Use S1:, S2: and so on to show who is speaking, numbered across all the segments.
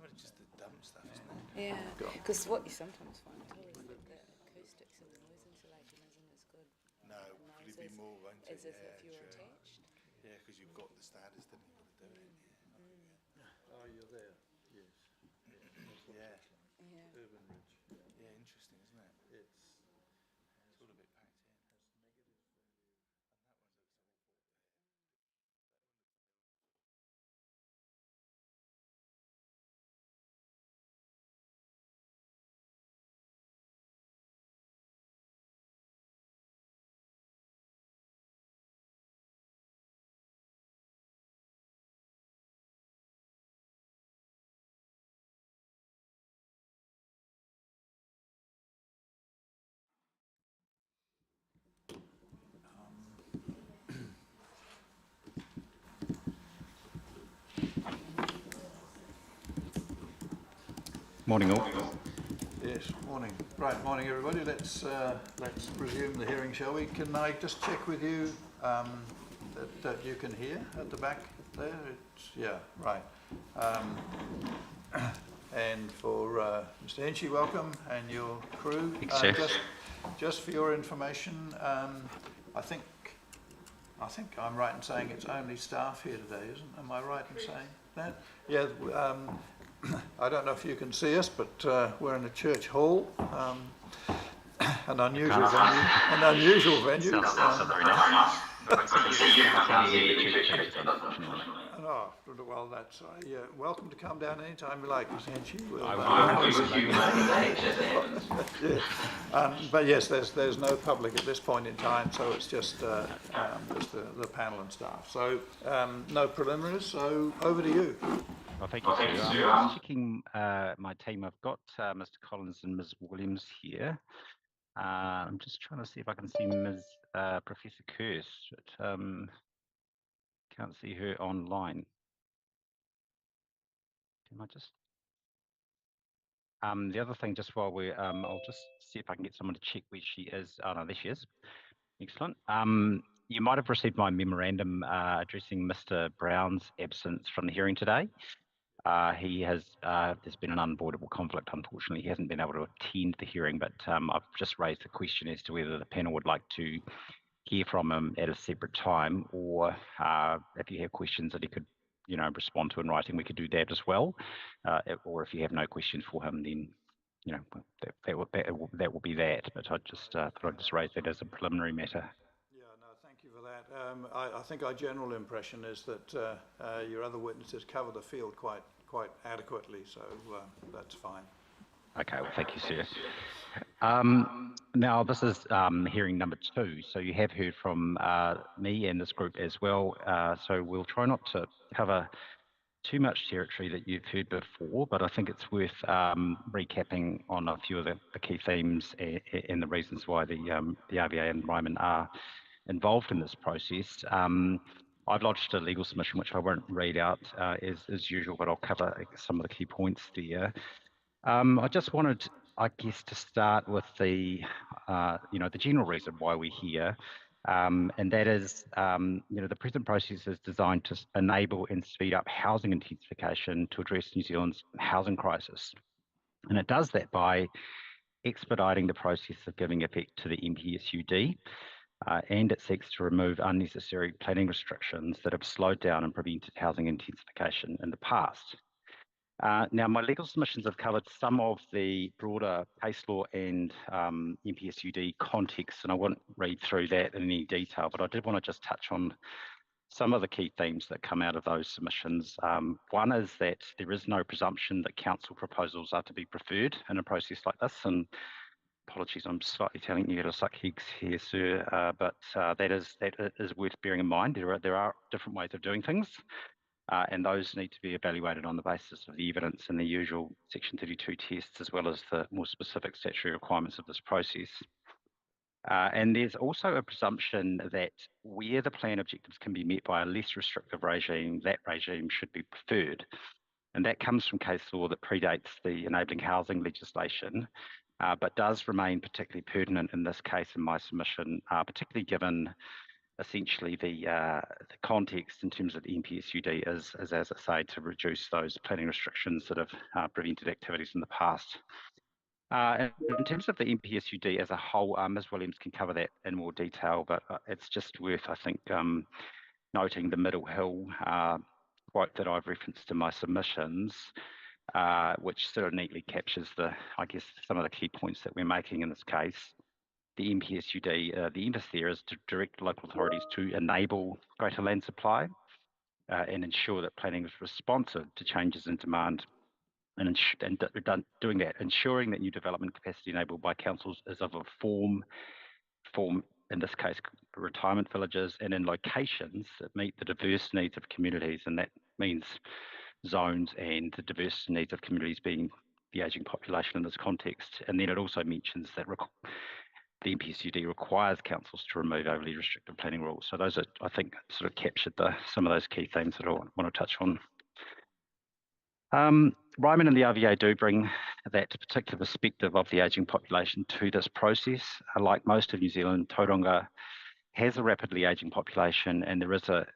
S1: some of it's just the dumb stuff, isn't it?
S2: Yeah, because what you sometimes find too is that the acoustics and the noise insulation isn't as good
S1: No,
S2: in
S1: probably be
S2: those
S1: more, won't it?
S2: as if
S1: Yeah,
S2: you're
S1: true.
S2: attached.
S1: Yeah, because you've got the status, then you've got to do it.
S3: Oh, you're there. Yes. Yeah, that's what
S1: Yeah.
S3: it's like.
S2: Yeah.
S3: Urban Ridge.
S1: Yeah, interesting, isn't it?
S3: It's
S1: It's all a bit packed in.
S4: Morning all.
S3: yes, morning. Right, morning everybody. Let's resume the hearing, shall we? Can I just check with you that you can hear at the back there? Yeah, right. And for Mr. Henchy, welcome, and your crew. Just for your information, I think I'm right in saying it's only staff here today, am I right in saying that? Yeah. I don't know if you can see us, but we're in a church hall, an unusual venue. An unusual venue.
S4: Very nice.
S3: Oh, well, that's yeah. Welcome to come down anytime you like, Mr. Henchy. But yes, there's no public at this point in time, so it's just the panel and staff. So no preliminaries. So over to you.
S4: Well, thank you, Sue. I'm just checking my team. I've got Mr. Collins and Ms. Williams here. I'm just trying to see if I can see Ms. Professor Kirst, but can't see her online. Can I just? The other thing, just while we're, I'll just see if I can get someone to check where she is. Oh no, there she is. Excellent. You might have received my memorandum addressing Mr. Brown's absence from the hearing today. He has, there's been an unavoidable conflict, unfortunately. He hasn't been able to attend the hearing, but I've just raised the question as to whether the panel would like to hear from him at a separate time, or if you have questions that he could, respond to in writing, we could do that as well. Or if you have no questions for him, then, that will be that. But I just thought I'd just raise that as a preliminary matter.
S3: Yeah, no, thank you for that. I think our general impression is that your other witnesses cover the field quite adequately, so that's fine.
S4: Okay, well, thank you, sir. Now, this is hearing number 2, so you have heard from me and this group as well, so we'll try not to cover too much territory that you've heard before, but I think it's worth recapping on a few of the key themes and the reasons why the RVA and Ryman are involved in this process. I've lodged a legal submission, which I won't read out as usual, but I'll cover some of the key points there. I just wanted, I guess, to start with the general reason why we're here, and that is, the present process is designed to enable and speed up housing intensification to address New Zealand's housing crisis. And it does that by expediting the process of giving effect to the MPSUD, and it seeks to remove unnecessary planning restrictions that have slowed down and prevented housing intensification in the past. Now, my legal submissions have covered some of the broader case law and MPSUD context, and I won't read through that in any detail, but I did want to just touch on some of the key themes that come out of those submissions. One is that there is no presumption that council proposals are to be preferred in a process like this, and apologies, I'm slightly telling you to suck eggs here, sir, but that is worth bearing in mind. There are different ways of doing things. And those need to be evaluated on the basis of the evidence and the usual Section 32 tests, as well as the more specific statutory requirements of this process. And there's also a presumption that where the plan objectives can be met by a less restrictive regime, that regime should be preferred. And that comes from case law that predates the enabling housing legislation, but does remain particularly pertinent in this case in my submission, particularly given essentially the context in terms of the NPSUD is, as I say, to reduce those planning restrictions that have prevented activities in the past. In terms of the NPSUD as a whole, Ms. Williams can cover that in more detail, but it's just worth, I think, noting the Middle Hill quote that I've referenced in my submissions, which sort of neatly captures I guess, some of the key points that we're making in this case. The NPSUD, the emphasis there is to direct local authorities to enable greater land supply and ensure that planning is responsive to changes in demand. And doing that, ensuring that new development capacity enabled by councils is of a form, in this case, retirement villages, and in locations that meet the diverse needs of communities. And that means zones and the diverse needs of communities being the ageing population in this context. And then it also mentions that the NPSUD requires councils to remove overly restrictive planning rules. So those are, I think, sort of captured some of those key themes that I want to touch on. Ryman and the RVA do bring that particular perspective of the ageing population to this process. Like most of New Zealand, Tauranga has a rapidly ageing population, and there is a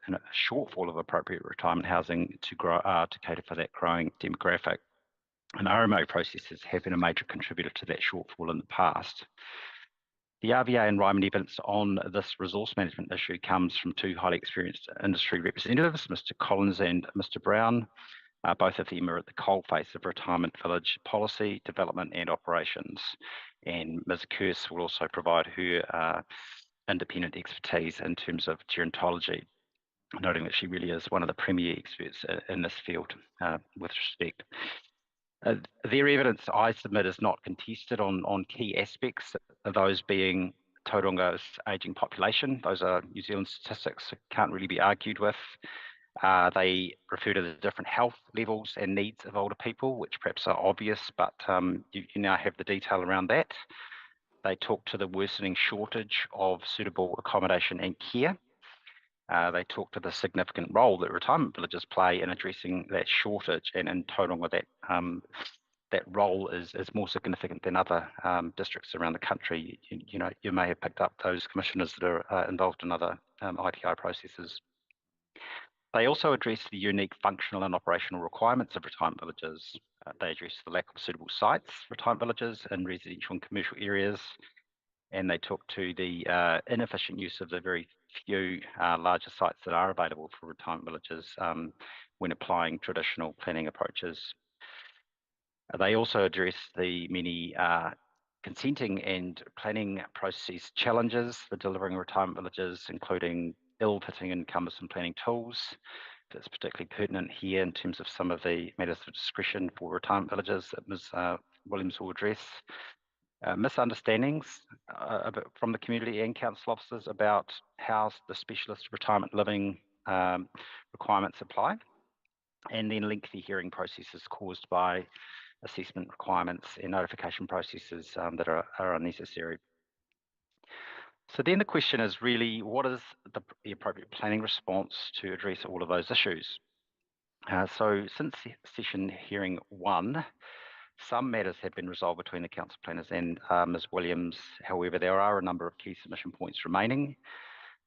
S4: shortfall of appropriate retirement housing to cater for that growing demographic. And RMO processes have been a major contributor to that shortfall in the past. The RVA and Ryman evidence on this resource management issue comes from two highly experienced industry representatives, Mr. Collins and Mr. Brown. Both of them are at the coalface of retirement village policy, development and operations. And Ms. Kearse will also provide her independent expertise in terms of gerontology, noting that she really is one of the premier experts in this field with respect. Their evidence I submit is not contested on key aspects, those being Tauranga's ageing population. Those are New Zealand statistics that can't really be argued with. They refer to the different health levels and needs of older people, which perhaps are obvious, but you now have the detail around that. They talk to the worsening shortage of suitable accommodation and care. They talk to the significant role that retirement villages play in addressing that shortage, and in Tauranga that role is more significant than other districts around the country. You may have picked up those commissioners that are involved in other ITI processes. They also address the unique functional and operational requirements of retirement villages. They address the lack of suitable sites, retirement villages in residential and commercial areas, and they talk to the inefficient use of the very few larger sites that are available for retirement villages when applying traditional planning approaches. They also address the many consenting and planning process challenges for delivering retirement villages, including ill-fitting and cumbersome planning tools. That's particularly pertinent here in terms of some of the matters of discretion for retirement villages that Ms. Williams will address. Misunderstandings from the community and council officers about how the specialist retirement living requirements apply, and then lengthy hearing processes caused by assessment requirements and notification processes that are unnecessary. So then the question is really, what is the appropriate planning response to address all of those issues? So since session hearing 1, some matters have been resolved between the council planners and Ms. Williams. However, there are a number of key submission points remaining,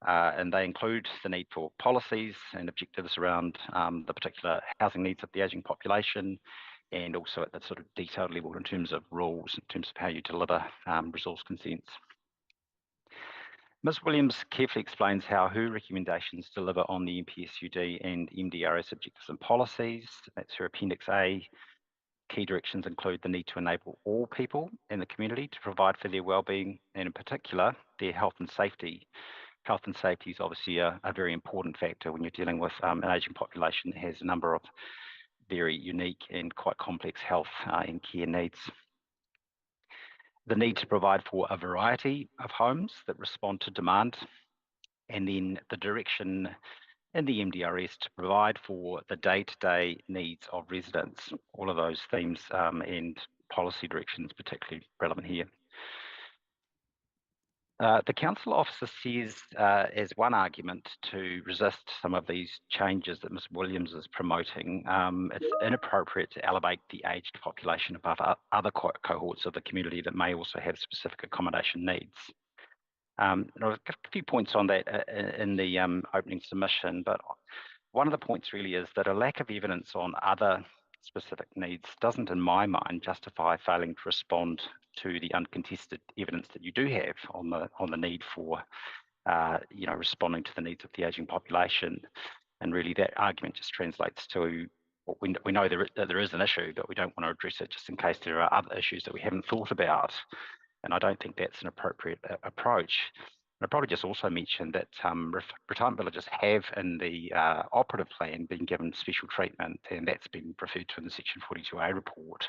S4: and they include the need for policies and objectives around the particular housing needs of the ageing population, and also at the sort of detailed level in terms of rules, in terms of how you deliver resource consents. Ms. Williams carefully explains how her recommendations deliver on the NPSUD and MDRS objectives and policies. That's her Appendix A. Key directions include the need to enable all people in the community to provide for their wellbeing, and in particular, their health and safety. Health and safety is obviously a very important factor when you're dealing with an ageing population that has a number of very unique and quite complex health and care needs. The need to provide for a variety of homes that respond to demand, and then the direction in the MDRS to provide for the day-to-day needs of residents. All of those themes and policy directions particularly relevant here. The council officer says as one argument to resist some of these changes that Ms. Williams is promoting, it's inappropriate to elevate the aged population above other cohorts of the community that may also have specific accommodation needs. And I've got a few points on that in the opening submission, but one of the points really is that a lack of evidence on other specific needs doesn't, in my mind, justify failing to respond to the uncontested evidence that you do have on the need for, responding to the needs of the ageing population. And really, that argument just translates to what we know that there is an issue, but we don't want to address it just in case there are other issues that we haven't thought about. And I don't think that's an appropriate approach. And I'd probably just also mention that retirement villages have in the operative plan been given special treatment, and that's been referred to in the Section 42A report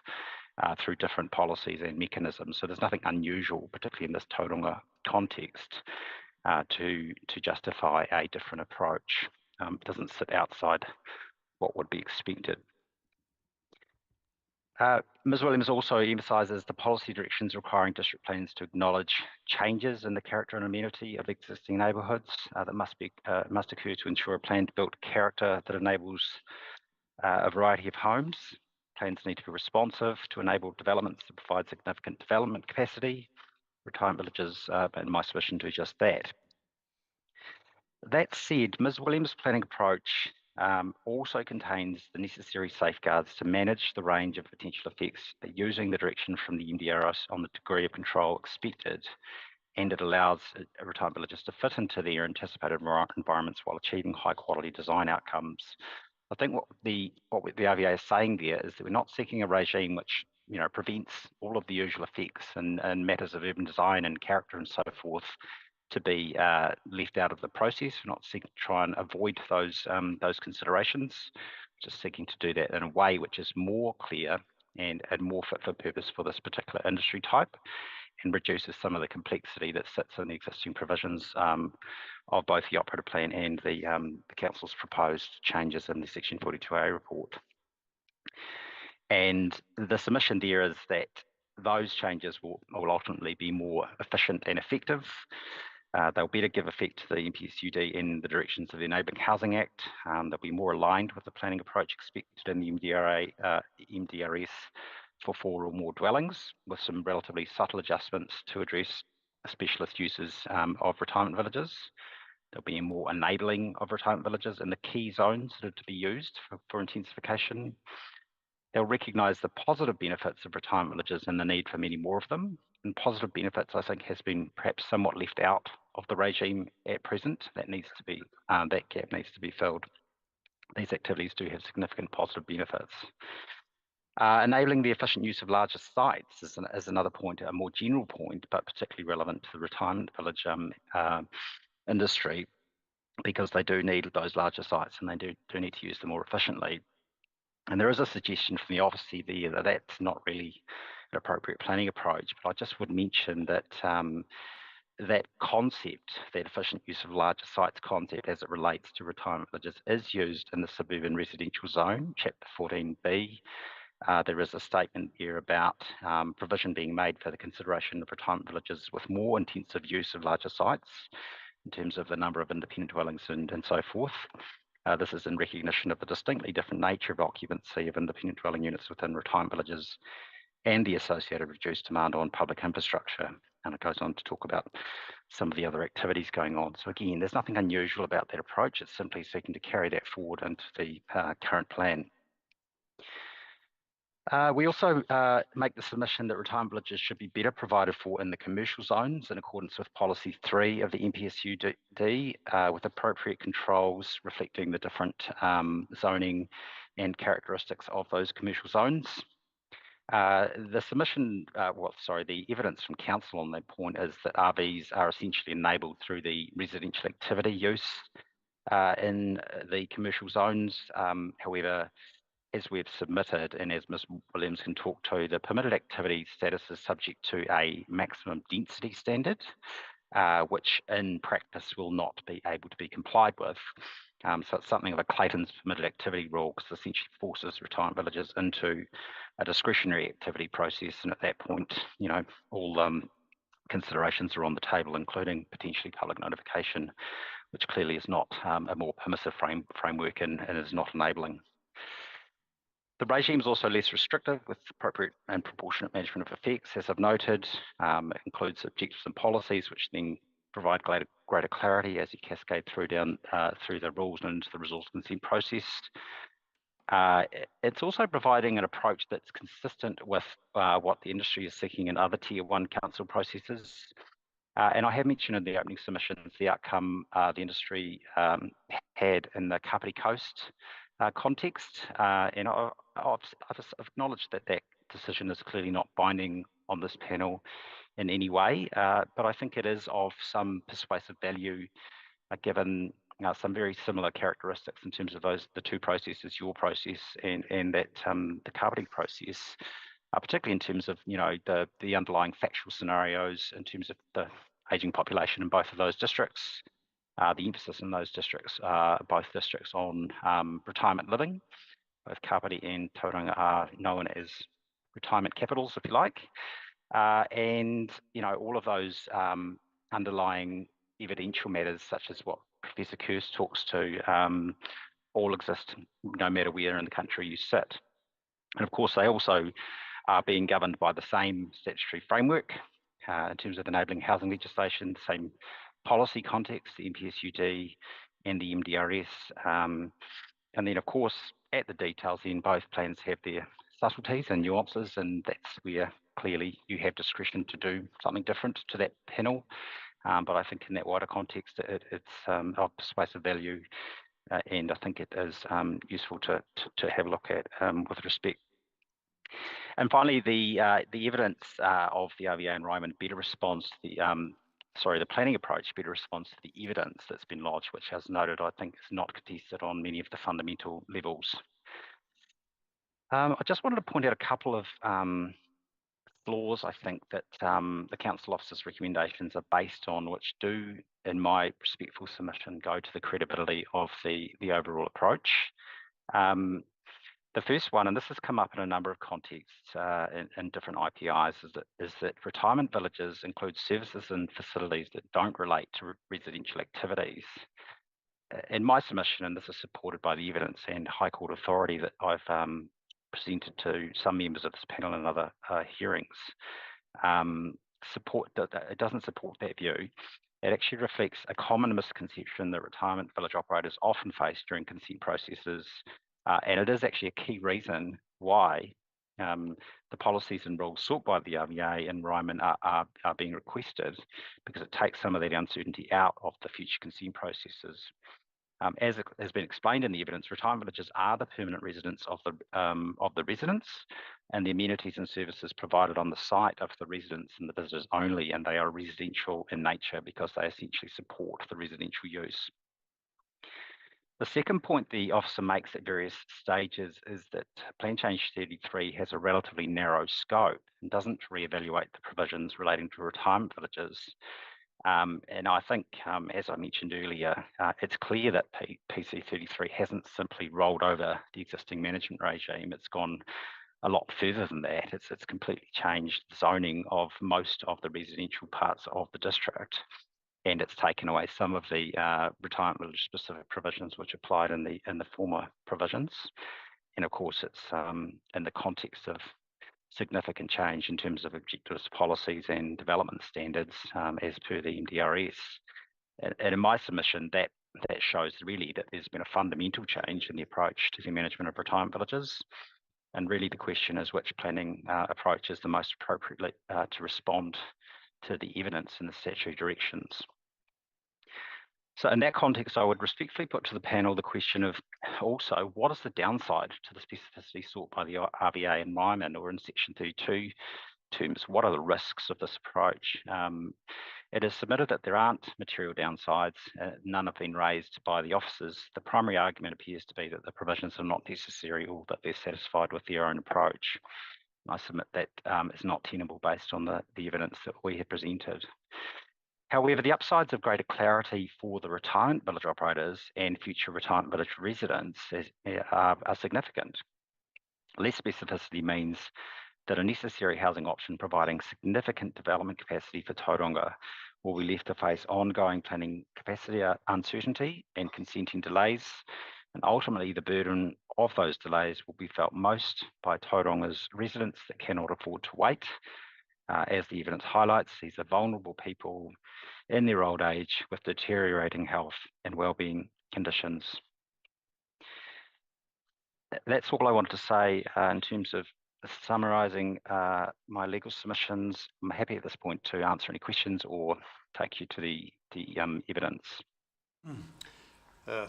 S4: through different policies and mechanisms. So there's nothing unusual, particularly in this Tauranga context, to justify a different approach. It doesn't sit outside what would be expected. Ms. Williams also emphasises the policy directions requiring district plans to acknowledge changes in the character and amenity of existing neighbourhoods that must occur to ensure a plan built character that enables a variety of homes. Plans need to be responsive to enable developments that provide significant development capacity. Retirement villages, in my submission, do just that. That said, Ms. Williams' planning approach also contains the necessary safeguards to manage the range of potential effects using the direction from the MDRS on the degree of control expected, and it allows retirement villages to fit into their anticipated environments while achieving high quality design outcomes. I think what the RVA is saying there is that we're not seeking a regime which prevents all of the usual effects and matters of urban design and character and so forth to be left out of the process. We're not seeking to try and avoid those considerations, just seeking to do that in a way which is more clear and more fit for purpose for this particular industry type, and reduces some of the complexity that sits in the existing provisions of both the operative plan and the council's proposed changes in the Section 42A report. And the submission there is that those changes will ultimately be more efficient and effective. They'll better give effect to the MPSUD in the directions of the Enabling Housing Act. They'll be more aligned with the planning approach expected in the MDRS for 4 or more dwellings, with some relatively subtle adjustments to address specialist uses of retirement villages. There'll be more enabling of retirement villages in the key zones that are to be used for intensification. They'll recognise the positive benefits of retirement villages and the need for many more of them. And positive benefits, I think, has been perhaps somewhat left out of the regime at present. That gap needs to be filled. These activities do have significant positive benefits. Enabling the efficient use of larger sites is another point, a more general point, but particularly relevant to the retirement village industry, because they do need those larger sites and they do need to use them more efficiently. And there is a suggestion from the office there that that's not really an appropriate planning approach, but I just would mention that that concept, that efficient use of larger sites concept as it relates to retirement villages, is used in the suburban residential zone, Chapter 14B. There is a statement here about provision being made for the consideration of retirement villages with more intensive use of larger sites in terms of the number of independent dwellings and so forth. This is in recognition of the distinctly different nature of occupancy of independent dwelling units within retirement villages and the associated reduced demand on public infrastructure. And it goes on to talk about some of the other activities going on. So again, there's nothing unusual about that approach. It's simply seeking to carry that forward into the current plan. We also make the submission that retirement villages should be better provided for in the commercial zones in accordance with Policy 3 of the MPSUD, with appropriate controls reflecting the different zoning and characteristics of those commercial zones. The evidence from council on that point is that RVs are essentially enabled through the residential activity use in the commercial zones. However, as we've submitted, and as Ms. Williams can talk to, the permitted activity status is subject to a maximum density standard, which in practice will not be able to be complied with. So it's something of a Clayton's permitted activity rule, because it essentially forces retirement villages into a discretionary activity process, and at that point, all considerations are on the table, including potentially public notification, which clearly is not a more permissive framework and is not enabling. The regime is also less restrictive, with appropriate and proportionate management of effects, as I've noted. It includes objectives and policies, which then provide greater clarity as you cascade through through the rules and into the resource consent process. It's also providing an approach that's consistent with what the industry is seeking in other Tier 1 council processes. And I have mentioned in the opening submissions the outcome the industry had in the Kapiti Coast context. And I've acknowledged that that decision is clearly not binding on this panel in any way, but I think it is of some persuasive value given some very similar characteristics in terms of the two processes, your process and that the Kapiti process, particularly in terms of the underlying factual scenarios in terms of the ageing population in both of those districts, the emphasis in those districts, both districts on retirement living. Both Kapiti and Tauranga are known as retirement capitals, if you like, and all of those underlying evidential matters, such as what Professor Kirst talks to, all exist no matter where in the country you sit. And of course, they also are being governed by the same statutory framework in terms of enabling housing legislation, the same policy context, the MPSUD and the MDRS. And then, of course, at the details, then both plans have their subtleties and nuances, and that's where clearly you have discretion to do something different to that panel. But I think in that wider context, it's of persuasive value, and I think it is useful to have a look at with respect. And finally, the evidence of the RVA and Ryman better responds to the planning approach better responds to the evidence that's been lodged, which, as noted, I think is not contested on many of the fundamental levels. I just wanted to point out a couple of flaws, I think, that the council officer's recommendations are based on, which do, in my respectful submission, go to the credibility of the overall approach. The first one, and this has come up in a number of contexts in different IPIs, is that retirement villages include services and facilities that don't relate to residential activities. In my submission, and this is supported by the evidence and High Court authority that I've presented to some members of this panel in other hearings, it doesn't support that view. It actually reflects a common misconception that retirement village operators often face during consent processes, and it is actually a key reason why the policies and rules sought by the RVA and Ryman are being requested, because it takes some of that uncertainty out of the future consent processes. As it has been explained in the evidence, retirement villages are the permanent residence of the residents, and the amenities and services provided on the site of the residents and the visitors only, and they are residential in nature because they essentially support the residential use. The second point the officer makes at various stages is that Plan Change 33 has a relatively narrow scope and doesn't reevaluate the provisions relating to retirement villages. And I think, as I mentioned earlier, it's clear that PC 33 hasn't simply rolled over the existing management regime. It's gone a lot further than that. It's completely changed the zoning of most of the residential parts of the district, and it's taken away some of the retirement village specific provisions which applied in the former provisions. And of course, it's in the context of significant change in terms of objectives, policies and development standards as per the MDRS. And in my submission, that shows really that there's been a fundamental change in the approach to the management of retirement villages. And really the question is which planning approach is the most appropriate to respond to the evidence and the statutory directions. So in that context, I would respectfully put to the panel the question of also, what is the downside to the specificity sought by the RVA and Ryman, or in Section 32 terms, what are the risks of this approach? It is submitted that there aren't material downsides, none have been raised by the officers. The primary argument appears to be that the provisions are not necessary or that they're satisfied with their own approach. I submit that is not tenable based on the evidence that we have presented. However, the upsides of greater clarity for the retirement village operators and future retirement village residents are significant. Less specificity means that a necessary housing option providing significant development capacity for Tauranga will be left to face ongoing planning capacity uncertainty and consenting delays, and ultimately the burden of those delays will be felt most by Tauranga's residents that cannot afford to wait, as the evidence highlights, these are vulnerable people in their old age with deteriorating health and wellbeing conditions. That's all I wanted to say in terms of summarising my legal submissions. I'm happy at this point to answer any questions or take you to the evidence.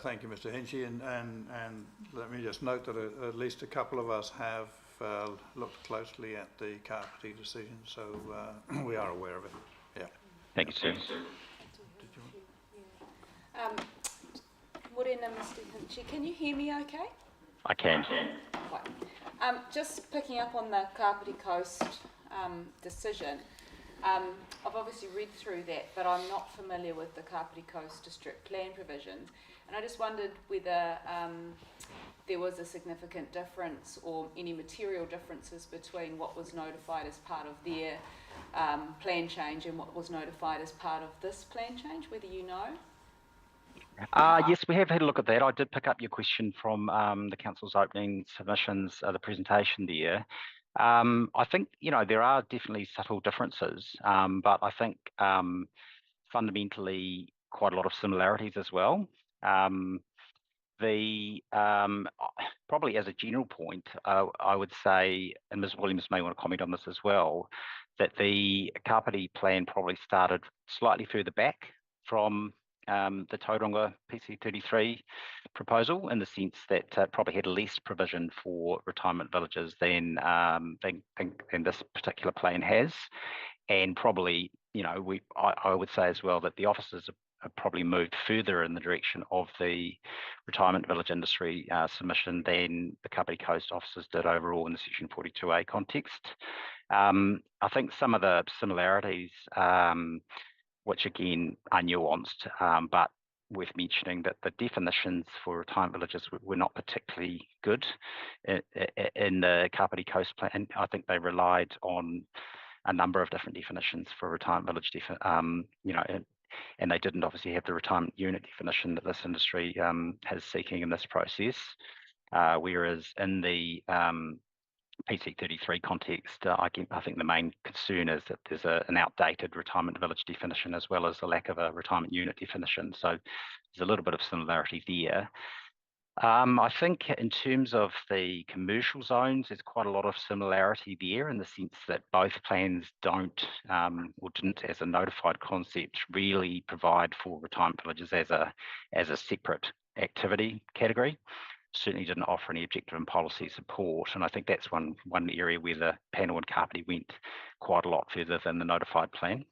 S3: Thank you, Mr. Hinchy, and let me just note that at least a couple of us have looked closely at the Carpety decision, so we are aware of it. Yeah.
S4: Thank you, sir.
S2: Morena, Mr. Hinchy, can you hear me okay?
S4: I can.
S2: Right. Just picking up on the Kapiti Coast decision, I've obviously read through that, but I'm not familiar with the Kapiti Coast District Plan provisions, and I just wondered whether there was a significant difference or any material differences between what was notified as part of their plan change and what was notified as part of this plan change, whether you know?
S4: Yes, we have had a look at that. I did pick up your question from the Council's opening submissions, the presentation there. I think, there are definitely subtle differences, but I think fundamentally quite a lot of similarities as well. Probably as a general point, I would say, and Ms. Williams may want to comment on this as well, that the Kapiti plan probably started slightly further back from the Tauranga PC33 proposal, in the sense that probably had less provision for retirement villages than this particular plan has, and probably, I would say as well that the officers have probably moved further in the direction of the retirement village industry submission than the Kapiti Coast officers did overall in the Section 42A context. I think some of the similarities, which again are nuanced, but worth mentioning, that the definitions for retirement villages were not particularly good in the Kapiti Coast plan. I think they relied on a number of different definitions for retirement village, and they didn't obviously have the retirement unit definition that this industry is seeking in this process. Whereas in the PC33 context, I think the main concern is that there's an outdated retirement village definition, as well as the lack of a retirement unit definition. So there's a little bit of similarity there. I think in terms of the commercial zones, there's quite a lot of similarity there, in the sense that both plans don't, or didn't as a notified concept, really provide for retirement villages as a separate activity category. Certainly didn't offer any objective and policy support, and I think that's one area where the panel and Kapiti went quite a lot further than the notified plan.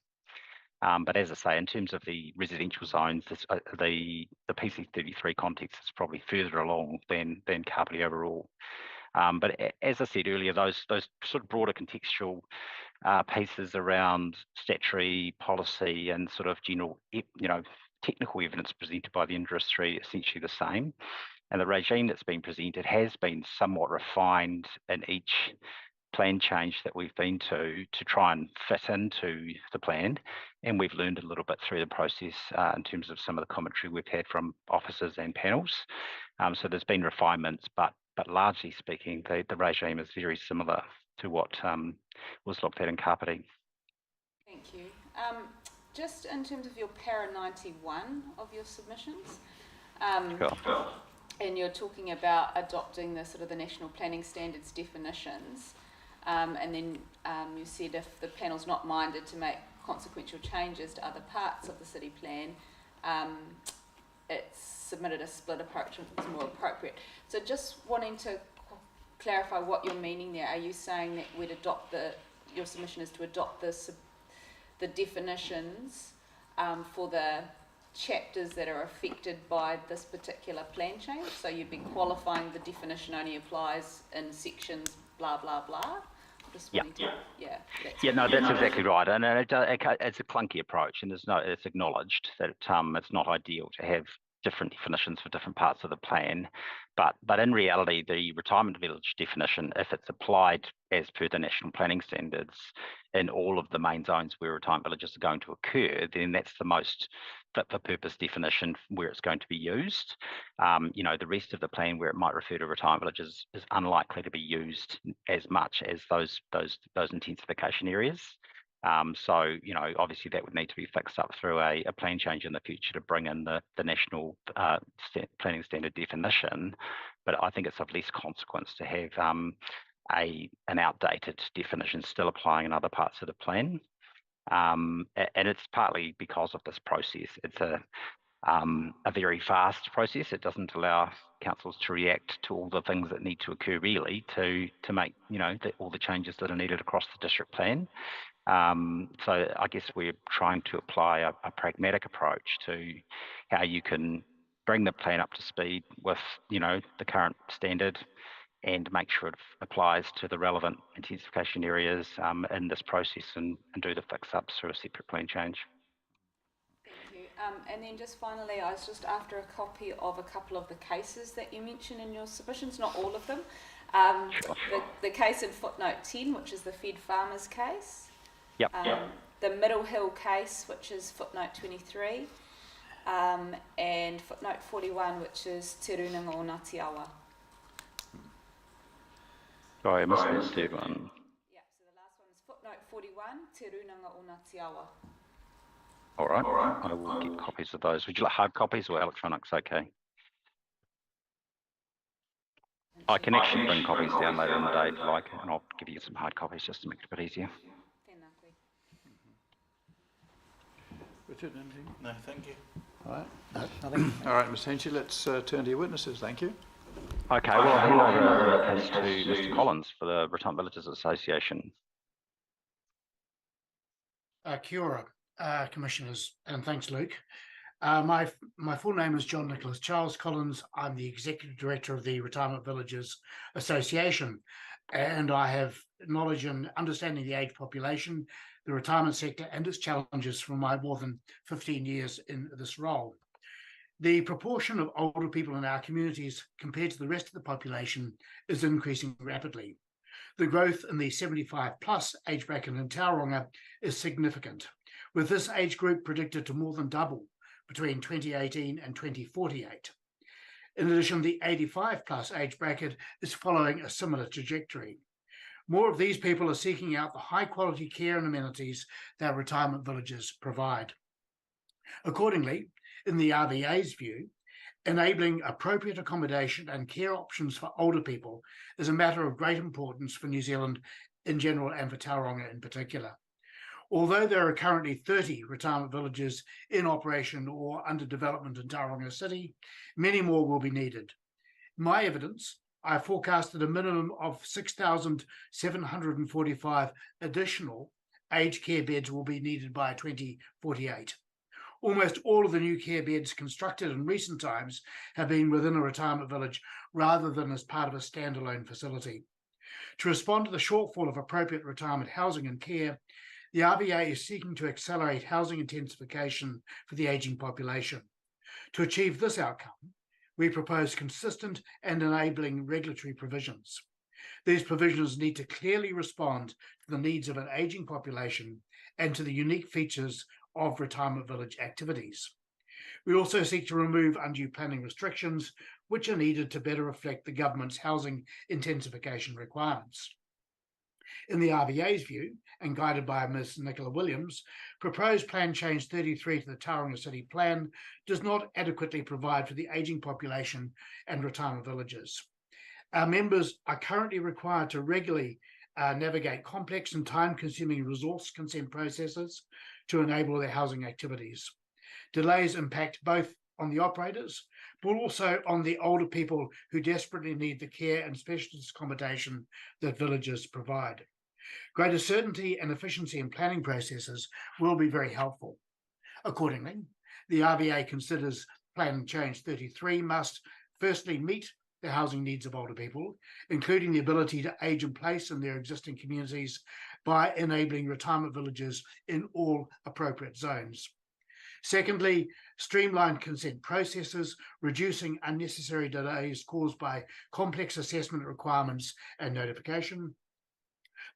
S4: But as I say, in terms of the residential zones, the PC33 context is probably further along than Kapiti overall. But as I said earlier, those sort of broader contextual pieces around statutory policy and sort of general, technical evidence presented by the industry, essentially the same. And the regime that's been presented has been somewhat refined in each plan change that we've been to try and fit into the plan. And we've learned a little bit through the process in terms of some of the commentary we've had from officers and panels. So there's been refinements, but largely speaking, the regime is very similar to what was looked at in Kapiti.
S2: Thank you. Just in terms of your para 91 of your submissions,
S4: Sure.
S2: And you're talking about adopting the sort of the national planning standards definitions, and then you said if the panel's not minded to make consequential changes to other parts of the city plan, it's submitted a split approach and it's more appropriate. So just wanting to clarify what you're meaning there. Are you saying that we'd adopt your submission is to adopt the definitions for the chapters that are affected by this particular plan change? So you'd be qualifying the definition only applies in sections blah blah blah. Just wanting to,
S4: that's exactly right, and it's a clunky approach, and it's acknowledged that it's not ideal to have different definitions for different parts of the plan, but in reality, the retirement village definition, if it's applied as per the national planning standards in all of the main zones where retirement villages are going to occur, then that's the most fit for purpose definition where it's going to be used. The rest of the plan where it might refer to retirement villages is unlikely to be used as much as those intensification areas. So, obviously that would need to be fixed up through a plan change in the future to bring in the national planning standard definition. But I think it's of less consequence to have an outdated definition still applying in other parts of the plan. And it's partly because of this process. It's a very fast process. It doesn't allow councils to react to all the things that need to occur really to make all the changes that are needed across the district plan. So I guess we're trying to apply a pragmatic approach to how you can bring the plan up to speed with the current standard and make sure it applies to the relevant intensification areas in this process and do the fix-ups through a separate plan change.
S2: Thank you. And then just finally, I was just after a copy of a couple of the cases that you mentioned in your submissions, not all of them. The case in footnote 10, which is the Fed Farmers case.
S4: Yep.
S2: The Middle Hill case, which is footnote 23. And footnote 41, which is Te Runanga o Ngāti Awa.
S4: Sorry, I missed the third one.
S2: Yeah, so the last one is footnote 41, Te Runanga o Ngāti Awa.
S4: All right, I will get copies of those. Would you like hard copies or electronics? Okay. I can actually bring copies down later in the day if you like, and I'll give you some hard copies just to make it a bit easier.
S3: Richard, anything?
S1: No, thank you.
S3: All right. No, nothing. All right, Ms. Henchy, let's turn to your witnesses. Thank you.
S4: Okay, well, I'll hand over the case to Mr. Collins for the Retirement Villages Association.
S5: Kia ora, Commissioners, and thanks, Luke. My full name is John Nicholas Charles Collins. I'm the Executive Director of the Retirement Villages Association, and I have knowledge and understanding the age population, the retirement sector, and its challenges from my more than 15 years in this role. The proportion of older people in our communities compared to the rest of the population is increasing rapidly. The growth in the 75 plus age bracket in Tauranga is significant, with this age group predicted to more than double between 2018 and 2048. In addition, the 85 plus age bracket is following a similar trajectory. More of these people are seeking out the high quality care and amenities that retirement villages provide. Accordingly, in the RVA's view, enabling appropriate accommodation and care options for older people is a matter of great importance for New Zealand in general and for Tauranga in particular. Although there are currently 30 retirement villages in operation or under development in Tauranga City, many more will be needed. In my evidence, I forecasted a minimum of 6,745 additional aged care beds will be needed by 2048. Almost all of the new care beds constructed in recent times have been within a retirement village rather than as part of a standalone facility. To respond to the shortfall of appropriate retirement housing and care, the RVA is seeking to accelerate housing intensification for the ageing population. To achieve this outcome, we propose consistent and enabling regulatory provisions. These provisions need to clearly respond to the needs of an ageing population and to the unique features of retirement village activities. We also seek to remove undue planning restrictions, which are needed to better reflect the government's housing intensification requirements. In the RVA's view, and guided by Ms. Nicola Williams, proposed Plan Change 33 to the Tauranga City Plan does not adequately provide for the ageing population and retirement villages. Our members are currently required to regularly navigate complex and time-consuming resource consent processes to enable their housing activities. Delays impact both on the operators, but also on the older people who desperately need the care and specialist accommodation that villages provide. Greater certainty and efficiency in planning processes will be very helpful. Accordingly, the RVA considers Plan Change 33 must firstly meet the housing needs of older people, including the ability to age in place in their existing communities by enabling retirement villages in all appropriate zones. Secondly, streamline consent processes, reducing unnecessary delays caused by complex assessment requirements and notification.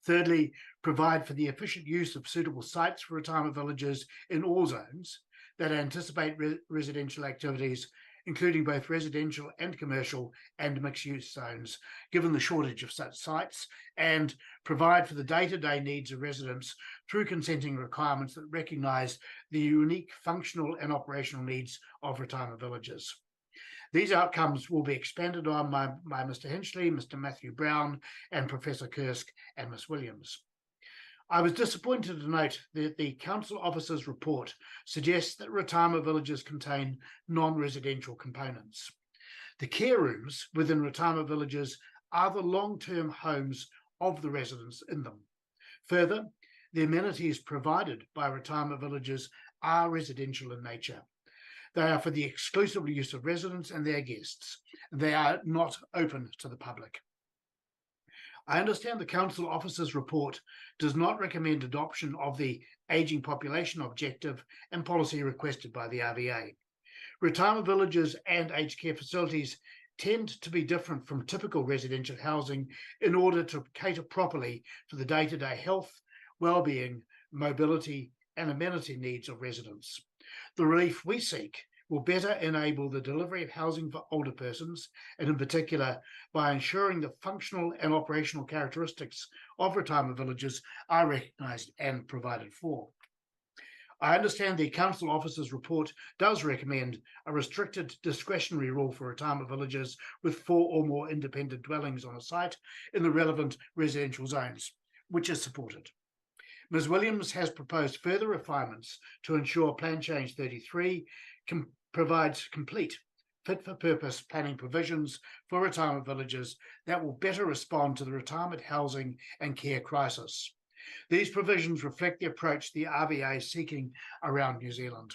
S5: Thirdly, provide for the efficient use of suitable sites for retirement villages in all zones that anticipate residential activities including both residential and commercial and mixed-use zones, given the shortage of such sites, and provide for the day-to-day needs of residents through consenting requirements that recognise the unique functional and operational needs of retirement villages. These outcomes will be expanded on by Mr. Hinchley, Mr. Matthew Brown, and Professor Kursk and Ms. Williams. I was disappointed to note that the Council Officer's report suggests that retirement villages contain non-residential components. The care rooms within retirement villages are the long-term homes of the residents in them. Further, the amenities provided by retirement villages are residential in nature. They are for the exclusive use of residents and their guests. They are not open to the public. I understand the Council Officer's report does not recommend adoption of the ageing population objective and policy requested by the RVA. Retirement villages and aged care facilities tend to be different from typical residential housing in order to cater properly for the day-to-day health, well-being, mobility, and amenity needs of residents. The relief we seek will better enable the delivery of housing for older persons, and in particular by ensuring the functional and operational characteristics of retirement villages are recognised and provided for. I understand the Council Officer's report does recommend a restricted discretionary rule for retirement villages with 4 or more independent dwellings on a site in the relevant residential zones, which is supported. Ms. Williams has proposed further refinements to ensure Plan Change 33 provides complete fit-for-purpose planning provisions for retirement villages that will better respond to the retirement housing and care crisis. These provisions reflect the approach the RVA is seeking around New Zealand.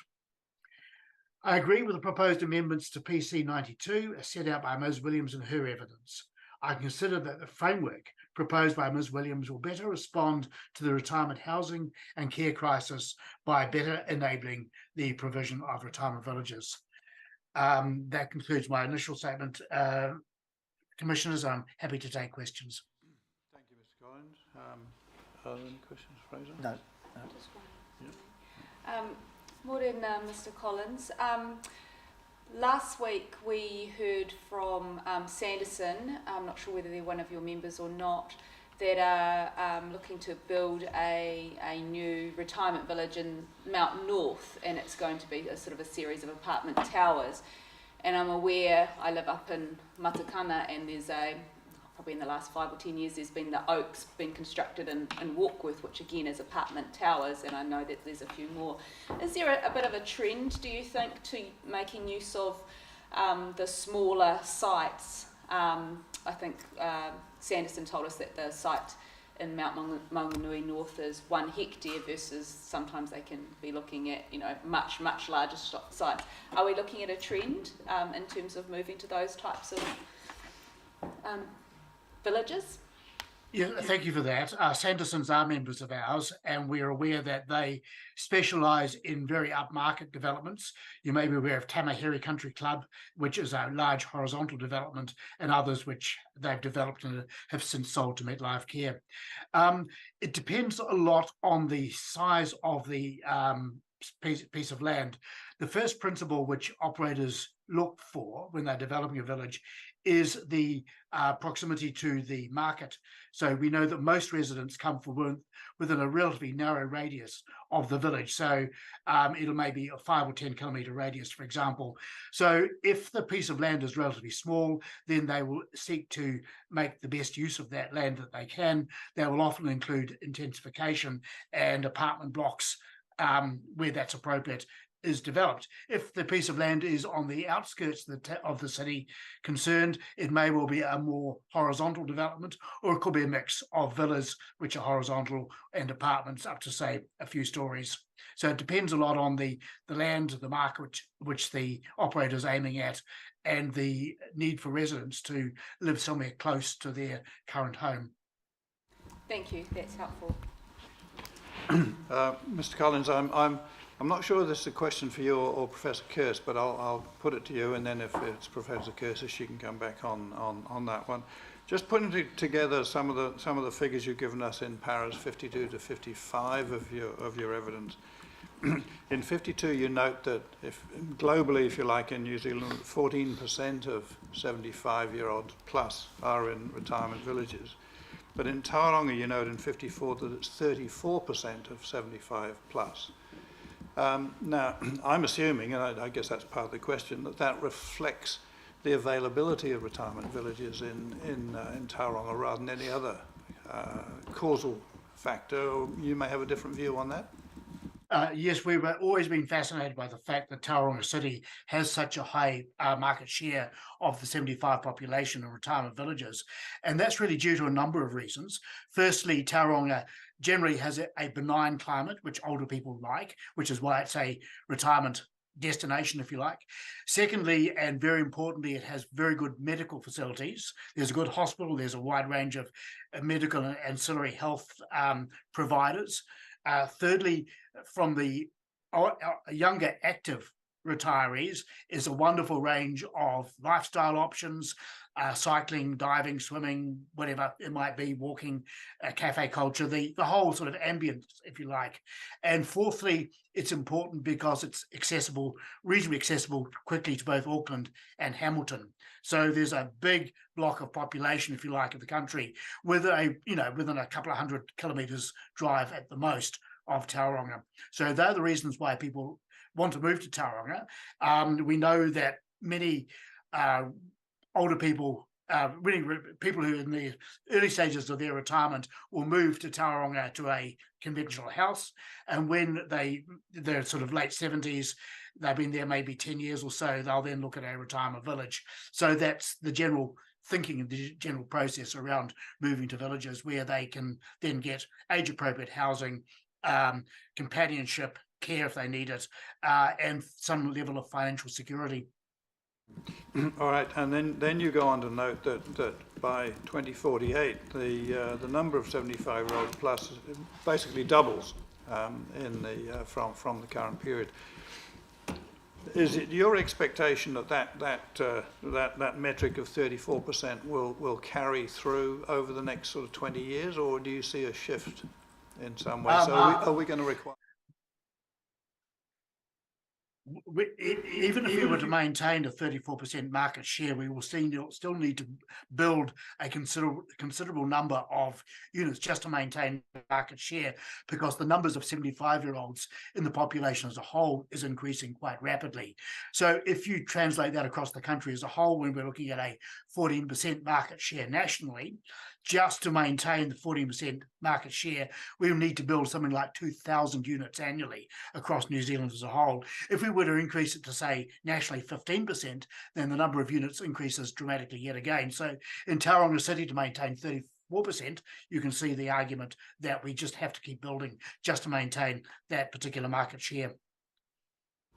S5: I agree with the proposed amendments to PC 92 as set out by Ms. Williams in her evidence. I consider that the framework proposed by Ms. Williams will better respond to the retirement housing and care crisis by better enabling the provision of retirement villages. That concludes my initial statement. Commissioners, I'm happy to take questions.
S3: Thank you, Mr. Collins. Are there any questions, Fraser?
S1: No.
S2: Morning, Mr. Collins. Last week we heard from Sanderson, I'm not sure whether they're one of your members or not, that are looking to build a new retirement village in Mount North, and it's going to be a sort of a series of apartment towers. And I'm aware, I live up in Matakana, and there's probably in the last 5 or 10 years, there's been the Oaks being constructed in Warkworth, which again is apartment towers, and I know that there's a few more. Is there a bit of a trend, do you think, to making use of the smaller sites? I think Sanderson told us that the site in Mount Maunganui North is 1 hectare versus sometimes they can be looking at, much larger sites. Are we looking at a trend in terms of moving to those types of villages?
S5: Yeah, thank you for that. Sandersons are members of ours, and we're aware that they specialise in very upmarket developments. You may be aware of Tamaheri Country Club, which is a large horizontal development, and others which they've developed and have since sold to MetLife Care. It depends a lot on the size of the piece of land. The first principle which operators look for when they're developing a village is the proximity to the market. So we know that most residents come from within a relatively narrow radius of the village. So it'll maybe a 5 or 10 kilometre radius, for example. So if the piece of land is relatively small, then they will seek to make the best use of that land that they can. They will often include intensification and apartment blocks where that's appropriate is developed. If the piece of land is on the outskirts of the city concerned, it may well be a more horizontal development, or it could be a mix of villas which are horizontal and apartments up to, say, a few stories. So it depends a lot on the land, the market which the operator is aiming at, and the need for residents to live somewhere close to their current home.
S2: Thank you, that's helpful.
S3: Mr. Collins, I'm not sure this is a question for you or Professor Kursk, but I'll put it to you, and then if it's Professor Kursk, she can come back on that one. Just putting together some of the figures you've given us in paras 52 to 55 of your evidence. in 52 you note that if globally, if you like, in New Zealand, 14% of 75-year-olds plus are in retirement villages. But in Tauranga, you note in 54 that it's 34% of 75 plus. Now, I'm assuming, and I guess that's part of the question, that reflects the availability of retirement villages in Tauranga rather than any other causal factor. You may have a different view on that.
S5: Yes, we've always been fascinated by the fact that Tauranga City has such a high market share of the 75 population in retirement villages. And that's really due to a number of reasons. Firstly, Tauranga generally has a benign climate, which older people like, which is why it's a retirement destination, if you like. Secondly, and very importantly, it has very good medical facilities. There's a good hospital. There's a wide range of medical and ancillary health providers. Thirdly, from the younger active retirees is a wonderful range of lifestyle options, cycling, diving, swimming, whatever it might be, walking, cafe culture, the whole sort of ambience, if you like. And fourthly, it's important because it's accessible, reasonably accessible quickly to both Auckland and Hamilton. So there's a big block of population, if you like, of the country with within a couple of 100 kilometres drive at the most of Tauranga. So they're the reasons why people want to move to Tauranga. We know that many older people, people who are in the early stages of their retirement will move to Tauranga to a conventional house. And when they're sort of late 70s, they've been there maybe 10 years or so, they'll then look at a retirement village. So that's the general thinking and the general process around moving to villages, where they can then get age-appropriate housing, companionship, care if they need it, and some level of financial security.
S3: All right, and then you go on to note that by 2048, the number of 75-year-olds plus basically doubles from the current period. Is it your expectation that metric of 34% will carry through over the next sort of 20 years, or do you see a shift in some way? So are we going to require?
S5: Even if we were to maintain a 34% market share, we will still need to build a considerable number of units just to maintain market share, because the numbers of 75-year-olds in the population as a whole is increasing quite rapidly. So if you translate that across the country as a whole, when we're looking at a 14% market share nationally, just to maintain the 14% market share, we will need to build something like 2,000 units annually across New Zealand as a whole. If we were to increase it to, say, nationally 15%, then the number of units increases dramatically yet again. So in Tauranga City, to maintain 34%, you can see the argument that we just have to keep building just to maintain that particular market share.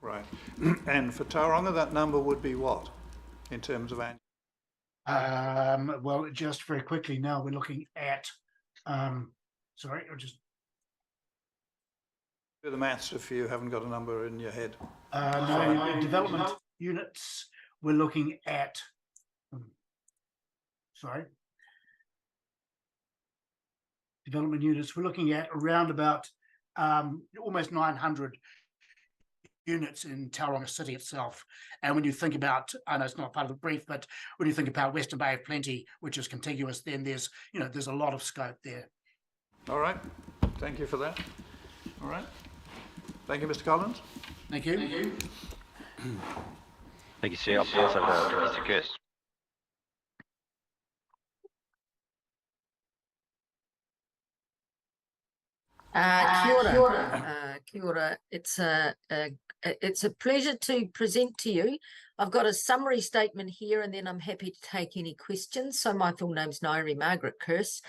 S3: Right. And for Tauranga, that number would be what in terms of annual?
S5: Well, just very quickly now, we're looking at, sorry, I'll just
S3: do the maths if you haven't got a number in your head.
S5: No, development units, we're looking at, development units, we're looking at around about almost 900 units in Tauranga City itself. And when you think about, I know it's not part of the brief, but when you think about Western Bay of Plenty, which is contiguous, then there's a lot of scope there.
S3: All right, thank you for that. All right, thank you, Mr. Collins.
S5: Thank you. Thank you.
S4: Thank you, sir. I'll pass over to Mr. Kirst.
S6: Kia ora. It's a pleasure to present to you. I've got a summary statement here, and then I'm happy to take any questions. So my full name's Nairi Margaret Kirst.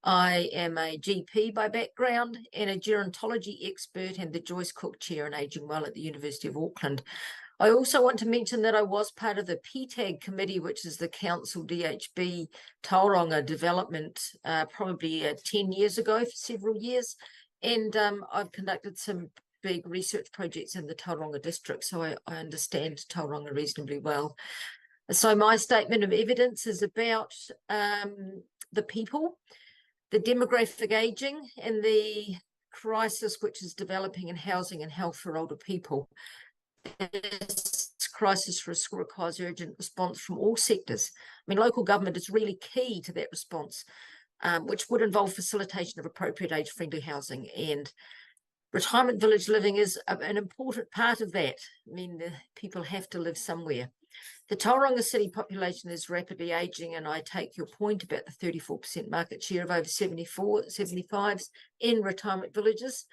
S6: I am a GP by background and a gerontology expert and the Joyce Cook Chair in Ageing Well at the University of Auckland. I also want to mention that I was part of the PTAG committee, which is the Council DHB Tauranga development, probably 10 years ago for several years. And I've conducted some big research projects in the Tauranga district, so I understand Tauranga reasonably well. So my statement of evidence is about the people, the demographic ageing, and the crisis which is developing in housing and health for older people. This crisis risk requires urgent response from all sectors. I mean, local government is really key to that response, which would involve facilitation of appropriate age-friendly housing, and retirement village living is an important part of that. I mean, the people have to live somewhere. The Tauranga city population is rapidly ageing, and I take your point about the 34% market share of over 75s in retirement villages.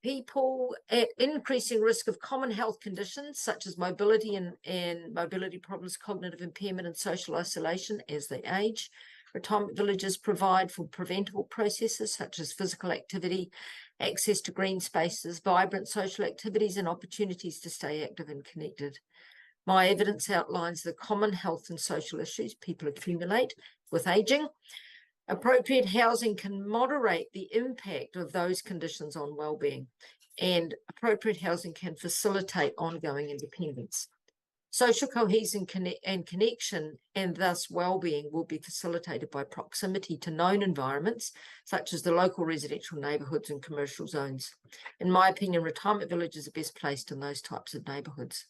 S6: People at increasing risk of common health conditions such as mobility and mobility problems, cognitive impairment and social isolation as they age. Retirement villages provide for preventable processes such as physical activity, access to green spaces, vibrant social activities and opportunities to stay active and connected. My evidence outlines the common health and social issues people accumulate with ageing. Appropriate housing can moderate the impact of those conditions on well-being, and appropriate housing can facilitate ongoing independence. Social cohesion and connection, and thus well-being, will be facilitated by proximity to known environments, such as the local residential neighbourhoods and commercial zones. In my opinion, retirement villages are best placed in those types of neighbourhoods.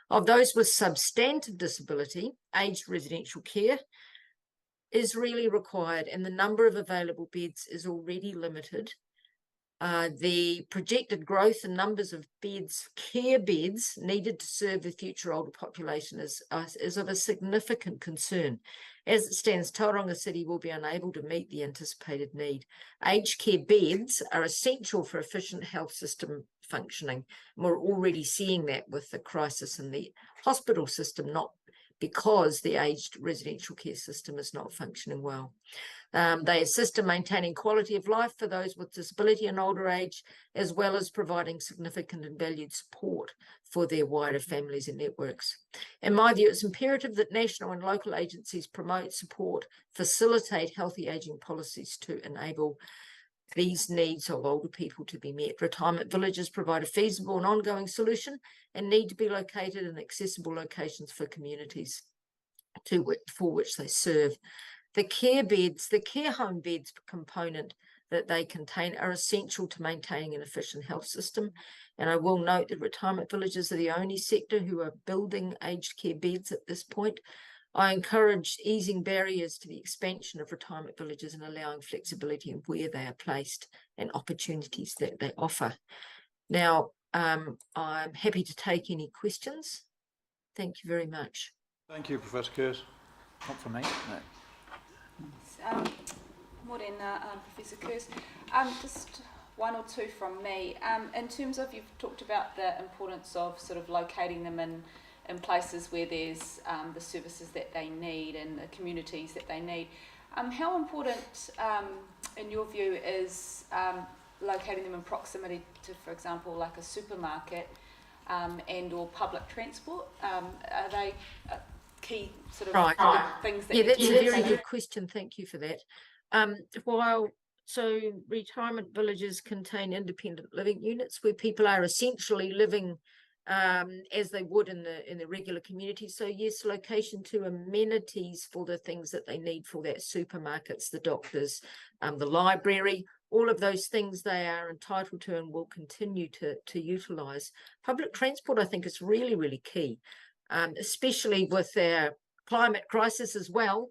S6: Of those with substantive disability, aged residential care is really required, and the number of available beds is already limited. The projected growth in numbers of beds, care beds, needed to serve the future older population is of a significant concern. As it stands, Tauranga City will be unable to meet the anticipated need. Aged care beds are essential for efficient health system functioning. We're already seeing that with the crisis in the hospital system, not because the aged residential care system is not functioning well. They assist in maintaining quality of life for those with disability and older age, as well as providing significant and valued support for their wider families and networks. In my view, it's imperative that national and local agencies promote, support, facilitate healthy ageing policies to enable these needs of older people to be met. Retirement villages provide a feasible and ongoing solution and need to be located in accessible locations for communities for which they serve. The care beds, the care home beds component that they contain are essential to maintaining an efficient health system. And I will note that retirement villages are the only sector who are building aged care beds at this point. I encourage easing barriers to the expansion of retirement villages and allowing flexibility in where they are placed and opportunities that they offer. Now, I'm happy to take any questions. Thank you very much.
S3: Thank you, Professor Kearse.
S1: Not for me, no.
S2: Morena, Professor Kearse. Just one or two from me. In terms of, you've talked about the importance of sort of locating them in places where there's the services that they need and the communities that they need. How important, in your view, is locating them in proximity to, for example, like a supermarket and or public transport? Are they key sort of things that...
S6: Yeah, that's a very good question. Thank you for that. So retirement villages contain independent living units where people are essentially living as they would in the regular community. So yes, location to amenities for the things that they need for that, supermarkets, the doctors, the library, all of those things they are entitled to and will continue to utilise. Public transport, I think, is really, really key, especially with our climate crisis as well.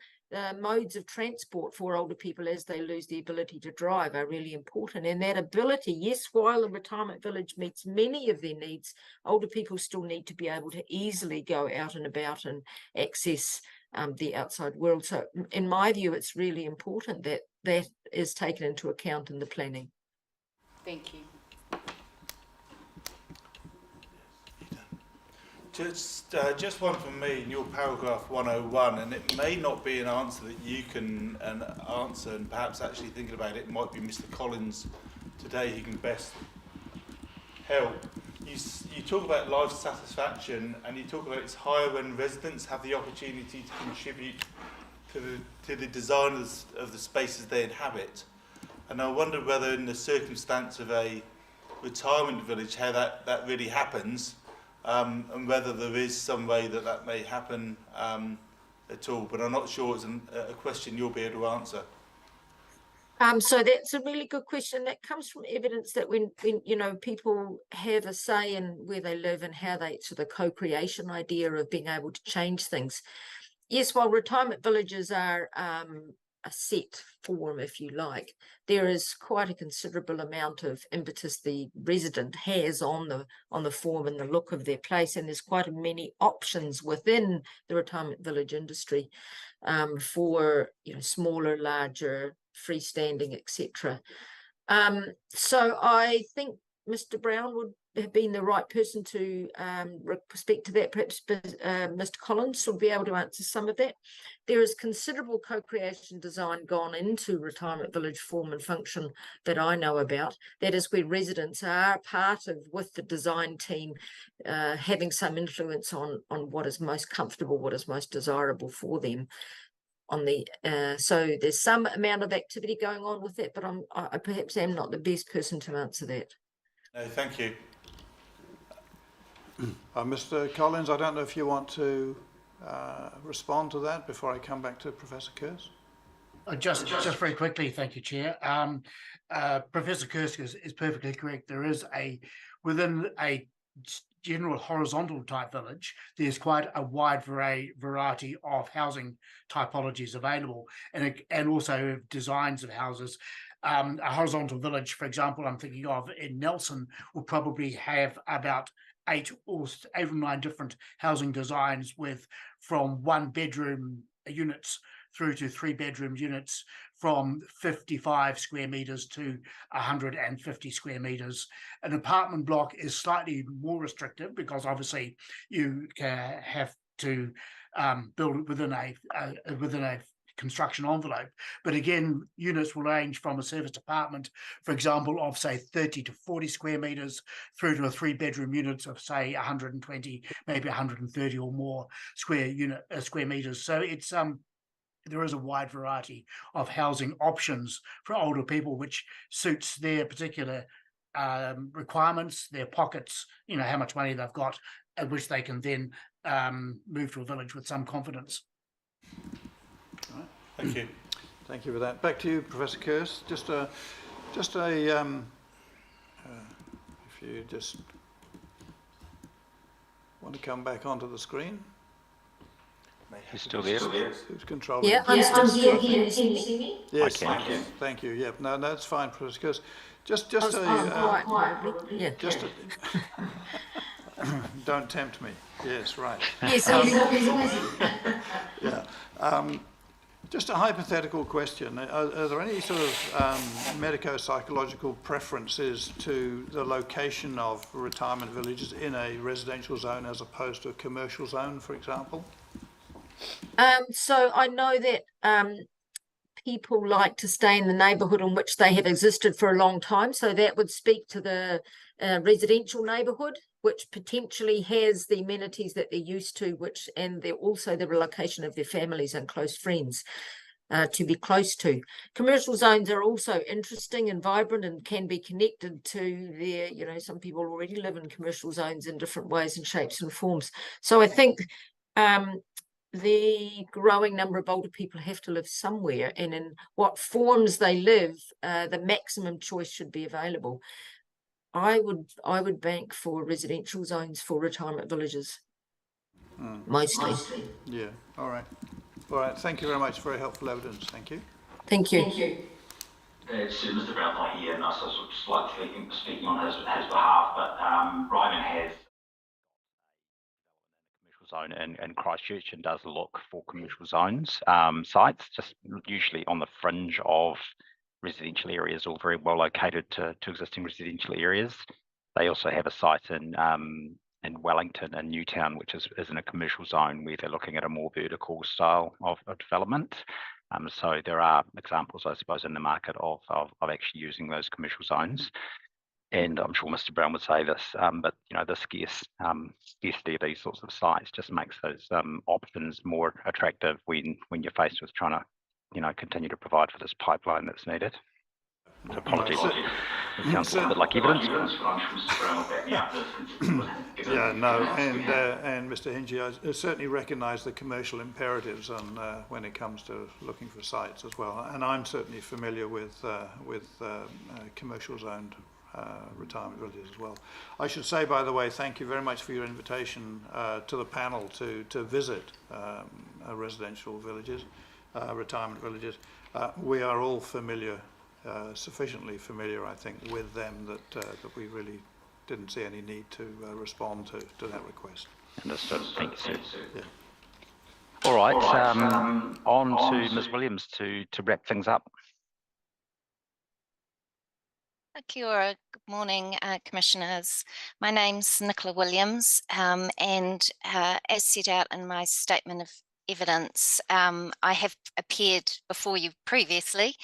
S6: Modes of transport for older people as they lose the ability to drive are really important. And that ability, yes, while a retirement village meets many of their needs, older people still need to be able to easily go out and about and access the outside world. So in my view, it's really important that that is taken into account in the planning.
S2: Thank you.
S1: Just one from me in your paragraph 101, and it may not be an answer that you can answer, and perhaps actually thinking about it might be Mr. Collins today who can best help. You talk about life satisfaction, and you talk about it's higher when residents have the opportunity to contribute to the design of the spaces they inhabit. And I wonder whether in the circumstance of a retirement village how that really happens. And whether there is some way that may happen at all, but I'm not sure it's a question you'll be able to answer.
S6: So that's a really good question. That comes from evidence that when people have a say in where they live and how they, so the co-creation idea of being able to change things. Yes, while retirement villages are a set form, if you like, there is quite a considerable amount of impetus the resident has on the form and the look of their place, and there's quite many options within the retirement village industry for smaller, larger, freestanding, etc. So I think Mr. Brown would have been the right person to speak to that. Perhaps Mr. Collins will be able to answer some of that. There is considerable co-creation design gone into retirement village form and function that I know about. That is where residents are part of, with the design team, having some influence on what is most comfortable, what is most desirable for them. So there's some amount of activity going on with that, but I perhaps am not the best person to answer that.
S1: No, thank you.
S3: Mr. Collins, I don't know if you want to respond to that before I come back to Professor Kearse.
S5: Just very quickly, thank you, Chair. Professor Kearse is perfectly correct. There is within a general horizontal type village, there's quite a wide variety of housing typologies available, and also designs of houses. A horizontal village, for example, I'm thinking of in Nelson, will probably have about 8 or 9 different housing designs, from 1-bedroom units through to 3-bedroom units, from 55 square meters to 150 square meters. An apartment block is slightly more restrictive because obviously you have to build within a construction envelope. But again, units will range from a serviced apartment, for example, of say 30 to 40 square meters, through to a 3-bedroom unit of say 120, maybe 130 or more square meters. So it's there is a wide variety of housing options for older people, which suits their particular requirements, their pockets, how much money they've got, at which they can then move to a village with some confidence.
S3: All right.
S1: Thank you.
S3: Thank you for that. Back to you, Professor Kearse. If you just want to come back onto the screen.
S7: You're still there?
S3: Who's controlling?
S6: Yeah, I'm still here. Can you see me?
S3: Yes,
S7: Okay.
S3: thank you. Yeah, no, that's fine, Professor Kearse. Just don't tempt me. Yes, right.
S6: Yes,
S3: Yeah. Just a hypothetical question. Are there any sort of medico-psychological preferences to the location of retirement villages in a residential zone as opposed to a commercial zone, for example?
S6: So I know that people like to stay in the neighbourhood in which they have existed for a long time. So that would speak to the residential neighbourhood, which potentially has the amenities that they're used to, and they're also the relocation of their families and close friends to be close to. Commercial zones are also interesting and vibrant and can be connected to their, some people already live in commercial zones in different ways and shapes and forms. So I think the growing number of older people have to live somewhere, and in what forms they live, the maximum choice should be available. I would bank for residential zones for retirement villages, mostly.
S3: Yeah. All right. Thank you very much. Very helpful evidence. Thank you.
S6: Thank you.
S7: It's Mr. Brown's not here, and I was just like speaking on his behalf, but Ryman has zone in Christchurch and does look for commercial zones sites, just usually on the fringe of residential areas or very well located to existing residential areas. They also have a site in Wellington and Newtown, which is in a commercial zone where they're looking at a more vertical style of development. So there are examples, I suppose, in the market of actually using those commercial zones. And I'm sure Mr. Brown would say this, but the scarcity of these sorts of sites just makes those options more attractive when you're faced with trying to, continue to provide for this pipeline that's needed. So apologies. It sounds a bit like evidence.
S3: Yeah, no, and Mr. Hingie, I certainly recognise the commercial imperatives on when it comes to looking for sites as well, and I'm certainly familiar with commercial zoned retirement villages as well. I should say, by the way, thank you very much for your invitation to the panel to visit residential villages, retirement villages. We are all familiar, sufficiently familiar, I think, with them that we really didn't see any need to respond to that request.
S7: Understood. Thank you, sir.
S3: Yeah.
S7: All right. On to Ms. Williams to wrap things up.
S8: Kia ora. Good morning, Commissioners. My name's Nicola Williams, and as set out in my statement of evidence, I have appeared before you previously,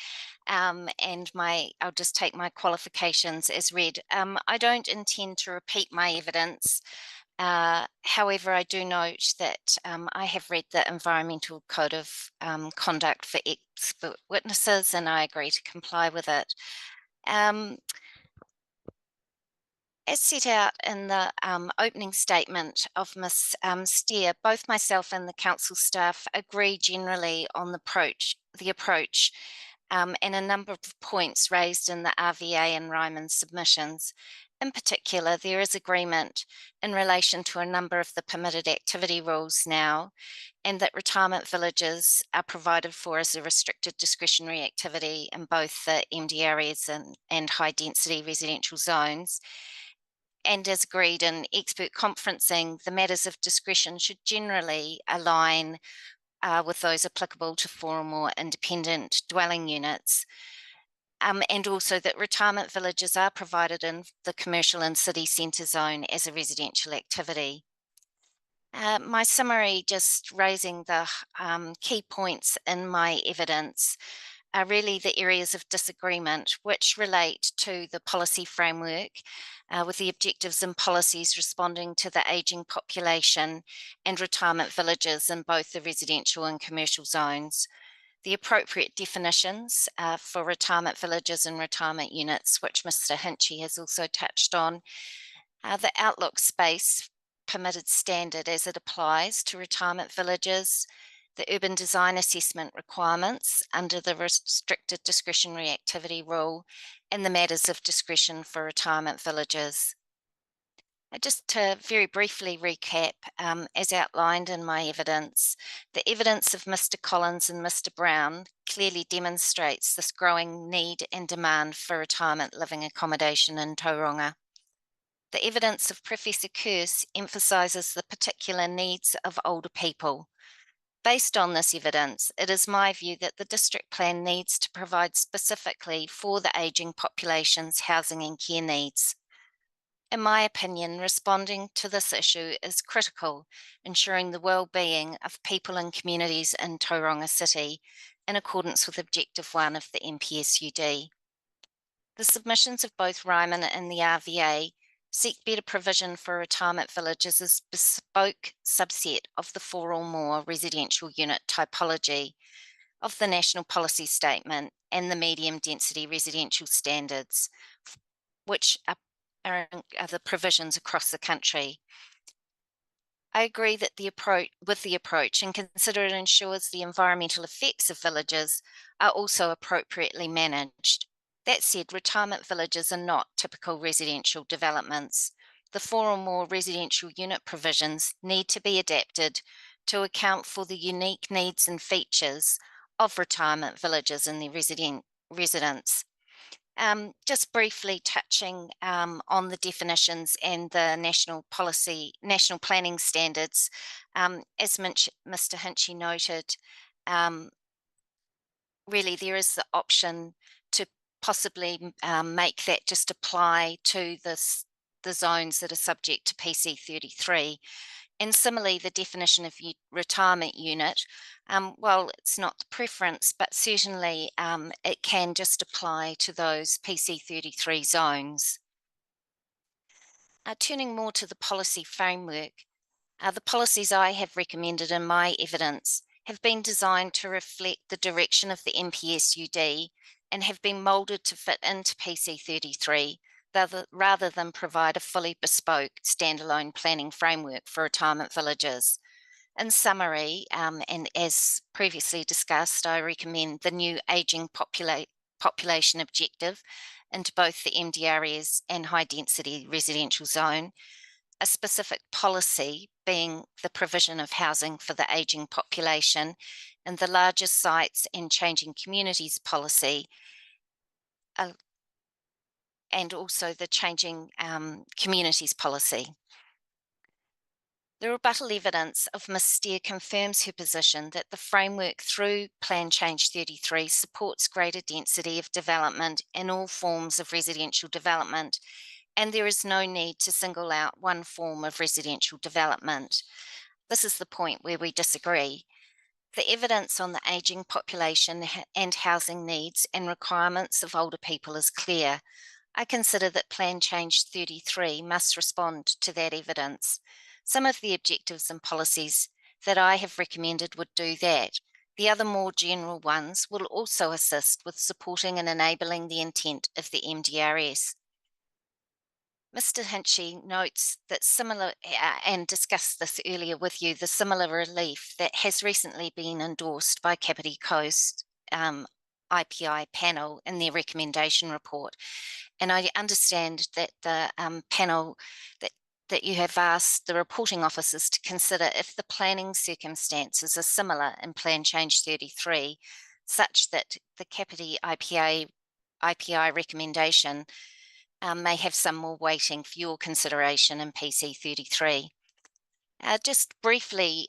S8: and I'll just take my qualifications as read. I don't intend to repeat my evidence. However, I do note that I have read the Environmental Code of Conduct for Expert Witnesses, and I agree to comply with it. As set out in the opening statement of Ms. Steer, both myself and the council staff agree generally on the approach and a number of points raised in the RVA and Ryman submissions. In particular, there is agreement in relation to a number of the permitted activity rules now, and that retirement villages are provided for as a restricted discretionary activity in both the MD areas and high density residential zones. And as agreed in expert conferencing, the matters of discretion should generally align with those applicable to 4 or more independent dwelling units. And also that retirement villages are provided in the commercial and city centre zone as a residential activity. My summary, just raising the key points in my evidence, are really the areas of disagreement which relate to the policy framework with the objectives and policies responding to the ageing population and retirement villages in both the residential and commercial zones, the appropriate definitions for retirement villages and retirement units, which Mr. Hinchey has also touched on, the outlook space permitted standard as it applies to retirement villages, the urban design assessment requirements under the restricted discretionary activity rule, and the matters of discretion for retirement villages. Just to very briefly recap, as outlined in my evidence, the evidence of Mr. Collins and Mr. Brown clearly demonstrates this growing need and demand for retirement living accommodation in Tauranga. The evidence of Professor Kearse emphasises the particular needs of older people. Based on this evidence, it is my view that the district plan needs to provide specifically for the ageing population's housing and care needs. In my opinion, responding to this issue is critical, ensuring the well-being of people and communities in Tauranga City in accordance with Objective 1 of the NPSUD. The submissions of both Ryman and the RVA seek better provision for retirement villages as a bespoke subset of the 4 or more residential unit typology of the National Policy Statement and the medium density residential standards, which are the provisions across the country. I agree that with the approach and consider it ensures the environmental effects of villages are also appropriately managed. That said, retirement villages are not typical residential developments. The 4 or more residential unit provisions need to be adapted to account for the unique needs and features of retirement villages and their residents. Just briefly touching on the definitions and the national planning standards, as Mr. Hinchey noted, really there is the option to possibly make that just apply to the zones that are subject to PC 33. And similarly, the definition of retirement unit, well, it's not the preference, but certainly it can just apply to those PC 33 zones. Turning more to the policy framework, the policies I have recommended in my evidence have been designed to reflect the direction of the NPSUD and have been moulded to fit into PC 33 rather than provide a fully bespoke standalone planning framework for retirement villages. In summary, and as previously discussed, I recommend the new ageing population objective into both the MDREs and high density residential zone, a specific policy being the provision of housing for the ageing population, and the largest sites and changing communities policy, and also the changing communities policy. The rebuttal evidence of Ms. Steer confirms her position that the framework through Plan Change 33 supports greater density of development in all forms of residential development, and there is no need to single out one form of residential development. This is the point where we disagree. The evidence on the ageing population and housing needs and requirements of older people is clear. I consider that Plan Change 33 must respond to that evidence. Some of the objectives and policies that I have recommended would do that. The other more general ones will also assist with supporting and enabling the intent of the MDRS. Mr. Hinchy notes that and discussed this earlier with you, the similar relief that has recently been endorsed by Kapiti Coast IPI panel in their recommendation report. And I understand that the panel that you have asked the reporting officers to consider if the planning circumstances are similar in Plan Change 33, such that the Kapiti IPI recommendation may have some more weighting for your consideration in PC 33. Just briefly,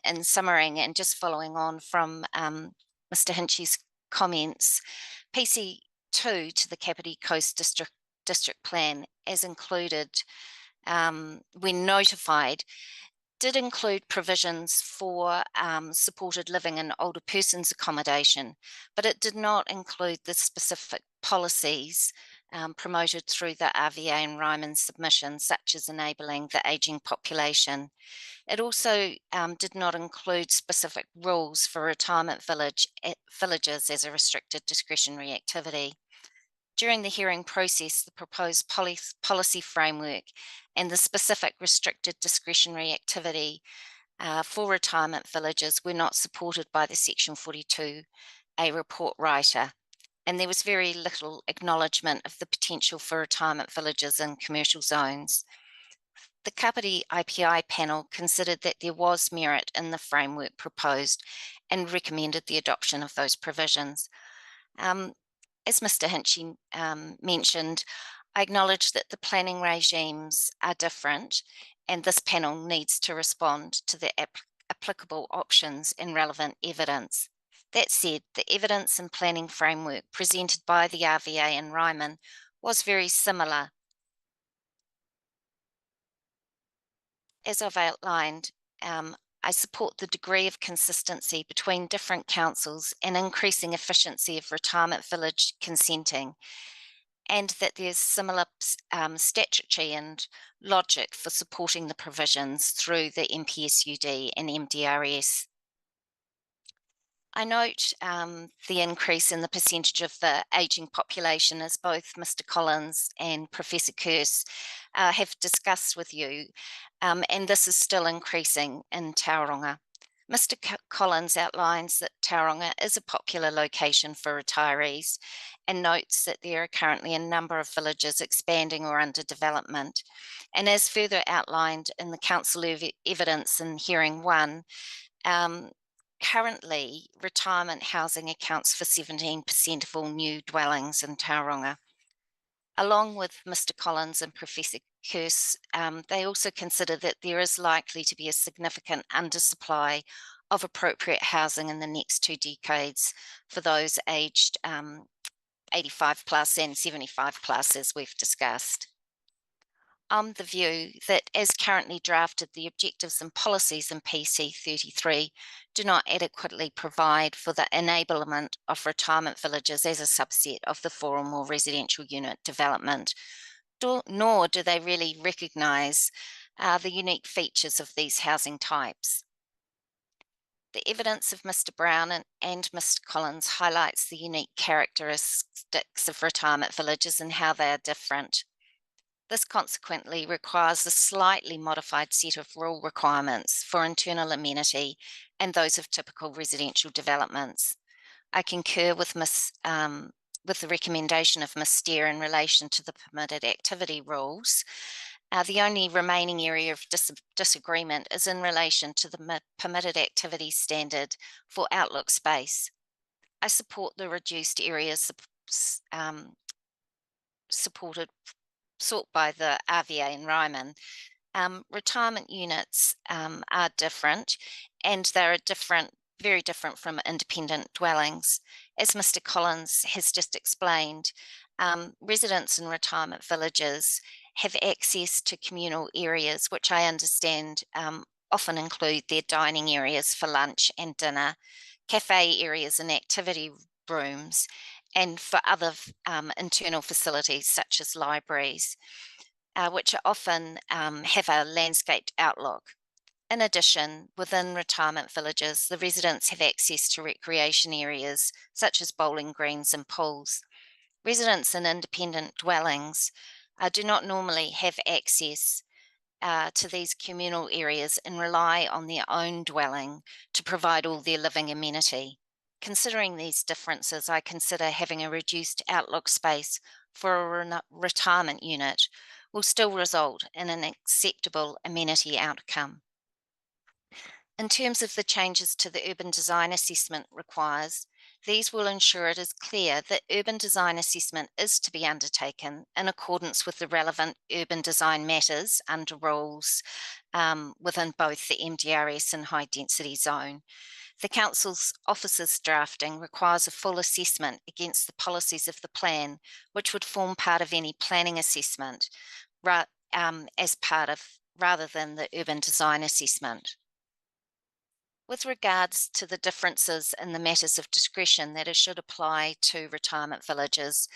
S8: in summary and just following on from Mr. Hinchy's comments, PC 2 to the Kapiti Coast District Plan, as included when notified, did include provisions for supported living and older persons accommodation, but it did not include the specific policies promoted through the RVA and Ryman submission, such as enabling the ageing population. It also did not include specific rules for retirement villages as a restricted discretionary activity. During the hearing process, the proposed policy framework and the specific restricted discretionary activity for retirement villages were not supported by the Section 42A report writer, and there was very little acknowledgement of the potential for retirement villages in commercial zones. The Kapiti IPI panel considered that there was merit in the framework proposed and recommended the adoption of those provisions. As Mr. Hinchy mentioned, I acknowledge that the planning regimes are different, and this panel needs to respond to the applicable options and relevant evidence. That said, the evidence and planning framework presented by the RVA and Ryman was very similar. As I've outlined, I support the degree of consistency between different councils and increasing efficiency of retirement village consenting, and that there's similar statutory and logic for supporting the provisions through the MPSUD and MDRS. I note the increase in the percentage of the ageing population, as both Mr. Collins and Professor Kerse have discussed with you, and this is still increasing in Tauranga. Mr. Collins outlines that Tauranga is a popular location for retirees and notes that there are currently a number of villages expanding or under development. And as further outlined in the Council evidence in Hearing 1, currently, retirement housing accounts for 17% of all new dwellings in Tauranga. Along with Mr. Collins and Professor Kerse, they also consider that there is likely to be a significant undersupply of appropriate housing in the next 2 decades for those aged 85 plus and 75 plus, as we've discussed. I'm the view that as currently drafted, the objectives and policies in PC 33 do not adequately provide for the enablement of retirement villages as a subset of the 4 or more residential unit development, nor do they really recognise the unique features of these housing types. The evidence of Mr. Brown and Mr. Collins highlights the unique characteristics of retirement villages and how they are different. This consequently requires a slightly modified set of rule requirements for internal amenity and those of typical residential developments. I concur with the recommendation of Ms. Steer in relation to the permitted activity rules. The only remaining area of disagreement is in relation to the permitted activity standard for outlook space. I support the reduced areas sought by the RVA and Ryman. Retirement units are different, and they're very different from independent dwellings. As Mr. Collins has just explained, residents in retirement villages have access to communal areas, which I understand often include their dining areas for lunch and dinner, cafe areas and activity rooms, and for other internal facilities such as libraries, which often have a landscaped outlook. In addition, within retirement villages, the residents have access to recreation areas such as bowling greens and pools. Residents in independent dwellings do not normally have access to these communal areas and rely on their own dwelling to provide all their living amenity. Considering these differences, I consider having a reduced outlook space for a retirement unit will still result in an acceptable amenity outcome. In terms of the changes to the urban design assessment requires, these will ensure it is clear that urban design assessment is to be undertaken in accordance with the relevant urban design matters under rules within both the MDRS and high density zone. The Council's officers drafting requires a full assessment against the policies of the plan, which would form part of any planning assessment rather than the urban design assessment. With regards to the differences in the matters of discretion that should apply to retirement villages,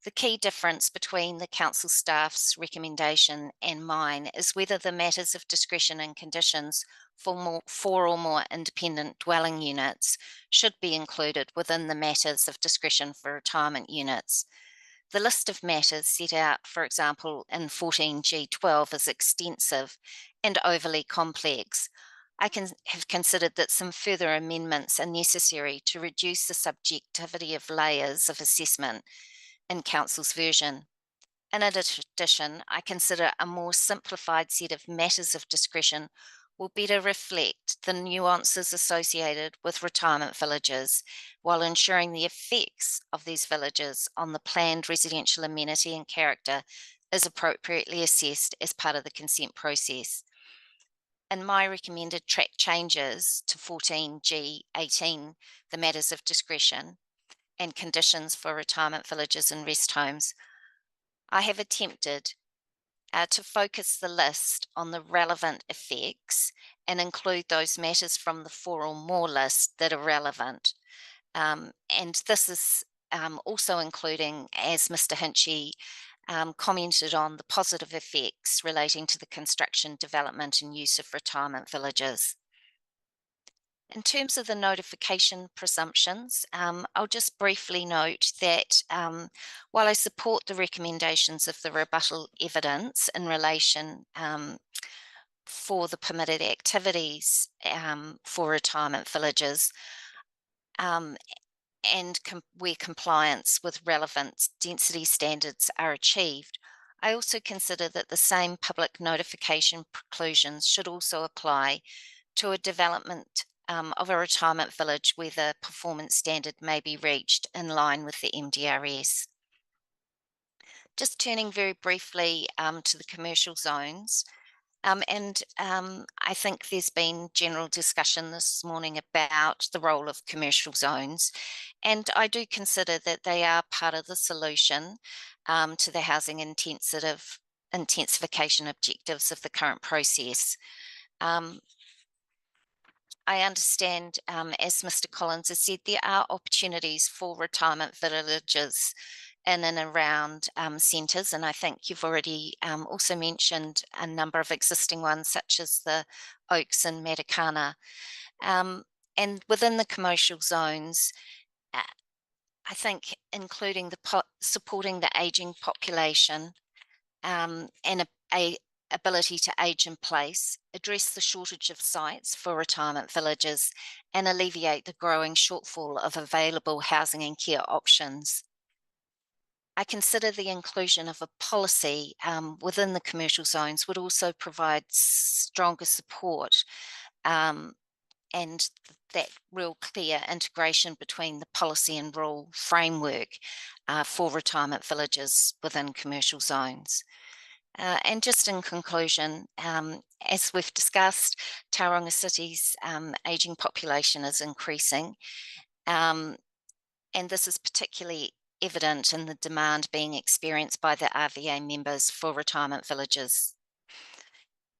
S8: the key difference between the council staff's recommendation and mine is whether the matters of discretion and conditions for four or more independent dwelling units should be included within the matters of discretion for retirement units. The list of matters set out, for example, in 14G12 is extensive and overly complex. I have considered that some further amendments are necessary to reduce the subjectivity of layers of assessment in Council's version. In addition, I consider a more simplified set of matters of discretion will better reflect the nuances associated with retirement villages while ensuring the effects of these villages on the planned residential amenity and character is appropriately assessed as part of the consent process. In my recommended track changes to 14G18, the matters of discretion and conditions for retirement villages and rest homes, I have attempted to focus the list on the relevant effects and include those matters from the four or more list that are relevant. And this is also including, as Mr. Hinchy commented on, the positive effects relating to the construction, development and use of retirement villages. In terms of the notification presumptions, I'll just briefly note that while I support the recommendations of the rebuttal evidence in relation for the permitted activities for retirement villages, and where compliance with relevant density standards are achieved, I also consider that the same public notification preclusions should also apply to a development of a retirement village where the performance standard may be reached in line with the MDRS. Just turning very briefly to the commercial zones, I think there's been general discussion this morning about the role of commercial zones, and I do consider that they are part of the solution to the housing intensification objectives of the current process. I understand, as Mr. Collins has said, there are opportunities for retirement villages in and around centres, and I think you've already also mentioned a number of existing ones, such as the Oaks and Matakana. And within the commercial zones, I think including supporting the ageing population and a ability to age in place, address the shortage of sites for retirement villages, and alleviate the growing shortfall of available housing and care options. I consider the inclusion of a policy within the commercial zones would also provide stronger support and that real clear integration between the policy and rule framework for retirement villages within commercial zones. And just in conclusion, as we've discussed, Tauranga City's ageing population is increasing, and this is particularly evident in the demand being experienced by the RVA members for retirement villages.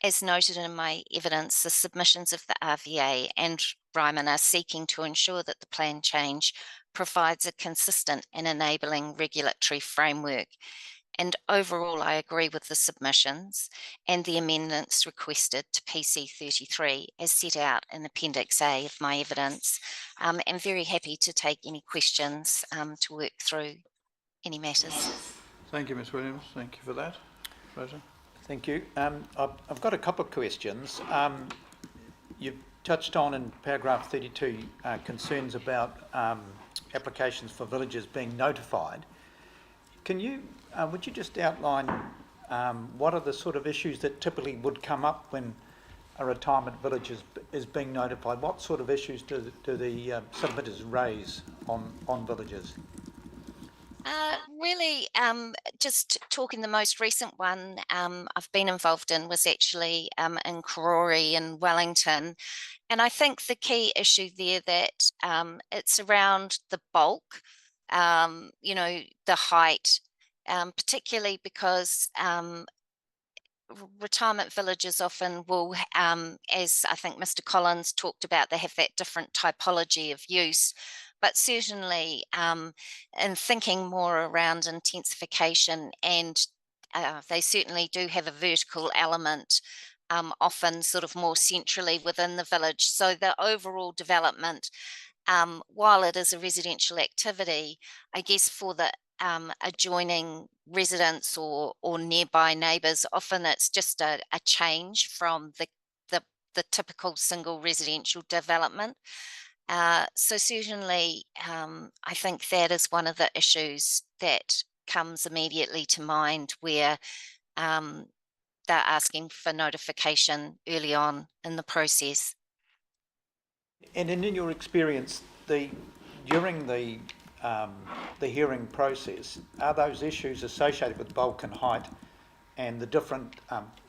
S8: As noted in my evidence, the submissions of the RVA and Ryman are seeking to ensure that the plan change provides a consistent and enabling regulatory framework. And overall, I agree with the submissions and the amendments requested to PC 33 as set out in Appendix A of my evidence. I'm very happy to take any questions to work through any matters.
S3: Thank you, Ms Williams. Thank you for that. Rosa?
S9: Thank you. I've got a couple of questions. You've touched on in paragraph 32 concerns about applications for villages being notified. Can you, would you just outline what are the sort of issues that typically would come up when a retirement village is being notified? What sort of issues do the submitters raise on villages?
S8: Really, just talking, the most recent one I've been involved in was actually in Karori in Wellington. And I think the key issue there that it's around the bulk, you know, the height, particularly because retirement villages often will, as I think Mr. Collins talked about, they have that different typology of use. But certainly in thinking more around intensification, and they certainly do have a vertical element, often sort of more centrally within the village. So the overall development, while it is a residential activity, I guess for the adjoining residents or nearby neighbours, often it's just a change from the typical single residential development. So certainly, I think that is one of the issues that comes immediately to mind, where they're asking for notification early on in the process.
S9: And in your experience, during the hearing process, are those issues associated with bulk and height and the different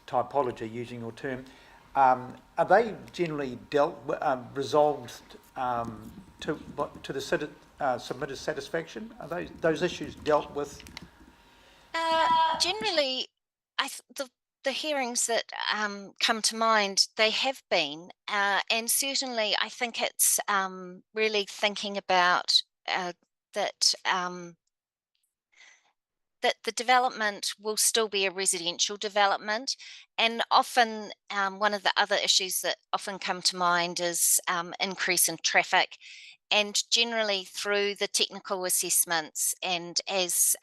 S9: typology, using your term, are they generally resolved to the submitter's satisfaction? Are those issues dealt with?
S8: Generally, the hearings that come to mind, they have been, and certainly I think it's really thinking about that the development will still be a residential development. And often one of the other issues that often come to mind is increase in traffic. And generally through the technical assessments, and as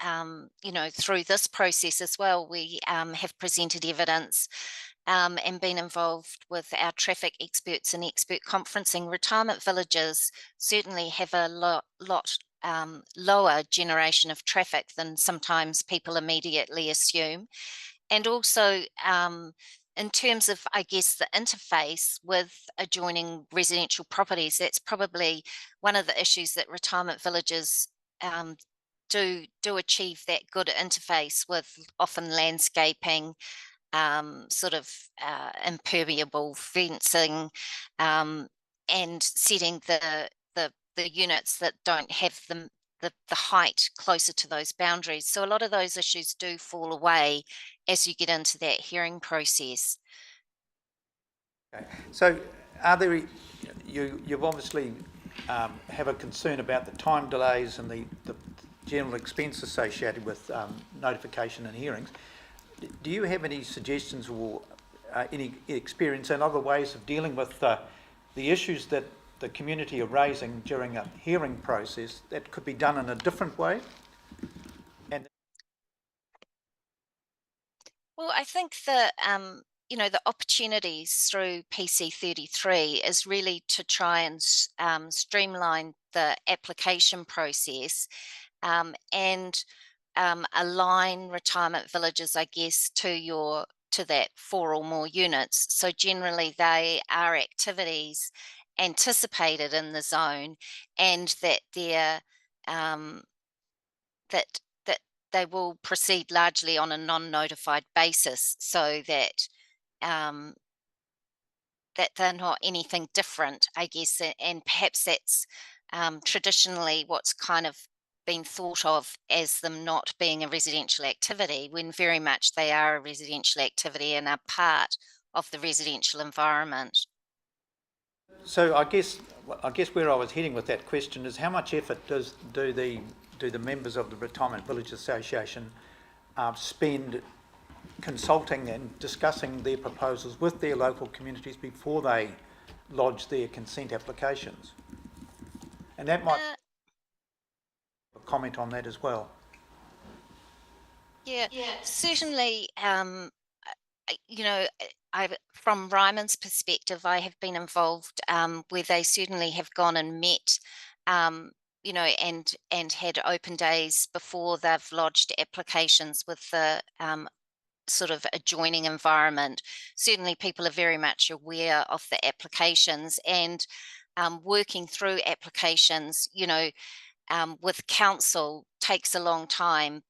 S8: you know, through this process as well, we have presented evidence and been involved with our traffic experts and expert conferencing. Retirement villages certainly have a lot lower generation of traffic than sometimes people immediately assume. And also in terms of, I guess, the interface with adjoining residential properties, that's probably one of the issues that retirement villages do achieve, that good interface with often landscaping, sort of impermeable fencing, and setting the units that don't have the height closer to those boundaries. So a lot of those issues do fall away as you get into that hearing process.
S9: Okay. So are there, you've obviously have a concern about the time delays and the general expense associated with notification and hearings. Do you have any suggestions or any experience in other ways of dealing with the issues that the community are raising during a hearing process, that could be done in a different way? And
S8: Well, I think the the opportunities through PC 33 is really to try and streamline the application process, and align retirement villages, I guess, to that 4 or more units. So generally, they are activities anticipated in the zone, and that they're that they will proceed largely on a non-notified basis, so that um, that they're not anything different, I guess, and perhaps that's traditionally what's kind of been thought of as them not being a residential activity, when very much they are a residential activity and are part of the residential environment.
S9: so I guess where I was heading with that question is, how much effort do the members of the Retirement Village Association spend consulting and discussing their proposals with their local communities before they lodge their consent applications? And that might comment on that as well.
S8: Yeah, certainly. From Ryman's perspective, I have been involved where they certainly have gone and met, and had open days before they've lodged applications with the sort of adjoining environment. Certainly, people are very much aware of the applications, and working through applications, with council takes a long time,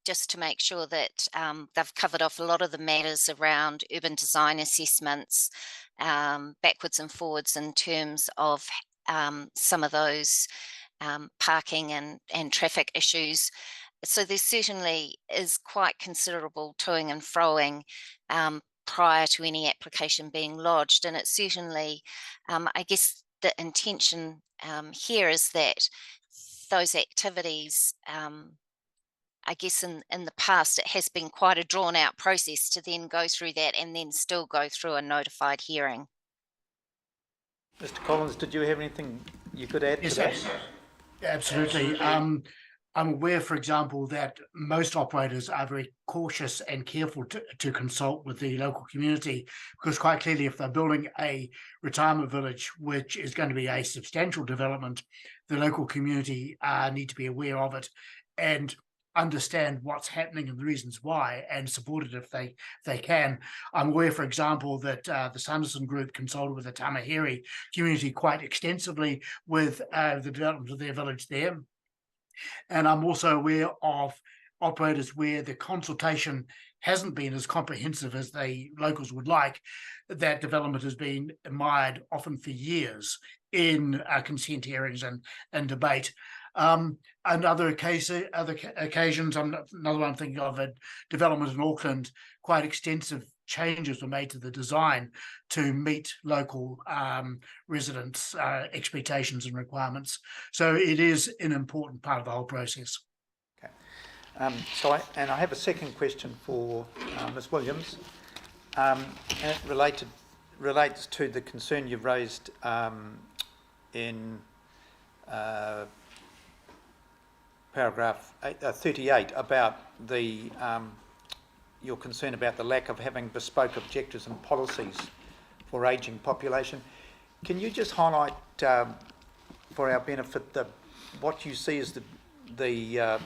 S8: just to make sure that they've covered off a lot of the matters around urban design assessments, backwards and forwards in terms of some of those parking and traffic issues. So there certainly is quite considerable toing and froing prior to any application being lodged. And it's certainly, I guess the intention here is that those activities, I guess in the past, it has been quite a drawn out process to then go through that and then still go through a notified hearing.
S9: Mr. Collins, did you have anything you could add to that?
S5: Yes, absolutely. I'm aware, for example, that most operators are very cautious and careful to consult with the local community, because quite clearly, if they're building a retirement village, which is going to be a substantial development, the local community need to be aware of it and understand what's happening and the reasons why, and support it if they can. I'm aware, for example, that the Sanderson Group consulted with the Tamaheri community quite extensively with the development of their village there. And I'm also aware of operators where the consultation hasn't been as comprehensive as the locals would like. That development has been mired often for years in consent hearings and debate. And other occasions, another one I'm thinking of, a development in Auckland, quite extensive changes were made to the design to meet local residents' expectations and requirements. So it is an important part of the whole process.
S9: Okay. I have a second question for Ms. Williams, and it relates to the concern you've raised in paragraph 38 about your concern about the lack of having bespoke objectives and policies for ageing population. Can you just highlight for our benefit what you see as the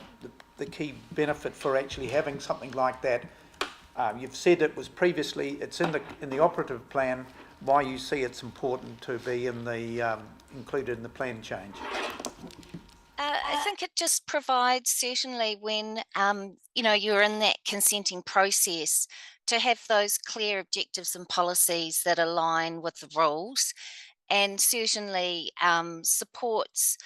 S9: key benefit for actually having something like that? You've said it's in the operative plan. Why you see it's important to be included in the plan change?
S8: I think it just provides, certainly when you're in that consenting process, to have those clear objectives and policies that align with the rules, and certainly supports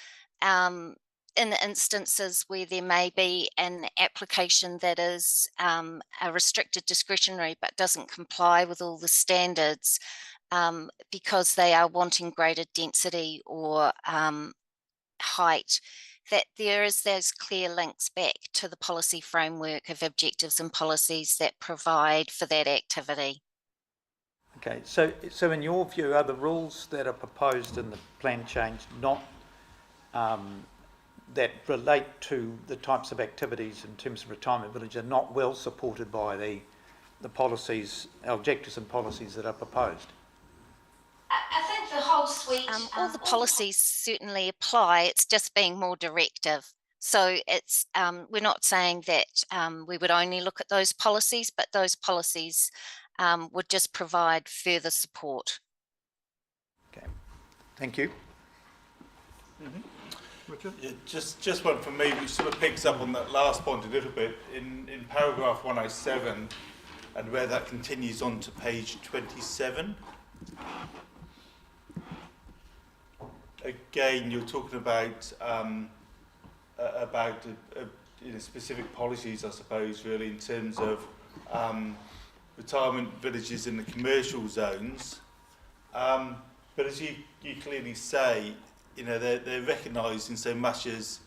S8: in instances where there may be an application that is a restricted discretionary but doesn't comply with all the standards, because they are wanting greater density or height, that there is those clear links back to the policy framework of objectives and policies that provide for that activity.
S9: Okay, so in your view, are the rules that are proposed in the plan change not that relate to the types of activities in terms of retirement village are not well supported by the policies, objectives and policies that are proposed?
S8: I think the whole suite. All the policies certainly apply. It's just being more directive. So it's we're not saying that we would only look at those policies, but those policies would just provide further support.
S9: Okay, thank you.
S3: Richard?
S1: Yeah, just one from me, which sort of picks up on that last point a little bit. In paragraph 107, and where that continues on to page 27. Again, you're talking about specific policies, I suppose, really, in terms of retirement villages in the commercial zones. But as you clearly say, you know, they're recognised in so much as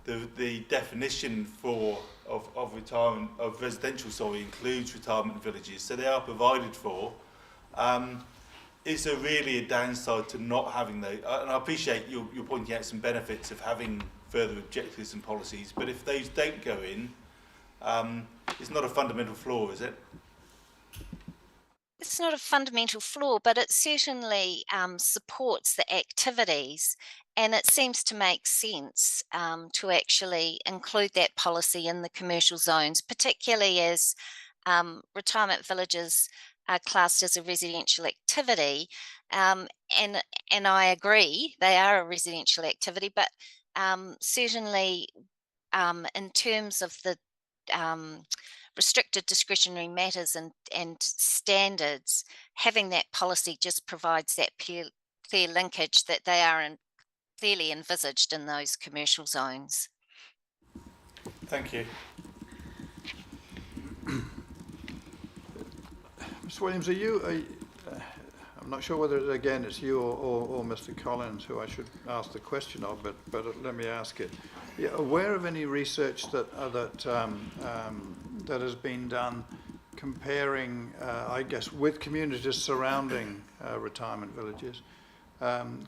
S1: the definition of retirement of residential, includes retirement villages, so they are provided for. Is there really a downside to not having those? And I appreciate you're pointing out some benefits of having further objectives and policies, but if those don't go in, it's not a fundamental flaw, is it?
S8: It's not a fundamental flaw, but it certainly supports the activities, and it seems to make sense to actually include that policy in the commercial zones, particularly as retirement villages are classed as a residential activity. And I agree, they are a residential activity, but certainly in terms of the restricted discretionary matters and standards, having that policy just provides that clear linkage that they are clearly envisaged in those commercial zones.
S1: Thank you.
S3: Ms. Williams, I'm not sure whether, again, it's you or Mr. Collins who I should ask the question of, but let me ask it. Are you aware of any research that has been done comparing, I guess, with communities surrounding retirement villages,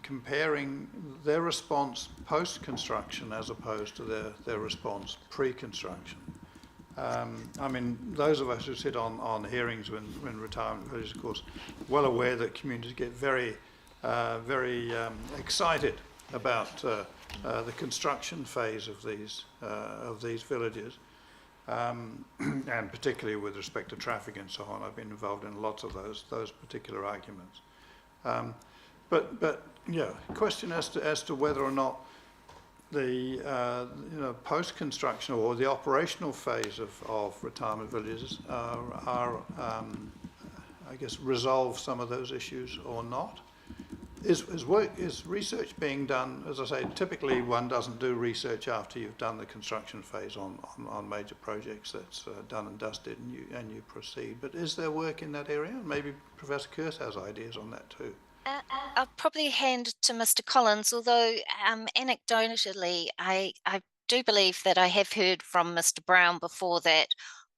S3: comparing their response post-construction as opposed to their response pre-construction? I mean, those of us who sit on hearings when retirement villages, of course, well aware that communities get very excited about the construction phase of these villages, and particularly with respect to traffic and so on. I've been involved in lots of those particular arguments. But yeah, question as to whether or not the post-construction or the operational phase of retirement villages are I guess, resolve some of those issues or not. Is research being done? As I say, typically one doesn't do research after you've done the construction phase on major projects. That's done and dusted, and you proceed. But is there work in that area? Maybe Professor Kearse has ideas on that too.
S8: I'll probably hand to Mr. Collins, although anecdotally, I do believe that I have heard from Mr. Brown before that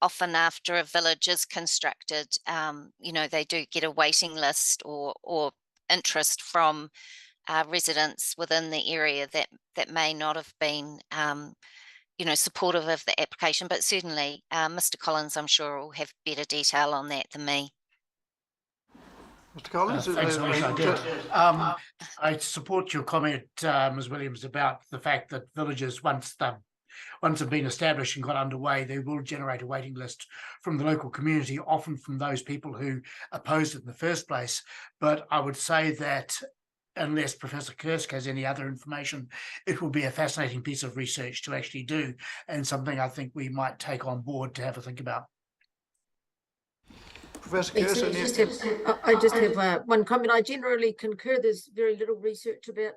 S8: often after a village is constructed, they do get a waiting list or interest from residents within the area that may not have been, supportive of the application. But certainly, Mr. Collins, I'm sure, will have better detail on that than me.
S3: Mr. Collins?
S5: Thanks so much, I did. I support your comment, Ms. Williams, about the fact that villages, once have been established and got underway, they will generate a waiting list from the local community, often from those people who opposed it in the first place. But I would say that unless Professor Kearse has any other information, it will be a fascinating piece of research to actually do, and something I think we might take on board to have a think about.
S3: Professor Kearse,
S6: I just have one comment. I generally concur. There's very little research about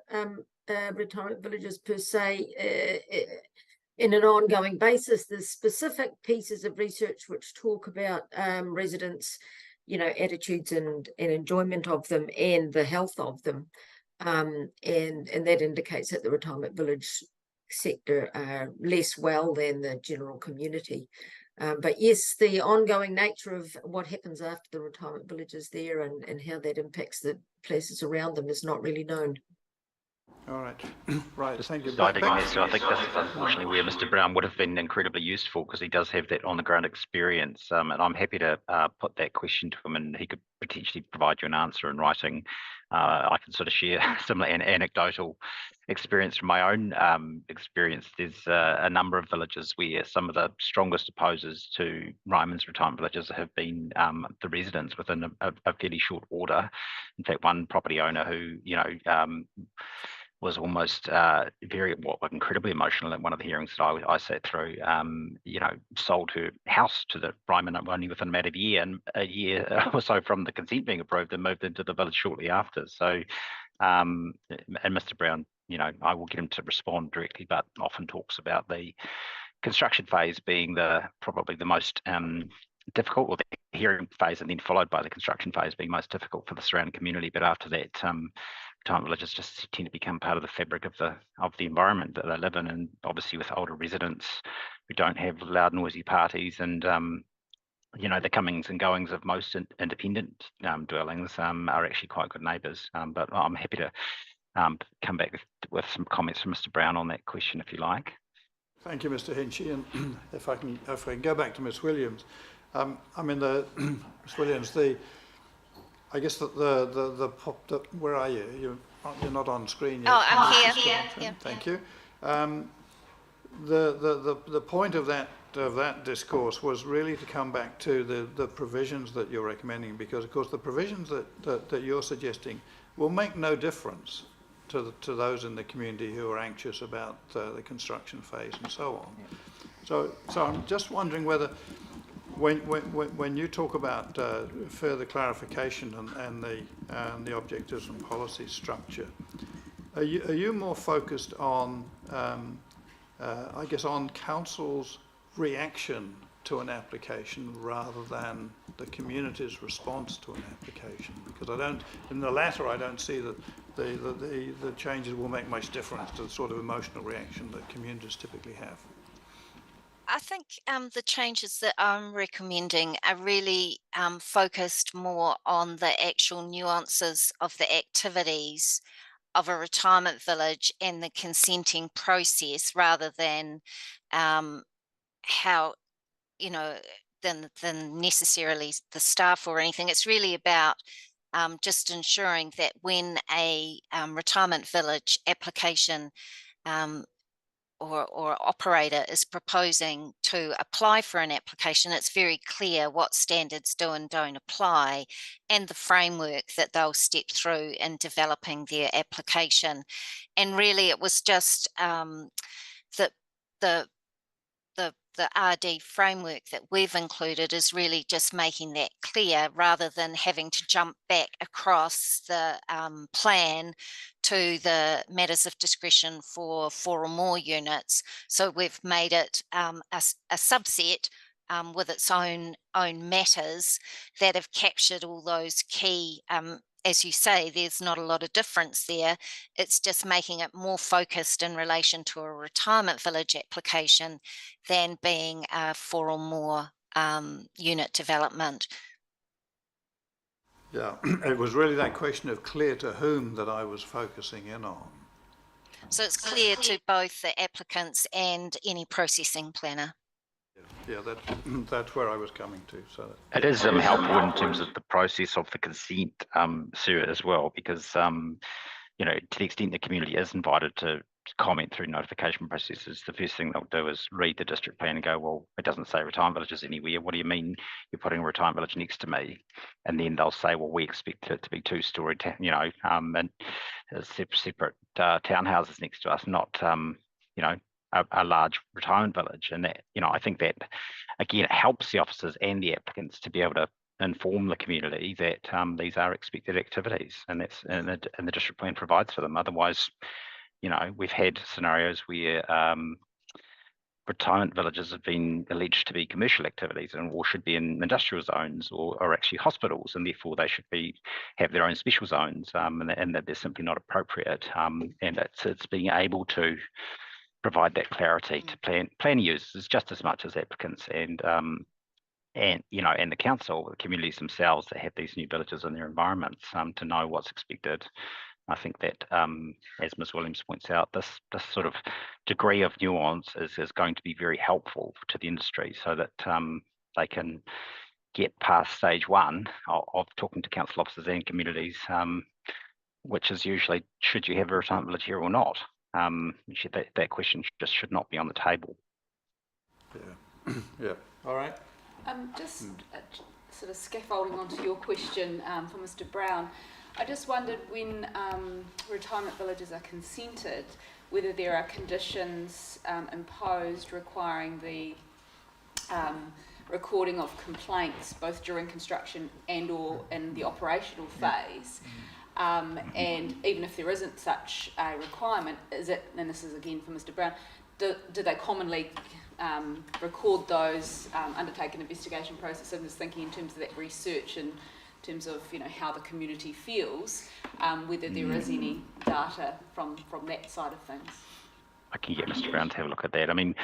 S6: retirement villages per se in an ongoing basis. There's specific pieces of research which talk about residents, attitudes and enjoyment of them and the health of them. And that indicates that the retirement village sector are less well than the general community. But yes, the ongoing nature of what happens after the retirement villages there and how that impacts the places around them is not really known.
S3: All right, right. Thank you.
S7: So I think this is unfortunately where Mr. Brown would have been incredibly useful, because he does have that on the ground experience, and I'm happy to put that question to him, and he could potentially provide you an answer in writing. I can sort of share similar anecdotal experience from my own experience. There's a number of villages where some of the strongest opposers to Ryman's retirement villages have been the residents within a fairly short order. In fact, one property owner who, was almost incredibly emotional at one of the hearings that I sat through, sold her house to the Ryman only within a matter of a year or so from the consent being approved, and moved into the village shortly after. So, and Mr. Brown, I will get him to respond directly, but often talks about the construction phase being probably the most difficult, or the hearing phase, and then followed by the construction phase being most difficult for the surrounding community. But after that, retirement villages just tend to become part of the fabric of the environment that they live in, and obviously with older residents who don't have loud, noisy parties, and the comings and goings of most independent dwellings are actually quite good neighbours. But I'm happy to come back with some comments from Mr. Brown on that question, if you like.
S3: Thank you, Mr. Hinchy. And if I can go back to Ms. Williams, Ms. Williams, I guess that where are you? You're not on screen yet.
S8: Oh, I'm here. Yeah.
S3: Thank you. The point of that discourse was really to come back to the provisions that you're recommending, because of course the provisions that you're suggesting will make no difference to those in the community who are anxious about the construction phase and so on. So I'm just wondering whether, when you talk about further clarification and the objectives and policy structure, are you more focused on, I guess, on council's reaction to an application rather than the community's response to an application? Because in the latter, I don't see that the changes will make much difference to the sort of emotional reaction that communities typically have.
S8: I think the changes that I'm recommending are really focused more on the actual nuances of the activities of a retirement village and the consenting process, rather than how, than necessarily the staff or anything. It's really about just ensuring that when a retirement village application or operator is proposing to apply for an application, it's very clear what standards do and don't apply, and the framework that they'll step through in developing their application. And really, it was just the RD framework that we've included is really just making that clear, rather than having to jump back across the plan to the matters of discretion for 4 or more units. So we've made it a subset with its own matters that have captured all those key, as you say, there's not a lot of difference there. It's just making it more focused in relation to a retirement village application than being a 4 or more unit development.
S3: Yeah, it was really that question of clear to whom that I was focusing in on.
S8: So it's clear to both the applicants and any processing planner.
S3: Yeah, that's where I was coming to. So
S7: it is helpful in terms of the process of the consent, Sue, as well, because to the extent the community is invited to comment through notification processes, the first thing they'll do is read the district plan and go, well, it doesn't say retirement villages anywhere. What do you mean you're putting a retirement village next to me? And then they'll say, well, we expect it to be 2-story, and separate townhouses next to us, not a large retirement village. And that, I think that again, it helps the officers and the applicants to be able to inform the community that these are expected activities, and that's and the district plan provides for them. Otherwise, we've had scenarios where retirement villages have been alleged to be commercial activities or should be in industrial zones or actually hospitals, and therefore they should have their own special zones, and that they're simply not appropriate. And it's being able to provide that clarity to plan users just as much as applicants and the council, the communities themselves that have these new villages in their environments, to know what's expected. I think that, as Ms. Williams points out, this sort of degree of nuance is going to be very helpful to the industry, so that they can get past stage one of talking to council officers and communities, which is usually, should you have a retirement village here or not? That question just should not be on the table.
S3: Yeah. Yeah. All right.
S2: Just sort of scaffolding onto your question for Mr. Brown, I just wondered when retirement villages are consented, whether there are conditions imposed requiring the recording of complaints both during construction and or in the operational phase. And even if there isn't such a requirement, is it, and this is again for Mr. Brown, do they commonly record those, undertake an investigation process? I'm just thinking in terms of that research and in terms of how the community feels, whether there is any data from that side of things.
S7: I can get Mr. Brown to have a look at that. I mean,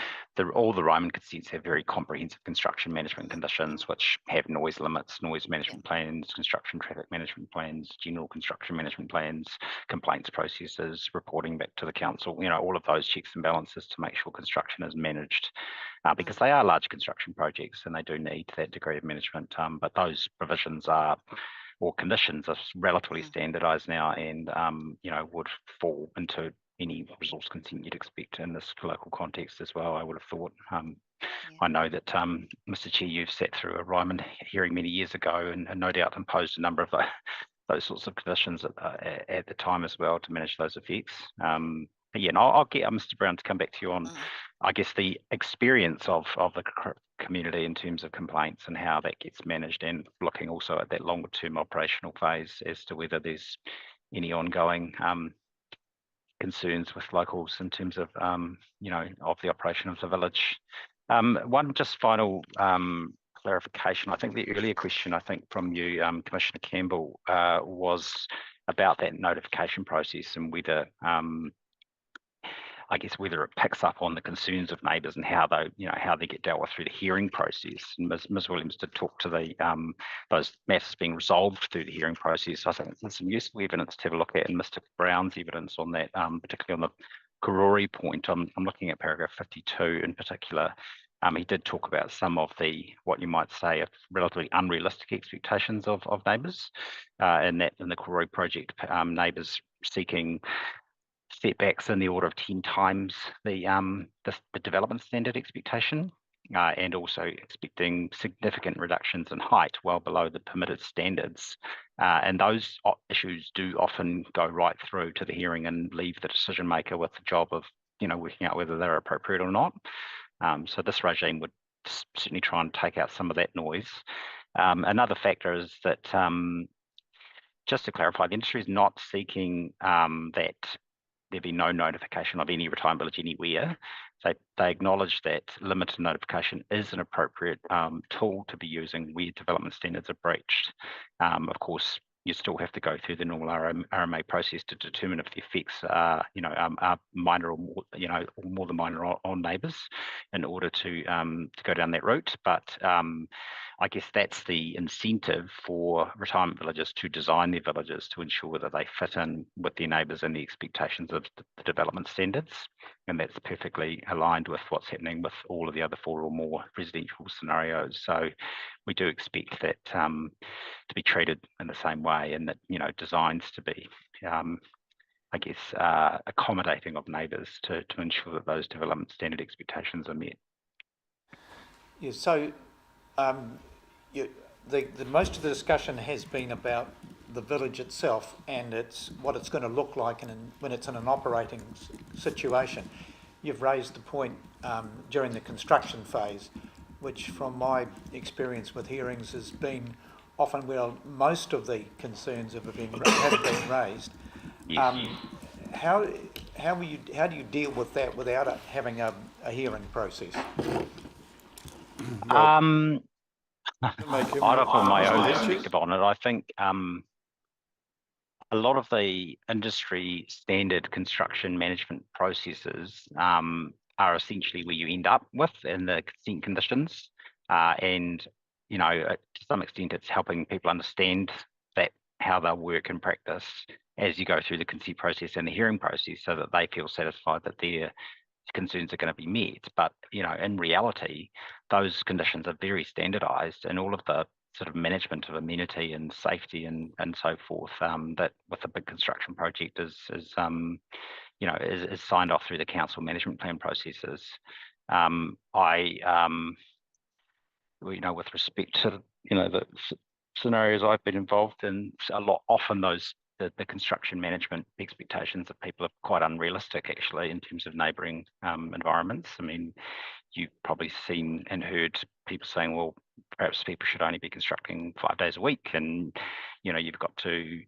S7: all the Ryman consents have very comprehensive construction management conditions, which have noise limits, noise management plans, construction traffic management plans, general construction management plans, complaints processes, reporting back to the council, all of those checks and balances to make sure construction is managed, because they are large construction projects and they do need that degree of management. But those provisions or conditions are relatively standardised now, and would fall into any resource consent you'd expect in this local context as well, I would have thought. I know that, Mr. Chair, you've sat through a Ryman hearing many years ago and no doubt imposed a number of those sorts of conditions at the time as well to manage those effects. But yeah, and I'll get Mr. Brown to come back to you on, I guess, the experience of the community in terms of complaints and how that gets managed, and looking also at that longer term operational phase as to whether there's any ongoing concerns with locals in terms of of the operation of the village. One just final clarification. I think the earlier question, I think from you, Commissioner Campbell, was about that notification process and whether whether it picks up on the concerns of neighbours and how they get dealt with through the hearing process. And Ms. Williams did talk to those matters being resolved through the hearing process. I think there's some useful evidence to have a look at, and Mr. Brown's evidence on that, particularly on the Karori point. I'm looking at paragraph 52 in particular. He did talk about some of what you might say are relatively unrealistic expectations of neighbours, and that in the Karori project, neighbours seeking setbacks in the order of 10 times the development standard expectation, and also expecting significant reductions in height well below the permitted standards. And those issues do often go right through to the hearing and leave the decision maker with the job of working out whether they're appropriate or not. So this regime would certainly try and take out some of that noise. Another factor is that, just to clarify, the industry is not seeking that there be no notification of any retirement village anywhere. They acknowledge that limited notification is an appropriate tool to be using where development standards are breached. Of course, you still have to go through the normal RMA process to determine if the effects are minor or more, or more than minor on neighbours in order to go down that route. But I guess that's the incentive for retirement villages to design their villages to ensure that they fit in with their neighbours and the expectations of the development standards. And that's perfectly aligned with what's happening with all of the other 4 or more residential scenarios. So we do expect that to be treated in the same way, and that designs to be accommodating of neighbours to ensure that those development standard expectations are met.
S9: Yeah, so the most of the discussion has been about the village itself and what it's going to look like when it's in an operating situation. You've raised the point during the construction phase, which from my experience with hearings has been often where most of the concerns have been raised.
S7: Yes.
S9: How do you deal with that without having a hearing process?
S7: I'd offer my own perspective on it. I think a lot of the industry standard construction management processes are essentially where you end up with in the consent conditions. And, you know, to some extent, it's helping people understand that how they'll work in practice as you go through the consent process and the hearing process, so that they feel satisfied that their concerns are going to be met. But, you know, in reality, those conditions are very standardized, and all of the sort of management of amenity and safety and so forth that with a big construction project is you know, is signed off through the council management plan processes. You know, with respect to, you know, the scenarios I've been involved in, often those the construction management expectations of people are quite unrealistic, actually, in terms of neighbouring environments. I mean, you've probably seen and heard people saying, well, perhaps people should only be constructing 5 days a week, and, you know, you've got to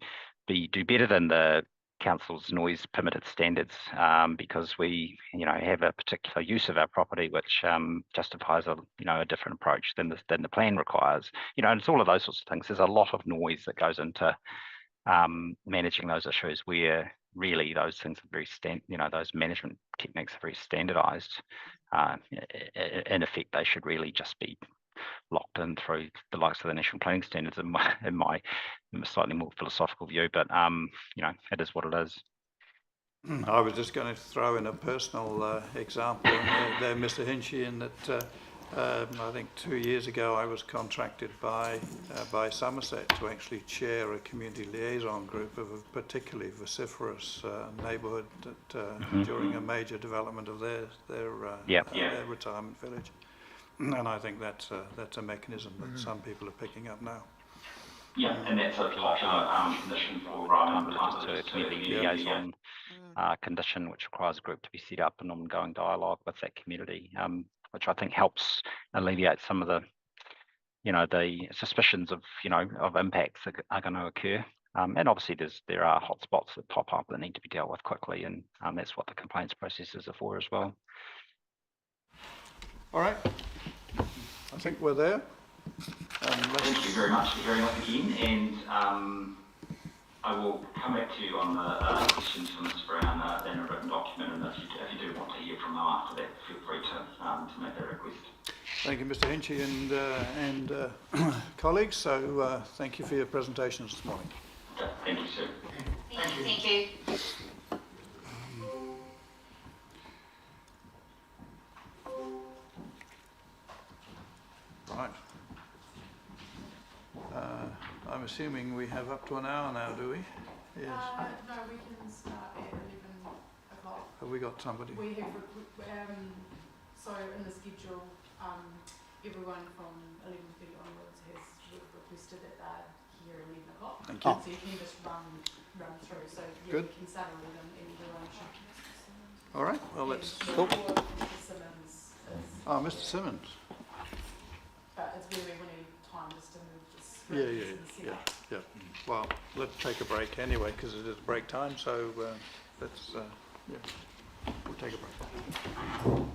S7: do better than the council's noise permitted standards, because we, you know, have a particular use of our property which justifies a, you know, a different approach than the plan requires. You know, and it's all of those sorts of things. There's a lot of noise that goes into managing those issues, where really those things are very you know, those management techniques are very standardized. In effect, they should really just be locked in through the likes of the national planning standards, in my slightly more philosophical view. But you know, it is what it is.
S3: I was just going to throw in a personal example there, Mr. Hinchy, in that I think 2 years ago I was contracted by Somerset to actually chair a community liaison group of a particularly vociferous neighbourhood that, during a major development of their retirement village. And I think that's a mechanism that some people are picking up now.
S7: Yeah, and that's a popular condition for villages to a community liaison condition, which requires a group to be set up and ongoing dialogue with that community, which I think helps alleviate some of the, you know, the suspicions of, you know, of impacts that are going to occur. And obviously there are hotspots that pop up that need to be dealt with quickly, and that's what the complaints processes are for as well.
S3: All right, I think we're there.
S7: Thank you very much again, and I will come back to you on the questions from Ms. Brown in a written document, and if you do want to hear from them after that, feel free to make that request.
S3: Thank you, Mr. Hinchy and colleagues. So thank you for your presentations this morning.
S7: Okay, thank you, sir.
S8: Thank you.
S3: Right. I'm assuming we have up to an hour now, do we? Yes.
S10: No, we can start at 11 o'clock.
S3: Have we got somebody?
S10: We have, so in the schedule, everyone from 11:30 onwards has requested that they're here at 11 o'clock.
S3: Thank you.
S10: So you can just run through. So yeah,
S3: Good.
S10: we can start at 11 and everyone should.
S3: All right. Well, let's
S10: Mr.
S3: talk.
S10: Simmons is.
S3: Oh, Mr. Simmons.
S10: But it's where we need time just to move this.
S3: Yeah. Well, let's take a break anyway, because it is break time. So let's we'll take a break.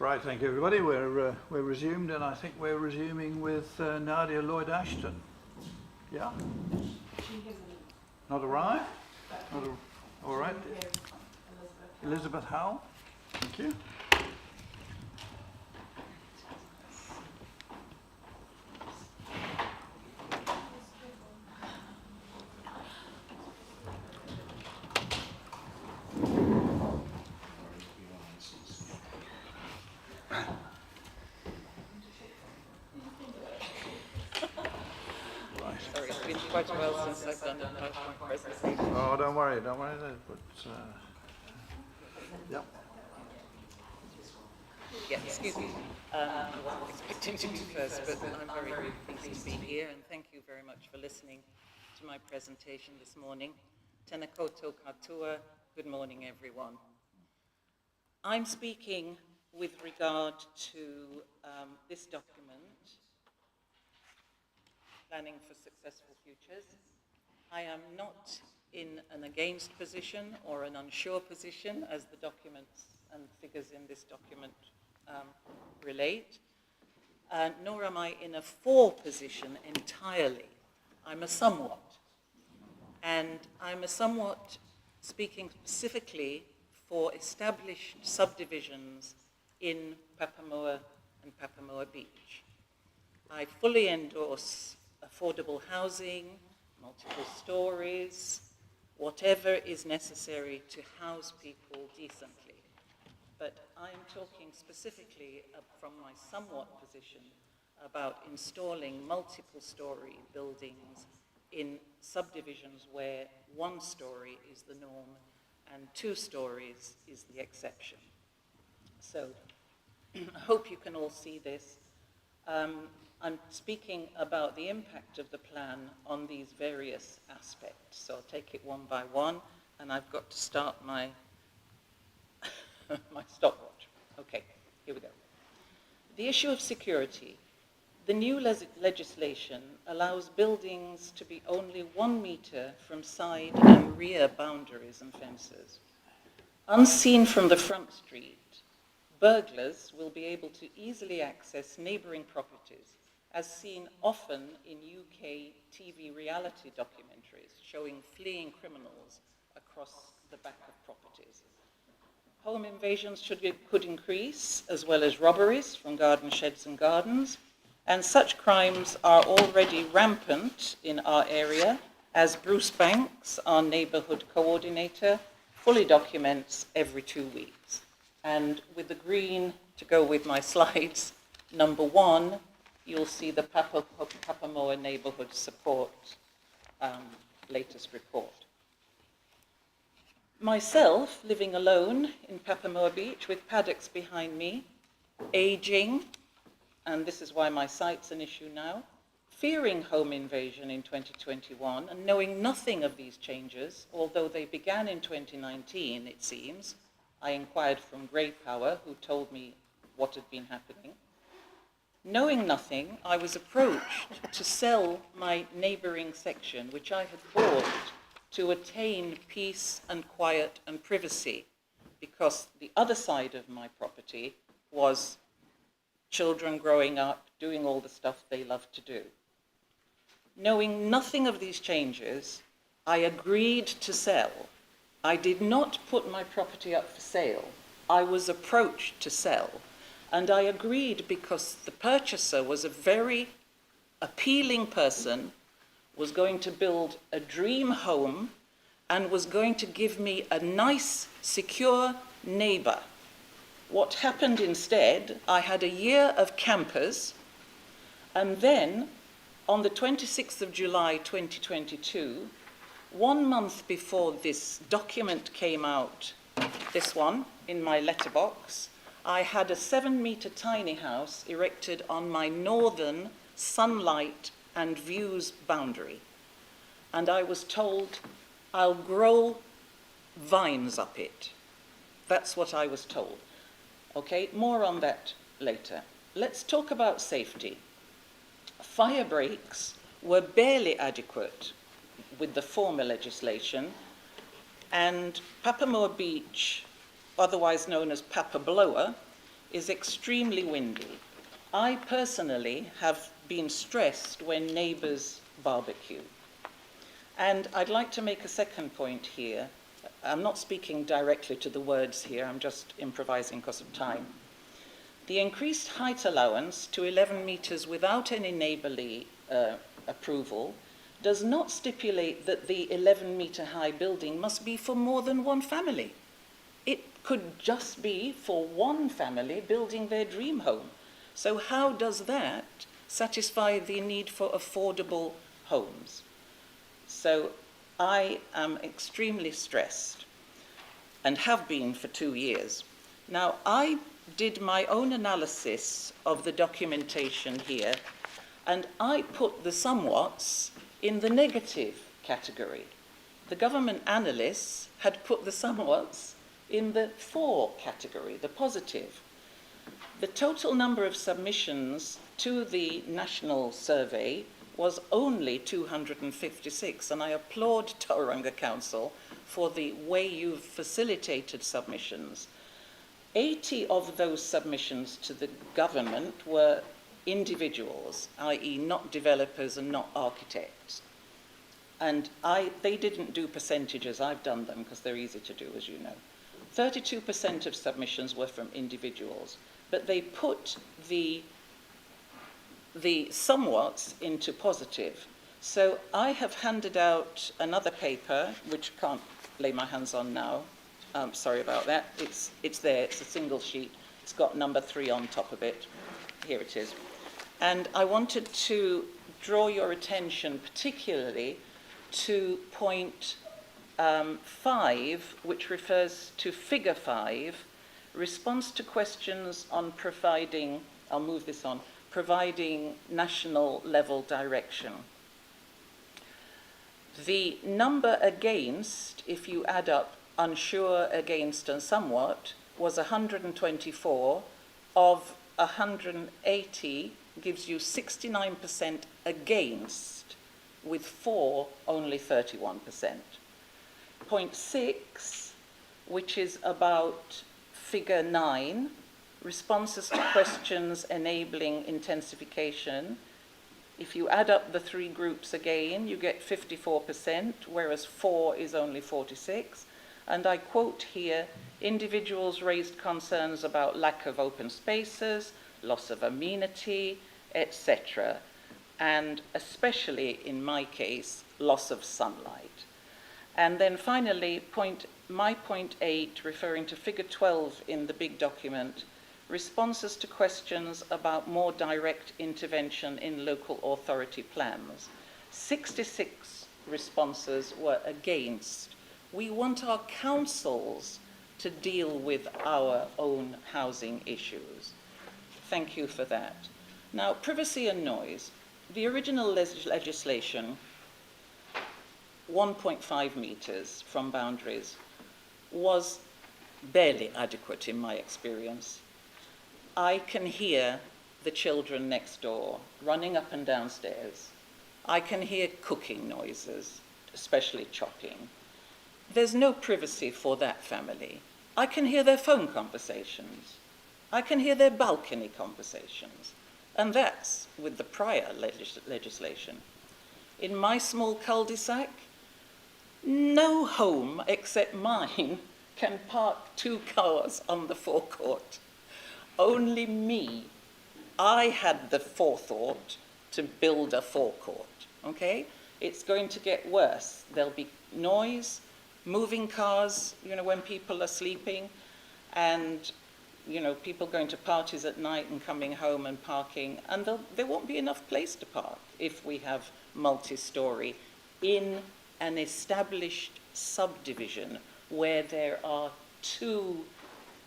S3: Right, thank you everybody. We're resumed, and I think we're resuming with Nadia Lloyd Ashton. Yeah? Not arrived? All right. Elizabeth Howell. Thank you.
S11: Sorry, it's been quite a while since I've done a PowerPoint presentation.
S3: Oh, don't worry. But, yep.
S11: Yeah, excuse me. I wasn't expecting to be first, but I'm very pleased to be here, and thank you very much for listening to my presentation this morning. Tēnā koutou katoa. Good morning, everyone. I'm speaking with regard to this document, Planning for Successful Futures. I am not in an against position or an unsure position, as the documents and figures in this document relate, nor am I in a for position entirely. I'm a somewhat. And I'm a somewhat speaking specifically for established subdivisions in Papamoa and Papamoa Beach. I fully endorse affordable housing, multiple stories, whatever is necessary to house people decently. But I'm talking specifically from my somewhat position about installing multiple story buildings in subdivisions where 1 story is the norm and 2 stories is the exception. So I hope you can all see this. I'm speaking about the impact of the plan on these various aspects. So I'll take it one by one, and I've got to start my, my stopwatch. Okay, here we go. The issue of security. The new legislation allows buildings to be only 1 meter from side and rear boundaries and fences. Unseen from the front street, burglars will be able to easily access neighbouring properties, as seen often in UK TV reality documentaries showing fleeing criminals across the back of properties. Home invasions could increase, as well as robberies from garden sheds and gardens, and such crimes are already rampant in our area, as Bruce Banks, our neighbourhood coordinator, fully documents every 2 weeks. And with the green to go with my slides, number 1, you'll see the Papamoa Neighbourhood Support latest report. Myself, living alone in Papamoa Beach with paddocks behind me, aging, and this is why my sight's an issue now, fearing home invasion in 2021 and knowing nothing of these changes, although they began in 2019, it seems. I inquired from Grey Power, who told me what had been happening. Knowing nothing, I was approached to sell my neighbouring section, which I had bought to attain peace and quiet and privacy, because the other side of my property was children growing up, doing all the stuff they love to do. Knowing nothing of these changes, I agreed to sell. I did not put my property up for sale. I was approached to sell. And I agreed because the purchaser was a very appealing person, was going to build a dream home, and was going to give me a nice, secure neighbour. What happened instead, I had a year of campers, and then on the 26th of July 2022, 1 month before this document came out, this one, in my letterbox, I had a 7-metre tiny house erected on my northern sunlight and views boundary. And I was told I'll grow vines up it. That's what I was told. Okay, more on that later. Let's talk about safety. Fire breaks were barely adequate with the former legislation, and Papamoa Beach, otherwise known as Papabloa, is extremely windy. I personally have been stressed when neighbours barbecue. And I'd like to make a second point here. I'm not speaking directly to the words here, I'm just improvising because of time. The increased height allowance to 11 metres without any neighbourly approval does not stipulate that the 11-metre high building must be for more than one family. It could just be for one family building their dream home. So how does that satisfy the need for affordable homes? So I am extremely stressed and have been for 2 years. Now, I did my own analysis of the documentation here, and I put the somewhats in the negative category. The government analysts had put the somewhats in the for category, the positive. The total number of submissions to the national survey was only 256, and I applaud Tauranga Council for the way you've facilitated submissions. 80 of those submissions to the government were individuals, i.e. not developers and not architects. And they didn't do percentages, I've done them because they're easy to do, as you know. 32% of submissions were from individuals, but they put the somewhats into positive. So I have handed out another paper, which I can't lay my hands on now. Sorry about that. It's there, it's a single sheet. It's got number 3 on top of it. Here it is. And I wanted to draw your attention particularly to point 5, which refers to figure 5, response to questions on providing, I'll move this on, providing national level direction. The number against, if you add up unsure, against and somewhat, was 124 of 180, gives you 69% against, with for only 31%. Point 6, which is about figure 9, responses to questions enabling intensification. If you add up the 3 groups again, you get 54%, whereas for is only 46. And I quote here, individuals raised concerns about lack of open spaces, loss of amenity, etc. And especially in my case, loss of sunlight. And then finally, my point 8, referring to figure 12 in the big document, responses to questions about more direct intervention in local authority plans. 66 responses were against. We want our councils to deal with our own housing issues. Thank you for that. Now, privacy and noise. The original legislation, 1.5 meters from boundaries, was barely adequate in my experience. I can hear the children next door running up and down stairs. I can hear cooking noises, especially chopping. There's no privacy for that family. I can hear their phone conversations. I can hear their balcony conversations. And that's with the prior legislation. In my small cul-de-sac, no home except mine can park 2 cars on the forecourt. Only me. I had the forethought to build a forecourt, okay? It's going to get worse. There'll be noise, moving cars, when people are sleeping, and, people going to parties at night and coming home and parking, and there won't be enough place to park if we have multi-story in an established subdivision where there are 2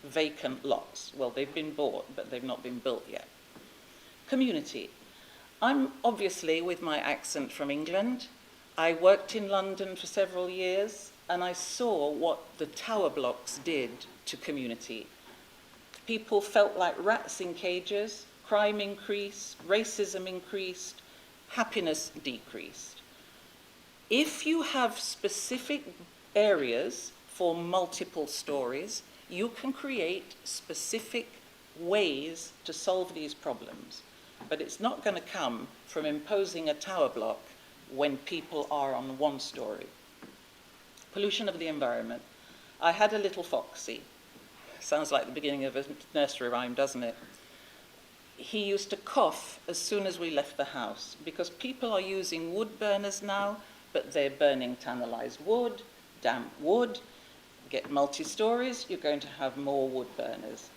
S11: vacant lots. Well, they've been bought, but they've not been built yet. Community. I'm obviously, with my accent, from England. I worked in London for several years, and I saw what the tower blocks did to community. People felt like rats in cages, crime increased, racism increased, happiness decreased. If you have specific areas for multiple stories, you can create specific ways to solve these problems. But it's not going to come from imposing a tower block when people are on one story. Pollution of the environment. I had a little foxy. Sounds like the beginning of a nursery rhyme, doesn't it? He used to cough as soon as we left the house because people are using wood burners now, but they're burning tunnelized wood, damp wood. Get multi-stories, you're going to have more wood burners.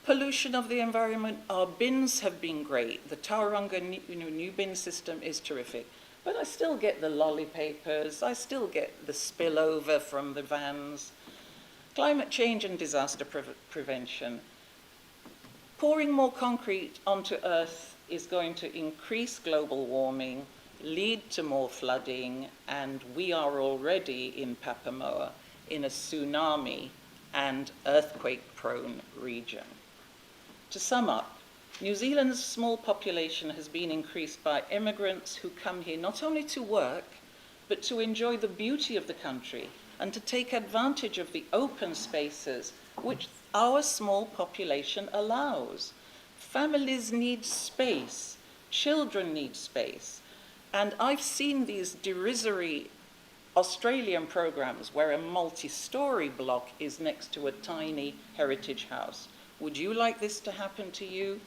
S11: Pollution of the environment, our bins have been great. The Tauranga new bin system is terrific. But I still get the lolly papers, I still get the spillover from the vans. Climate change and disaster prevention. Pouring more concrete onto Earth is going to increase global warming, lead to more flooding, and we are already in Papamoa in a tsunami and earthquake-prone region. To sum up, New Zealand's small population has been increased by immigrants who come here not only to work, but to enjoy the beauty of the country and to take advantage of the open spaces which our small population allows. Families need space, children need space, and I've seen these derisory Australian programs where a multi-story block is next to a tiny heritage house. Would you like this to happen to you?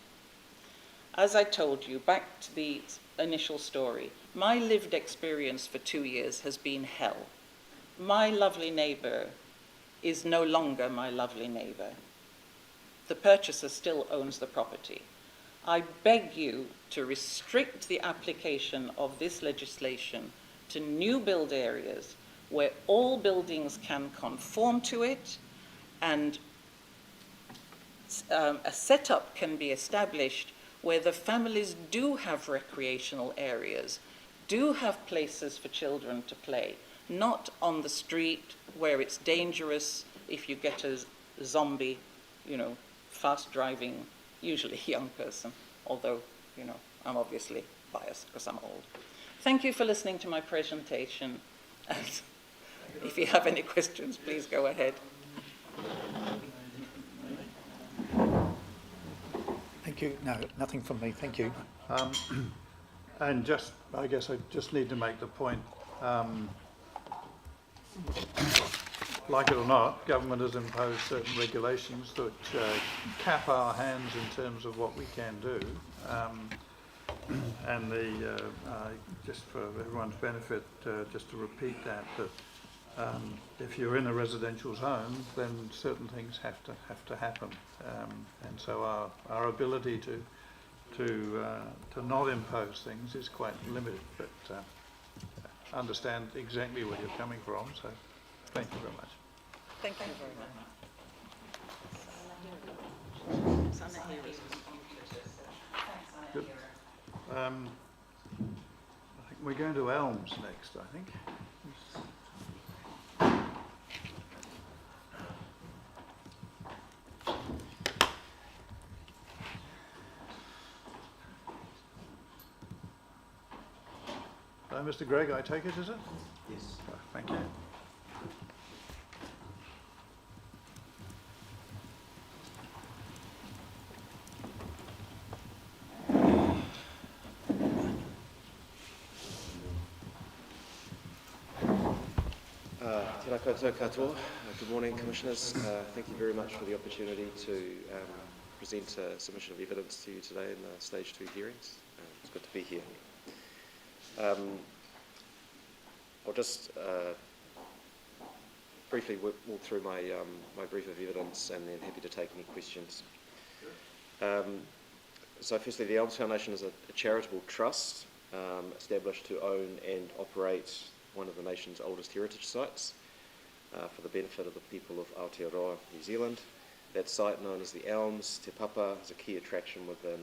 S11: As I told you, back to the initial story, my lived experience for 2 years has been hell. My lovely neighbour is no longer my lovely neighbour. The purchaser still owns the property. I beg you to restrict the application of this legislation to new build areas where all buildings can conform to it and a setup can be established where the families do have recreational areas, do have places for children to play, not on the street where it's dangerous if you get a zombie, fast driving, usually young person, although, I'm obviously biased because I'm old. Thank you for listening to my presentation. And if you have any questions, please go ahead.
S9: Thank you. No, nothing from me. Thank you.
S3: And I guess I just need to make the point, like it or not, government has imposed certain regulations which cap our hands in terms of what we can do. And just for everyone's benefit, just to repeat that if you're in a residential zone, then certain things have to happen. And so our ability to not impose things is quite limited. But understand exactly where you're coming from. So thank you very much.
S11: Thank you very much.
S3: Good. I think we're going to Elms next, I think. Mr. Gregg, I take it, is it?
S12: Yes.
S3: Thank you.
S12: Tēnā koutou katoa. Good morning, Commissioners. Thank you very much for the opportunity to present a submission of evidence to you today in the Stage 2 hearings. It's good to be here. I'll just briefly walk through my brief of evidence and then happy to take any questions. So firstly, the Elms Foundation is a charitable trust established to own and operate one of the nation's oldest heritage sites for the benefit of the people of Aotearoa, New Zealand. That site, known as the Elms, Te Papa, is a key attraction within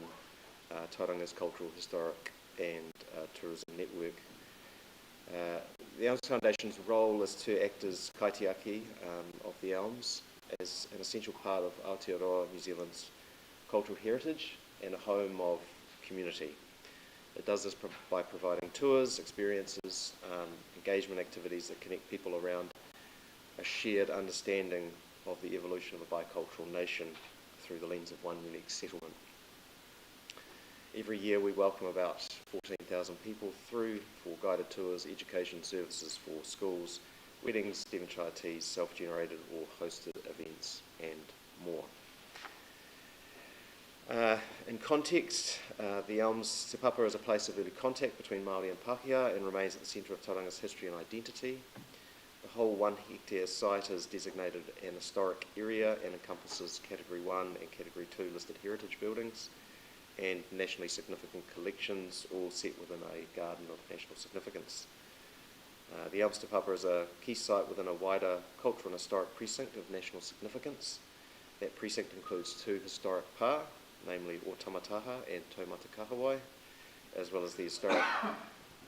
S12: Tauranga's cultural, historic and tourism network. The Elms Foundation's role is to act as kaitiaki of the Elms, as an essential part of Aotearoa, New Zealand's cultural heritage and a home of community. It does this by providing tours, experiences, engagement activities that connect people around a shared understanding of the evolution of a bicultural nation through the lens of one unique settlement. Every year we welcome about 14,000 people through for guided tours, education services for schools, weddings, Devonshire teas, self-generated or hosted events and more. In context, the Elms Te Papa is a place of early contact between Māori and Pākehā and remains at the centre of Tauranga's history and identity. The whole 1 hectare site is designated an historic area and encompasses Category 1 and Category 2 listed heritage buildings and nationally significant collections, all set within a garden of national significance. The Elms Te Papa is a key site within a wider cultural and historic precinct of national significance. That precinct includes 2 historic pā, namely O Tamataha and Taumata Kahawai, as well as the historic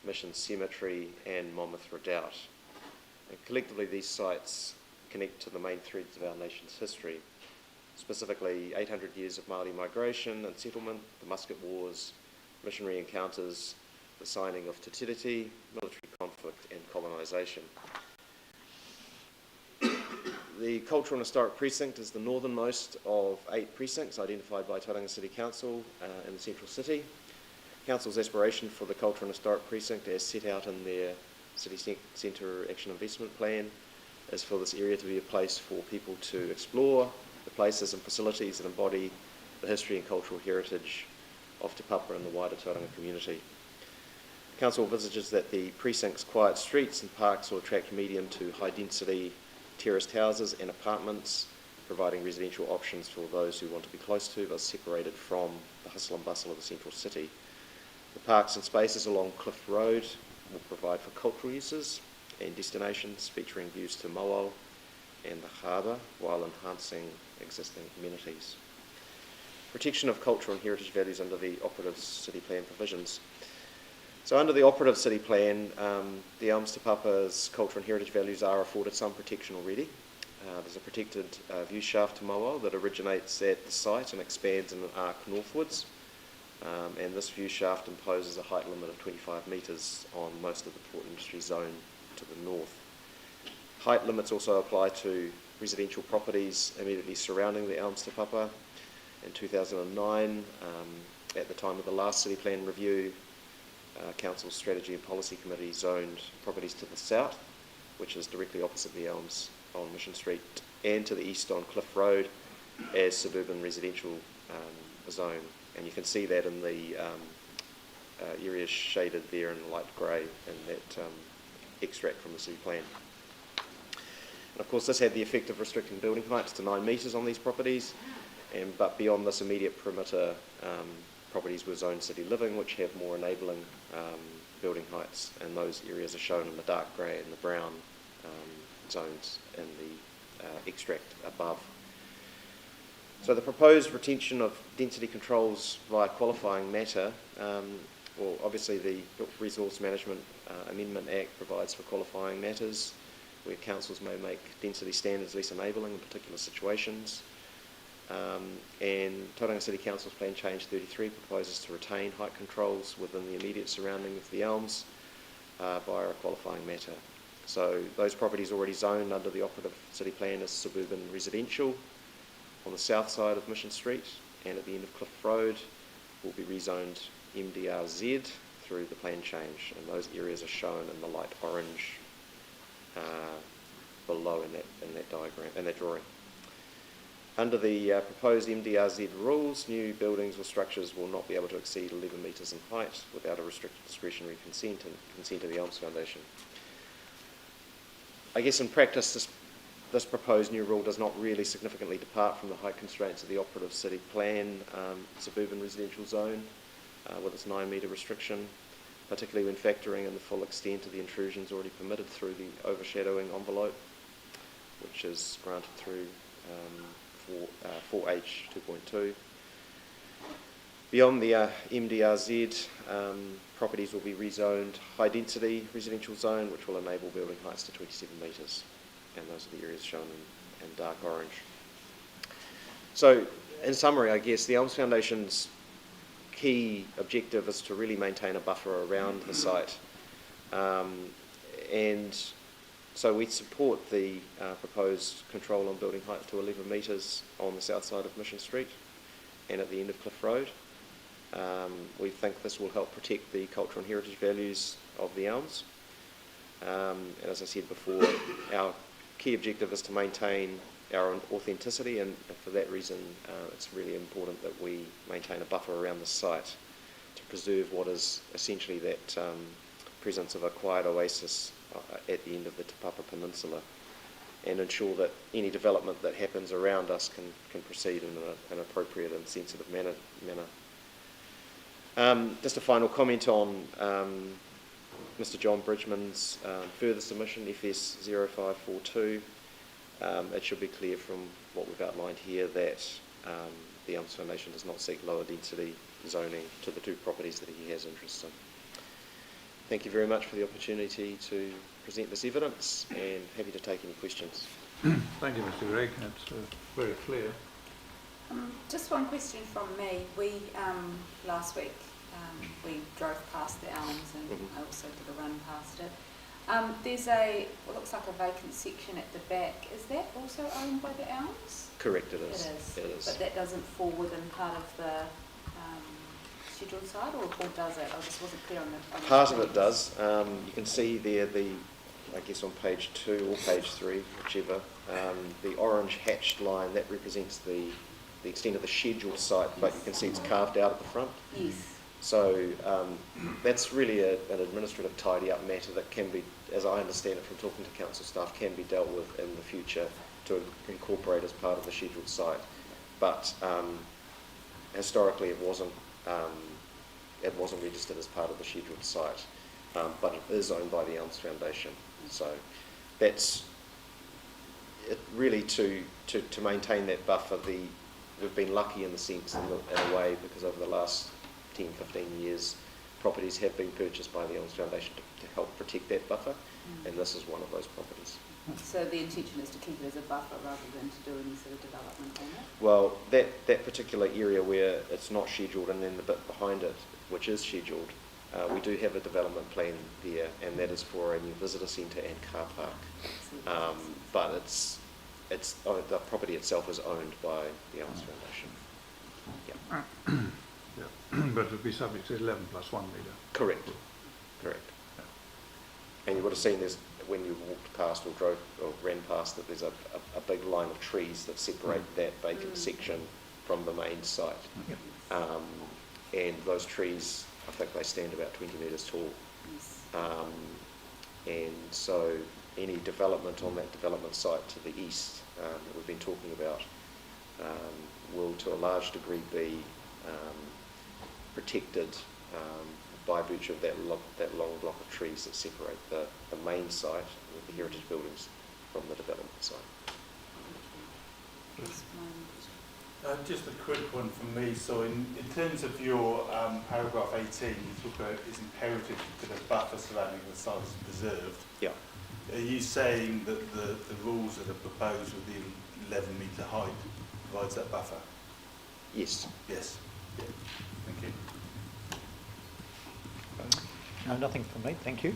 S12: Mission Cemetery and Monmouth Redoubt. And collectively, these sites connect to the main threads of our nation's history, specifically 800 years of Māori migration and settlement, the Musket Wars, missionary encounters, the signing of Te Tiriti, military conflict and colonisation. The Cultural and Historic Precinct is the northernmost of 8 precincts identified by Tauranga City Council in the central city. Council's aspiration for the Cultural and Historic Precinct, as set out in their City Centre Action Investment Plan, is for this area to be a place for people to explore the places and facilities that embody the history and cultural heritage of Te Papa and the wider Tauranga community. Council envisages that the precinct's quiet streets and parks will attract medium to high density terraced houses and apartments, providing residential options for those who want to be close to but separated from the hustle and bustle of the central city. The parks and spaces along Cliff Road will provide for cultural uses and destinations featuring views to Mo'o and the harbour while enhancing existing amenities. Protection of cultural and heritage values under the operative city plan provisions. So under the operative city plan, the Elms Te Papa's cultural and heritage values are afforded some protection already. There's a protected view shaft to Mo'o that originates at the site and expands in an arc northwards. And this view shaft imposes a height limit of 25 metres on most of the port industry zone to the north. Height limits also apply to residential properties immediately surrounding the Elms Te Papa. In 2009, at the time of the last city plan review, Council's Strategy and Policy Committee zoned properties to the south, which is directly opposite the Elms on Mission Street, and to the east on Cliff Road as suburban residential zone. And you can see that in the areas shaded there in light grey in that extract from the city plan. And of course this had the effect of restricting building heights to 9 metres on these properties, but beyond this immediate perimeter, properties were zoned city living, which have more enabling building heights, and those areas are shown in the dark grey and the brown zones in the extract above. So the proposed retention of density controls via qualifying matter, well obviously the Resource Management Amendment Act provides for qualifying matters where councils may make density standards less enabling in particular situations. And Tauranga City Council's Plan Change 33 proposes to retain height controls within the immediate surrounding of the Elms via a qualifying matter. So those properties already zoned under the operative city plan as suburban residential on the south side of Mission Street and at the end of Cliff Road will be rezoned MDRZ through the plan change, and those areas are shown in the light orange below in that diagram, in that drawing. Under the proposed MDRZ rules, new buildings or structures will not be able to exceed 11 metres in height without a restricted discretionary consent of the Elms Foundation. I guess in practice, this proposed new rule does not really significantly depart from the height constraints of the operative city plan suburban residential zone with its 9 metre restriction, particularly when factoring in the full extent of the intrusions already permitted through the overshadowing envelope, which is granted through 4H 2.2. Beyond the MDRZ, properties will be rezoned high density residential zone, which will enable building heights to 27 metres, and those are the areas shown in dark orange. So in summary, I guess the Elms Foundation's key objective is to really maintain a buffer around the site and So we support the proposed control on building height to 11 metres on the south side of Mission Street and at the end of Cliff Road. We think this will help protect the cultural and heritage values of the elms. And as I said before, our key objective is to maintain our authenticity, and for that reason it's really important that we maintain a buffer around the site to preserve what is essentially that presence of a quiet oasis at the end of the Te Papa Peninsula, and ensure that any development that happens around us can proceed in an appropriate and sensitive manner. Just a final comment on Mr. John Bridgman's further submission, FS 0542. It should be clear from what we've outlined here that the Elms Foundation does not seek lower density zoning to the two properties that he has interest in. Thank you very much for the opportunity to present this evidence, and happy to take any questions.
S3: Thank you, Mr. Gregg. That's very clear.
S2: Just one question from me. We last week we drove past the elms, and I also did a run past it. There's what looks like a vacant section at the back. Is that also owned by the elms?
S12: Correct, it is.
S2: It is. But that doesn't fall within part of the scheduled site, or does it? I just wasn't clear on the
S12: part of it does. You can see there I guess on page 2 or page 3, whichever, the orange hatched line, that represents the extent of the scheduled site, but you can see it's carved out at the front.
S2: Yes.
S12: So that's really an administrative tidy-up matter that can be, as I understand it from talking to council staff, can be dealt with in the future to incorporate as part of the scheduled site. But historically it wasn't registered as part of the scheduled site, but it is owned by the Elms Foundation. So that's it really to maintain that buffer. We've been lucky in the sense, in a way, because over the last 10, 15 years, properties have been purchased by the Elms Foundation to help protect that buffer, and this is one of those properties.
S2: So the intention is to keep it as a buffer rather than to do any sort of development on it?
S12: Well, that particular area where it's not scheduled, and then the bit behind it, which is scheduled, we do have a development plan there, and that is for a new visitor centre and car park. But the property itself is owned by the Elms Foundation. Yeah.
S3: But it would be subject to 11 plus 1 metre.
S12: Correct. Correct. Yeah. And you would have seen when you walked past or ran past that there's a big line of trees that separate that vacant section from the main site. And those trees, I think they stand about 20 metres tall. And so any development on that development site to the east that we've been talking about will to a large degree be protected by virtue of that long block of trees that separate the main site with the heritage buildings from the development site.
S1: Just a quick one from me. So in terms of your paragraph 18, you talk about it's imperative that a buffer surrounding the site is preserved.
S12: Yeah.
S1: Are you saying that the rules that are proposed with the 11 metre height provides that buffer?
S12: Yes.
S1: Yes. Yeah. Thank you.
S9: No, nothing from me, thank you.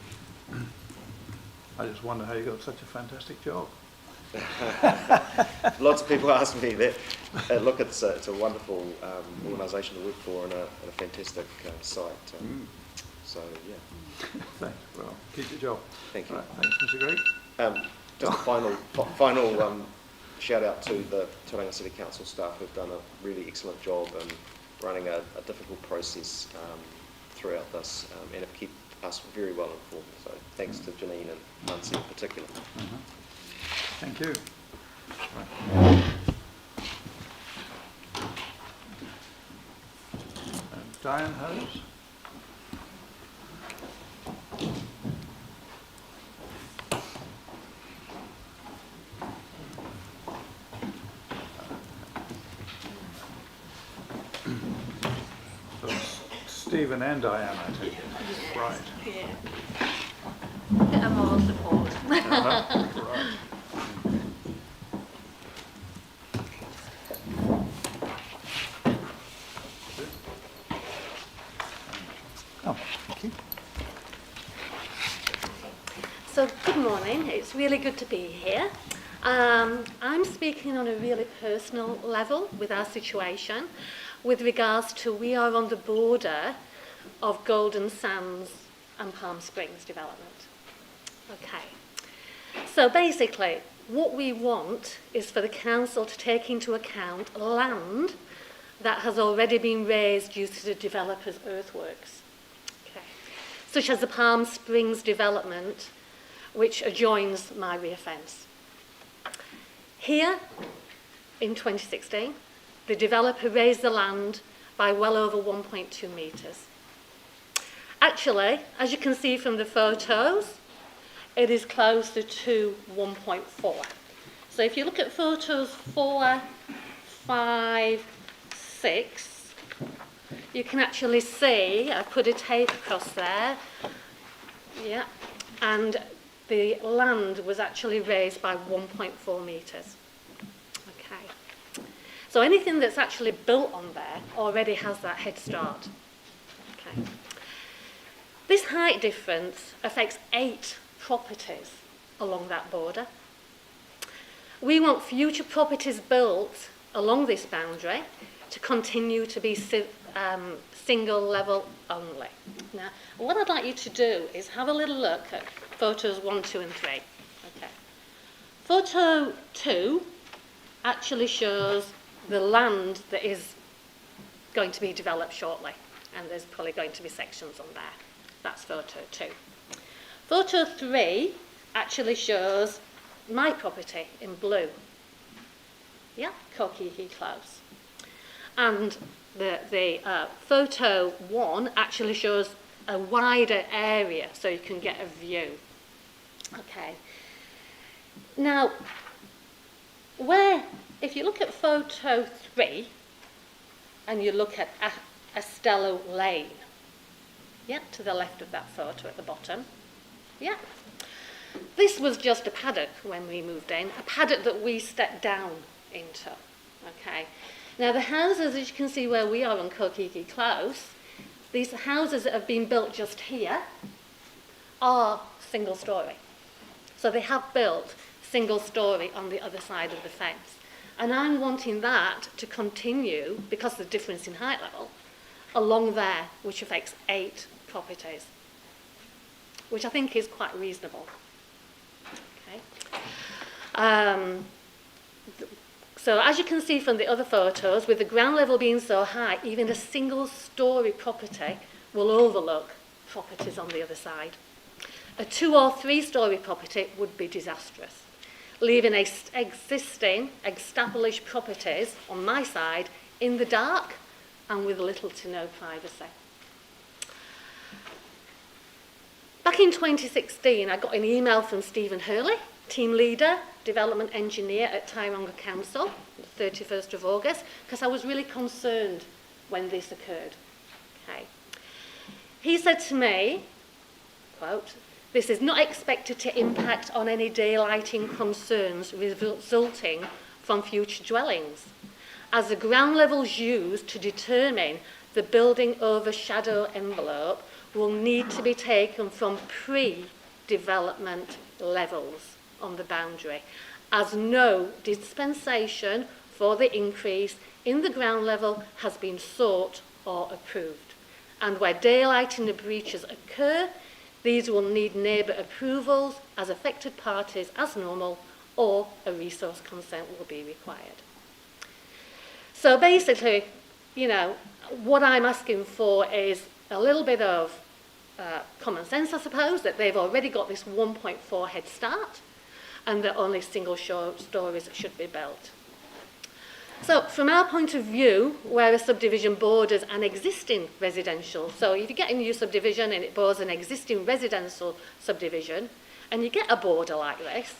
S3: I just wonder how you got such a fantastic job.
S12: Lots of people ask me that. Look, it's a wonderful organisation to work for and a fantastic site. So, yeah.
S3: Thanks. Well, keep your job.
S12: Thank you.
S3: Right, thanks, Mr. Gregg.
S12: Just a final shout out to the Tauranga City Council staff who've done a really excellent job in running a difficult process throughout this and have kept us very well informed. So thanks to Janine and Muncie in particular.
S3: Thank you. Right. Diane Hose. So Stephen and Diane, I take it. Right.
S6: Yeah. I'm all support.
S3: Right.
S9: Oh, thank you.
S13: So good morning, it's really good to be here. I'm speaking on a really personal level with our situation with regards to we are on the border of Golden Sands and Palm Springs development. Okay, so basically what we want is for the council to take into account land that has already been raised due to the developer's earthworks, okay, such as the Palm Springs development, which adjoins my rear fence. Here, in 2016, the developer raised the land by well over 1.2 metres. Actually, as you can see from the photos, it is closer to 1.4. So if you look at photos 4, 5, 6, you can actually see, I put a tape across there, yeah, and the land was actually raised by 1.4 metres. Okay. So anything that's actually built on there already has that head start. Okay. This height difference affects 8 properties along that border. We want future properties built along this boundary to continue to be single level only. Now, what I'd like you to do is have a little look at photos 1, 2 and 3. Okay. Photo 2 actually shows the land that is going to be developed shortly, and there's probably going to be sections on there. That's photo 2. Photo 3 actually shows my property in blue. Yeah, Kokiki Close. And the photo 1 actually shows a wider area so you can get a view. Okay. Now, if you look at photo 3 and you look at Estello Lane, yeah, to the left of that photo at the bottom, yeah. This was just a paddock when we moved in, a paddock that we stepped down into, okay. Now the houses, as you can see where we are on Kokiki Close, these houses that have been built just here are single story. So they have built single story on the other side of the fence. And I'm wanting that to continue, because of the difference in height level, along there, which affects 8 properties, which I think is quite reasonable. Okay. So as you can see from the other photos, with the ground level being so high, even a single story property will overlook properties on the other side. A 2 or 3 story property would be disastrous, leaving existing established properties on my side in the dark and with little to no privacy. Back in 2016, I got an email from Stephen Hurley, team leader, development engineer at Tauranga Council, the 31st of August, because I was really concerned when this occurred. Okay. He said to me, quote, "This is not expected to impact on any daylighting concerns resulting from future dwellings, as the ground levels used to determine the building overshadow envelope will need to be taken from pre-development levels on the boundary, as no dispensation for the increase in the ground level has been sought or approved. And where daylighting the breaches occur, these will need neighbour approvals as affected parties as normal, or a resource consent will be required." So basically, you know, what I'm asking for is a little bit of common sense, I suppose, that they've already got this 1.4 head start and that only single stories should be built. So from our point of view, where a subdivision borders an existing residential, so if you get a new subdivision and it borders an existing residential subdivision and you get a border like this,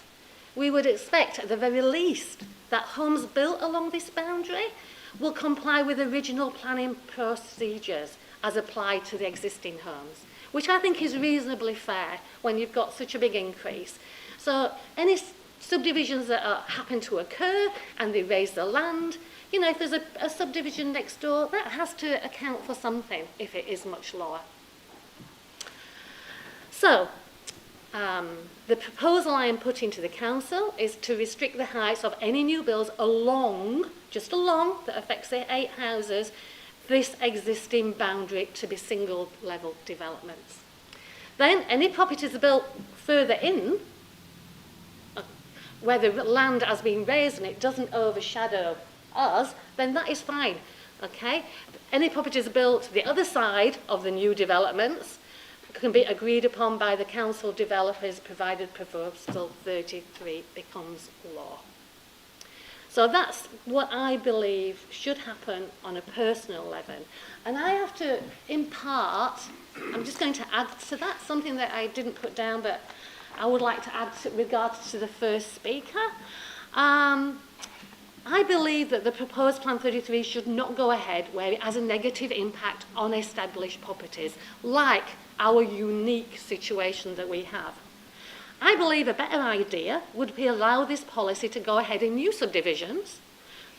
S13: we would expect at the very least that homes built along this boundary will comply with original planning procedures as applied to the existing homes, which I think is reasonably fair when you've got such a big increase. So any subdivisions that happen to occur and they raise the land, you know, if there's a subdivision next door, that has to account for something if it is much lower. So The proposal I am putting to the council is to restrict the heights of any new builds along, just along, that affects say 8 houses, this existing boundary to be single level developments. Then any properties built further in, where the land has been raised and it doesn't overshadow us, then that is fine, okay? Any properties built the other side of the new developments can be agreed upon by the council developers provided proposal 33 becomes law. So that's what I believe should happen on a personal level. And I have to, in part, I'm just going to add to that, something that I didn't put down, but I would like to add with regards to the first speaker. I believe that the proposed Plan 33 should not go ahead where it has a negative impact on established properties, like our unique situation that we have. I believe a better idea would be allow this policy to go ahead in new subdivisions,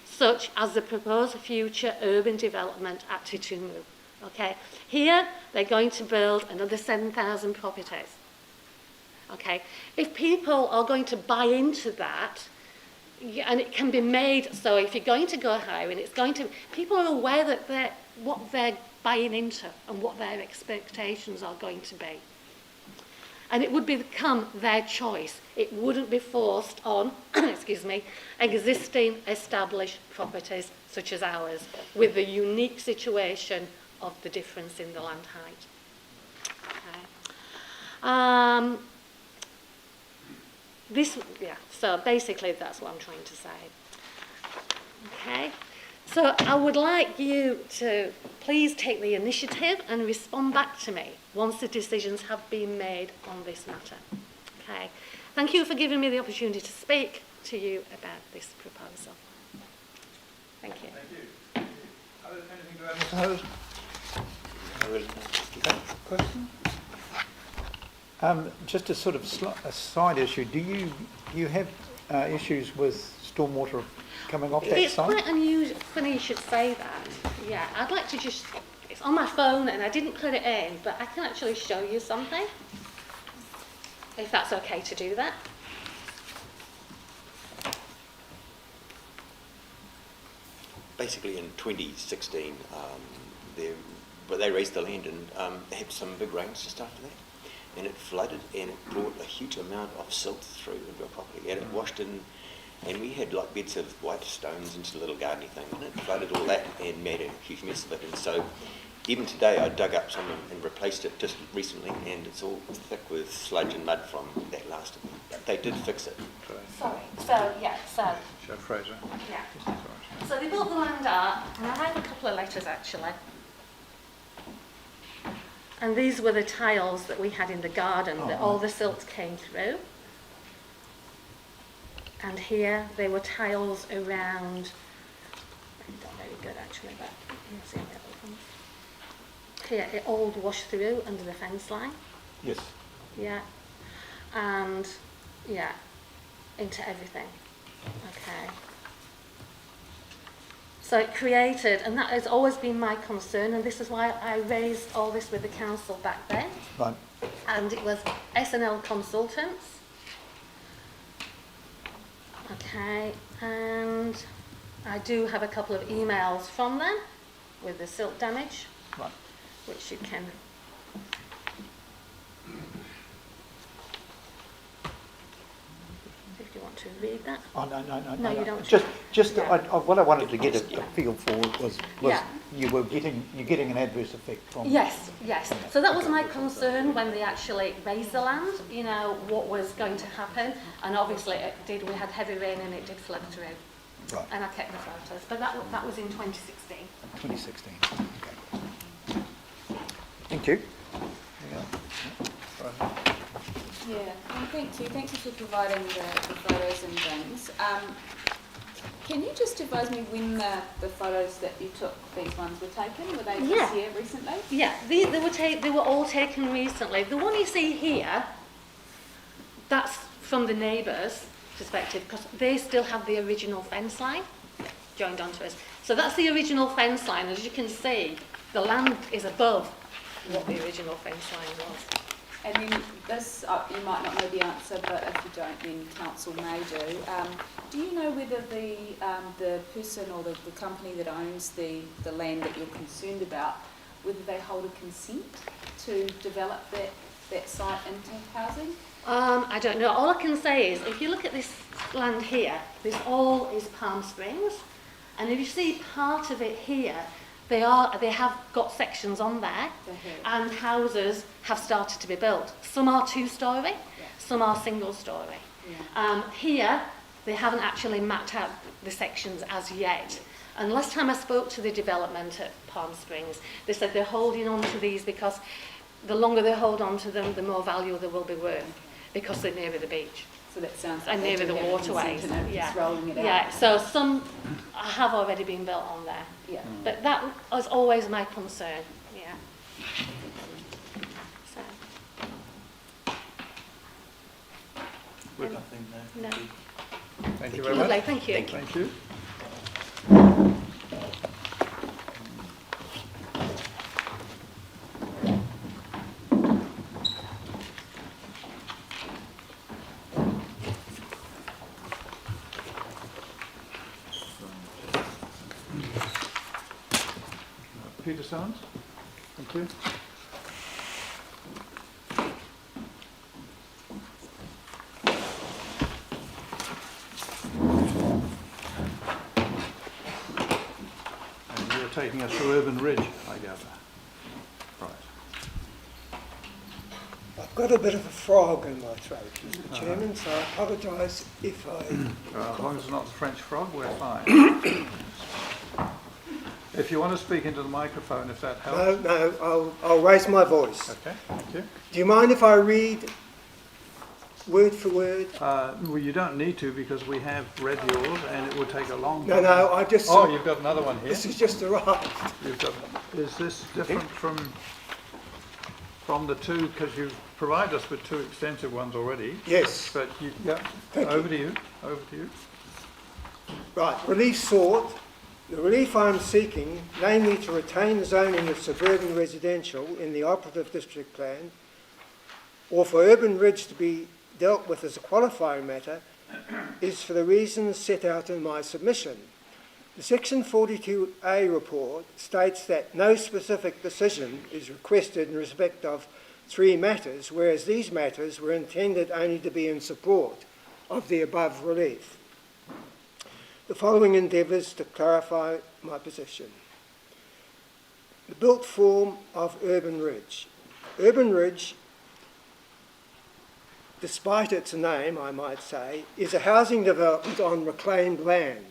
S13: such as the proposed future urban development at Titumu. Okay, here they're going to build another 7,000 properties. Okay, if people are going to buy into that, and it can be made so if you're going to go higher, and it's going to, people are aware that what they're buying into and what their expectations are going to be. And it would become their choice. It wouldn't be forced on, excuse me, existing established properties such as ours, with the unique situation of the difference in the land height. Okay. So basically that's what I'm trying to say. Okay, so I would like you to please take the initiative and respond back to me once the decisions have been made on this matter. Okay, thank you for giving me the opportunity to speak to you about this proposal. Thank you.
S3: Thank you. Anything to add, Mr. Hose? Question? Just a sort of a side issue, do you have issues with stormwater coming off that
S13: it's
S3: site?
S13: It's quite unusual, funny you should say that. Yeah, I'd like to just, it's on my phone and I didn't put it in, but I can actually show you something, if that's okay to do that.
S14: Basically in 2016, they raised the land and had some big rains just after that. And it flooded and it brought a huge amount of silt through into our property and it washed in, and we had like beds of white stones into the little gardeny thing, and it flooded all that and made a huge mess of it. And so even today I dug up some and replaced it just recently, and it's all thick with sludge and mud from that last event. But they did fix it.
S13: Sorry, so
S3: Show Fraser.
S13: Yeah. So they built the land up, and I have a couple of letters actually. And these were the tiles that we had in the garden that all the silt came through. And here they were tiles around, not very good actually, but you can see how it opens. Here it all washed through under the fence line.
S3: Yes.
S13: Yeah. And yeah, into everything. Okay. So it created, and that has always been my concern, and this is why I raised all this with the council back then.
S3: Right.
S13: And it was S&L Consultants. Okay, and I do have a couple of emails from them with the silt damage,
S3: right,
S13: which you can. If you want to read that.
S3: Oh, no.
S13: No, you don't.
S3: Just
S13: Yeah.
S3: what I wanted to get a feel for was
S13: Yeah.
S3: you're getting an adverse effect from.
S13: Yes. So that was my concern when they actually raised the land, you know, what was going to happen. And obviously it did, we had heavy rain and it did flood through.
S3: Right.
S13: And I kept the photos, but that was in 2016.
S3: 2016, okay. Thank you.
S2: Yeah, well, thank you. Thank you for providing the photos and things. Can you just advise me when the photos that you took, these ones were taken? Were they this year, recently?
S13: Yeah, they were all taken recently. The one you see here, that's from the neighbours' perspective, because they still have the original fence line joined onto us. So that's the original fence line. As you can see, the land is above what the original fence line was.
S2: And then this, you might not know the answer, but if you don't, then council may do. Do you know whether the person or the company that owns the land that you're concerned about, whether they hold a consent to develop that site into housing?
S13: I don't know. All I can say is, if you look at this land here, this all is Palm Springs, and if you see part of it here, they have got sections on there, and houses have started to be built. Some are two-storey, some are single-storey. Here, they haven't actually mapped out the sections as yet. And last time I spoke to the development at Palm Springs, they said they're holding on to these because the longer they hold on to them, the more value they will be worth, because they're nearer the beach.
S2: So that sounds like
S13: and nearer the waterways.
S2: Rolling it out.
S13: Yeah, so some have already been built on there.
S2: Yeah.
S13: But that was always my concern. Yeah. So.
S1: Nothing there.
S13: No.
S3: Thank you very much.
S13: Lovely, thank you.
S3: Thank you. Peter Sounds, thank you. And you're taking us through Urban Ridge, I gather. Right.
S15: I've got a bit of a frog in my throat, Mr. Chairman, so I apologise if I...
S3: As long as it's not the French frog, we're fine. If you want to speak into the microphone, if that helps.
S15: No, I'll raise my voice.
S3: Okay, thank you.
S15: Do you mind if I read word for word?
S3: Well, you don't need to, because we have read yours and it will take a long
S15: No,
S3: time.
S15: no, I just...
S3: Oh, you've got another one here.
S15: This has just arrived.
S3: You've got, is this different from the two, because you've provided us with two extensive ones already?
S15: Yes.
S3: But over to you. Over to you.
S15: Right, relief sought. The relief I am seeking, namely to retain the zoning of suburban residential in the operative district plan, or for Urban Ridge to be dealt with as a qualifying matter, is for the reasons set out in my submission. The Section 42A report states that no specific decision is requested in respect of three matters, whereas these matters were intended only to be in support of the above relief. The following endeavours to clarify my position. The built form of Urban Ridge. Urban Ridge, despite its name, I might say, is a housing development on reclaimed land.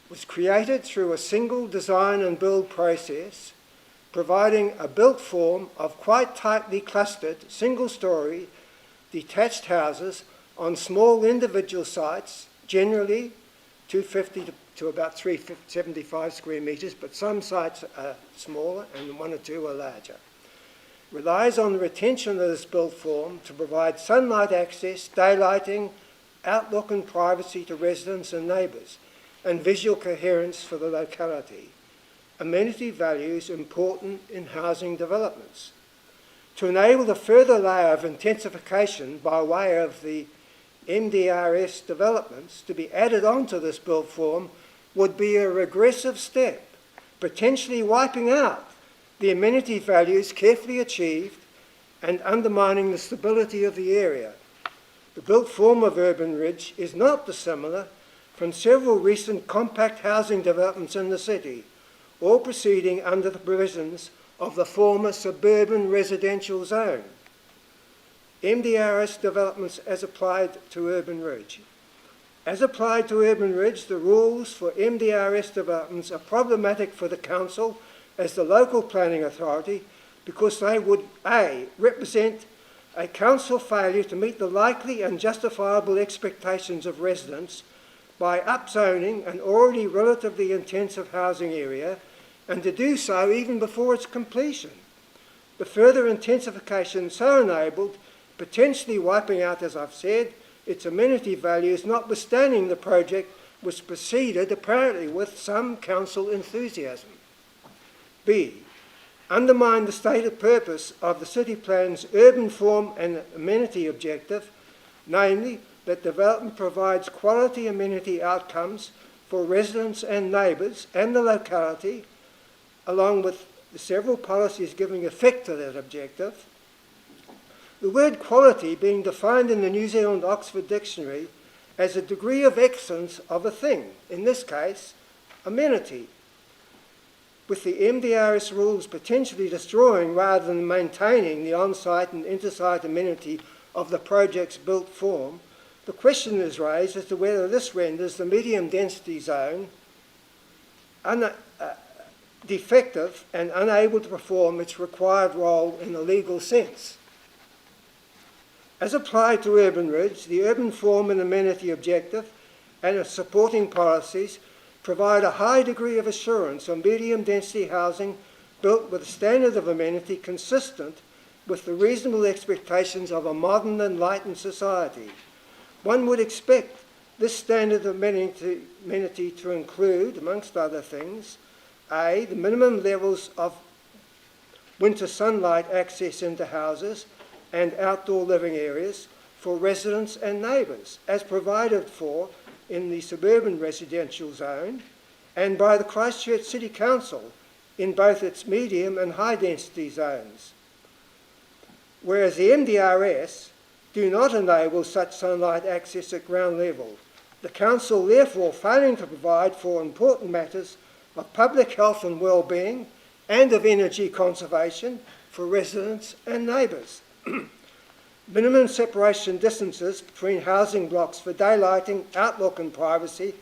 S15: It was created through a single design and build process, providing a built form of quite tightly clustered, single-storey, detached houses on small individual sites, generally 250 to about 375 square metres, but some sites are smaller and one or two are larger. Relies on the retention of this built form to provide sunlight access, daylighting, outlook and privacy to residents and neighbours, and visual coherence for the locality. Amenity values important in housing developments. To enable the further layer of intensification by way of the MDRS developments to be added onto this built form would be a regressive step, potentially wiping out the amenity values carefully achieved and undermining the stability of the area. The built form of Urban Ridge is not dissimilar from several recent compact housing developments in the city, all proceeding under the provisions of the former suburban residential zone. MDRS developments as applied to Urban Ridge. As applied to Urban Ridge, the rules for MDRS developments are problematic for the council as the local planning authority because they would A, represent a council failure to meet the likely and justifiable expectations of residents by upzoning an already relatively intensive housing area, and to do so even before its completion. The further intensification so enabled, potentially wiping out, as I've said, its amenity values, notwithstanding the project was proceeded apparently with some council enthusiasm. B, undermine the stated purpose of the city plan's urban form and amenity objective, namely that development provides quality amenity outcomes for residents and neighbours and the locality, along with the several policies giving effect to that objective. The word quality being defined in the New Zealand Oxford Dictionary as a degree of excellence of a thing, in this case, amenity, with the MDRS rules potentially destroying rather than maintaining the on-site and inter-site amenity of the project's built form, the question is raised as to whether this renders the medium density zone defective and unable to perform its required role in a legal sense. As applied to Urban Ridge, the urban form and amenity objective and its supporting policies provide a high degree of assurance on medium density housing built with a standard of amenity consistent with the reasonable expectations of a modern enlightened society. One would expect this standard of amenity to include, amongst other things, A, the minimum levels of winter sunlight access into houses and outdoor living areas for residents and neighbours, as provided for in the suburban residential zone and by the Christchurch City Council in both its medium and high density zones. Whereas the MDRS do not enable such sunlight access at ground level, the Council therefore failing to provide for important matters of public health and well-being and of energy conservation for residents and neighbours. Minimum separation distances between housing blocks for daylighting, outlook and privacy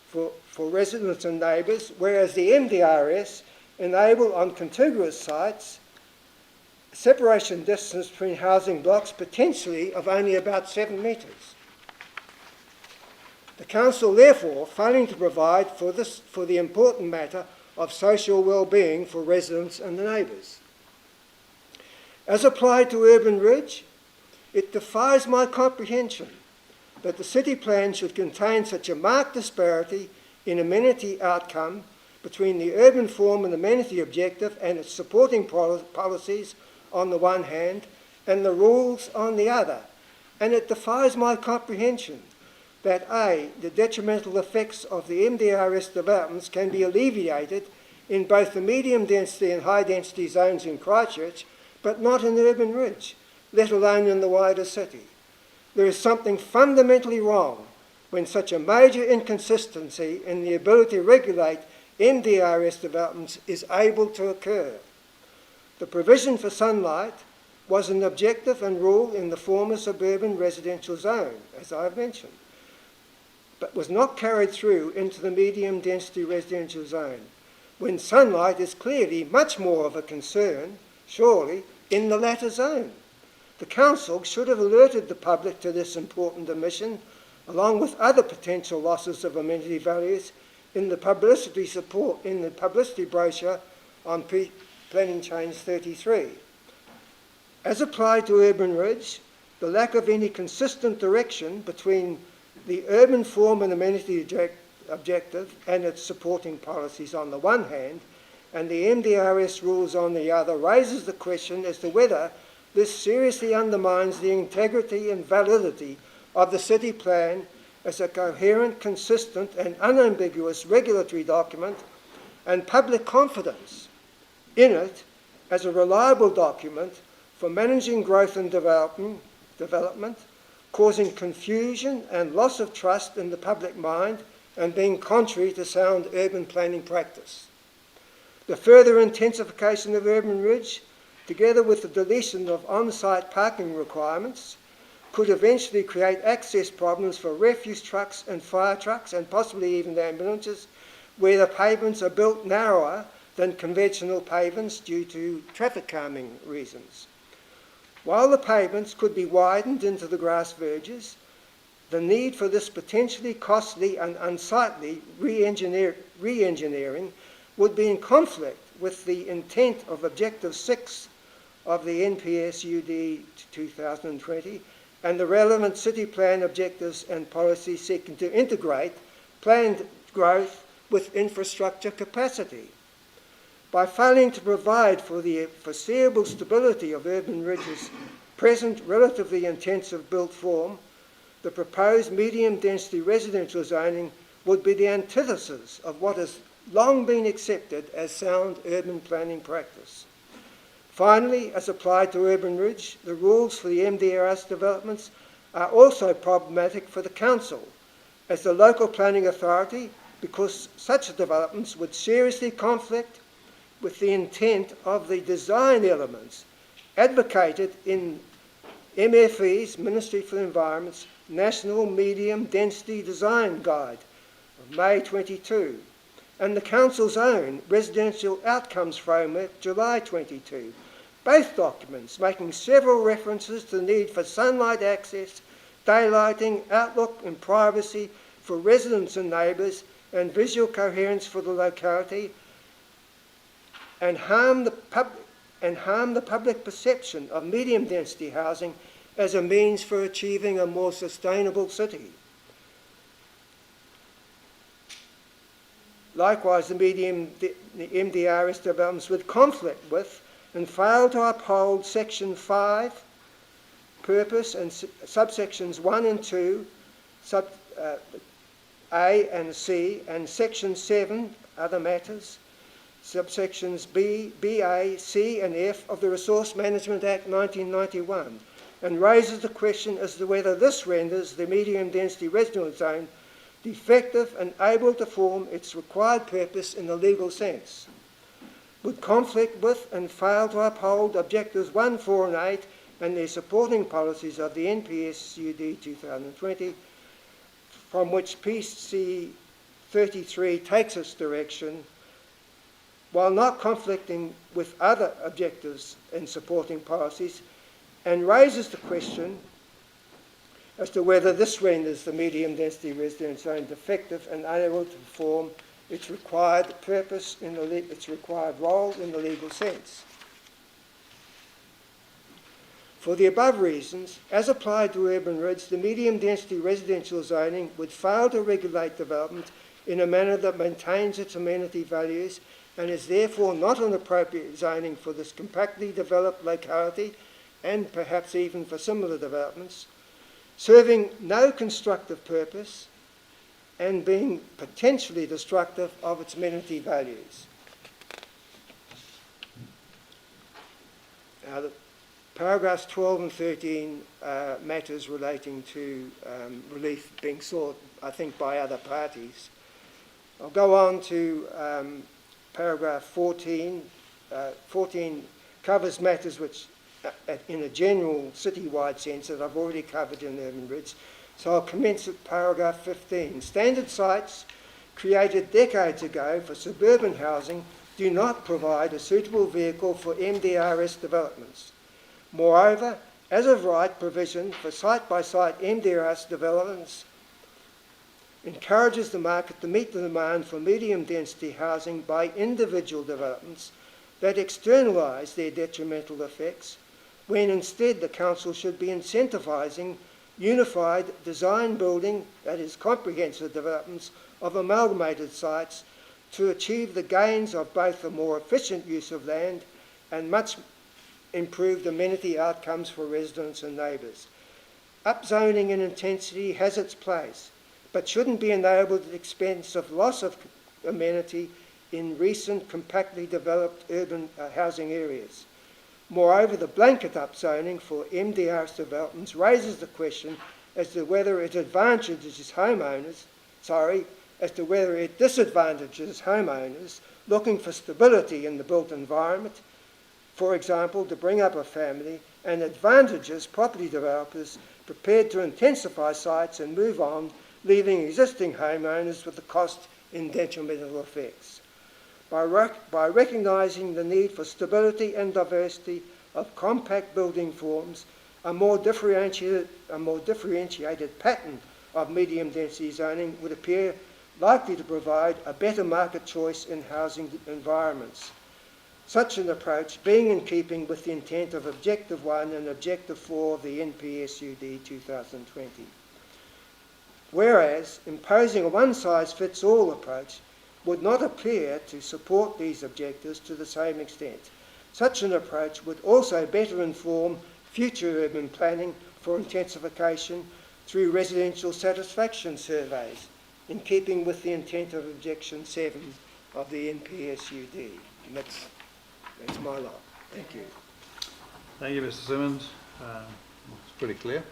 S15: for residents and neighbours, whereas the MDRS enable on contiguous sites separation distance between housing blocks potentially of only about 7 metres. The Council therefore failing to provide for the important matter of social well-being for residents and the neighbours. As applied to Urban Ridge, it defies my comprehension that the city plan should contain such a marked disparity in amenity outcome between the urban form and amenity objective and its supporting policies on the one hand and the rules on the other. And it defies my comprehension that A, the detrimental effects of the MDRS developments can be alleviated in both the medium density and high density zones in Christchurch, but not in Urban Ridge, let alone in the wider city. There is something fundamentally wrong when such a major inconsistency in the ability to regulate MDRS developments is able to occur. The provision for sunlight was an objective and rule in the former suburban residential zone, as I've mentioned, but was not carried through into the medium density residential zone, when sunlight is clearly much more of a concern, surely, in the latter zone. The Council should have alerted the public to this important omission, along with other potential losses of amenity values in the publicity brochure on Planning Change 33. As applied to Urban Ridge, the lack of any consistent direction between the urban form and amenity objective and its supporting policies on the one hand, and the MDRS rules on the other, raises the question as to whether this seriously undermines the integrity and validity of the city plan as a coherent, consistent and unambiguous regulatory document, and public confidence in it as a reliable document for managing growth and development, causing confusion and loss of trust in the public mind and being contrary to sound urban planning practice. The further intensification of Urban Ridge, together with the deletion of on-site parking requirements, could eventually create access problems for refuse trucks and fire trucks and possibly even ambulances, where the pavements are built narrower than conventional pavements due to traffic calming reasons. While the pavements could be widened into the grass verges, the need for this potentially costly and unsightly re-engineering would be in conflict with the intent of Objective 6 of the NPS-UD 2020 and the relevant city plan objectives and policies seeking to integrate planned growth with infrastructure capacity. By failing to provide for the foreseeable stability of Urban Ridge's present relatively intensive built form, the proposed medium-density residential zoning would be the antithesis of what has long been accepted as sound urban planning practice. Finally, as applied to Urban Ridge, the rules for the MDRS developments are also problematic for the Council as the local planning authority, because such developments would seriously conflict with the intent of the design elements advocated in MFE's, Ministry for the Environment's, National Medium Density Design Guide of May 22, and the Council's own Residential Outcomes Framework, July 22, both documents making several references to the need for sunlight access, daylighting, outlook and privacy for residents and neighbours, and visual coherence for the locality, and harm the public perception of medium density housing as a means for achieving a more sustainable city. Likewise, the MDRS developments would conflict with and fail to uphold Section 5, purpose, and subsections 1 and 2, A and C, and Section 7, other matters, subsections B, BA, C and F of the Resource Management Act 1991, and raises the question as to whether this renders the medium density residential zone defective and able to form its required purpose in the legal sense. Would conflict with and fail to uphold Objectives 1, 4 and 8 and their supporting policies of the NPSUD 2020, from which PC 33 takes its direction, while not conflicting with other objectives and supporting policies, and raises the question as to whether this renders the medium density residential zone defective and unable to perform its required purpose in its required role in the legal sense. For the above reasons, as applied to Urban Ridge, the medium density residential zoning would fail to regulate development in a manner that maintains its amenity values and is therefore not an appropriate zoning for this compactly developed locality and perhaps even for similar developments, serving no constructive purpose and being potentially destructive of its amenity values. Now, the paragraphs 12 and 13 matters relating to relief being sought, I think, by other parties. I'll go on to paragraph 14. 14 covers matters which, in a general citywide sense, that I've already covered in Urban Ridge. So I'll commence at paragraph 15. Standard sites created decades ago for suburban housing do not provide a suitable vehicle for MDRS developments. Moreover, as of right, provision for site-by-site MDRS developments encourages the market to meet the demand for medium-density housing by individual developments that externalise their detrimental effects, when instead the Council should be incentivising unified design building, that is comprehensive developments of amalgamated sites to achieve the gains of both a more efficient use of land and much improved amenity outcomes for residents and neighbours. Upzoning in intensity has its place, but shouldn't be enabled at the expense of loss of amenity in recent compactly developed urban housing areas. Moreover, the blanket upzoning for MDRS developments raises the question as to whether it disadvantages homeowners looking for stability in the built environment, for example, to bring up a family, and advantages property developers prepared to intensify sites and move on, leaving existing homeowners with the cost in detrimental effects. By recognising the need for stability and diversity of compact building forms, a more differentiated pattern of medium density zoning would appear likely to provide a better market choice in housing environments. Such an approach being in keeping with the intent of Objective 1 and Objective 4 of the NPSUD 2020. Whereas imposing a one-size-fits-all approach would not appear to support these objectives to the same extent. Such an approach would also better inform future urban planning for intensification through residential satisfaction surveys, in keeping with the intent of Objection 7 of the NPSUD. And that's my lot. Thank you.
S3: Thank you, Mr. Simmons. It's pretty clear.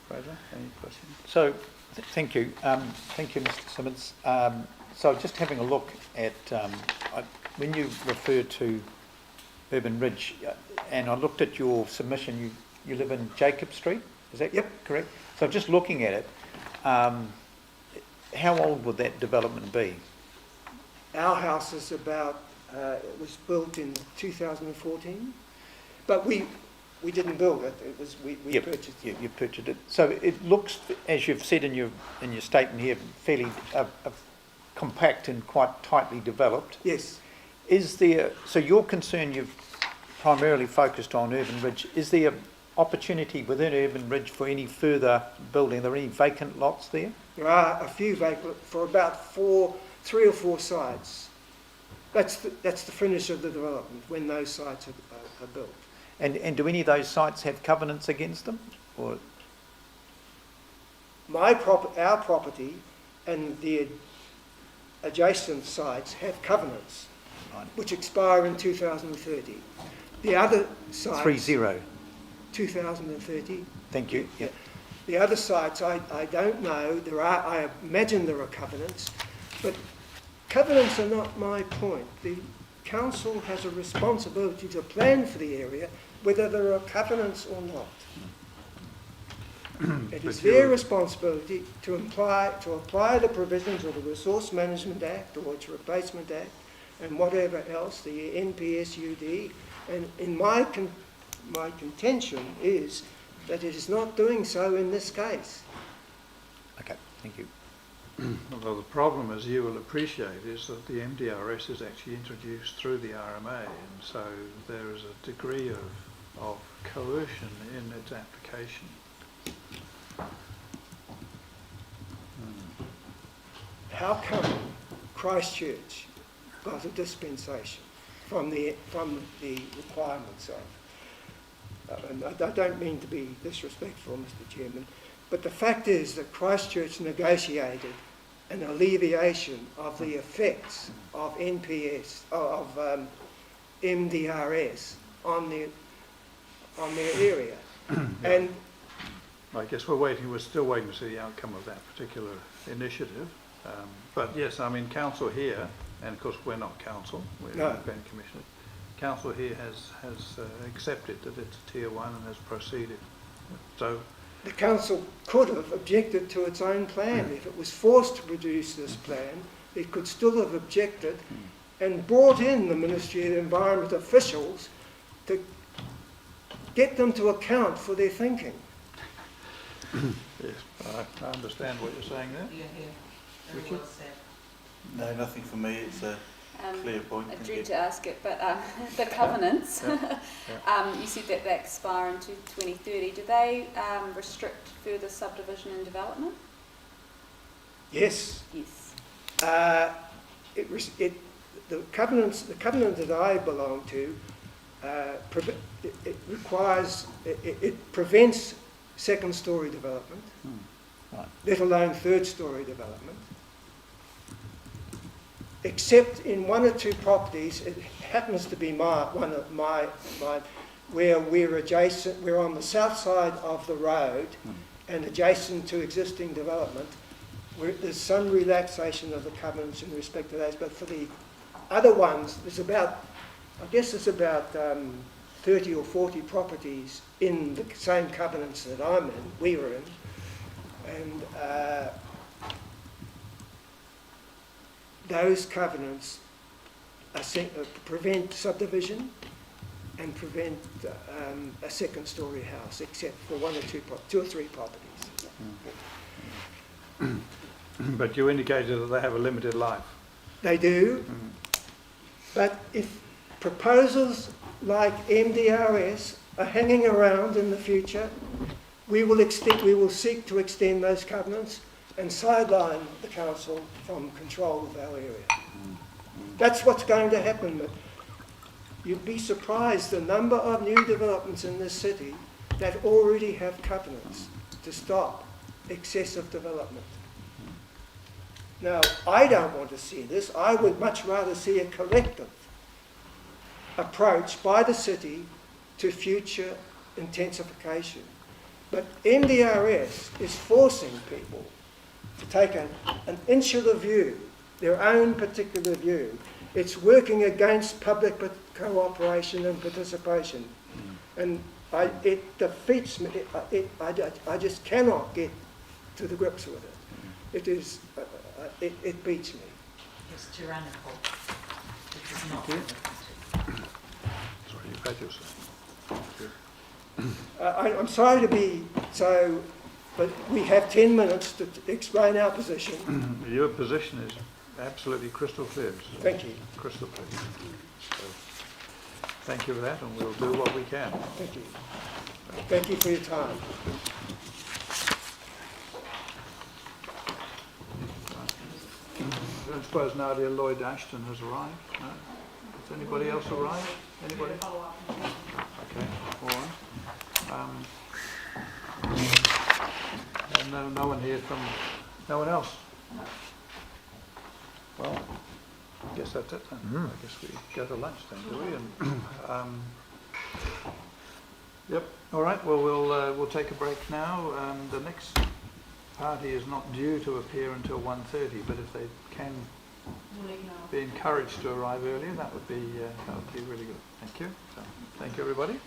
S3: Fraser, any questions? So, thank you. Thank you, Mr. Simmons. So just having a look at, when you refer to Urban Ridge, and I looked at your submission, you live in Jacob Street, is that correct? So just looking at it, how old would that development be?
S15: Our house is about, it was built in 2014, but we didn't build it. It was we purchased it. You purchased it.
S3: So it looks, as you've said in your statement here, fairly compact and quite tightly developed.
S15: Yes.
S3: Is there, so your concern, you've primarily focused on Urban Ridge, is there opportunity within Urban Ridge for any further building? Are there any vacant lots there?
S15: There are a few vacant for about 3 or 4 sites. That's the finish of the development when those sites are built.
S3: And do any of those sites have covenants against them? Or
S15: our property and the adjacent sites have covenants, right, which expire in 2030. The other sites... 30. 2030.
S3: Thank you. Yep.
S15: The other sites, I don't know. I imagine there are covenants, but covenants are not my point. The council has a responsibility to plan for the area, whether there are covenants or not. It is their responsibility to apply the provisions of the Resource Management Act or its Replacement Act and whatever else, the NPSUD. And in my contention is that it is not doing so in this case.
S3: Okay, thank you.
S16: Well, the problem, as you will appreciate, is that the MDRS is actually introduced through the RMA, and so there is a degree of coercion in its application.
S15: How come Christchurch got a dispensation from the requirements of? And I don't mean to be disrespectful, Mr. Chairman, but the fact is that Christchurch negotiated an alleviation of the effects of MDRS on their area. And
S16: I guess we're still waiting to see the outcome of that particular initiative. But yes, I mean, council here, and of course we're not council, we're independent commissioners. Council here has accepted that it's a tier 1 and has proceeded. So
S15: the council could have objected to its own plan. If it was forced to produce this plan, it could still have objected and brought in the Ministry of the Environment officials to get them to account for their thinking.
S16: Yes, I understand what you're saying there.
S1: Richard? No, nothing for me. It's a clear point.
S2: I dread to ask it, but the covenants, you said that they expire into 2030. Do they restrict further subdivision and development?
S15: Yes.
S2: Yes.
S15: The covenant that I belong to, it prevents second-storey development, let alone third-storey development. Except in 1 or 2 properties, it happens to be one of mine, where we're on the south side of the road and adjacent to existing development. There's some relaxation of the covenants in respect to those, but for the other ones, there's about 30 or 40 properties in the same covenants that we were in, and those covenants prevent subdivision and prevent a second-storey house, except for 1 or 2 or 3 properties.
S16: But you indicated that they have a limited life.
S15: They do, but if proposals like MDRS are hanging around in the future, we will seek to extend those covenants and sideline the council from control of our area. That's what's going to happen. You'd be surprised the number of new developments in this city that already have covenants to stop excessive development. Now, I don't want to see this. I would much rather see a collective approach by the city to future intensification. But MDRS is forcing people to take an insular view, their own particular view. It's working against public cooperation and participation. And it defeats me. I just cannot get to the grips with it. It is, it beats me.
S17: It's tyrannical. It is not.
S16: Sorry, you've had yourself.
S15: I'm sorry to be so, but we have 10 minutes to explain our position.
S16: Your position is absolutely crystal clear.
S15: Thank you.
S16: Crystal clear. So, thank you for that, and we'll do what we can.
S15: Thank you. Thank you for your time.
S16: I don't suppose Nadia Lloyd Ashton has arrived. No? Has anybody else arrived? Anybody? Okay, all right. And no one here from, no one else? Well, I guess that's it then. I guess we go to lunch then, do we? And, yep, all right, well, we'll take a break now. The next party is not due to appear until 1:30, but if they can be encouraged to arrive earlier, that would be really good. Thank you. So, thank you, everybody.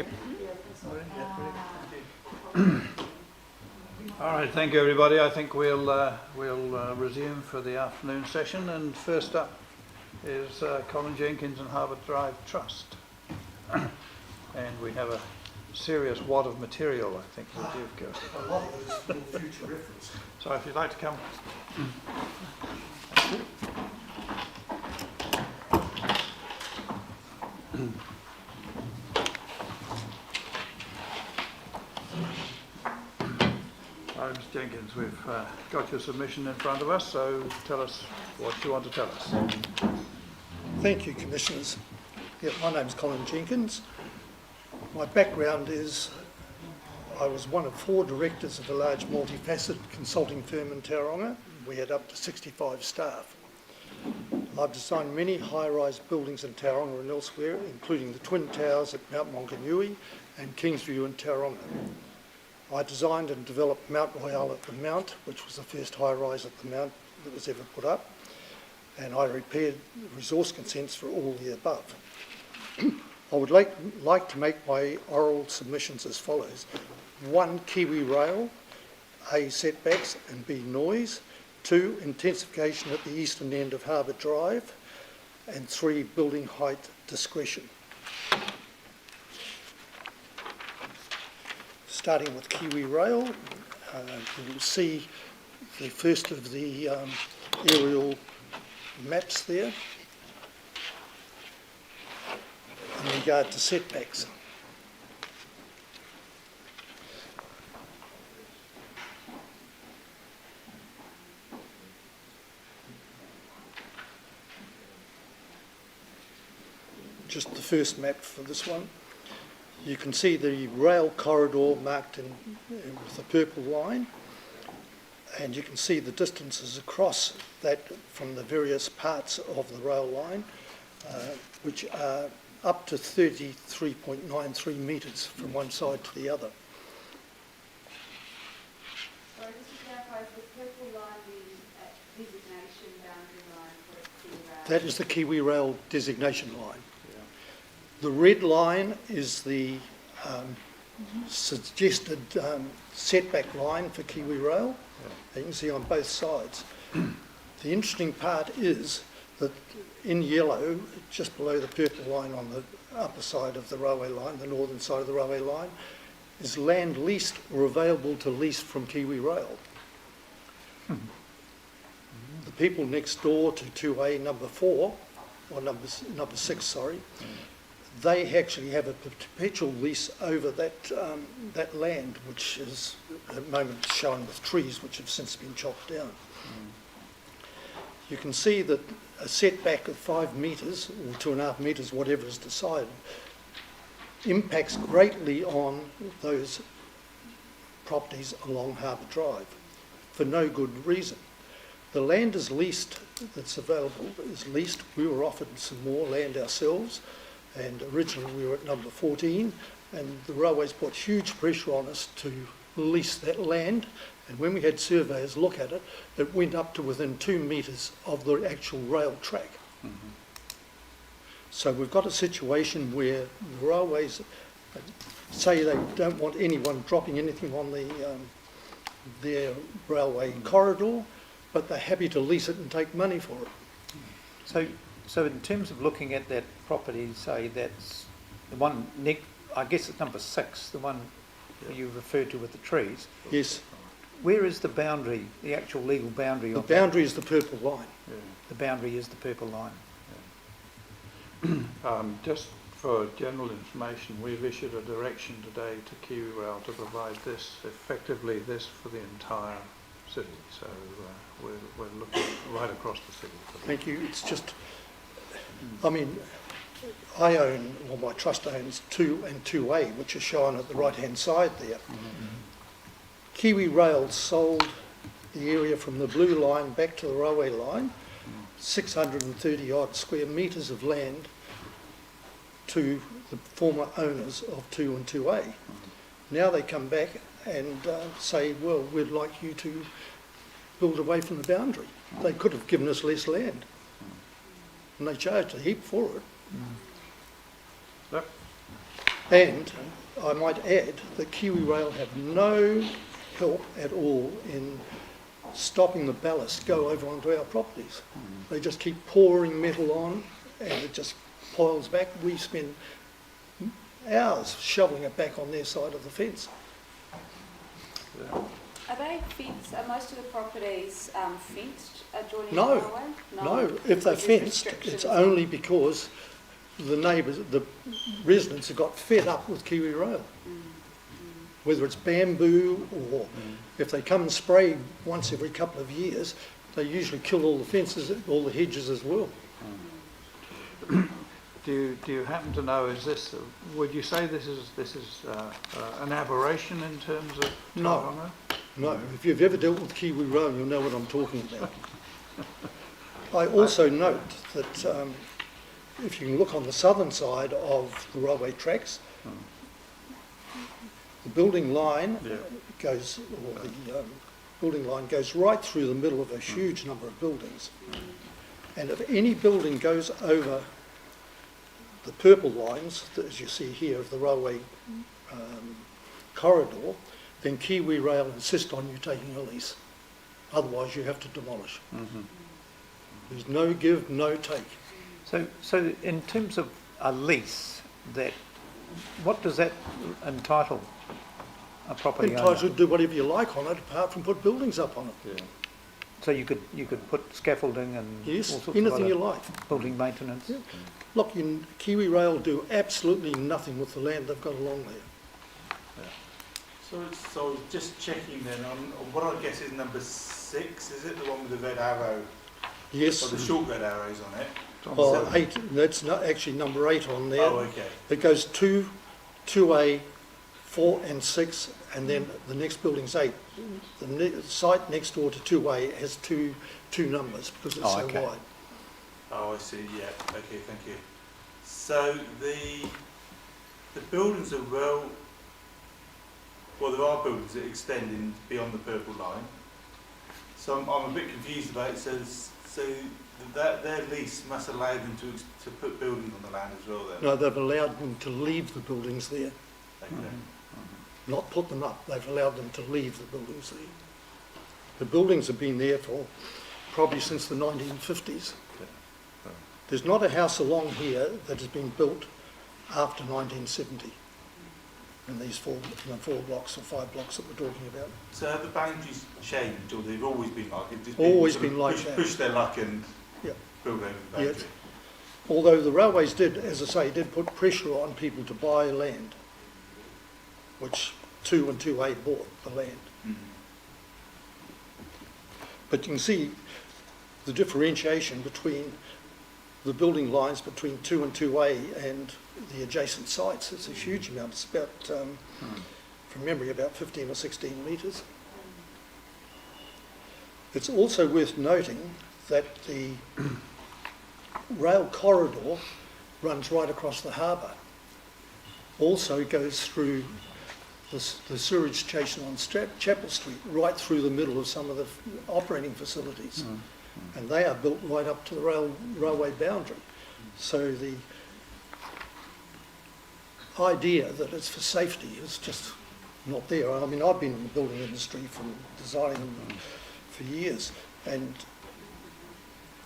S9: Yep.
S3: All right, thank you everybody. I think we'll resume for the afternoon session, and first up is Colin Jenkins and Harbour Drive Trust. And we have a serious wad of material, I think, that you've got.
S18: A lot of it is for future reference.
S3: So if you'd like to come. All right, Mr. Jenkins, we've got your submission in front of us, so tell us what you want to tell us.
S18: Thank you, Commissioners. Yeah, my name's Colin Jenkins. My background is I was one of 4 directors of a large multifaceted consulting firm in Tauranga. We had up to 65 staff. I've designed many high-rise buildings in Tauranga and elsewhere, including the Twin Towers at Mount Maunganui and Kingsview in Tauranga. I designed and developed Mount Royale at the Mount, which was the first high-rise at the Mount that was ever put up, and I prepared resource consents for all the above. I would like to make my oral submissions as follows. 1, Kiwi rail, A, setbacks and B, noise. 2, intensification at the eastern end of Harbour Drive. And 3, building height discretion. Starting with Kiwi rail, you will see the first of the aerial maps there. In regard to setbacks. Just the first map for this one. You can see the rail corridor marked in with the purple line, and you can see the distances across that from the various parts of the rail line, which are up to 33.93 metres from one side to the other.
S2: Sorry, just to clarify, is the purple line the designation boundary line for Kiwi Rail?
S18: That is the Kiwi Rail designation line. The red line is the suggested setback line for Kiwi Rail. You can see on both sides. The interesting part is that in yellow, just below the purple line on the upper side of the railway line, the northern side of the railway line, is land leased or available to lease from Kiwi Rail. The people next door to 2A number 4, or number 6, sorry, they actually have a perpetual lease over that land, which is at the moment shown with trees which have since been chopped down. You can see that a setback of 5 metres or 2.5 metres, whatever is decided, impacts greatly on those properties along Harbour Drive for no good reason. The land is leased, that's available, is leased. We were offered some more land ourselves, and originally we were at number 14, and the railways put huge pressure on us to lease that land, and when we had surveyors look at it, it went up to within 2 metres of the actual rail track. So we've got a situation where the railways say they don't want anyone dropping anything on their railway corridor, but they're happy to lease it and take money for it.
S9: So in terms of looking at that property, say that's the one, I guess it's number 6, the one you referred to with the trees.
S18: Yes.
S9: Where is the boundary, the actual legal boundary?
S18: The boundary is the purple line.
S9: Yeah. The boundary is the purple line.
S16: Just for general information, we've issued a direction today to Kiwi Rail to provide this, effectively this, for the entire city. So we're looking right across the city.
S18: Thank you. It's just, I mean, I own, or my trust owns 2 and 2A, which are shown at the right-hand side there. Kiwi Rail sold the area from the blue line back to the railway line, 630 odd square metres of land to the former owners of 2 and 2A. Now they come back and say, well, we'd like you to build away from the boundary. They could have given us less land, and they charged a heap for it.
S16: Yep.
S18: And I might add that Kiwi Rail have no help at all in stopping the ballast go over onto our properties. They just keep pouring metal on and it just piles back. We spend hours shoveling it back on their side of the fence.
S2: Are they fenced? Are most of the properties fenced adjoining
S18: No,
S2: the railway?
S18: no. If they're
S2: There's
S18: fenced,
S2: restrictions
S18: it's
S2: on-
S18: only because the neighbours, the residents have got fed up with Kiwi Rail. Whether it's bamboo or if they come and spray once every couple of years, they usually kill all the fences, all the hedges as well.
S3: Do you happen to know, is this, would you say this is an aberration in terms of Tauranga?
S18: No. If you've ever dealt with Kiwi Rail, you'll know what I'm talking about. I also note that if you can look on the southern side of the railway tracks, the building line goes, or the building line goes right through the middle of a huge number of buildings. And if any building goes over the purple lines, as you see here, of the railway corridor, then Kiwi Rail insist on you taking a lease. Otherwise, you have to demolish. There's no give, no take.
S9: So in terms of a lease, that what does that entitle a property owner?
S18: Entitled to do whatever you like on it, apart from put buildings up on it.
S9: So you could put scaffolding and
S18: Yes,
S9: all sorts
S18: anything
S9: of
S18: you
S9: other
S18: like.
S9: building maintenance.
S18: Yeah. Look, Kiwi Rail do absolutely nothing with the land they've got along there.
S1: So just checking then on what I guess is number 6, is it the one with the red arrow?
S18: Yes.
S1: Or the short red arrows on it?
S18: Oh, 8, that's not actually number 8 on there.
S1: Oh, okay.
S18: It goes 2, 2A, 4 and 6, and then the next building's 8. The site next door to 2A has two numbers because it's so wide.
S1: Oh, I see, yeah. Okay, thank you. So the buildings are well, there are buildings that extend in beyond the purple line. So I'm a bit confused about it. So that their lease must allow them to put buildings on the land as well then?
S18: No, they've allowed them to leave the buildings there.
S1: Okay.
S18: Not put them up, they've allowed them to leave the buildings there. The buildings have been there for probably since the 1950s. There's not a house along here that has been built after 1970 in these four blocks or 5 blocks that we're talking about.
S1: So have the boundaries changed, or they've always been like it? Just
S18: Always been like that.
S1: Push their luck and build over the boundary.
S18: Yes. Although the railways did, as I say, did put pressure on people to buy land, which 2 and 2A bought the land. But you can see the differentiation between the building lines between 2 and 2A and the adjacent sites. It's a huge amount. It's about, from memory, about 15 or 16 metres. It's also worth noting that the rail corridor runs right across the harbour. Also goes through the sewerage station on Chapel Street, right through the middle of some of the operating facilities. And they are built right up to the railway boundary. So the idea that it's for safety is just not there. I mean, I've been in the building industry from designing them for years, and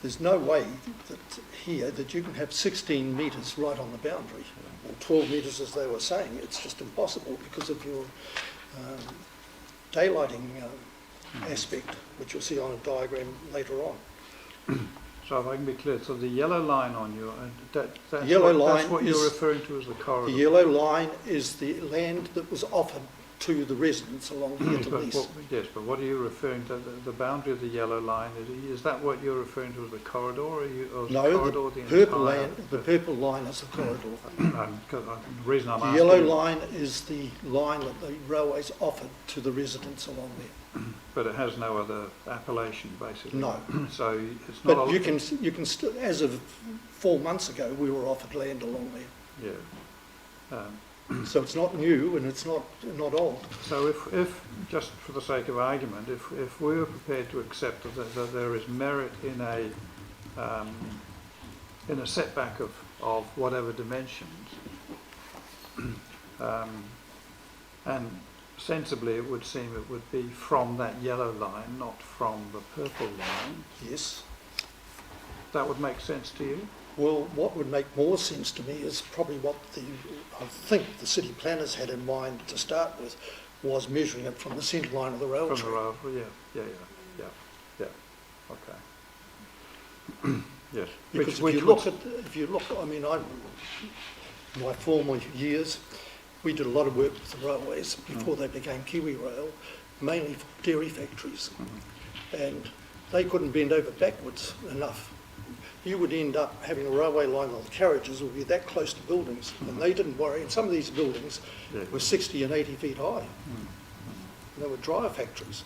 S18: there's no way that here that you can have 16 metres right on the boundary, or 12 metres as they were saying. It's just impossible because of your daylighting aspect, which you'll see on a diagram later on.
S3: So if I can be clear, so the yellow line on your, that's what you're referring to as the corridor?
S18: The yellow line is the land that was offered to the residents along here to lease.
S3: Yes, but what are you referring to? The boundary of the yellow line, is that what you're referring to as the corridor? Or is
S18: No,
S3: the corridor
S18: the purple line is the corridor.
S3: The reason I'm
S18: The
S3: asking,
S18: yellow line is the line that the railways offered to the residents along there.
S3: but it has no other appellation, basically.
S18: No.
S3: So it's not.
S18: But you can as of 4 months ago, we were offered land along there.
S3: Yeah.
S18: So it's not new and it's not old.
S3: So if just for the sake of argument, if we were prepared to accept that there is merit in a setback of whatever dimensions,
S16: And sensibly, it would seem it would be from that yellow line, not from the purple line.
S18: Yes.
S16: That would make sense to you?
S18: Well, what would make more sense to me is probably what I think the city planners had in mind to start with, was measuring it from the centre line of the rail track.
S16: From the rail, yeah. Okay. Yes.
S18: Because if you look, I mean, in my former years, we did a lot of work with the railways before they became Kiwi Rail, mainly for dairy factories. And they couldn't bend over backwards enough. You would end up having a railway line on the carriages would be that close to buildings, and they didn't worry. And some of these buildings were 60 and 80 feet high. And they were dryer factories.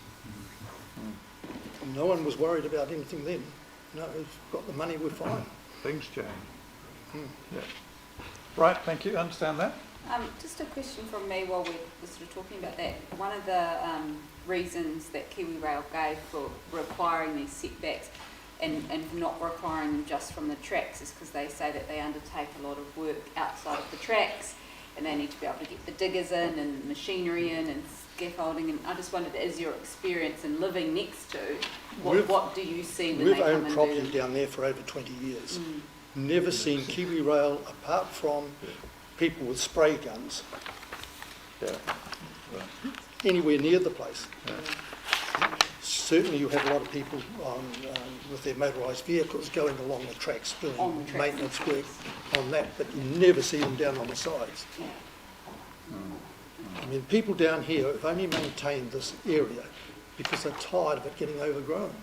S18: And no one was worried about anything then. No, we've got the money, we're fine.
S16: Things change. Yeah. Right, thank you. Understand that?
S2: Just a question from me while we're sort of talking about that. One of the reasons that Kiwi Rail gave for requiring these setbacks and not requiring them just from the tracks is because they say that they undertake a lot of work outside of the tracks and they need to be able to get the diggers in and machinery in and scaffolding. And I just wondered, is your experience in living next to, what do you see when they come and do?
S18: We've owned property down there for over 20 years. Never seen Kiwi Rail apart from people with spray guns anywhere near the place. Certainly you have a lot of people with their motorised vehicles going along the tracks doing maintenance work on that, but you never see them down on the sides. I mean, people down here have only maintained this area because they're tired of it getting overgrown.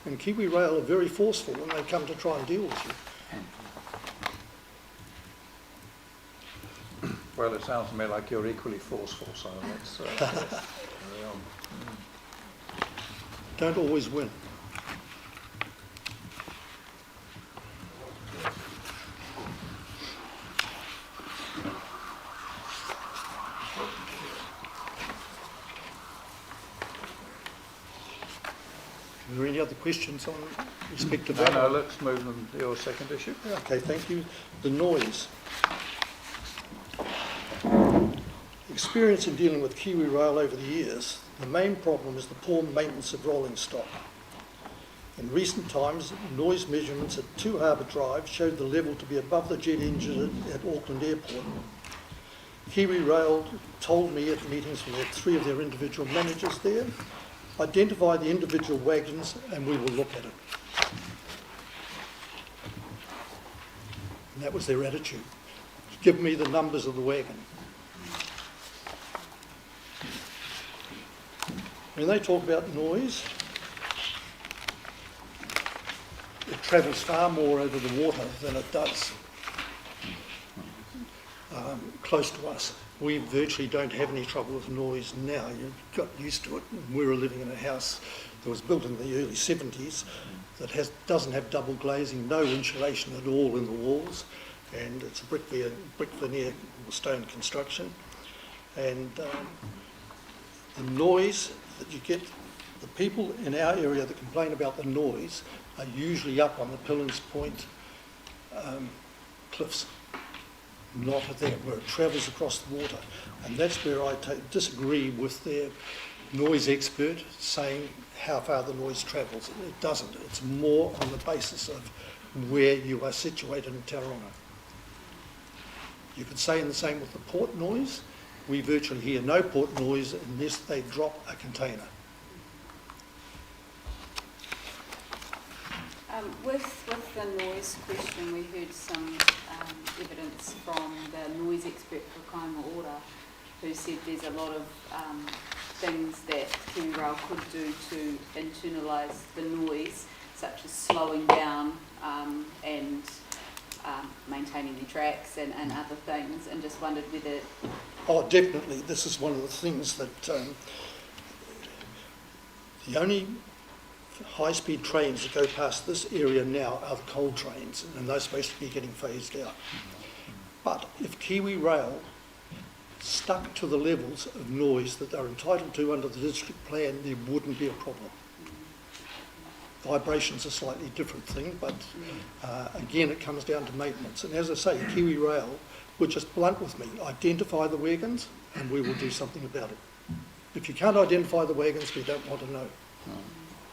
S18: And Kiwi Rail are very forceful when they come to try and deal with you.
S16: Well, it sounds to me like you're equally forceful, so let's carry on.
S18: Don't always win. Are there any other questions on respect to that?
S16: No, let's move on to your second issue.
S18: Okay, thank you. The noise. Experience in dealing with Kiwi Rail over the years, the main problem is the poor maintenance of rolling stock. In recent times, noise measurements at 2 Harbour Drive showed the level to be above the jet engine at Auckland Airport. Kiwi Rail told me at meetings when they had 3 of their individual managers there, identify the individual wagons and we will look at it. And that was their attitude. Give me the numbers of the wagon. When they talk about noise, it travels far more over the water than it does close to us. We virtually don't have any trouble with noise now. You've got used to it. We were living in a house that was built in the early 70s that doesn't have double glazing, no insulation at all in the walls, and it's a brick veneer or stone construction. And the noise that you get, the people in our area that complain about the noise are usually up on the Pillins Point cliffs, not at there, where it travels across the water. And that's where I disagree with their noise expert saying how far the noise travels. It doesn't. It's more on the basis of where you are situated in Tauranga. You could say the same with the port noise. We virtually hear no port noise unless they drop a container.
S2: With the noise question, we heard some evidence from the noise expert for Kainga Ora, who said there's a lot of things that Kiwi Rail could do to internalise the noise, such as slowing down and maintaining the tracks and other things, and just wondered whether...
S18: Oh, definitely. This is one of the things that the only high-speed trains that go past this area now are the coal trains, and they're supposed to be getting phased out. But if Kiwi Rail stuck to the levels of noise that they're entitled to under the district plan, there wouldn't be a problem. Vibration's a slightly different thing, but again, it comes down to maintenance. And as I say, Kiwi Rail were just blunt with me. Identify the wagons and we will do something about it. If you can't identify the wagons, we don't want to know.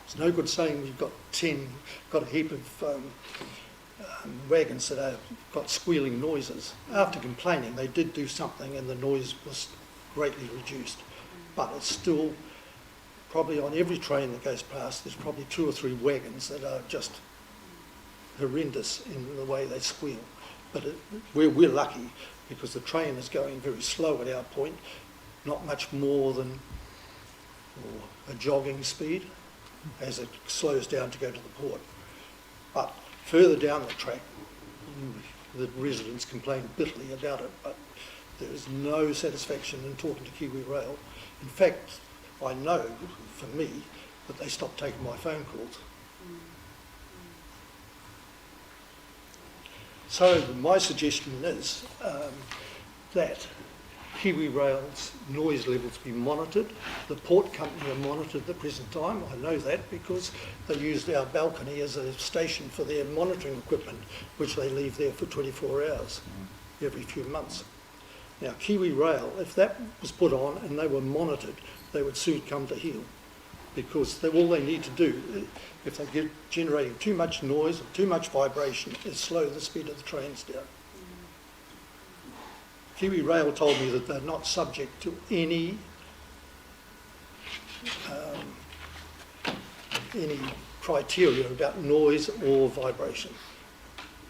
S18: It's no good saying we've got a heap of wagons that have got squealing noises. After complaining, they did do something and the noise was greatly reduced. But it's still, probably on every train that goes past, there's probably 2 or 3 wagons that are just horrendous in the way they squeal. But we're lucky because the train is going very slow at our point, not much more than a jogging speed as it slows down to go to the port. But further down the track, the residents complain bitterly about it, but there is no satisfaction in talking to Kiwi Rail. In fact, I know, for me, that they stopped taking my phone calls. So my suggestion is that Kiwi Rail's noise levels be monitored. The port company are monitored at the present time. I know that because they used our balcony as a station for their monitoring equipment, which they leave there for 24 hours every few months. Now, Kiwi Rail, if that was put on and they were monitored, they would soon come to heel because all they need to do, if they get generating too much noise or too much vibration, is slow the speed of the trains down. Kiwi Rail told me that they're not subject to any criteria about noise or vibration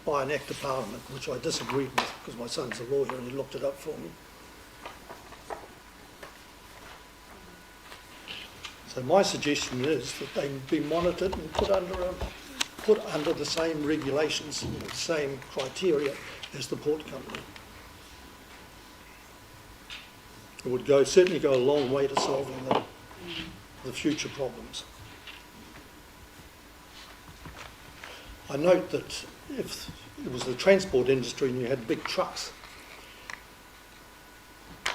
S18: by an Act of Parliament, which I disagreed with because my son's a lawyer and he looked it up for me. So my suggestion is that they be monitored and put under the same regulations, the same criteria as the port company. It would certainly go a long way to solving the future problems. I note that if it was the transport industry and you had big trucks,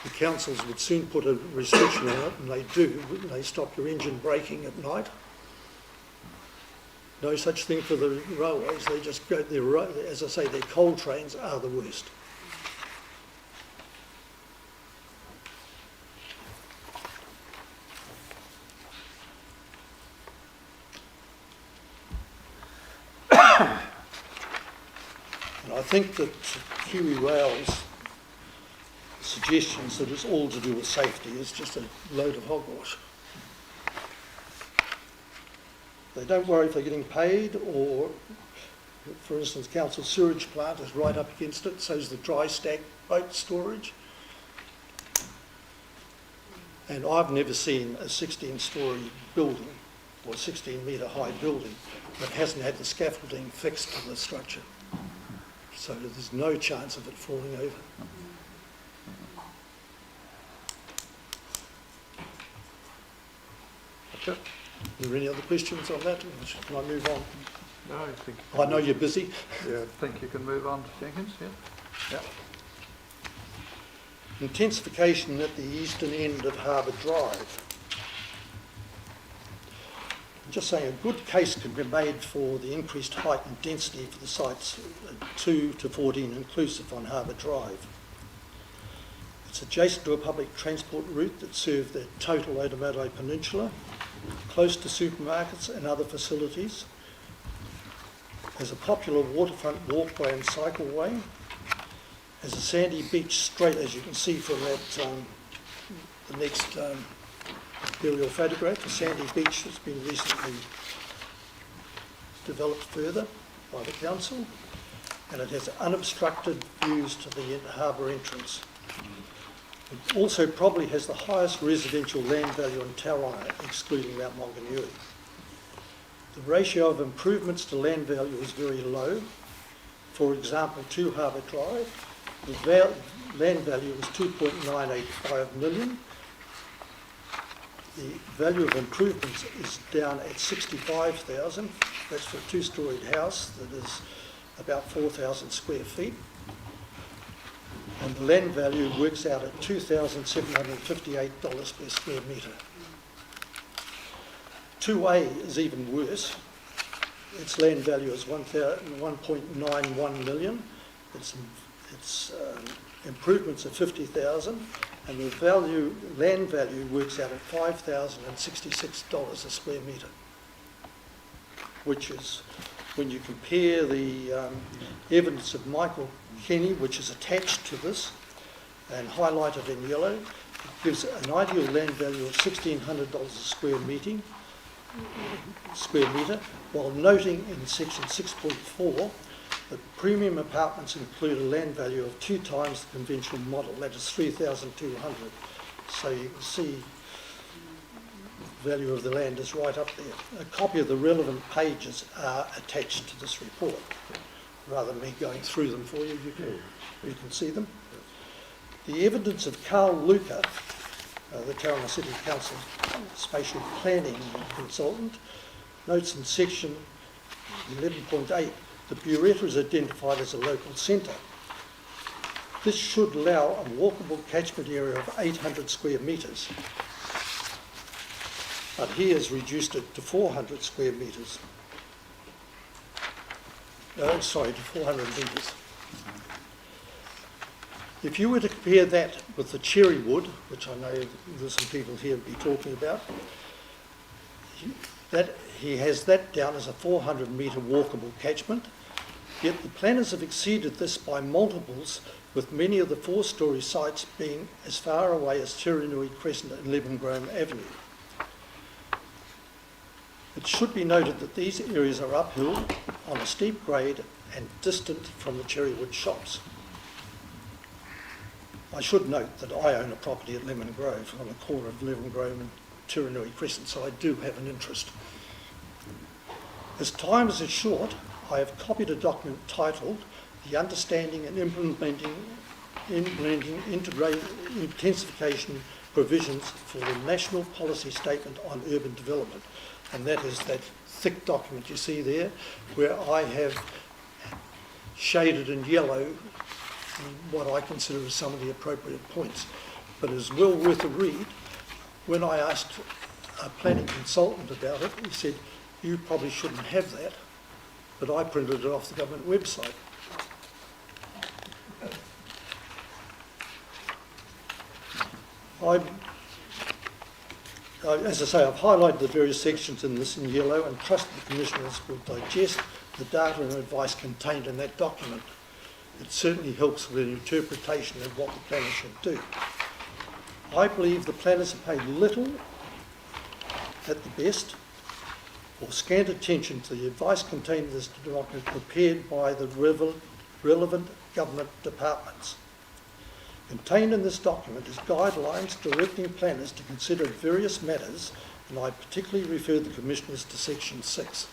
S18: the councils would soon put a restriction on it, and they do. They stop your engine braking at night. No such thing for the railways. They just go, as I say, their coal trains are the worst. And I think that Kiwi Rail's suggestions that it's all to do with safety is just a load of hogwash. They don't worry if they're getting paid, or, for instance, council sewage plant is right up against it, so is the dry stack boat storage. And I've never seen a 16-storey building or 16-metre high building that hasn't had the scaffolding fixed to the structure. So there's no chance of it falling over. Okay. Are there any other questions on that? Can I move on?
S16: No, I think...
S18: I know you're busy.
S16: Yeah, I think you can move on to Jenkins, yeah.
S18: Intensification at the eastern end of Harbour Drive. I'm just saying a good case can be made for the increased height and density for the sites 2 to 14 inclusive on Harbour Drive. It's adjacent to a public transport route that serves the total Otamoto Peninsula, close to supermarkets and other facilities. There's a popular waterfront walkway and cycleway. There's a sandy beach straight, as you can see from that the next aerial photograph. The sandy beach has been recently developed further by the council, and it has unobstructed views to the harbour entrance. It also probably has the highest residential land value in Tauranga, excluding Mount Maunganui. The ratio of improvements to land value is very low. For example, 2 Harbour Drive, the land value is 2.985 million. The value of improvements is down at 65,000. That's for a 2-storied house that is about 4,000 square feet. And the land value works out at $2,758 per square metre. 2A is even worse. its land value is 1.91 million. Its improvements are 50,000, and the land value works out at $5,066 a square metre, which is, when you compare the evidence of Michael Kenny, which is attached to this and highlighted in yellow, it gives an ideal land value of $1,600 a square metre, while noting in section 6.4 that premium apartments include a land value of 2 times the conventional model, that is 3,200. So you can see the value of the land is right up there. A copy of the relevant pages are attached to this report. Rather than me going through them for you, you can see them. The evidence of Carl Luca, the Tauranga City Council spatial planning consultant, notes in section 11.8 that Buretta is identified as a local centre. This should allow a walkable catchment area of 800 square metres, but he has reduced it to 400 square metres. To 400 metres. If you were to compare that with the cherry wood, which I know there's some people here will be talking about, that he has that down as a 400 metre walkable catchment, yet the planners have exceeded this by multiples, with many of the 4-storey sites being as far away as Tirinui Crescent and Levengrove Avenue. It should be noted that these areas are uphill, on a steep grade and distant from the cherrywood shops. I should note that I own a property at Lemon Grove on the corner of Lemon Grove and Tirinui Crescent, so I do have an interest. As time is short, I have copied a document titled The Understanding and Implementing Integrated Intensification Provisions for the National Policy Statement on Urban Development. And that is that thick document you see there, where I have shaded in yellow what I consider as some of the appropriate points. But it's well worth a read. When I asked a planning consultant about it, he said, you probably shouldn't have that, but I printed it off the government website. As I say, I've highlighted the various sections in this in yellow and trust the Commissioners will digest the data and advice contained in that document. It certainly helps with an interpretation of what the planners should do. I believe the planners have paid little, at the best, or scant attention to the advice contained in this document prepared by the relevant government departments. Contained in this document is guidelines directing planners to consider various matters, and I particularly refer the Commissioners to section 6.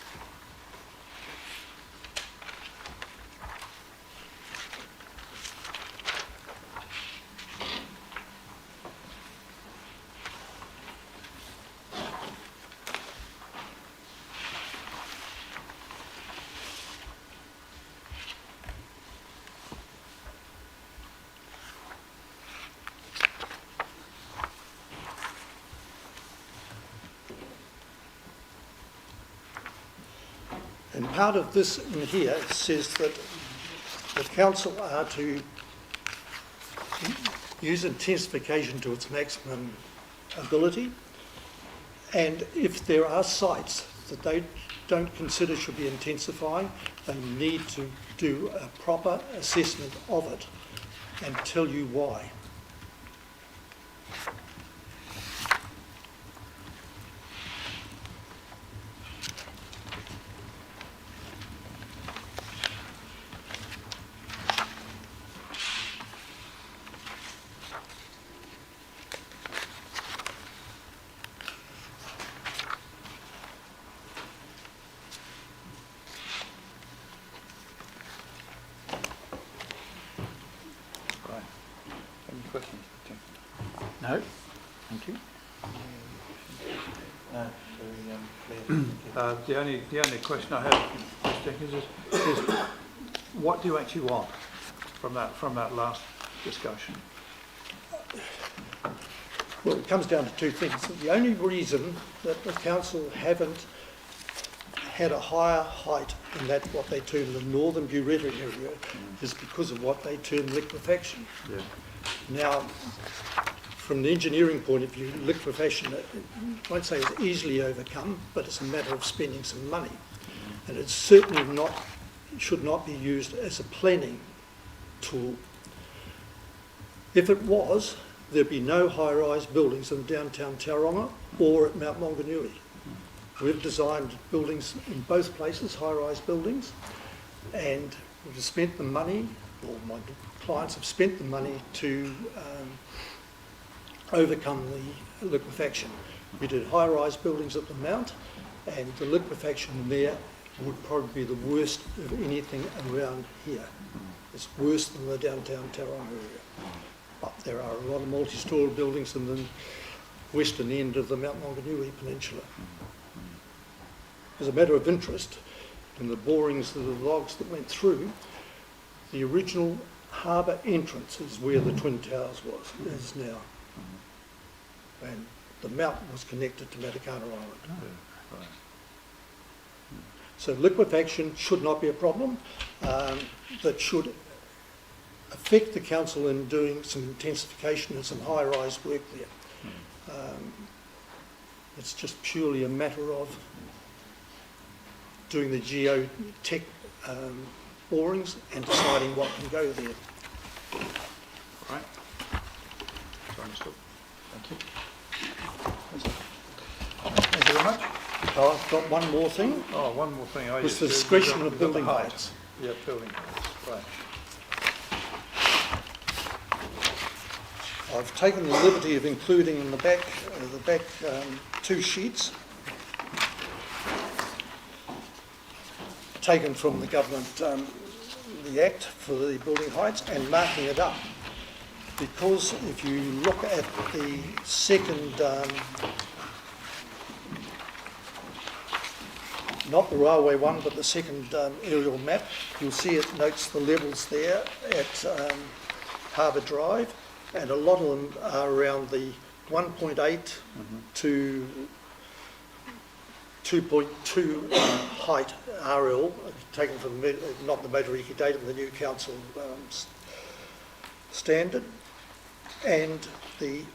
S18: And part of this in here says that the council are to use intensification to its maximum ability, and if there are sites that they don't consider should be intensifying, they need to do a proper assessment of it and tell you why.
S9: No, thank you.
S16: The only question I have, Mr. Jenkins, is what do you actually want from that last discussion?
S18: Well, it comes down to two things. The only reason that the council haven't had a higher height in that what they term the northern Buretta area is because of what they term liquefaction.
S16: Yeah.
S18: Now, from the engineering point of view, liquefaction, I won't say is easily overcome, but it's a matter of spending some money. And it's certainly should not be used as a planning tool. If it was, there'd be no high-rise buildings in downtown Tauranga or at Mount Maunganui. We've designed buildings in both places, high-rise buildings, and we've spent the money, or my clients have spent the money to overcome the liquefaction. We did high-rise buildings at the Mount, and the liquefaction there would probably be the worst of anything around here. It's worse than the downtown Tauranga area. But there are a lot of multi-storey buildings in the western end of the Mount Maunganui Peninsula. As a matter of interest, in the borings of the logs that went through, the original harbour entrance is where the Twin Towers is now. And the mountain was connected to Matakana Island. So liquefaction should not be a problem, but should affect the council in doing some intensification and some high-rise work there. It's just purely a matter of doing the geotech borings and deciding what can go there.
S3: All right. Understood. Thank you.
S18: Thank you very much. Oh, I've got one more thing.
S16: Oh, one more thing. Oh,
S18: It's
S16: yes,
S18: the discretion of building heights.
S16: Yeah, building heights. Right.
S18: I've taken the liberty of including in the back two sheets taken from the government, the Act for the building heights, and marking it up. Because if you look at the second, not the railway one, but the second aerial map, you'll see it notes the levels there at Harbour Drive, and a lot of them are around the 1.8 to 2.2 height RL, taken from not the Motoriki data, but the new council standard. And the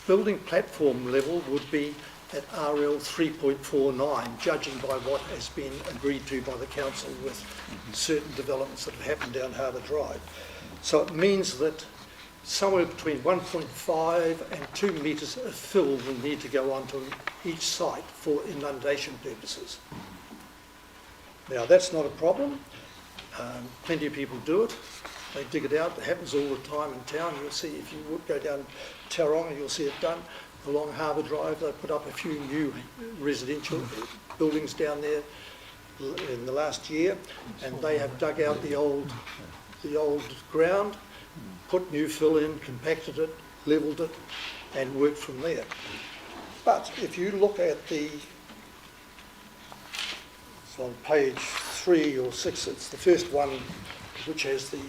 S18: building platform level would be at RL 3.49, judging by what has been agreed to by the council with certain developments that have happened down Harbour Drive. So it means that somewhere between 1.5 and 2 metres of fill will need to go onto each site for inundation purposes. Now that's not a problem. Plenty of people do it. They dig it out. It happens all the time in town. You'll see, if you would go down Tauranga, you'll see it done. Along Harbour Drive, they put up a few new residential buildings down there in the last year, and they have dug out the old ground, put new fill in, compacted it, levelled it, and worked from there. But if you look at it's on page 3 or 6, it's the first one which has the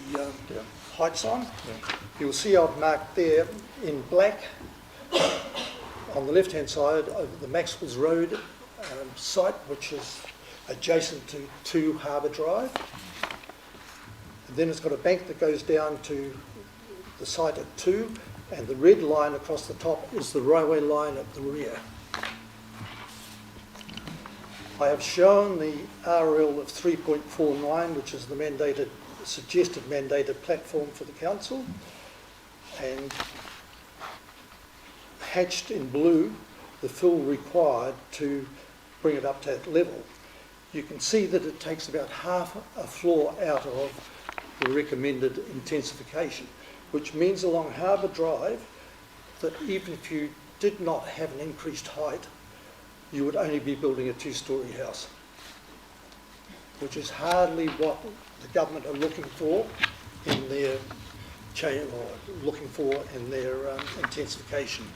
S18: heights on. You'll see I've marked there in black on the left-hand side of the Maxwell's Road site, which is adjacent to Harbour Drive. And then it's got a bank that goes down to the site at 2, and the red line across the top is the railway line at the rear. I have shown the RL of 3.49, which is the suggested mandated platform for the council, and hatched in blue the fill required to bring it up to that level. You can see that it takes about half a floor out of the recommended intensification, which means along Harbour Drive that even if you did not have an increased height, you would only be building a 2-storey house, which is hardly what the government are looking for in their intensification.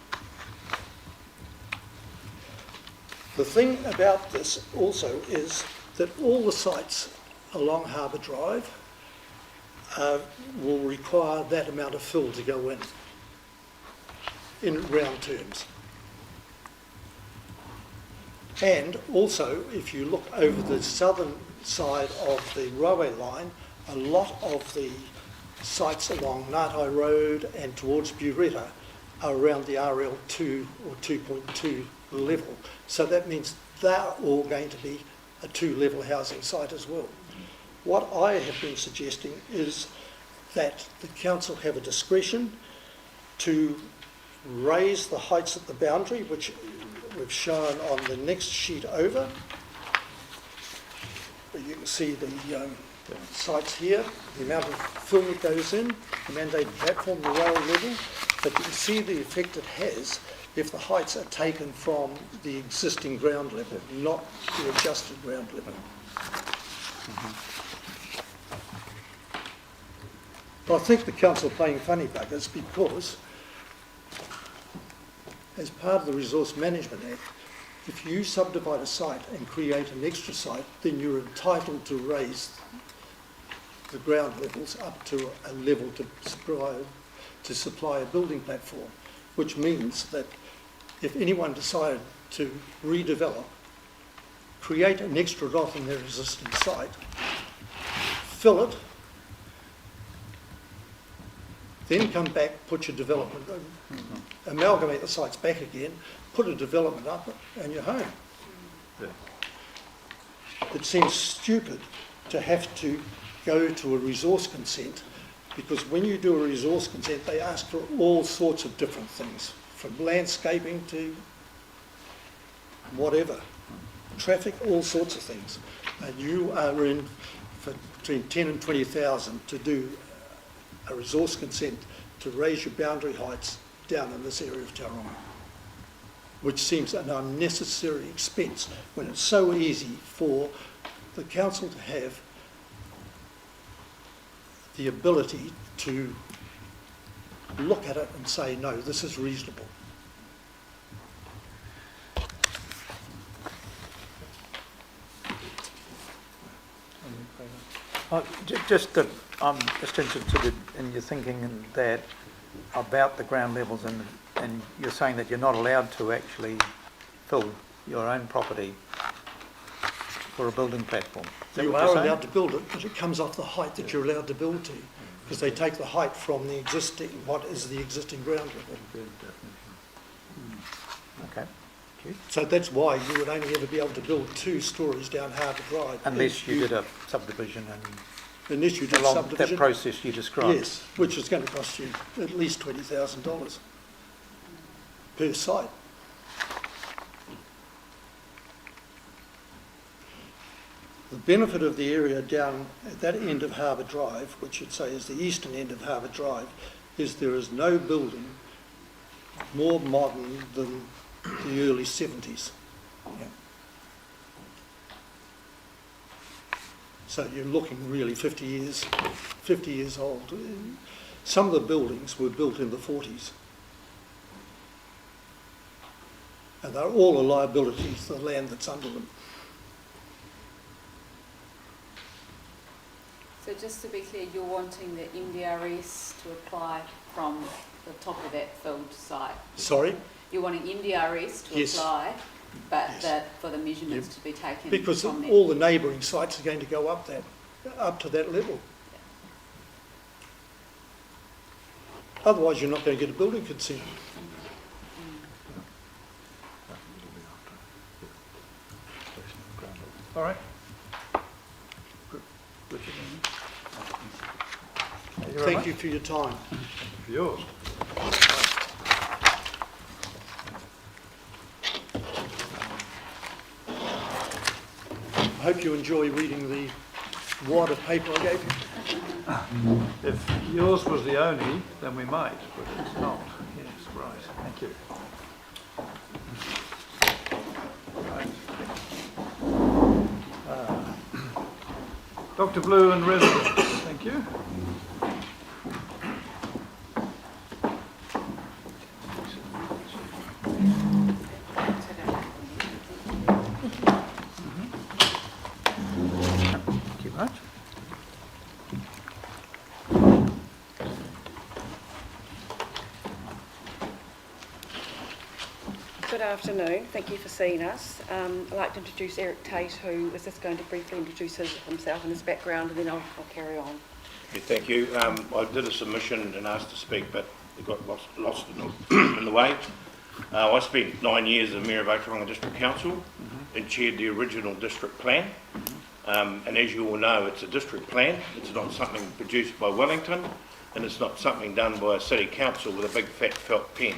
S18: The thing about this also is that all the sites along Harbour Drive will require that amount of fill to go in round terms. And also, if you look over the southern side of the railway line, a lot of the sites along Ngatai Road and towards Buretta are around the RL2 or 2.2 level. So that means they're all going to be a two-level housing site as well. What I have been suggesting is that the council have a discretion to raise the heights at the boundary, which we've shown on the next sheet over. You can see the sites here, the amount of fill that goes in, the mandated platform, the rail level, but you can see the effect it has if the heights are taken from the existing ground level, not the adjusted ground level. But I think the council are playing funny buggers because as part of the Resource Management Act, if you subdivide a site and create an extra site, then you're entitled to raise the ground levels up to a level to supply a building platform, which means that if anyone decided to redevelop, create an extra lot in their existing site, fill it, then come back, put your development, amalgamate the sites back again, put a development up, and you're home.
S3: Yeah.
S18: It seems stupid to have to go to a resource consent, because when you do a resource consent, they ask for all sorts of different things, from landscaping to whatever, traffic, all sorts of things. And you are in for between 10 and 20,000 to do a resource consent to raise your boundary heights down in this area of Tauranga, which seems an unnecessary expense when it's so easy for the council to have the ability to look at it and say, no, this is reasonable.
S9: I'm just interested in your thinking that about the ground levels, and you're saying that you're not allowed to actually fill your own property for a building platform.
S18: You are allowed to build it, but it comes off the height that you're allowed to build to, because they take the height from the existing, what is the existing ground level.
S9: Okay.
S18: So that's why you would only ever be able to build 2 stories down Harbour Drive.
S9: Unless you did a subdivision
S18: unless you did
S9: along
S18: subdivision.
S9: that process you described.
S18: Yes, which is going to cost you at least $20,000 per site. The benefit of the area down at that end of Harbour Drive, which you'd say is the eastern end of Harbour Drive, is there is no building more modern than the early 70s. Yeah. So you're looking really 50 years old. Some of the buildings were built in the 40s. And they're all a liability to the land that's under them.
S2: So just to be clear, you're wanting the NDRS to apply from the top of that filled site?
S18: Sorry?
S2: You're wanting NDRS to
S18: Yes.
S2: apply, but
S18: Yes.
S2: that for the measurements to be taken
S18: Because
S2: from there.
S18: all the neighbouring sites are going to go up to that level. Otherwise, you're not going to get a building consent.
S3: All right.
S18: Thank you for your time.
S3: For yours.
S18: I hope you enjoy reading the wad of paper I gave you.
S3: If yours was the only, then we might, but it's not. Yes, right. Thank you. Right. Dr. Blue and residents, thank you. Thank you much.
S11: Could
S19: afternoon. Thank you for seeing us. I'd like to introduce Eric Tate, who is just going to briefly introduce himself and his background, and then I'll carry on.
S20: Yeah, thank you. I did a submission and asked to speak, but it got lost in the way. I spent 9 years as Mayor of Tauranga District Council and chaired the original district plan. And as you all know, it's a district plan. It's not something produced by Wellington, and it's not something done by a city council with a big fat felt pen.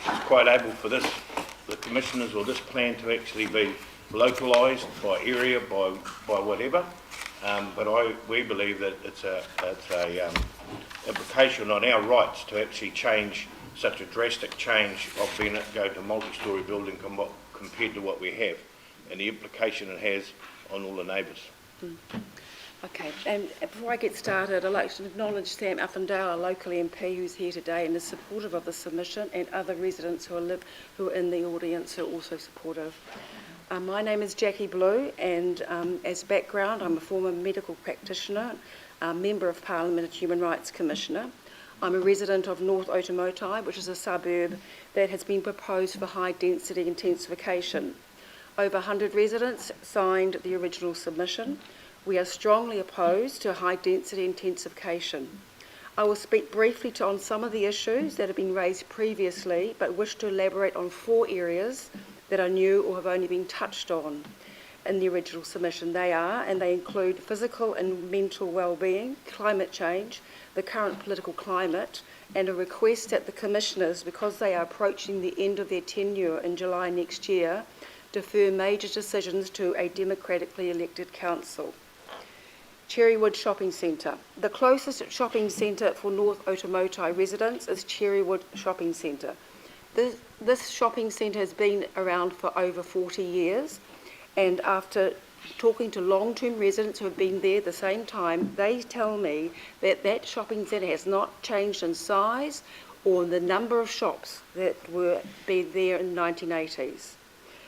S20: It's quite able for the commissioners or this plan to actually be localised by area, by whatever. But we believe that it's a implication on our rights to actually change such a drastic change of being able to go to a multi-storey building compared to what we have, and the implication it has on all the neighbours.
S19: Okay, and before I get started, I'd like to acknowledge Sam Uppendale, our local MP, who's here today and is supportive of the submission, and other residents who are in the audience who are also supportive. My name is Jackie Blue, and as background, I'm a former medical practitioner, Member of Parliament and Human Rights Commissioner. I'm a resident of North Otamotai, which is a suburb that has been proposed for high density intensification. Over 100 residents signed the original submission. We are strongly opposed to high density intensification. I will speak briefly on some of the issues that have been raised previously, but wish to elaborate on 4 areas that are new or have only been touched on in the original submission. They include physical and mental well-being, climate change, the current political climate, and a request that the commissioners, because they are approaching the end of their tenure in July next year, defer major decisions to a democratically elected council. Cherrywood Shopping Centre. The closest shopping centre for North Otamotai residents is Cherrywood Shopping Centre. This shopping centre has been around for over 40 years, and after talking to long-term residents who have been there at the same time, they tell me that that shopping centre has not changed in size or the number of shops that were there in the 1980s.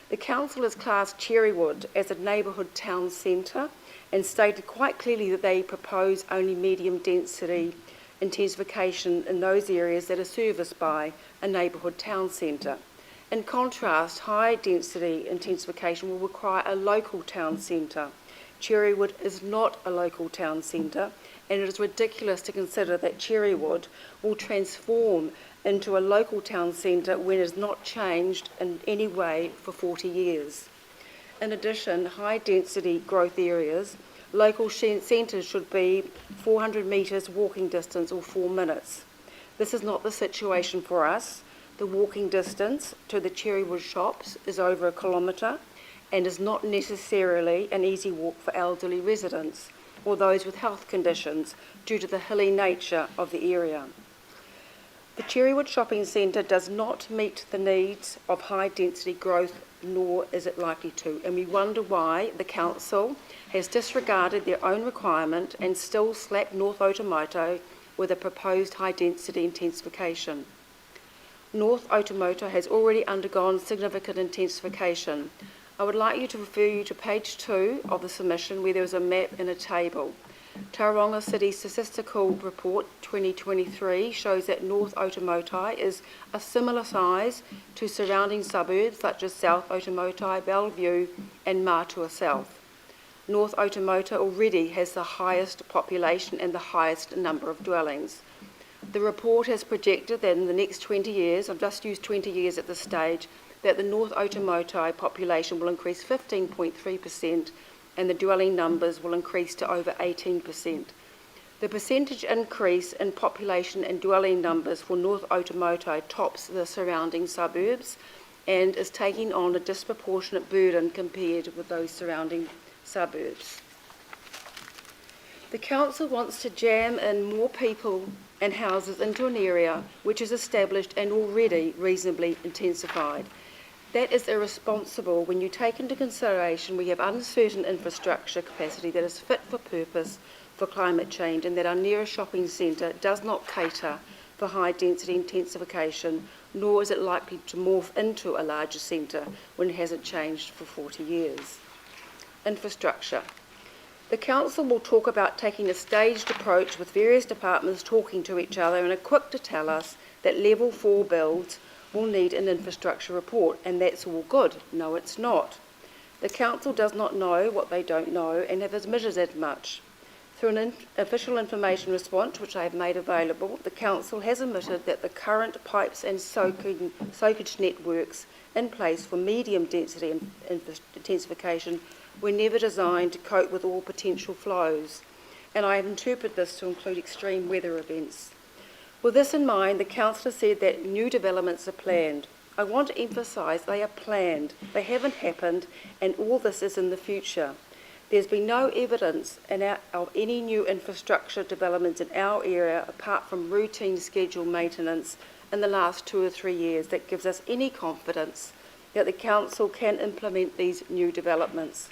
S19: The council has classed Cherrywood as a neighbourhood town centre and stated quite clearly that they propose only medium density intensification in those areas that are serviced by a neighbourhood town centre. In contrast, high density intensification will require a local town centre. Cherrywood is not a local town centre, and it is ridiculous to consider that Cherrywood will transform into a local town centre when it has not changed in any way for 40 years. In addition, high density growth areas, local centres should be 400 metres walking distance or 4 minutes. This is not the situation for us. The walking distance to the Cherrywood shops is over 1 kilometre and is not necessarily an easy walk for elderly residents or those with health conditions due to the hilly nature of the area. The Cherrywood Shopping Centre does not meet the needs of high density growth, nor is it likely to, and we wonder why the council has disregarded their own requirement and still slapped North Otamotai with a proposed high density intensification. North Otamotai has already undergone significant intensification. I would like you to refer you to page 2 of the submission, where there is a map and a table. Tauranga City Statistical Report 2023 shows that North Otamotai is a similar size to surrounding suburbs such as South Otamotai, Bellevue and Matua South. North Otamotai already has the highest population and the highest number of dwellings. The report has projected that in the next 20 years, I've just used 20 years at this stage, that the North Otamotai population will increase 15.3% and the dwelling numbers will increase to over 18%. The percentage increase in population and dwelling numbers for North Otamotai tops the surrounding suburbs and is taking on a disproportionate burden compared with those surrounding suburbs. The council wants to jam in more people and houses into an area which is established and already reasonably intensified. That is irresponsible when you take into consideration we have uncertain infrastructure capacity that is fit for purpose for climate change, and that our nearest shopping centre does not cater for high density intensification, nor is it likely to morph into a larger centre when it hasn't changed for 40 years. Infrastructure. The council will talk about taking a staged approach with various departments talking to each other and are quick to tell us that level 4 builds will need an infrastructure report, and that's all good. No, it's not. The council does not know what they don't know and have admitted as much. Through an official information response, which I have made available, the council has admitted that the current pipes and soakage networks in place for medium density intensification were never designed to cope with all potential flows, and I have interpreted this to include extreme weather events. With this in mind, the council has said that new developments are planned. I want to emphasise they are planned, they haven't happened, and all this is in the future. There's been no evidence of any new infrastructure developments in our area apart from routine scheduled maintenance in the last 2 or 3 years that gives us any confidence that the council can implement these new developments.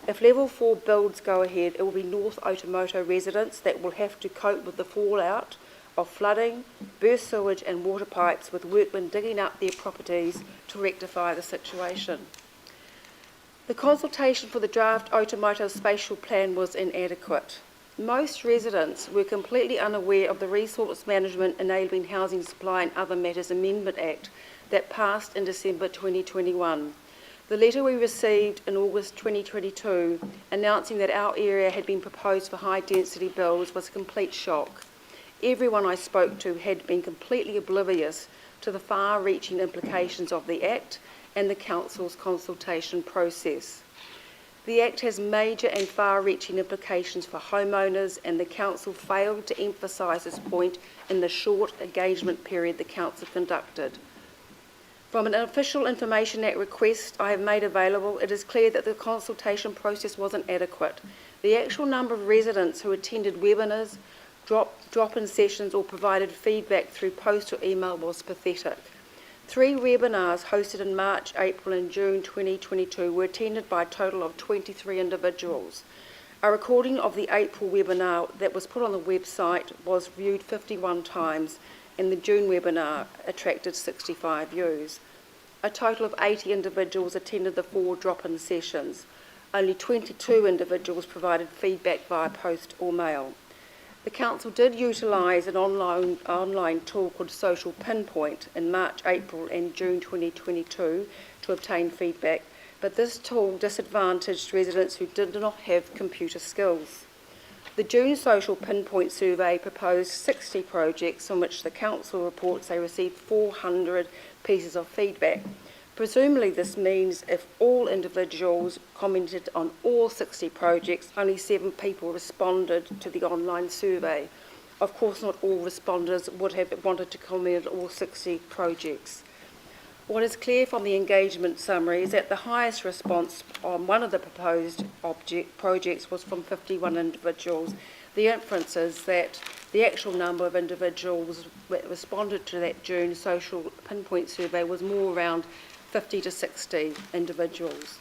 S19: If level 4 builds go ahead, it will be North Otamoto residents that will have to cope with the fallout of flooding, burst sewage and water pipes, with workmen digging up their properties to rectify the situation. The consultation for the draft Otamoto spatial plan was inadequate. Most residents were completely unaware of the Resource Management Enabling Housing Supply and Other Matters Amendment Act that passed in December 2021. The letter we received in August 2022 announcing that our area had been proposed for high density builds was a complete shock. Everyone I spoke to had been completely oblivious to the far-reaching implications of the Act and the Council's consultation process. The Act has major and far-reaching implications for homeowners, and the Council failed to emphasise this point in the short engagement period the Council conducted. From an Official Information Act request I have made available, it is clear that the consultation process wasn't adequate. The actual number of residents who attended webinars, drop-in sessions or provided feedback through post or email was pathetic. 3 webinars hosted in March, April and June 2022 were attended by a total of 23 individuals. A recording of the April webinar that was put on the website was viewed 51 times, and the June webinar attracted 65 views. A total of 80 individuals attended the 4 drop-in sessions. Only 22 individuals provided feedback via post or mail. The Council did utilise an online tool called Social Pinpoint in March, April and June 2022 to obtain feedback, but this tool disadvantaged residents who did not have computer skills. The June Social Pinpoint survey proposed 60 projects on which the Council reports they received 400 pieces of feedback. Presumably this means if all individuals commented on all 60 projects, only 7 people responded to the online survey. Of course, not all responders would have wanted to comment on all 60 projects. What is clear from the engagement summary is that the highest response on one of the proposed projects was from 51 individuals. The inference is that the actual number of individuals that responded to that June Social Pinpoint survey was more around 50 to 60 individuals.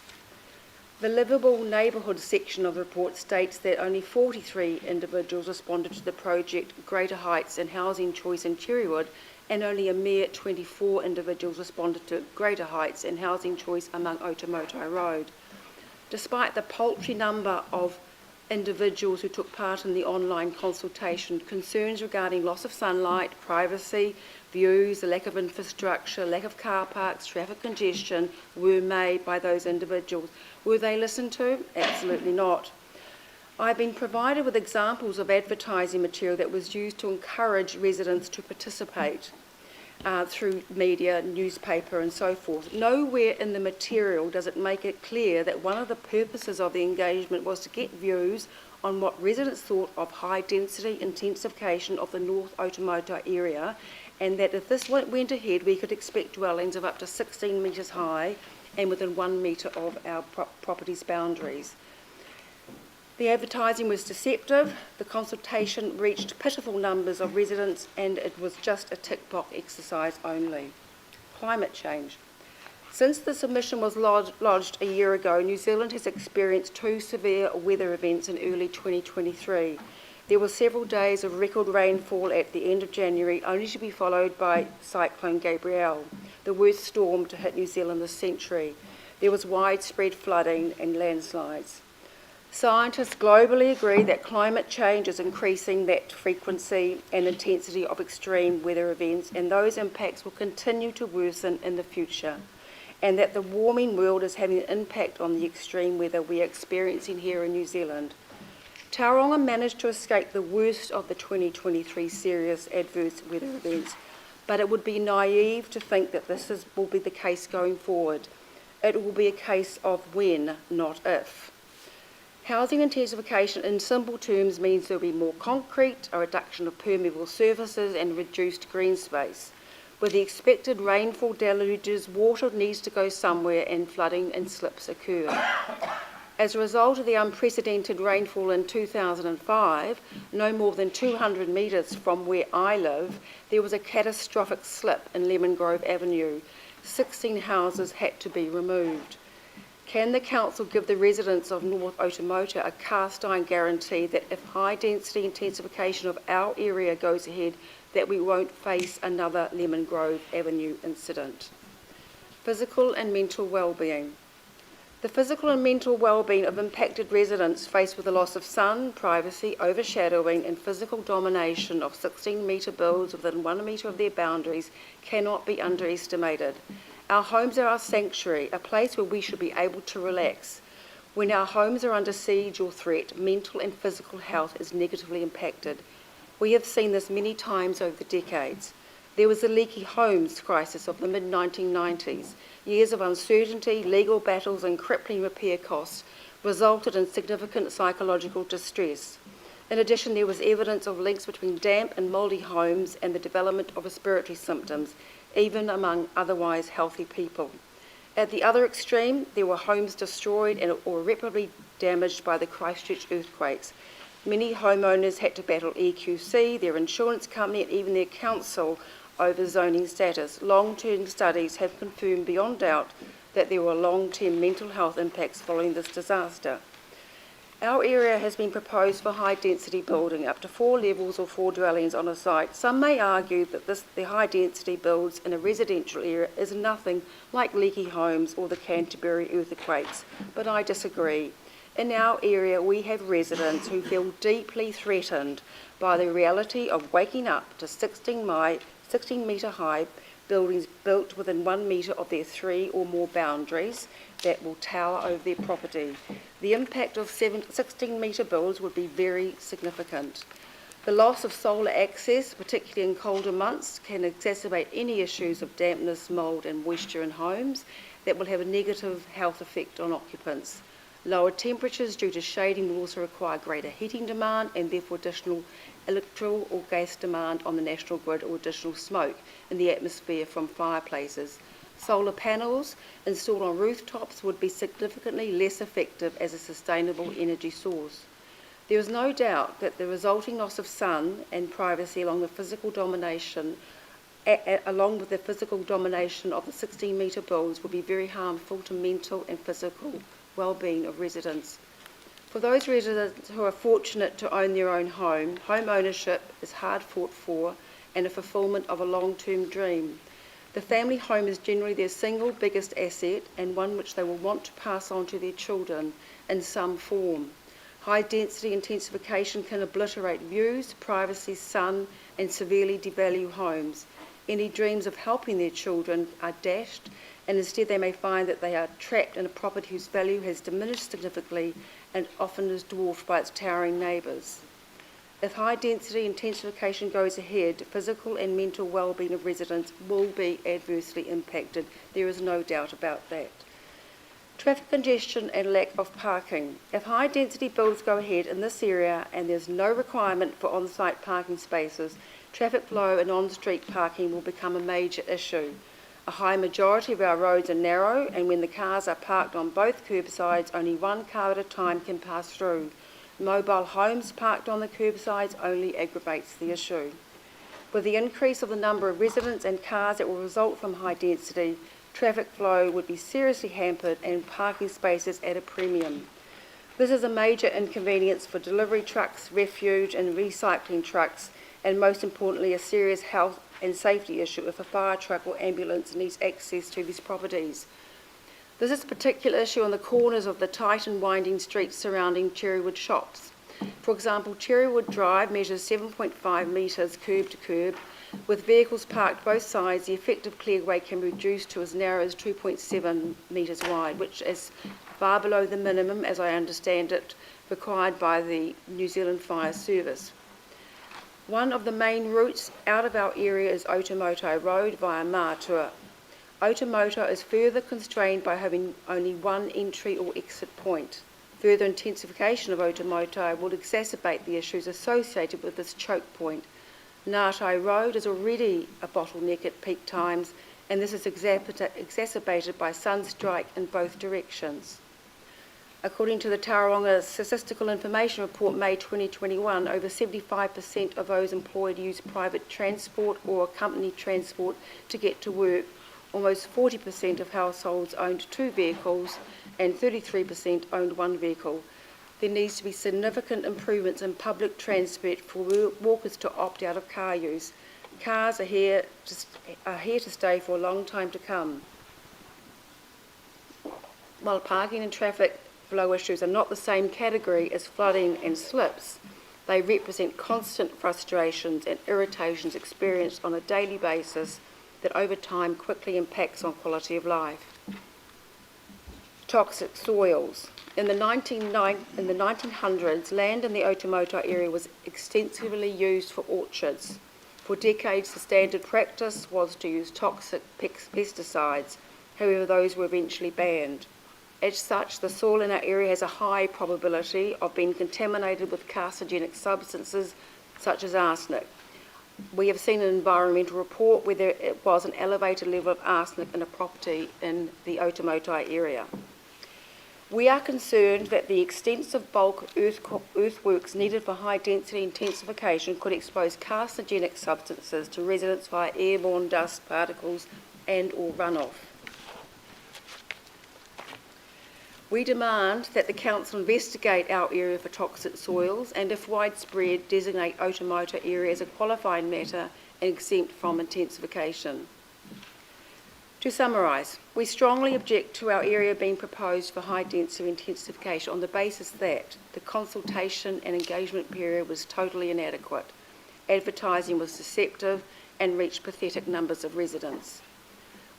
S19: The livable neighbourhood section of the report states that only 43 individuals responded to the project Greater Heights and Housing Choice in Cherrywood, and only a mere 24 individuals responded to Greater Heights and Housing Choice among Otamoto Road. Despite the paltry number of individuals who took part in the online consultation, concerns regarding loss of sunlight, privacy, views, the lack of infrastructure, lack of car parks, traffic congestion were made by those individuals. Were they listened to? Absolutely not. I've been provided with examples of advertising material that was used to encourage residents to participate through media, newspaper and so forth. Nowhere in the material does it make it clear that one of the purposes of the engagement was to get views on what residents thought of high density intensification of the North Otamoto area, and that if this went ahead we could expect dwellings of up to 16 metres high and within 1 metre of our property's boundaries. The advertising was deceptive, the consultation reached pitiful numbers of residents, and it was just a tick box exercise only. Climate change. Since the submission was lodged a year ago, New Zealand has experienced 2 severe weather events in early 2023. There were several days of record rainfall at the end of January, only to be followed by Cyclone Gabrielle, the worst storm to hit New Zealand this century. There was widespread flooding and landslides. Scientists globally agree that climate change is increasing that frequency and intensity of extreme weather events, and those impacts will continue to worsen in the future, and that the warming world is having an impact on the extreme weather we are experiencing here in New Zealand. Tauranga managed to escape the worst of the 2023 serious adverse weather events, but it would be naive to think that will be the case going forward. It will be a case of when, not if. Housing intensification in simple terms means there will be more concrete, a reduction of permeable surfaces and reduced green space. With the expected rainfall deluges, water needs to go somewhere and flooding and slips occur. As a result of the unprecedented rainfall in 2005, no more than 200 metres from where I live, there was a catastrophic slip in Lemon Grove Avenue. 16 houses had to be removed. Can the council give the residents of North Otamoto a cast-iron guarantee that if high-density intensification of our area goes ahead, that we won't face another Lemon Grove Avenue incident? Physical and mental well-being. The physical and mental well-being of impacted residents faced with the loss of sun, privacy, overshadowing and physical domination of 16-metre builds within 1 metre of their boundaries cannot be underestimated. Our homes are our sanctuary, a place where we should be able to relax. When our homes are under siege or threat, mental and physical health is negatively impacted. We have seen this many times over the decades. There was the leaky homes crisis of the mid-1990s. Years of uncertainty, legal battles and crippling repair costs resulted in significant psychological distress. In addition, there was evidence of links between damp and mouldy homes and the development of respiratory symptoms, even among otherwise healthy people. At the other extreme, there were homes destroyed or irreparably damaged by the Christchurch earthquakes. Many homeowners had to battle EQC, their insurance company and even their council over zoning status. Long-term studies have confirmed beyond doubt that there were long-term mental health impacts following this disaster. Our area has been proposed for high-density building, up to 4 levels or 4 dwellings on a site. Some may argue that the high-density builds in a residential area is nothing like leaky homes or the Canterbury earthquakes, but I disagree. In our area, we have residents who feel deeply threatened by the reality of waking up to 16-metre high buildings built within 1 metre of their 3 or more boundaries that will tower over their property. The impact of 16-metre builds would be very significant. The loss of solar access, particularly in colder months, can exacerbate any issues of dampness, mould and moisture in homes that will have a negative health effect on occupants. Lower temperatures due to shading will also require greater heating demand and therefore additional electrical or gas demand on the national grid or additional smoke in the atmosphere from fireplaces. Solar panels installed on rooftops would be significantly less effective as a sustainable energy source. There is no doubt that the resulting loss of sun and privacy along with the physical domination of the 16-metre builds would be very harmful to mental and physical well-being of residents. For those residents who are fortunate to own their own home, home ownership is hard fought for and a fulfilment of a long-term dream. The family home is generally their single biggest asset and one which they will want to pass on to their children in some form. High-density intensification can obliterate views, privacy, sun and severely devalue homes. Any dreams of helping their children are dashed, and instead they may find that they are trapped in a property whose value has diminished significantly and often is dwarfed by its towering neighbours. If high-density intensification goes ahead, physical and mental well-being of residents will be adversely impacted. There is no doubt about that. Traffic congestion and lack of parking. If high-density builds go ahead in this area and there's no requirement for on-site parking spaces, traffic flow and on-street parking will become a major issue. A high majority of our roads are narrow, and when the cars are parked on both curbsides, only one car at a time can pass through. Mobile homes parked on the curbsides only aggravates the issue. With the increase of the number of residents and cars that will result from high density, traffic flow would be seriously hampered and parking spaces at a premium. This is a major inconvenience for delivery trucks, refuge and recycling trucks, and most importantly a serious health and safety issue if a fire truck or ambulance needs access to these properties. This is a particular issue on the corners of the tight and winding streets surrounding Cherrywood shops. For example, Cherrywood Drive measures 7.5 metres curb to curb. With vehicles parked both sides, the effective clearway can be reduced to as narrow as 2.7 metres wide, which is far below the minimum, as I understand it, required by the New Zealand Fire Service. One of the main routes out of our area is Otomoto Road via Mātua. Otomoto is further constrained by having only one entry or exit point. Further intensification of Otomoto will exacerbate the issues associated with this choke point. Ngātai Road is already a bottleneck at peak times, and this is exacerbated by sunstrike in both directions. According to the Tauranga Statistical Information Report, May 2021, over 75% of those employed use private transport or company transport to get to work. Almost 40% of households owned 2 vehicles and 33% owned 1 vehicle. There needs to be significant improvements in public transport for walkers to opt out of car use. Cars are here to stay for a long time to come. While parking and traffic flow issues are not the same category as flooding and slips, they represent constant frustrations and irritations experienced on a daily basis that over time quickly impacts on quality of life. Toxic soils. In the 1900s, land in the Otomoto area was extensively used for orchards. For decades, the standard practice was to use toxic pesticides. However, those were eventually banned. As such, the soil in our area has a high probability of being contaminated with carcinogenic substances such as arsenic. We have seen an environmental report where there was an elevated level of arsenic in a property in the Otomoto area. We are concerned that the extensive bulk earthworks needed for high-density intensification could expose carcinogenic substances to residents via airborne dust particles and or runoff. We demand that the Council investigate our area for toxic soils and, if widespread, designate Otomoto area as a qualified matter and exempt from intensification. To summarise, we strongly object to our area being proposed for high-density intensification on the basis that the consultation and engagement period was totally inadequate, advertising was deceptive and reached pathetic numbers of residents.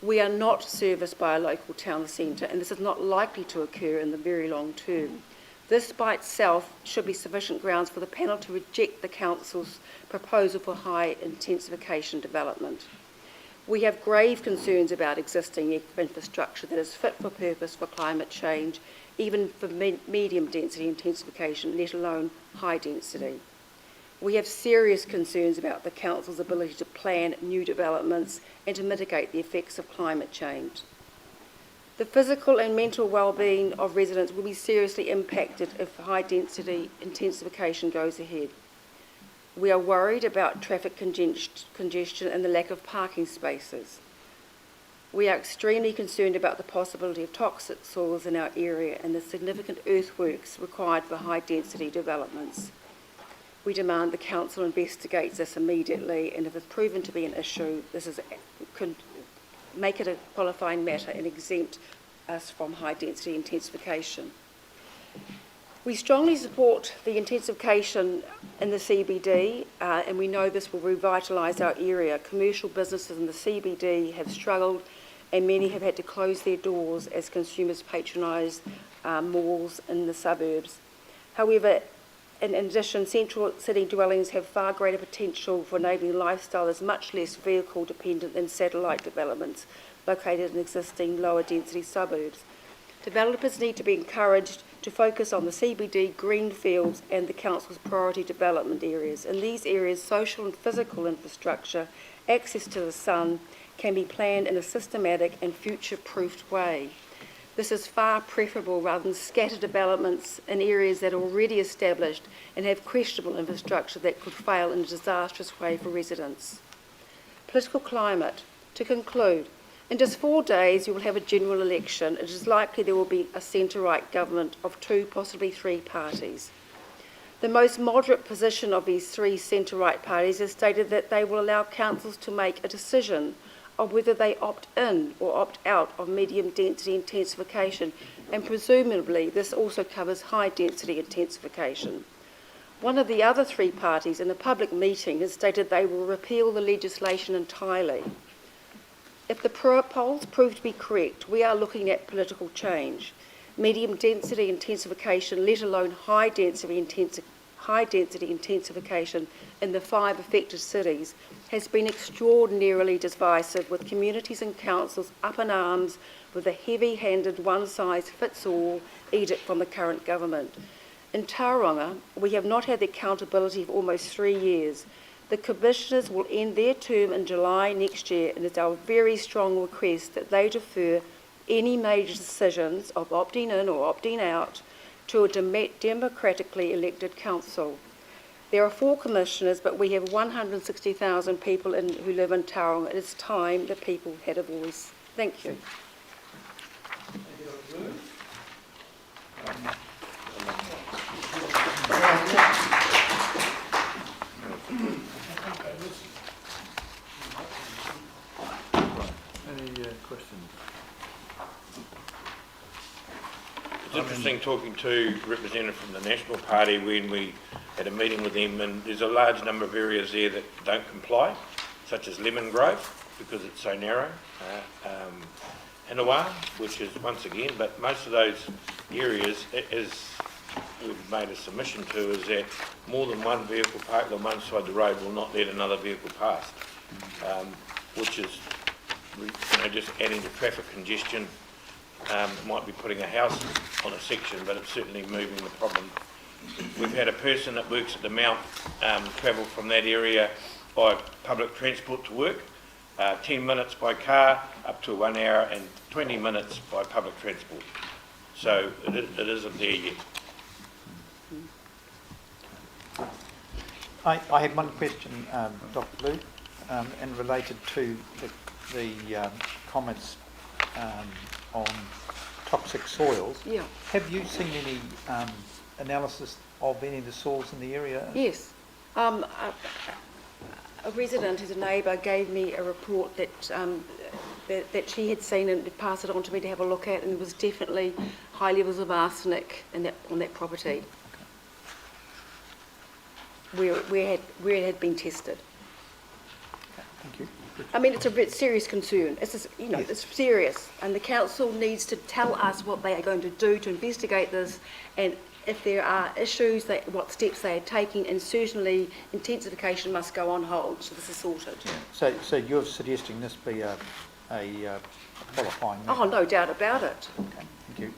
S19: We are not serviced by a local town centre, and this is not likely to occur in the very long term. This by itself should be sufficient grounds for the panel to reject the Council's proposal for high intensification development. We have grave concerns about existing infrastructure that is fit for purpose for climate change, even for medium density intensification, let alone high density. We have serious concerns about the Council's ability to plan new developments and to mitigate the effects of climate change. The physical and mental well-being of residents will be seriously impacted if high-density intensification goes ahead. We are worried about traffic congestion and the lack of parking spaces. We are extremely concerned about the possibility of toxic soils in our area and the significant earthworks required for high-density developments. We demand the Council investigates this immediately, and if it's proven to be an issue, could make it a qualifying matter and exempt us from high-density intensification. We strongly support the intensification in the CBD, and we know this will revitalise our area. Commercial businesses in the CBD have struggled, and many have had to close their doors as consumers patronise malls in the suburbs. However, in addition, central city dwellings have far greater potential for enabling lifestyle that's much less vehicle dependent than satellite developments located in existing lower density suburbs. Developers need to be encouraged to focus on the CBD, greenfields and the Council's priority development areas. In these areas, social and physical infrastructure, access to the sun can be planned in a systematic and future-proofed way. This is far preferable rather than scattered developments in areas that are already established and have questionable infrastructure that could fail in a disastrous way for residents. Political climate. To conclude, in just 4 days you will have a general election. It is likely there will be a centre-right government of 2, possibly 3 parties. The most moderate position of these 3 centre-right parties has stated that they will allow councils to make a decision of whether they opt in or opt out of medium density intensification, and presumably this also covers high density intensification. One of the other three parties in a public meeting has stated they will repeal the legislation entirely. If the polls prove to be correct, we are looking at political change. Medium density intensification, let alone high density intensification in the 5 affected cities, has been extraordinarily divisive, with communities and councils up in arms with a heavy-handed one-size-fits-all edict from the current government. In Tauranga, we have not had the accountability for almost 3 years. The commissioners will end their term in July next year, and it's our very strong request that they defer any major decisions of opting in or opting out to a democratically elected council. There are 4 commissioners, but we have 160,000 people who live in Tauranga. It is time the people had a voice. Thank you.
S3: Any questions?
S20: It's interesting talking to a representative from the National Party when we had a meeting with them, and there's a large number of areas there that don't comply, such as Lemon Grove, because it's so narrow, Hinawa, which is once again, but most of those areas, as we've made a submission to, is that more than one vehicle parked on one side of the road will not let another vehicle past, which is just adding to traffic congestion. Might be putting a house on a section, but it's certainly moving the problem. We've had a person that works at the Mount travel from that area by public transport to work, 10 minutes by car, up to 1 hour, and 20 minutes by public transport. So it isn't there yet.
S9: I had one question, Dr. Lou, and related to the comments on toxic soils.
S19: Yeah.
S9: Have you seen any analysis of any of the soils in the area?
S19: Yes. A resident who's a neighbour gave me a report that that she had seen and passed it on to me to have a look at, and there was definitely high levels of arsenic on that property. Okay. Where it had been tested.
S9: Okay, thank you.
S19: I mean, it's a very serious concern. It's just,
S9: yes.
S19: It's serious, and the council needs to tell us what they are going to do to investigate this, and if there are issues, what steps they are taking, and certainly intensification must go on hold so this is sorted.
S9: Yeah. So you're suggesting this be a qualifying measure?
S19: Oh, no doubt about it.
S9: Okay, thank you.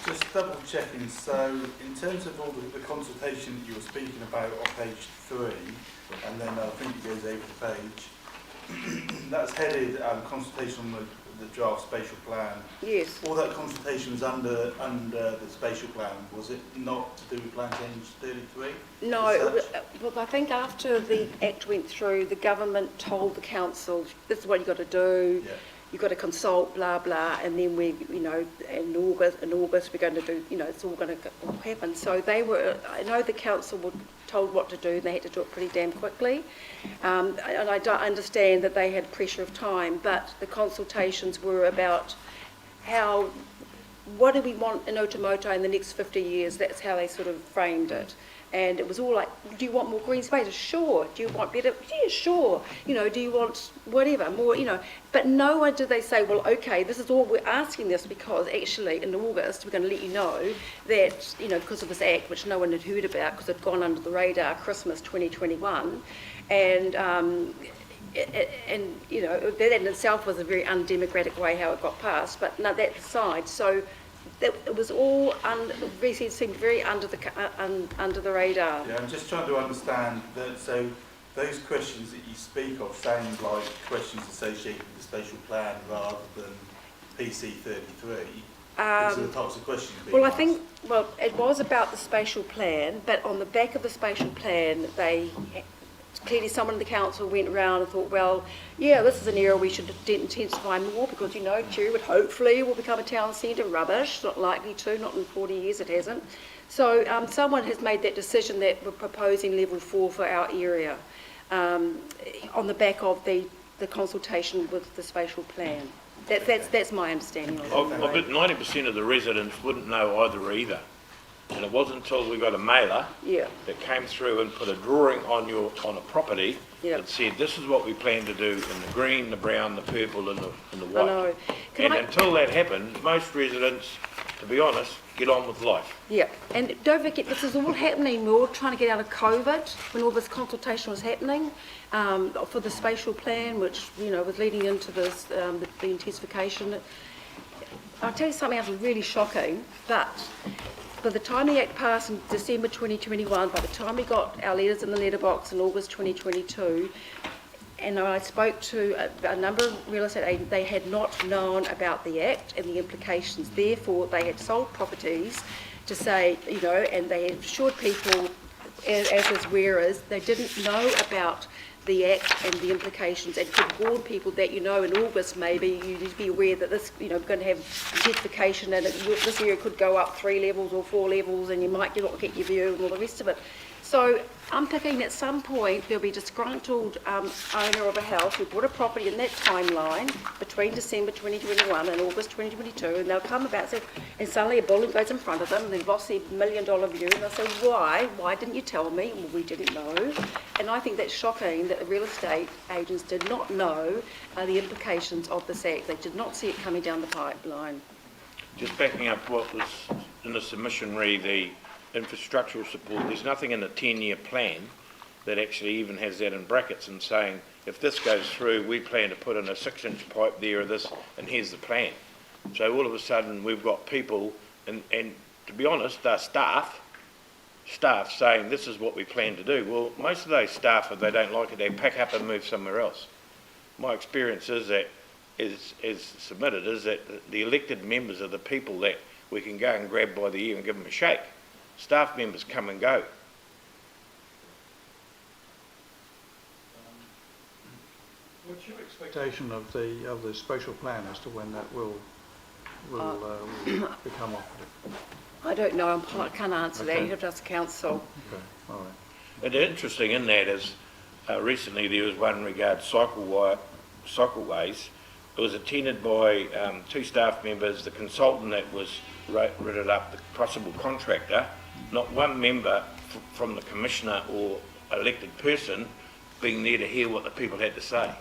S1: Just double checking, so in terms of all the consultation that you were speaking about on page 3, and then I think it goes over the page, that's headed consultation on the draft spatial plan.
S19: Yes.
S1: All that consultation was under the spatial plan, was it not to do with plan change 33?
S19: No, well, I think after the Act went through, the government told the council, this is what you've got to do. Yeah. You've got to consult, blah, blah, and then we, in August we're going to do, it's all going to happen. So I know the council were told what to do, and they had to do it pretty damn quickly. And I don't understand that they had pressure of time, but the consultations were about what do we want in Otamoto in the next 50 years? That's how they sort of framed it. And it was all like, do you want more green spaces? Sure. Do you want better? Yeah, sure. Do you want whatever, more, But no one did they say, well, okay, this is all we're asking this because actually in August we're going to let you know that, because of this act, which no one had heard about because it had gone under the radar, Christmas 2021. And that in itself was a very undemocratic way how it got passed, but no, that aside. So it was all seemed very under the radar.
S1: Yeah, I'm just trying to understand that. So those questions that you speak of sound like questions associated with the spatial plan rather than PC 33. These are the types of questions being asked.
S19: It was about the spatial plan, but on the back of the spatial plan, clearly someone in the council went around and thought, well, yeah, this is an area we should intensify more because, Cherrywood hopefully will become a town centre. Rubbish, not likely to, not in 40 years it hasn't. So someone has made that decision that we're proposing level 4 for our area on the back of the the consultation with the spatial plan. That's my understanding of it.
S20: I bet 90% of the residents wouldn't know either. And it wasn't until we got a mailer that came through and put a drawing on a property that said this is what we plan to do in the green, the brown, the purple and the white.
S19: I know.
S20: Until that happened, most residents, to be honest, get on with life.
S19: Yeah, and don't forget, this is all happening, we're all trying to get out of COVID, when all this consultation was happening, for the spatial plan, which, you know, was leading into this, the intensification. I'll tell you something else really shocking, but by the time the Act passed in December 2021, by the time we got our letters in the letterbox in August 2022, and I spoke to a number of real estate agents, they had not known about the Act and the implications. Therefore, they had sold properties to say, you know, and they had assured people, as is whereas, they didn't know about the Act and the implications, and could warn people that, you know, in August maybe you need to be aware that this, you know, we're going to have intensification and this area could go up 3 levels or 4 levels and you might not get your view and all the rest of it. So I'm thinking at some point there'll be a disgruntled owner of a house who bought a property in that timeline between December 2021 and August 2022, and they'll come about and say, and suddenly a building goes in front of them and they've lost their $1 million view, and they'll say, why? Why didn't you tell me? Well, we didn't know. And I think that's shocking that the real estate agents did not know the implications of this Act. They did not see it coming down the pipeline.
S20: Just backing up what was in the submission, the infrastructural support, there's nothing in the 10-year plan that actually even has that in brackets and saying, if this goes through, we plan to put in a 6-inch pipe there or this, and here's the plan. So all of a sudden we've got people, and to be honest, they're staff saying this is what we plan to do. Well, most of those staff, if they don't like it, they pack up and move somewhere else. My experience is that, is submitted, is that the elected members are the people that we can go and grab by the ear and give them a shake. Staff members come and go.
S16: What's your expectation of the spatial plan as to when that will become operative?
S19: I don't know. I can't answer that. You have to ask council.
S16: Okay, all right.
S20: And interesting in that is recently there was one regarding cycleways. It was attended by 2 staff members, the consultant that was written up, the possible contractor, not one member from the commissioner or elected person being there to hear what the people had to say.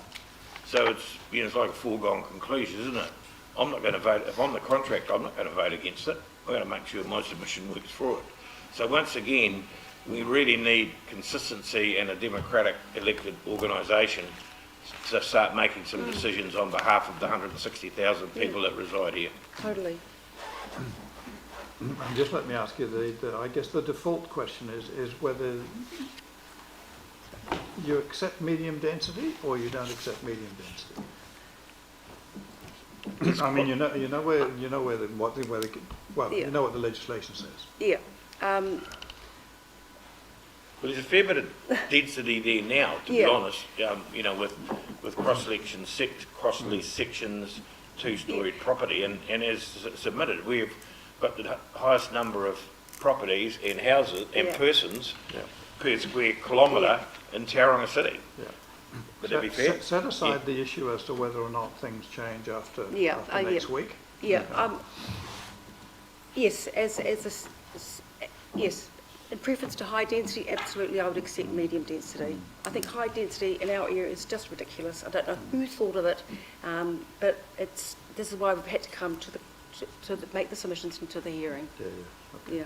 S20: So it's, you know, it's like a foregone conclusion, isn't it? I'm not going to vote, if I'm the contractor, I'm not going to vote against it. I'm going to make sure my submission works for it. So once again, we really need consistency and a democratic elected organisation to start making some decisions on behalf of the 160,000 people that reside here.
S19: Totally.
S16: And just let me ask you, I guess the default question is whether you accept medium density or you don't accept medium density. I mean, you know what the legislation says.
S19: Yeah.
S20: Well, there's a fair bit of density there now, to be honest. You know, with cross-lease sections, 2-storied property, and as submitted, we've got the highest number of properties and houses and persons per square kilometre in Tauranga City. Would that be fair?
S16: Set aside the issue as to whether or not things change after next week.
S19: Yes, yes. In preference to high density, absolutely I would accept medium density. I think high density in our area is just ridiculous. I don't know who thought of it, but this is why we've had to come to make the submissions into the hearing.
S16: Okay.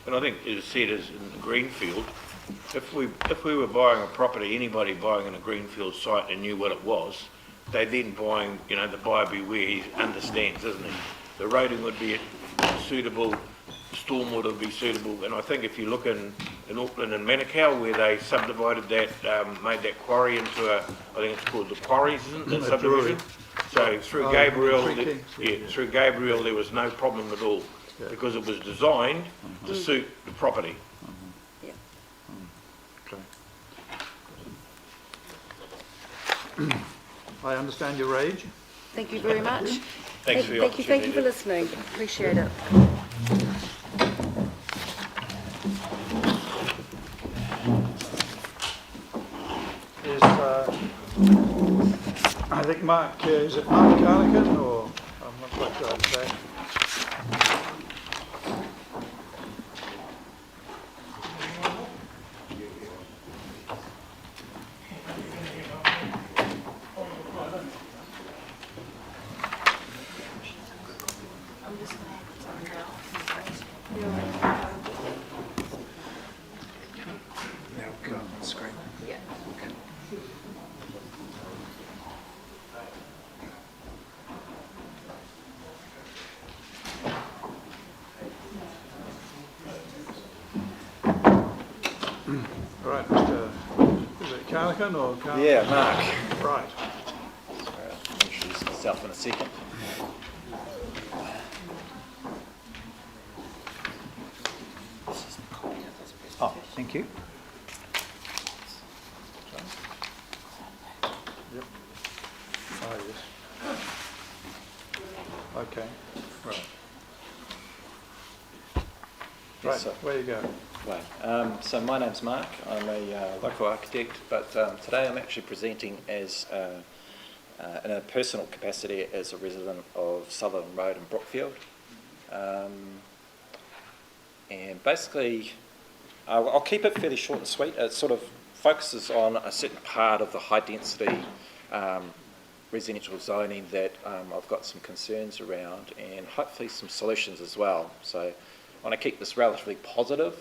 S20: And I think, as I said, as in Greenfield, if we were buying a property, anybody buying in a Greenfield site and knew what it was, they then buying, you know, the buyer beware, he understands, isn't he? The roading would be suitable, stormwater would be suitable, and I think if you look in Auckland and Manukau, where they subdivided that, made that quarry into I think it's called the quarries, isn't it, that subdivision? So through Gabriel, through Gabriel there was no problem at all, because it was designed to suit the property.
S16: Okay. I understand your rage.
S19: Thank you very much.
S20: Thanks for your opportunity.
S19: Thank you for listening. Appreciate it.
S16: Is I think Mark, is it Mark Carligan or I'm not quite sure how to say. Right, Mr. Is it Carligan or Carligan?
S21: Yeah, Mark.
S16: Right.
S21: I'll introduce myself in a second.
S9: Oh, thank you.
S16: Yep. Oh, yes. Okay, right. Right,
S21: So,
S16: where you go?
S21: right. So my name's Mark. I'm a local architect, but today I'm actually presenting as in a personal capacity as a resident of Southern Road in Brookfield. And basically, I'll keep it fairly short and sweet. It sort of focuses on a certain part of the high density residential zoning that I've got some concerns around and hopefully some solutions as well. So I want to keep this relatively positive.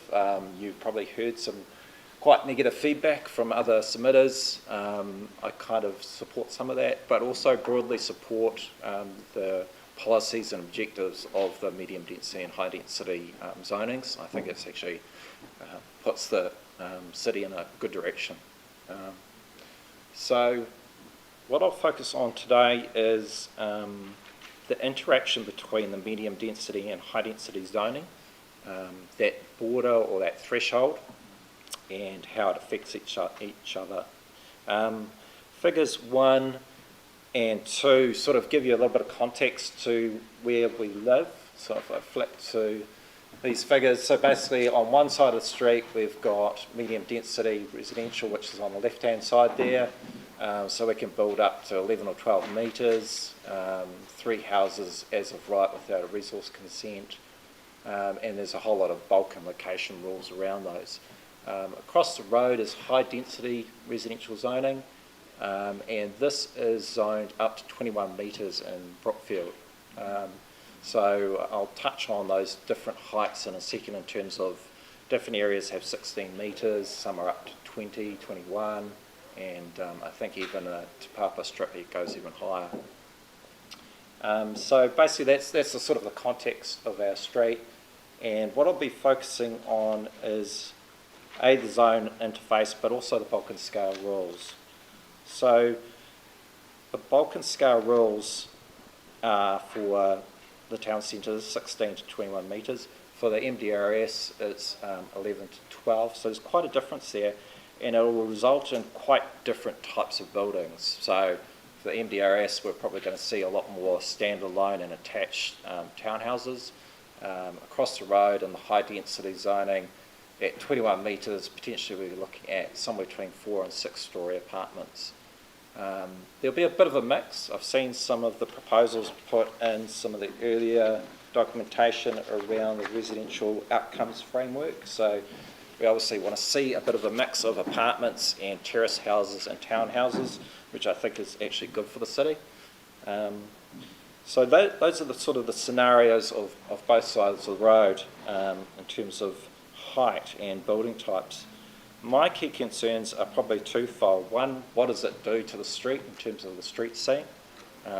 S21: You've probably heard some quite negative feedback from other submitters. I kind of support some of that, but also broadly support the policies and objectives of the medium density and high density zonings. I think it's actually puts the city in a good direction. So what I'll focus on today is the interaction between the medium density and high density zoning, that border or that threshold, and how it affects each other. Figures 1 and 2 sort of give you a little bit of context to where we live. So if I flip to these figures, so basically on one side of the street we've got medium density residential, which is on the left hand side there. So we can build up to 11 or 12 metres, 3 houses as of right without a resource consent, and there's a whole lot of bulk and location rules around those. Across the road is high density residential zoning, and this is zoned up to 21 metres in Brookfield. So I'll touch on those different heights in a second in terms of different areas have 16 metres, some are up to 20, 21, and I think even Te Papa Strip it goes even higher. So basically that's the sort of the context of our street, and what I'll be focusing on is the zone interface, but also the bulk and scale rules. So the bulk and scale rules are for the town centres 16 to 21 metres. For the MDRS it's 11 to 12, so there's quite a difference there, and it will result in quite different types of buildings. So for the MDRS we're probably going to see a lot more standalone and attached townhouses. Across the road in the high density zoning at 21 metres, potentially we're looking at somewhere between 4 and 6 storey apartments. There'll be a bit of a mix. I've seen some of the proposals put in some of the earlier documentation around the residential outcomes framework. So we obviously want to see a bit of a mix of apartments and terrace houses and townhouses, which I think is actually good for the city. So those are the sort of the scenarios of both sides of the road in terms of height and building types. My key concerns are probably twofold. One, what does it do to the street in terms of the street scene?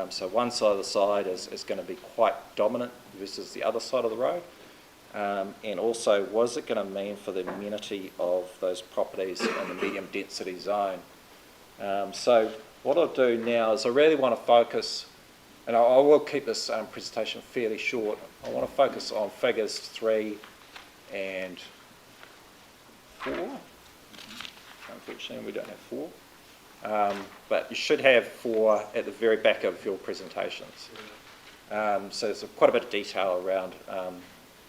S21: So one side of the side is going to be quite dominant versus the other side of the road. And also, what is it going to mean for the amenity of those properties in the medium density zone? So what I'll do now is I really want to focus, and I will keep this presentation fairly short. I want to focus on figures 3 and 4. Unfortunately, we don't have 4. But you should have 4 at the very back of your presentations. So there's quite a bit of detail around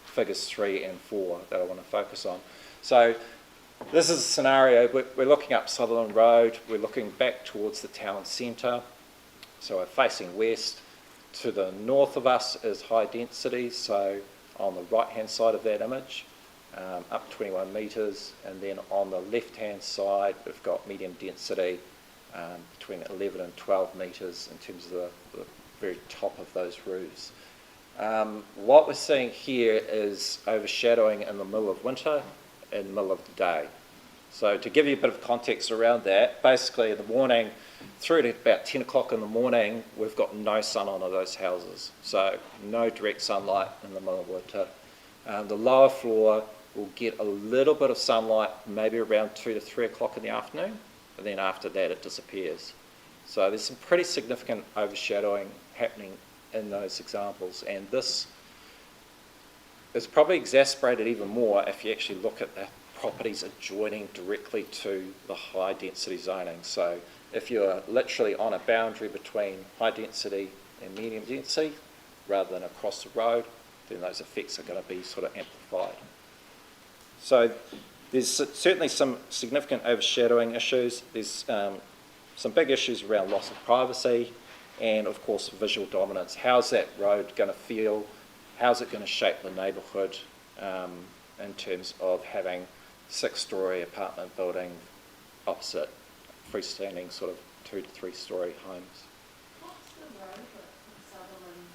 S21: figures 3 and 4 that I want to focus on. So this is a scenario, we're looking up Sutherland Road, we're looking back towards the town centre, so we're facing west. To the north of us is high density, so on the right hand side of that image, up 21 metres, and then on the left hand side we've got medium density between 11 and 12 metres in terms of the very top of those roofs. What we're seeing here is overshadowing in the middle of winter and the middle of the day. So to give you a bit of context around that, basically in the morning through to about 10 o'clock in the morning, we've got no sun on those houses. So no direct sunlight in the middle of winter. The lower floor will get a little bit of sunlight maybe around 2 to 3 o'clock in the afternoon, and then after that it disappears. So there's some pretty significant overshadowing happening in those examples, and this is probably exacerbated even more if you actually look at the properties adjoining directly to the high density zoning. So if you're literally on a boundary between high density and medium density rather than across the road, then those effects are going to be sort of amplified. So there's certainly some significant overshadowing issues. There's some big issues around loss of privacy and of course visual dominance. How's that road going to feel? How's it going to shape the neighbourhood in terms of having 6-storey apartment building opposite freestanding sort of 2 to 3-storey homes?
S10: What's the road at Sutherland?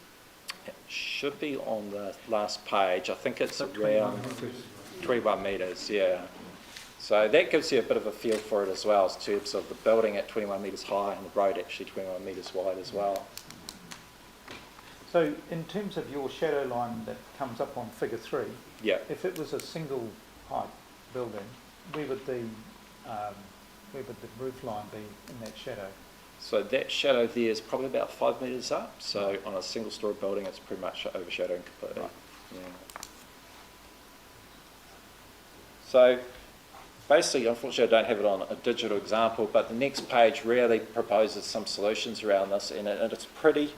S21: It should be on the last page. I think it's around 21 metres, yeah. So that gives you a bit of a feel for it as well, in terms of the building at 21 metres high and the road actually 21 metres wide as well.
S9: So in terms of your shadow line that comes up on figure 3,
S21: yeah,
S9: if it was a single height building, where would the roof line be in that shadow?
S21: So that shadow there is probably about 5 metres up. So on a single story building, it's pretty much overshadowing completely. Right. Yeah. So basically, unfortunately, I don't have it on a digital example, but the next page really proposes some solutions around this, and it's a pretty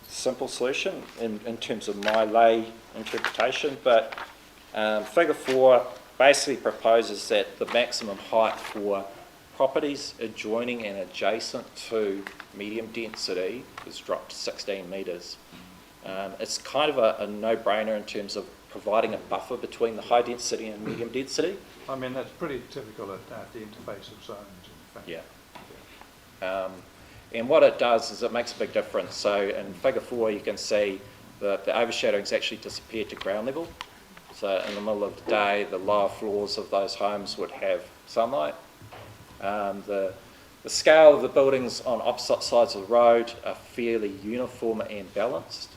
S21: simple solution in terms of my lay interpretation, but figure 4 basically proposes that the maximum height for properties adjoining and adjacent to medium density is dropped to 16 metres. It's kind of a no-brainer in terms of providing a buffer between the high density and medium density.
S16: I mean, that's pretty typical at the interface of zones, in fact.
S21: Yeah. And what it does is it makes a big difference. So in figure 4, you can see that the overshadowing's actually disappeared to ground level. So in the middle of the day, the lower floors of those homes would have sunlight. The scale of the buildings on opposite sides of the road are fairly uniform and balanced.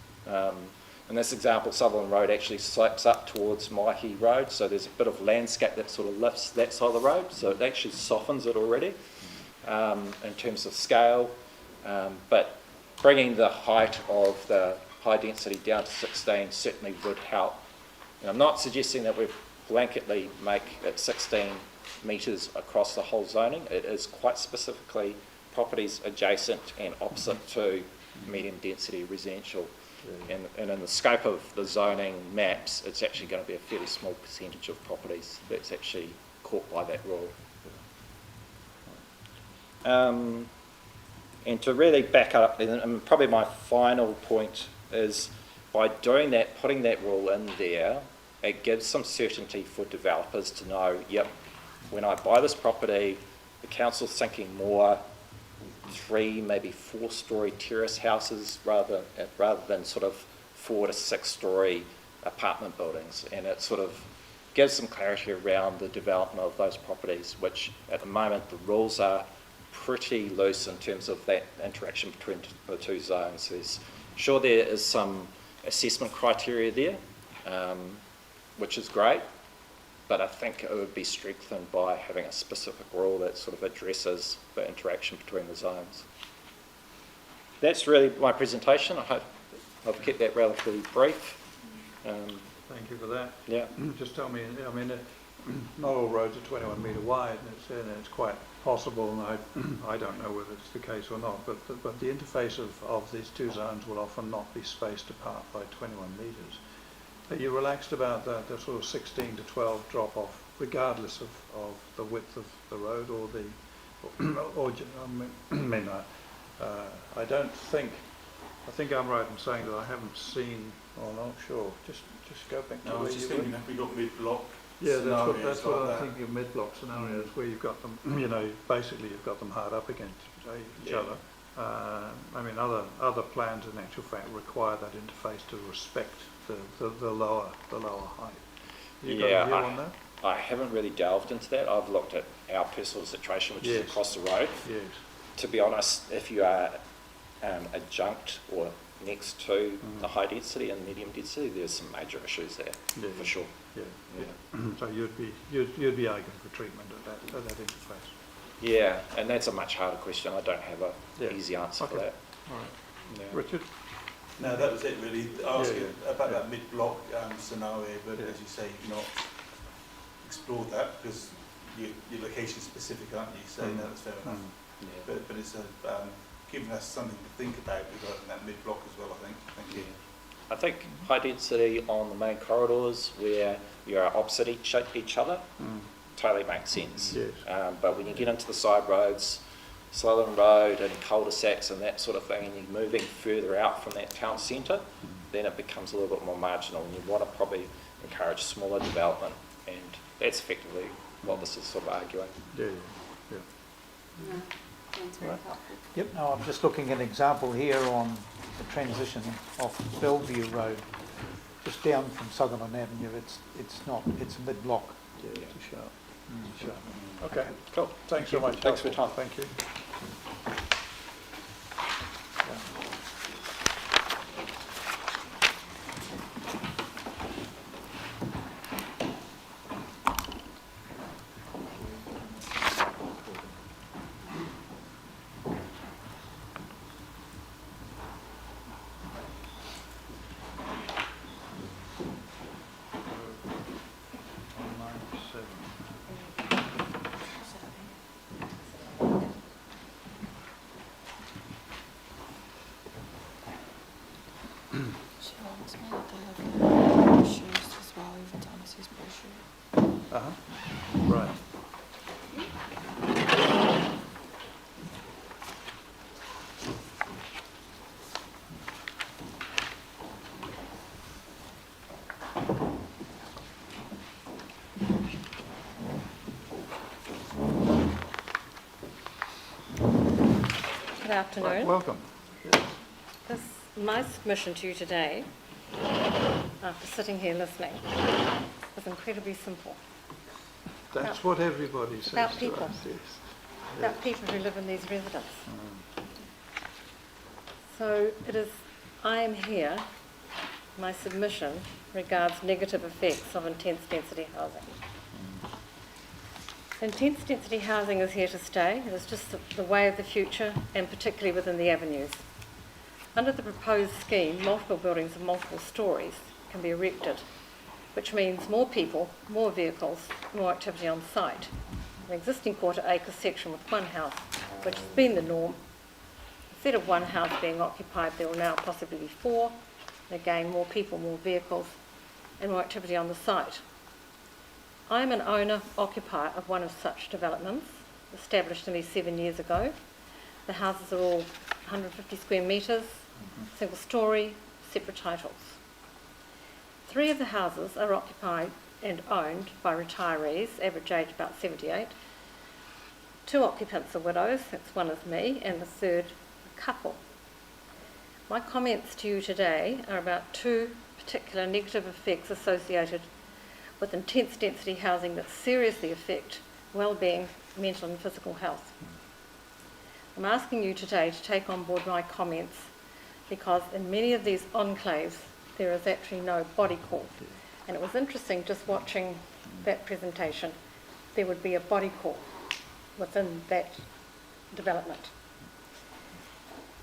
S21: In this example, Sutherland Road actually slopes up towards Maihi Road, so there's a bit of landscape that sort of lifts that side of the road, so it actually softens it already in terms of scale. But bringing the height of the high density down to 16 certainly would help. And I'm not suggesting that we blanketly make it 16 metres across the whole zoning. It is quite specifically properties adjacent and opposite to medium density residential. And in the scope of the zoning maps, it's actually going to be a fairly small percentage of properties that's actually caught by that rule. And to really back up, and probably my final point is by doing that, putting that rule in there, it gives some certainty for developers to know, yep, when I buy this property, the council's thinking more 3, maybe 4-storey terrace houses rather than sort of 4 to 6-storey apartment buildings, and it sort of gives some clarity around the development of those properties, which at the moment the rules are pretty loose in terms of that interaction between the two zones. Sure, there is some assessment criteria there, which is great, but I think it would be strengthened by having a specific rule that sort of addresses the interaction between the zones. That's really my presentation. I hope I've kept that relatively brief.
S16: Thank you for that.
S21: Yeah.
S16: Just tell me, I mean, not all roads are 21 metre wide, and it's quite possible, and I don't know whether it's the case or not, but the interface of these two zones will often not be spaced apart by 21 metres. Are you relaxed about the sort of 16 to 12 drop-off regardless of the width of the road or the, I don't think, I think I'm right in saying that I haven't seen, oh no, sure, just go back to
S1: No, I
S16: where
S1: was just
S16: you
S1: thinking
S16: were.
S1: if we got mid-block
S16: Yeah,
S1: scenarios
S16: that's what
S1: like
S16: I'm
S1: that.
S16: thinking of mid-block scenarios where you've got them, you know, basically you've got them hard up against each other. I mean, other plans in actual fact require that interface to respect the lower height. You got a view on that?
S21: I haven't really delved into that. I've looked at our personal situation, which is across the road.
S16: Yes.
S21: To be honest, if you are adjunct or next to the high density and medium density, there's some major issues there, for sure.
S16: So you'd be arguing for treatment at that interface.
S21: Yeah, and that's a much harder question. I don't have an easy answer for that.
S16: All right.
S21: Yeah.
S16: Richard?
S1: No, that was it really. Asking about that mid-block scenario, but as you say, you've not explored that because you're location specific, aren't you? So no, that's fair enough. But it's giving us something to think about regarding that mid-block as well, I think. Thank you.
S21: I think high density on the main corridors where you are opposite each other totally makes sense.
S16: Yes.
S21: But when you get into the side roads, Southern Road and cul-de-sacs and that sort of thing, and you're moving further out from that town centre, then it becomes a little bit more marginal, and you want to probably encourage smaller development, and that's effectively what this is sort of arguing.
S2: That's very helpful.
S9: Yep, no, I'm just looking at an example here on the transition off Bellevue Road, just down from Sutherland Avenue. It's a mid-block.
S16: Sure. Okay, cool. Thanks so much.
S21: Thanks for your time.
S16: Thank you. Right.
S4: Good afternoon.
S16: Right, welcome.
S4: My submission to you today, after sitting here listening, is incredibly simple.
S16: That's what everybody says
S4: about
S16: to
S4: people.
S16: us, yes.
S4: About people who live in these residences. So I am here, my submission regards negative effects of intense density housing. Intense density housing is here to stay. It is just the way of the future, and particularly within the avenues. Under the proposed scheme, multiple buildings of multiple stories can be erected, which means more people, more vehicles, more activity on site. An existing quarter-acre section with one house, which has been the norm. Instead of one house being occupied, there will now possibly be four. And again, more people, more vehicles, and more activity on the site. I am an owner-occupier of one of such developments, established nearly 7 years ago. The houses are all 150 square metres, single storey, separate titles. 3 of the houses are occupied and owned by retirees, average age about 78. 2 occupants are widows, that's one is me, and the third a couple. My comments to you today are about 2 particular negative effects associated with intense density housing that seriously affect well-being, mental and physical health. I'm asking you today to take on board my comments because in many of these enclaves there is actually no body corp. And it was interesting just watching that presentation. There would be a body corp within that development.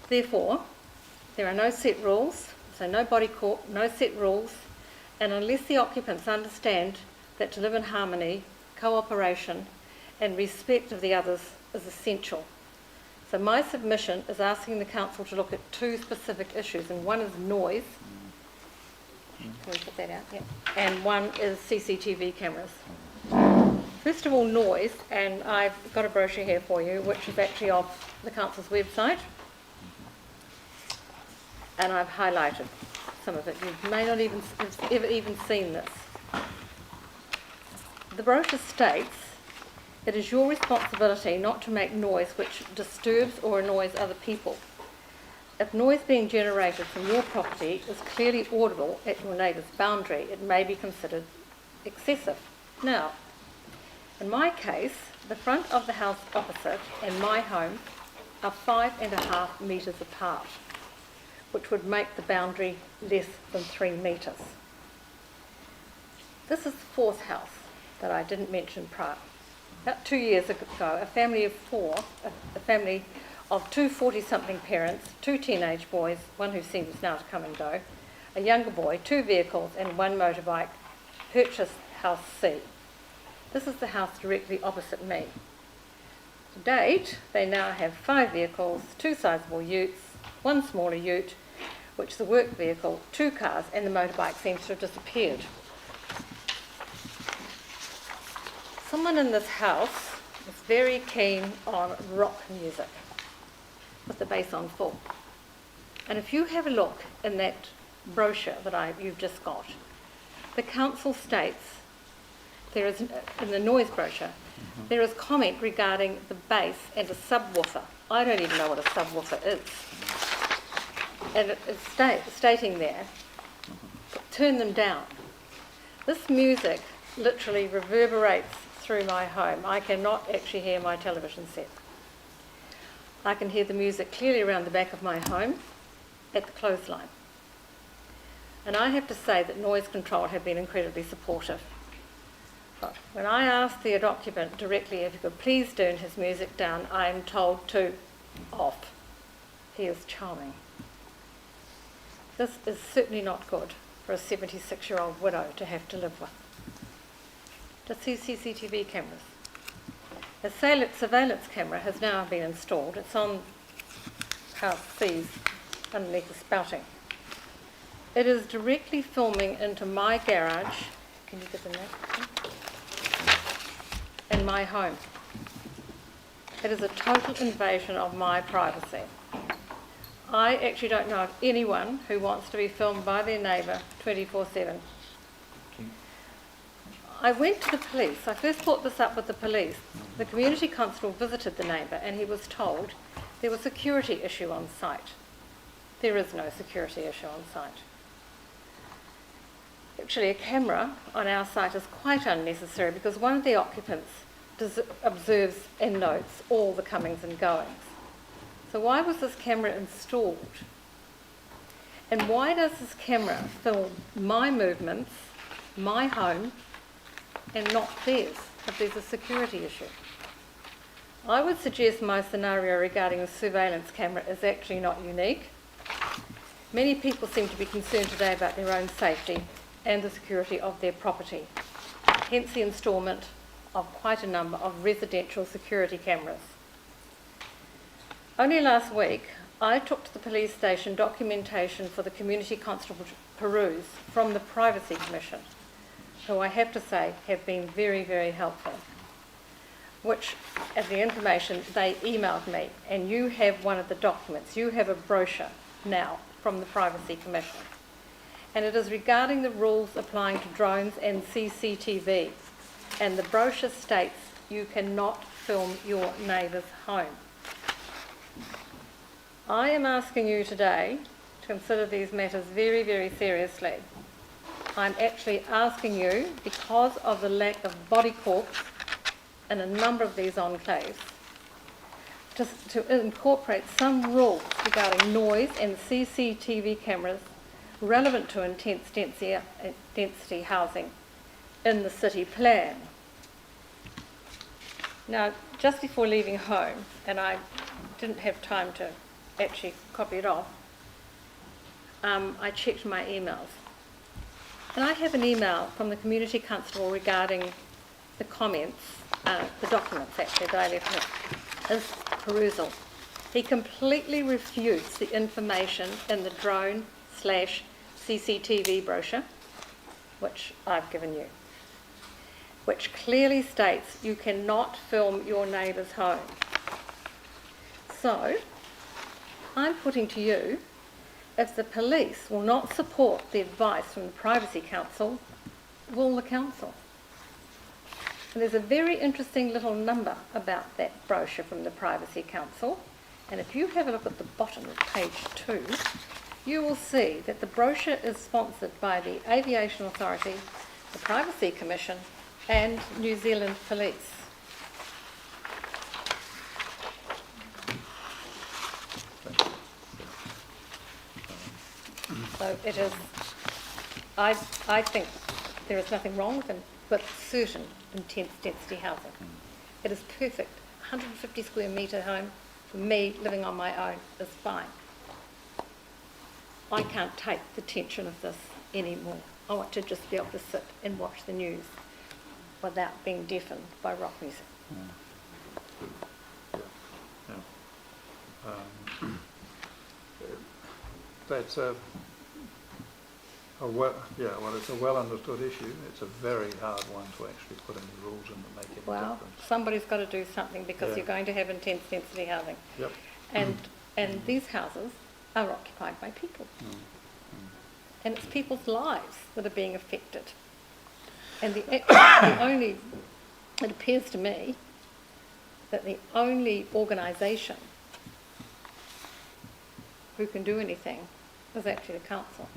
S4: Therefore, there are no set rules, so no body corp, no set rules, and unless the occupants understand that to live in harmony, cooperation and respect of the others is essential. So my submission is asking the council to look at 2 specific issues, and one is noise. Can we put that out? Yeah. And one is CCTV cameras. First of all, noise, and I've got a brochure here for you, which is actually off the council's website, and I've highlighted some of it. You may not even have ever even seen this. The brochure states, it is your responsibility not to make noise which disturbs or annoys other people. If noise being generated from your property is clearly audible at your neighbour's boundary, it may be considered excessive. Now, in my case, the front of the house opposite and my home are 5.5 metres apart, which would make the boundary less than 3 metres. This is the fourth house that I didn't mention prior. About 2 years ago, a family of four, a family of two 40-something parents, two teenage boys, one who seems now to come and go, a younger boy, 2 vehicles and 1 motorbike, purchased House C. This is the house directly opposite me. To date, they now have 5 vehicles, 2 sizable utes, 1 smaller ute, which is a work vehicle, 2 cars, and the motorbike seems to have disappeared. Someone in this house is very keen on rock music, with the bass on full. And if you have a look in that brochure that you've just got, the council states, there is, in the noise brochure, there is comment regarding the bass and a subwoofer. I don't even know what a subwoofer is. And it's stating there, turn them down. This music literally reverberates through my home. I cannot actually hear my television set. I can hear the music clearly around the back of my home at the clothesline. And I have to say that noise control have been incredibly supportive. But when I asked the occupant directly if he could please turn his music down, I am told to off. He is charming. This is certainly not good for a 76-year-old widow to have to live with. To see CCTV cameras. A surveillance camera has now been installed. It's on House C's underneath the spouting. It is directly filming into my garage. Can you get the map? And my home. It is a total invasion of my privacy. I actually don't know of anyone who wants to be filmed by their neighbour 24/7. I went to the police. I first brought this up with the police. The community constable visited the neighbour and he was told there was a security issue on site. There is no security issue on site. Actually, a camera on our site is quite unnecessary because one of the occupants observes and notes all the comings and goings. So why was this camera installed? And why does this camera film my movements, my home, and not theirs if there's a security issue? I would suggest my scenario regarding the surveillance camera is actually not unique. Many people seem to be concerned today about their own safety and the security of their property, hence the instalment of quite a number of residential security cameras. Only last week, I took to the police station documentation for the community constable to peruse from the Privacy Commission, who I have to say have been very, very helpful, which, as the information, they emailed me, and you have one of the documents. You have a brochure now from the Privacy Commission, and it is regarding the rules applying to drones and CCTV, and the brochure states you cannot film your neighbour's home. I am asking you today to consider these matters very, very seriously. I'm actually asking you, because of the lack of body corps in a number of these enclaves, to incorporate some rules regarding noise and CCTV cameras relevant to intense density housing in the city plan. Now, just before leaving home, and I didn't have time to actually copy it off, I checked my emails. And I have an email from the community constable regarding the comments, the documents actually that I left his perusal. He completely refutes the information in the drone/CCTV brochure, which I've given you, which clearly states you cannot film your neighbour's home. So, I'm putting to you, if the police will not support the advice from the Privacy Council, will the council? And there's a very interesting little number about that brochure from the Privacy Council, and if you have a look at the bottom of page 2, you will see that the brochure is sponsored by the Aviation Authority, the Privacy Commission and New Zealand Police. So it is, I think there is nothing wrong with certain intense density housing. It is perfect. 150 square metre home, for me, living on my own, is fine. I can't take the tension of this anymore. I want to just be able to sit and watch the news without being deafened by rock music.
S16: That's it's a well understood issue. It's a very hard one to actually put any rules in that make any difference.
S4: Somebody's got to do something because you're going to have intense density housing.
S16: Yep.
S4: And these houses are occupied by people. And it's people's lives that are being affected. And it appears to me that the only organisation who can do anything is actually the council.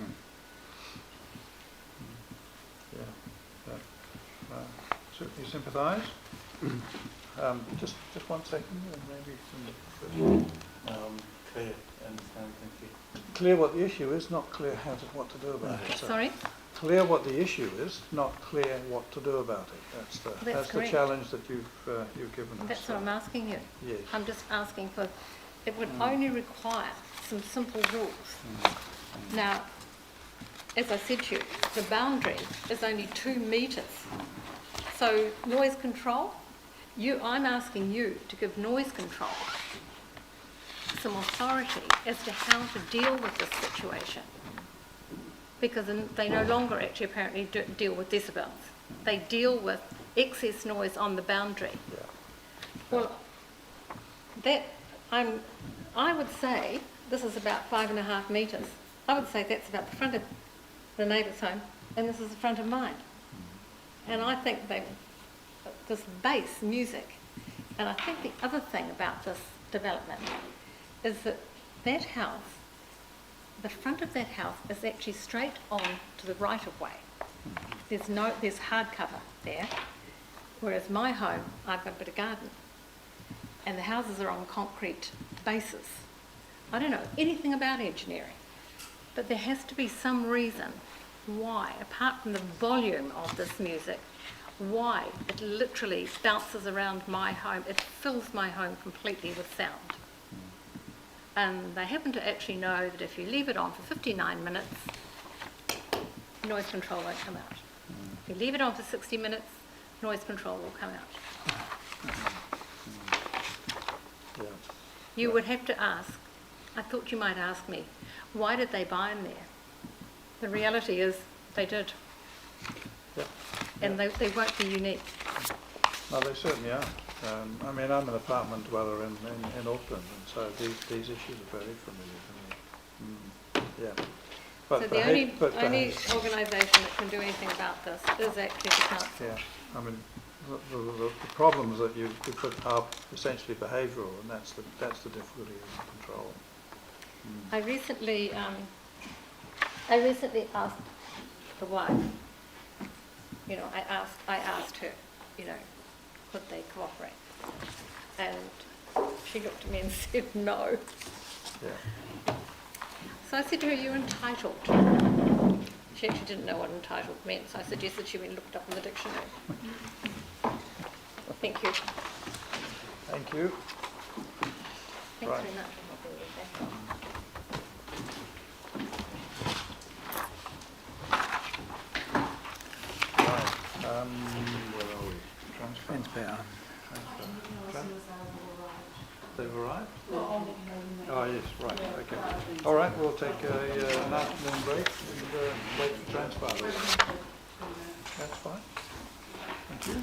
S16: Certainly sympathise. Just 1 second, maybe
S1: Clear, understand, thank you.
S16: Clear what the issue is, not clear what to do about it. So
S4: Sorry?
S16: Clear what the issue is, not clear what to do about it. That's the challenge that you've given us.
S4: That's what I'm asking you.
S16: Yes.
S4: I'm just asking for, it would only require some simple rules. Now, as I said to you, the boundary is only 2 metres. So noise control, I'm asking you to give noise control some authority as to how to deal with this situation. Because they no longer actually apparently deal with decibels. They deal with excess noise on the boundary. Well, I would say this is about 5.5 metres. I would say that's about the front of the neighbour's home, and this is the front of mine. And I think this bass music, and I think the other thing about this development is that house, the front of that house is actually straight on to the right of way. There's hardcover there, whereas my home, I've got a bit of garden, and the houses are on concrete bases. I don't know anything about engineering, but there has to be some reason why, apart from the volume of this music, why it literally bounces around my home. It fills my home completely with sound. And they happen to actually know that if you leave it on for 59 minutes, noise control won't come out. If you leave it on for 60 minutes, noise control will come out. You would have to ask, I thought you might ask me, why did they buy them there? The reality is they did. And they won't be unique.
S16: No, they certainly are. I mean, I'm an apartment dweller in Auckland, and so these issues are very familiar to me. Yeah. But
S4: so the only organisation that can do anything about this is actually the council.
S16: Yeah. I mean, the problems that you put are essentially behavioural, and that's the difficulty of control.
S4: I recently asked the wife. You know, I asked her, you know, could they cooperate? And she looked at me and said no.
S16: Yeah.
S4: So I said to her, you're entitled. She actually didn't know what entitled meant, so I suggested she went and looked up in the dictionary. Thank you.
S16: Thank you.
S4: Thanks very much.
S16: Where are we? Transfer. They've arrived? Oh, yes, right, okay. All right, we'll take an afternoon break and wait for transfer. That's fine.
S3: Thank you.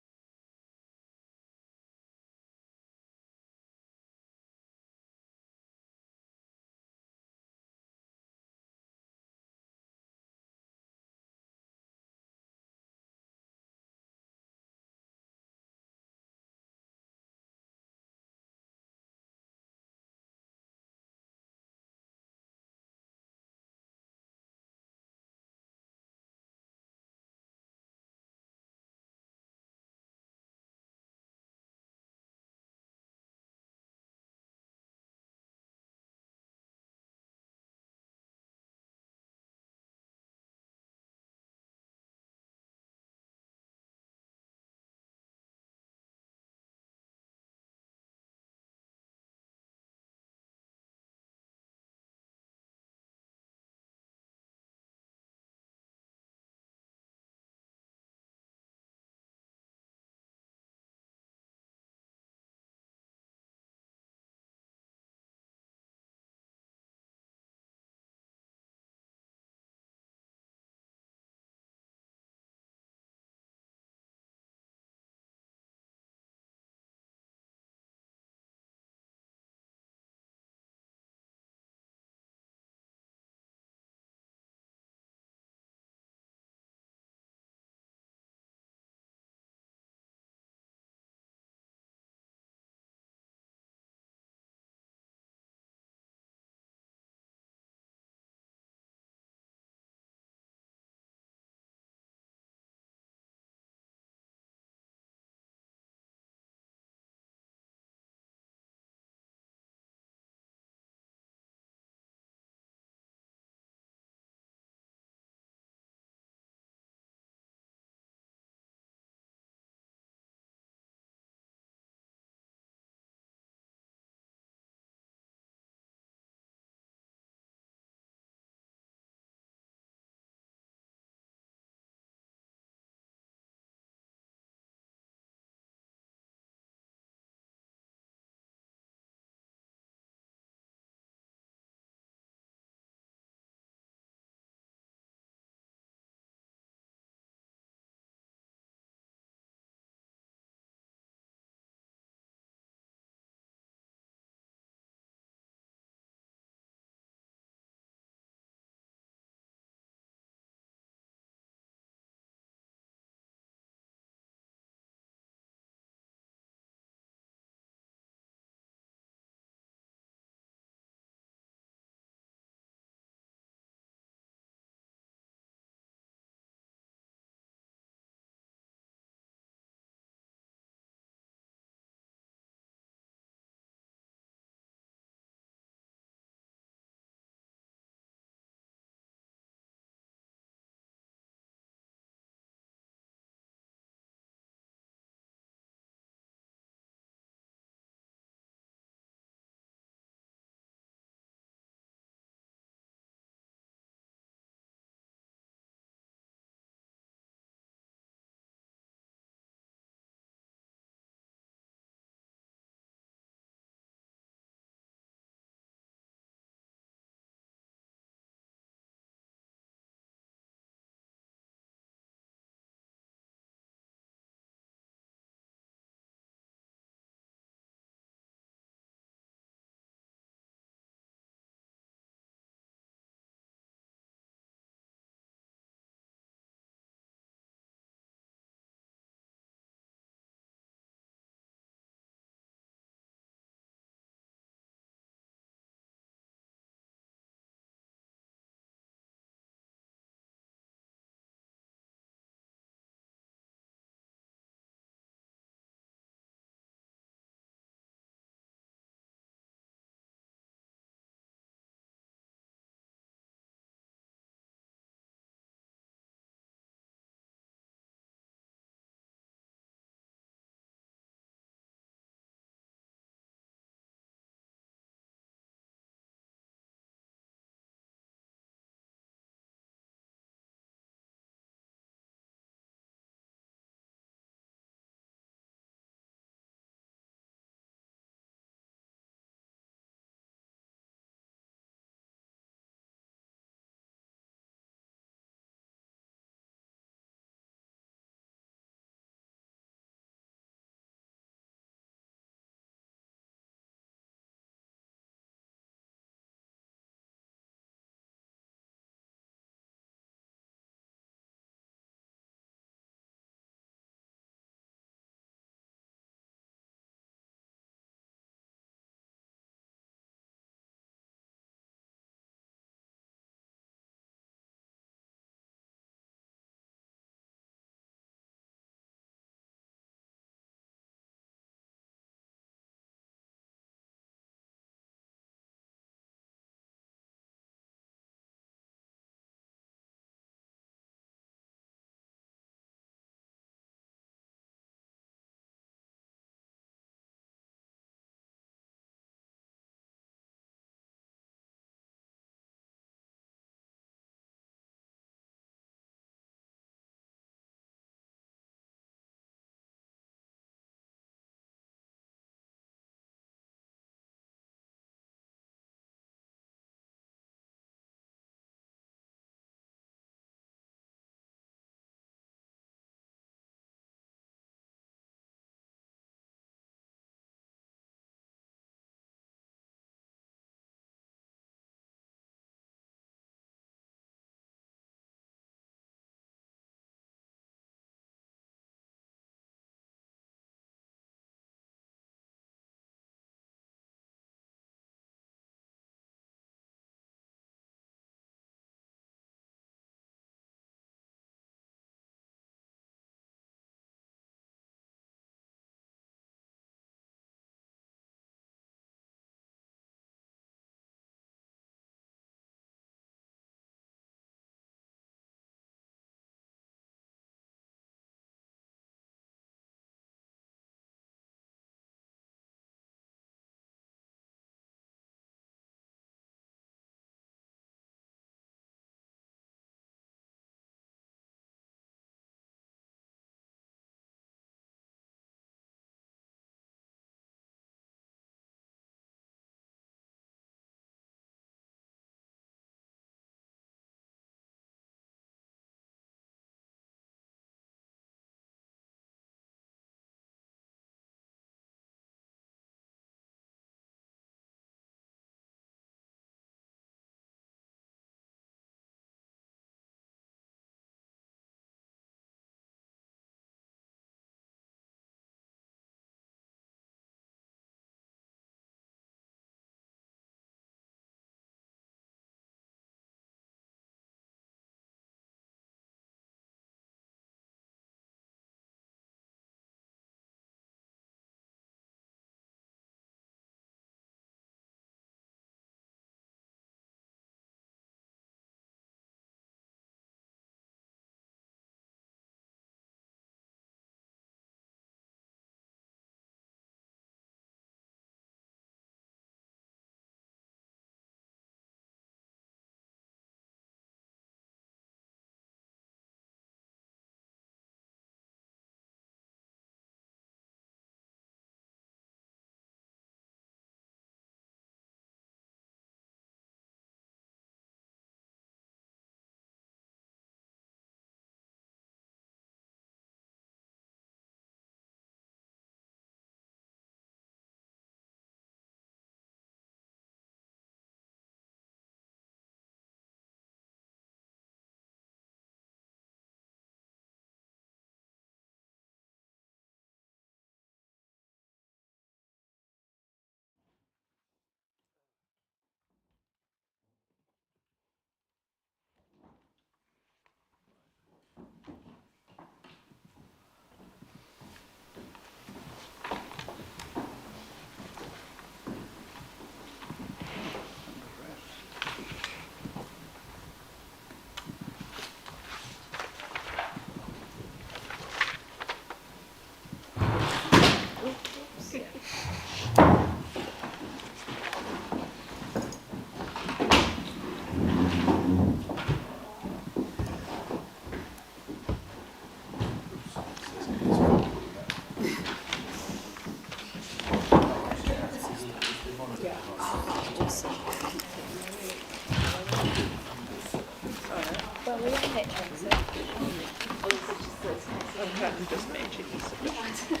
S21: just magically sufficient.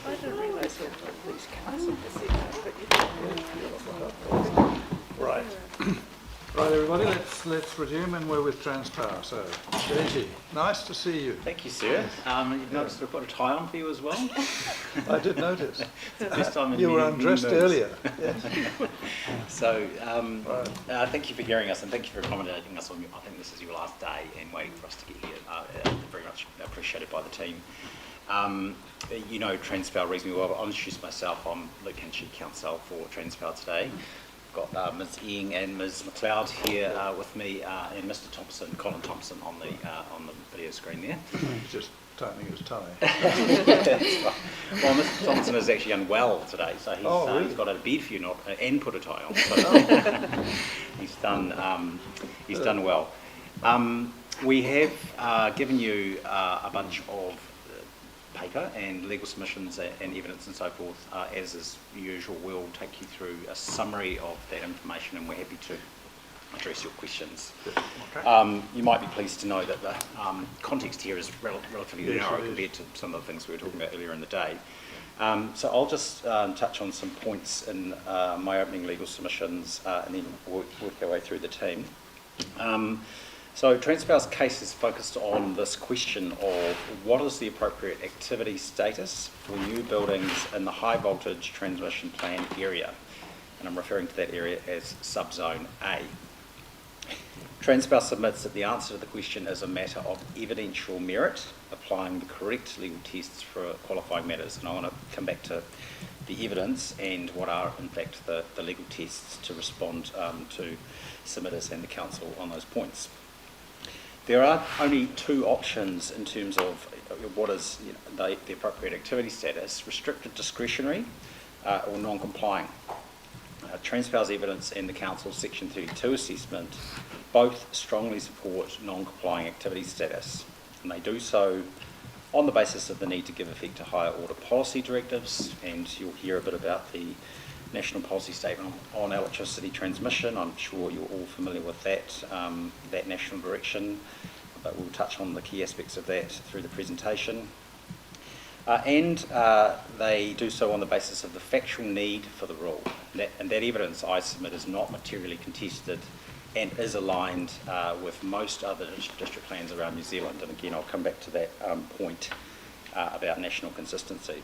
S19: I didn't realise we had these council decisions,
S16: Right. Right, everybody, let's resume, and we're with Transpower. So, Benji, nice to see you.
S5: Thank you, sir. You've noticed I've got a tie on for you as well.
S16: I did notice.
S5: This time in
S16: you were undressed earlier. Yes.
S5: So, thank you for hearing us, and thank you for accommodating us on. I think this is your last day and waiting for us to get here. Very much appreciated by the team. You know Transpower reasonably well. I'll introduce myself. I'm the Chief Counsel for Transpower today. Got Ms. Ing and Ms. McLeod here with me, and Mr. Thompson, Colin Thompson, on the video screen there.
S16: Just tightening his tie.
S5: Well, Mr. Thompson is actually unwell today, so he's,
S16: really?
S5: He's got a beard for you and put a tie on. So he's done well. We have given you a bunch of paper and legal submissions and evidence and so forth. As is usual, we'll take you through a summary of that information, and we're happy to address your questions.
S16: Okay.
S5: You might be pleased to know that the context here is relatively narrow compared to some of the things we were talking about earlier in the day. So I'll just touch on some points in my opening legal submissions and then work our way through the team. So Transpower's case is focused on this question of what is the appropriate activity status for new buildings in the high voltage transmission plan area, and I'm referring to that area as subzone A. Transpower submits that the answer to the question is a matter of evidential merit, applying the correct legal tests for qualifying matters, and I want to come back to the evidence and what are in fact the legal tests to respond to submitters and the council on those points. There are only two options in terms of what is the appropriate activity status: restricted discretionary or non-complying. Transpower's evidence and the Council's Section 32 assessment both strongly support non-complying activity status, and they do so on the basis of the need to give effect to higher order policy directives, and you'll hear a bit about the National Policy Statement on Electricity Transmission. I'm sure you're all familiar with that national direction, but we'll touch on the key aspects of that through the presentation. And they do so on the basis of the factual need for the rule. And that evidence I submit is not materially contested and is aligned with most other district plans around New Zealand. And again, I'll come back to that point about national consistency.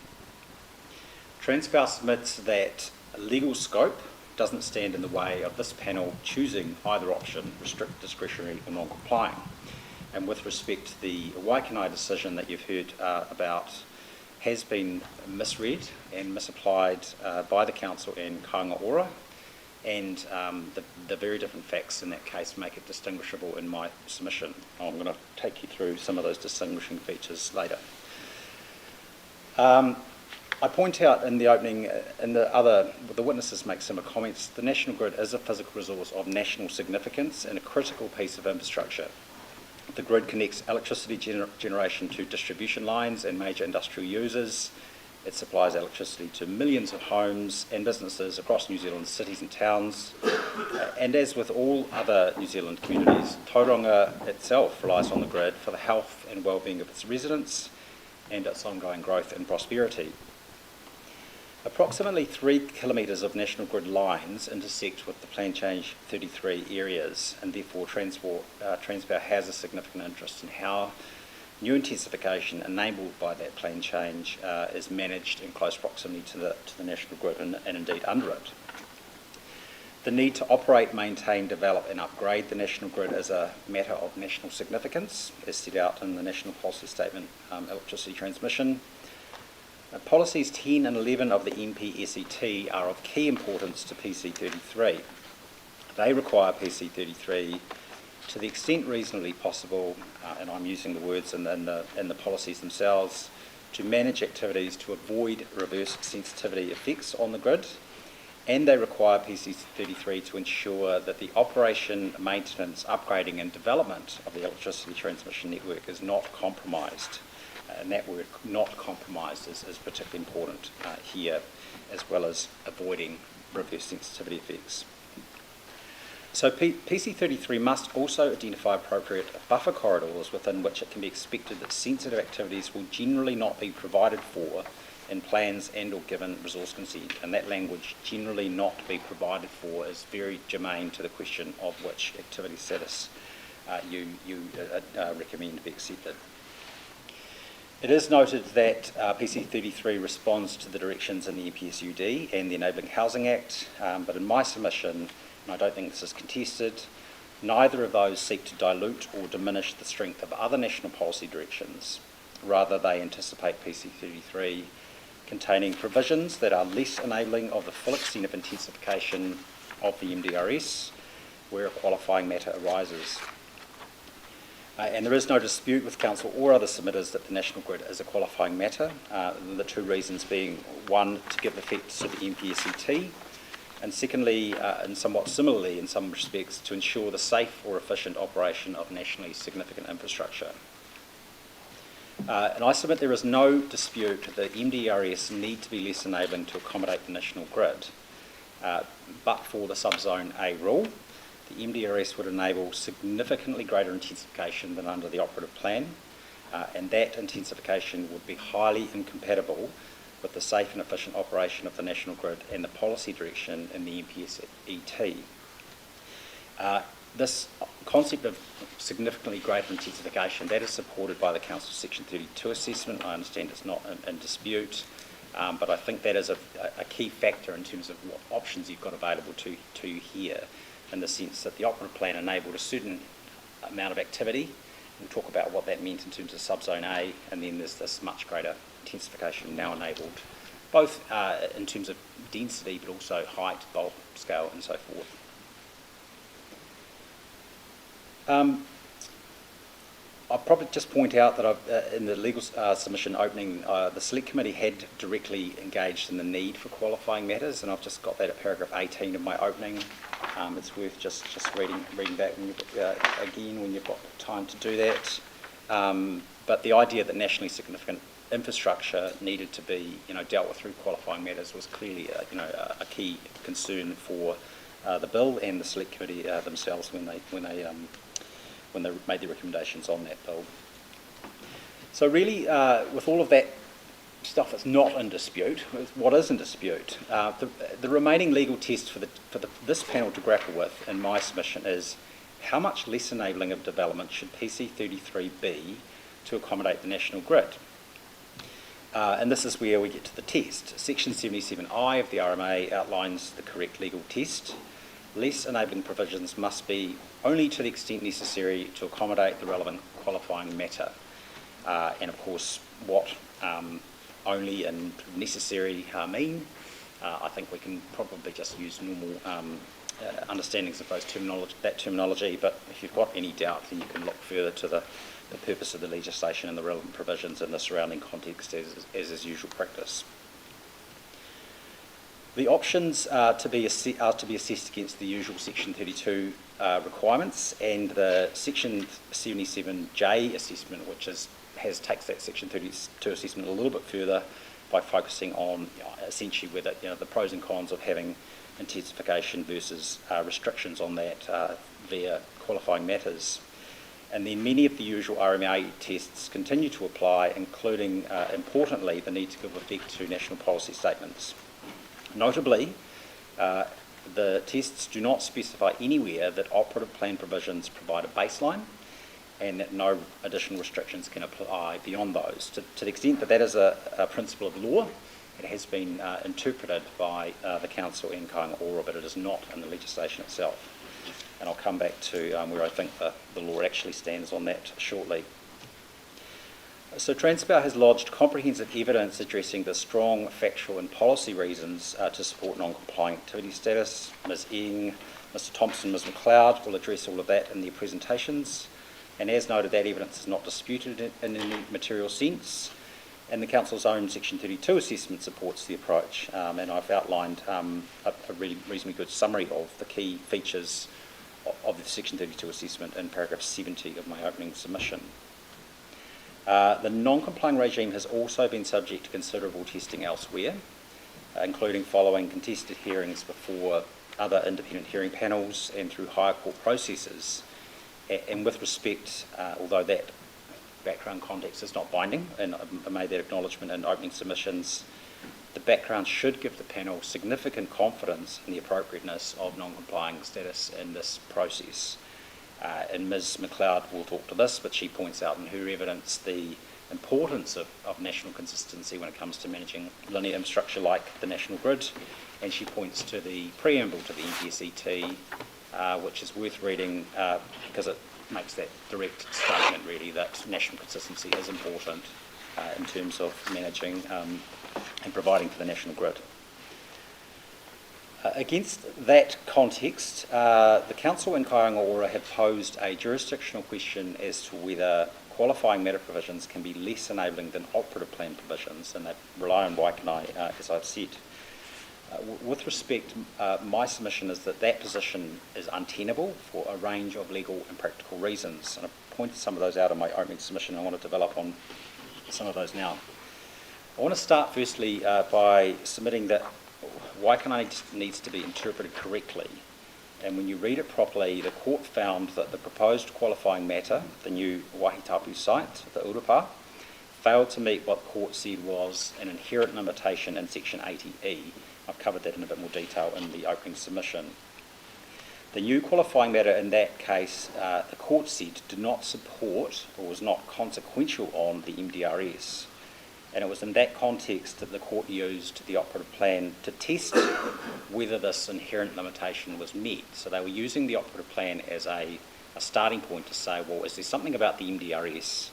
S5: Transpower submits that legal scope doesn't stand in the way of this panel choosing either option, restricted discretionary or non-complying. And with respect to the Waikanai decision that you've heard about has been misread and misapplied by the Council and Kainga Ora, and the very different facts in that case make it distinguishable in my submission. I'm going to take you through some of those distinguishing features later. I point out in the opening, the witnesses make similar comments. The national grid is a physical resource of national significance and a critical piece of infrastructure. The grid connects electricity generation to distribution lines and major industrial users. It supplies electricity to millions of homes and businesses across New Zealand's cities and towns. And as with all other New Zealand communities, Tauranga itself relies on the grid for the health and well-being of its residents and its ongoing growth and prosperity. Approximately 3 kilometres of national grid lines intersect with the Plan Change 33 areas, and therefore Transpower has a significant interest in how new intensification enabled by that plan change is managed in close proximity to the national grid and indeed under it. The need to operate, maintain, develop and upgrade the national grid is a matter of national significance, as set out in the National Policy Statement, Electricity Transmission. Policies 10 and 11 of the NPSET are of key importance to PC33. They require PC33 to the extent reasonably possible, and I'm using the words in the policies themselves, to manage activities to avoid reverse sensitivity effects on the grid, and they require PC33 to ensure that the operation, maintenance, upgrading and development of the electricity transmission network is not compromised. And that word, not compromised, is particularly important here, as well as avoiding reverse sensitivity effects. So PC33 must also identify appropriate buffer corridors within which it can be expected that sensitive activities will generally not be provided for in plans and or given resource consent. And that language, generally not be provided for, is very germane to the question of which activity status you recommend be accepted. It is noted that PC33 responds to the directions in the EPSUD and the Enabling Housing Act, but in my submission, and I don't think this is contested, neither of those seek to dilute or diminish the strength of other national policy directions. Rather, they anticipate PC33 containing provisions that are less enabling of the full extent of intensification of the MDRS where a qualifying matter arises. And there is no dispute with Council or other submitters that the National Grid is a qualifying matter, the two reasons being, one, to give effect to the MPSET, and secondly, and somewhat similarly in some respects, to ensure the safe or efficient operation of nationally significant infrastructure. And I submit there is no dispute that MDRS need to be less enabling to accommodate the national grid, but for the subzone A rule, the MDRS would enable significantly greater intensification than under the operative plan, and that intensification would be highly incompatible with the safe and efficient operation of the national grid and the policy direction in the MPSET. This concept of significantly greater intensification, that is supported by the Council's Section 32 assessment. I understand it's not in dispute, but I think that is a key factor in terms of what options you've got available to you here, in the sense that the operative plan enabled a certain amount of activity. We'll talk about what that meant in terms of subzone A, and then there's this much greater intensification now enabled, both in terms of density, but also height, bulk, scale, and so forth. I'll probably just point out that in the legal submission opening, the Select Committee had directly engaged in the need for qualifying matters, and I've just got that at paragraph 18 of my opening. It's worth just reading back again when you've got time to do that. But the idea that nationally significant infrastructure needed to be, dealt with through qualifying matters was clearly, a key concern for the bill and the Select Committee themselves when they made the recommendations on that bill. So really, with all of that stuff that's not in dispute, what is in dispute, the remaining legal test for this panel to grapple with in my submission is how much less enabling of development should PC33 be to accommodate the national grid? And this is where we get to the test. Section 77I of the RMA outlines the correct legal test. Less enabling provisions must be only to the extent necessary to accommodate the relevant qualifying matter. And of course, what only and necessary mean, I think we can probably just use normal understandings of that terminology, but if you've got any doubt, then you can look further to the purpose of the legislation and the relevant provisions in the surrounding context as is usual practice. The options are to be assessed against the usual Section 32 requirements, and the Section 77J assessment, which takes that Section 32 assessment a little bit further by focusing on essentially whether the pros and cons of having intensification versus restrictions on that via qualifying matters. And then many of the usual RMA tests continue to apply, including, importantly, the need to give effect to national policy statements. Notably, the tests do not specify anywhere that operative plan provisions provide a baseline and that no additional restrictions can apply beyond those. To the extent that that is a principle of law, it has been interpreted by the Council and Kāinga Ora, but it is not in the legislation itself. And I'll come back to where I think the law actually stands on that shortly. So Transpower has lodged comprehensive evidence addressing the strong factual and policy reasons to support non-compliant activity status. Ms Eng, Mr Thompson, Ms McLeod will address all of that in their presentations. And as noted, that evidence is not disputed in any material sense. And the Council's own Section 32 assessment supports the approach. And I've outlined a really reasonably good summary of the key features of the Section 32 assessment in paragraph 70 of my opening submission. The non-complying regime has also been subject to considerable testing elsewhere, including following contested hearings before other independent hearing panels and through higher court processes. And with respect, although that background context is not binding, and I made that acknowledgement in opening submissions, the background should give the panel significant confidence in the appropriateness of non-complying status in this process. And Ms McLeod will talk to this, but she points out in her evidence the importance of national consistency when it comes to managing linear infrastructure like the national grid, and she points to the preamble to the NPSET, which is worth reading because it makes that direct statement really that national consistency is important in terms of managing and providing for the national grid. Against that context, the Council in Tauranga Ora have posed a jurisdictional question as to whether qualifying matter provisions can be less enabling than operative plan provisions, and they rely on Waikanai, as I've said. With respect, my submission is that that position is untenable for a range of legal and practical reasons, and I've pointed some of those out in my opening submission. I want to develop on some of those now. I want to start firstly by submitting that Waikanai needs to be interpreted correctly, and when you read it properly, the court found that the proposed qualifying matter, the new Wahitapu site, the Urupā, failed to meet what the court said was an inherent limitation in section 80E. I've covered that in a bit more detail in the opening submission. The new qualifying matter in that case, the court said, did not support or was not consequential on the MDRS. And it was in that context that the court used the operative plan to test whether this inherent limitation was met. So they were using the operative plan as a starting point to say, well, is there something about the MDRS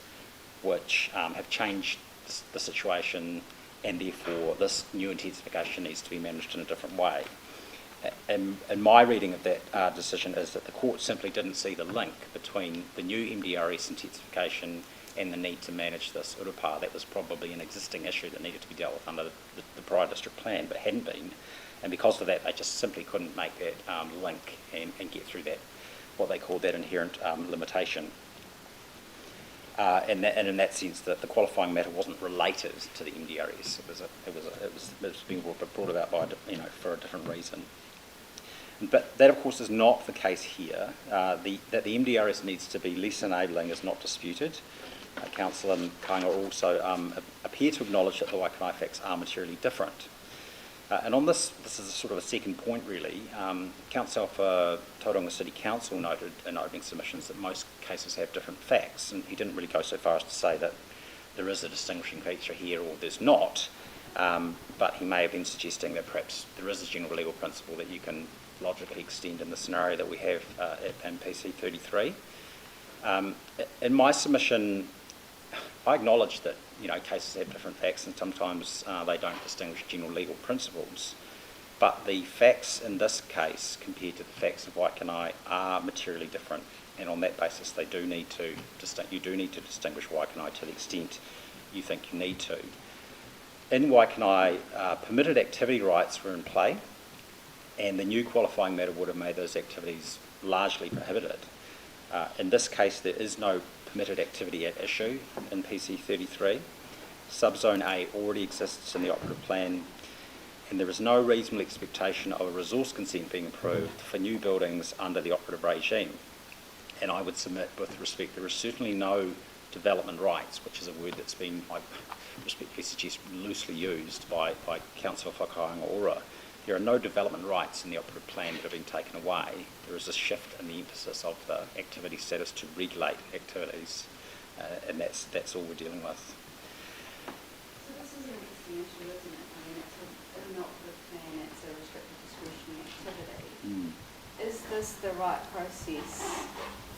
S5: which have changed the situation, and therefore this new intensification needs to be managed in a different way. And my reading of that decision is that the court simply didn't see the link between the new MDRS intensification and the need to manage this Urupā. That was probably an existing issue that needed to be dealt with under the prior district plan, but hadn't been. And because of that, they just simply couldn't make that link and get through that, what they called that inherent limitation. And in that sense, that the qualifying matter wasn't related to the MDRS. It was being brought about by, for a different reason. But that, of course, is not the case here. That the MDRS needs to be less enabling is not disputed. Council and Kāinga also appear to acknowledge that the Waikanai facts are materially different. And on this is a sort of a second point really. Council for Tauranga City Council noted in opening submissions that most cases have different facts, and he didn't really go so far as to say that there is a distinguishing feature here or there's not, but he may have been suggesting that perhaps there is a general legal principle that you can logically extend in the scenario that we have in PC 33. In my submission, I acknowledge that cases have different facts and sometimes they don't distinguish general legal principles, but the facts in this case compared to the facts of Waikanai are materially different, and on that basis you do need to distinguish Waikanai to the extent you think you need to. In Waikanai, permitted activity rights were in play, and the new qualifying matter would have made those activities largely prohibited. In this case, there is no permitted activity at issue in PC 33. Subzone A already exists in the operative plan, and there is no reasonable expectation of a resource consent being approved for new buildings under the operative regime. And I would submit with respect, there is certainly no development rights, which is a word that's been, I respectfully suggest, loosely used by Council for Kāinga Ora. There are no development rights in the operative plan that have been taken away. There is a shift in the emphasis of the activity status to regulate activities, and that's all we're dealing with.
S2: So this is an interesting issue, isn't it? I mean, it's an operative plan, it's a restricted discretionary activity. Is this the right process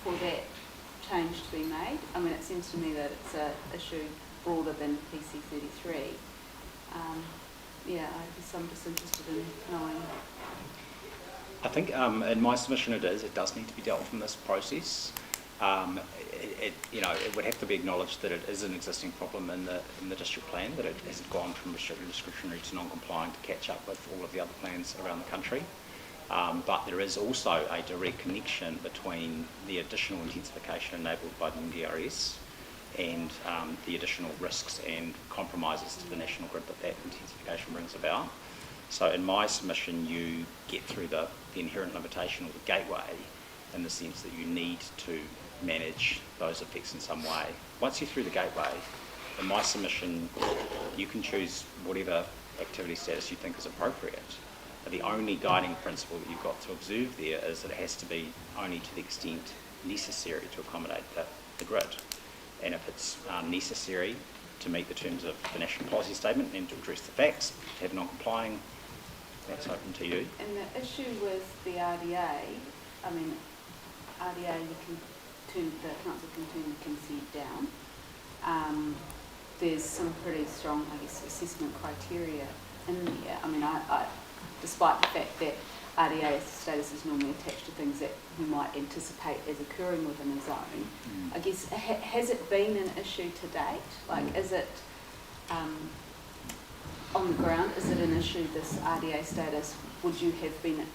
S2: for that change to be made? I mean, it seems to me that it's an issue broader than PC 33. Yeah, I'd be some disinterested in knowing.
S5: I think in my submission it does need to be dealt with in this process. It would have to be acknowledged that it is an existing problem in the district plan, that it hasn't gone from restricted discretionary to non-compliant to catch up with all of the other plans around the country. But there is also a direct connection between the additional intensification enabled by the MDRS and the additional risks and compromises to the national grid that intensification brings about. So in my submission, you get through the inherent limitation or the gateway in the sense that you need to manage those effects in some way. Once you're through the gateway, in my submission, you can choose whatever activity status you think is appropriate. But the only guiding principle that you've got to observe there is that it has to be only to the extent necessary to accommodate the grid. And if it's necessary to meet the terms of the National Policy Statement and to address the facts, to have non-complying, that's open to you.
S2: And the issue with the RDA, I mean, RDA, the council can turn the consent down. There's some pretty strong, I guess, assessment criteria in there. I mean, I despite the fact that RDA status is normally attached to things that we might anticipate as occurring within a zone, I guess, has it been an issue to date? Like, is it, on the ground, is it an issue, this RDA status? Would you have been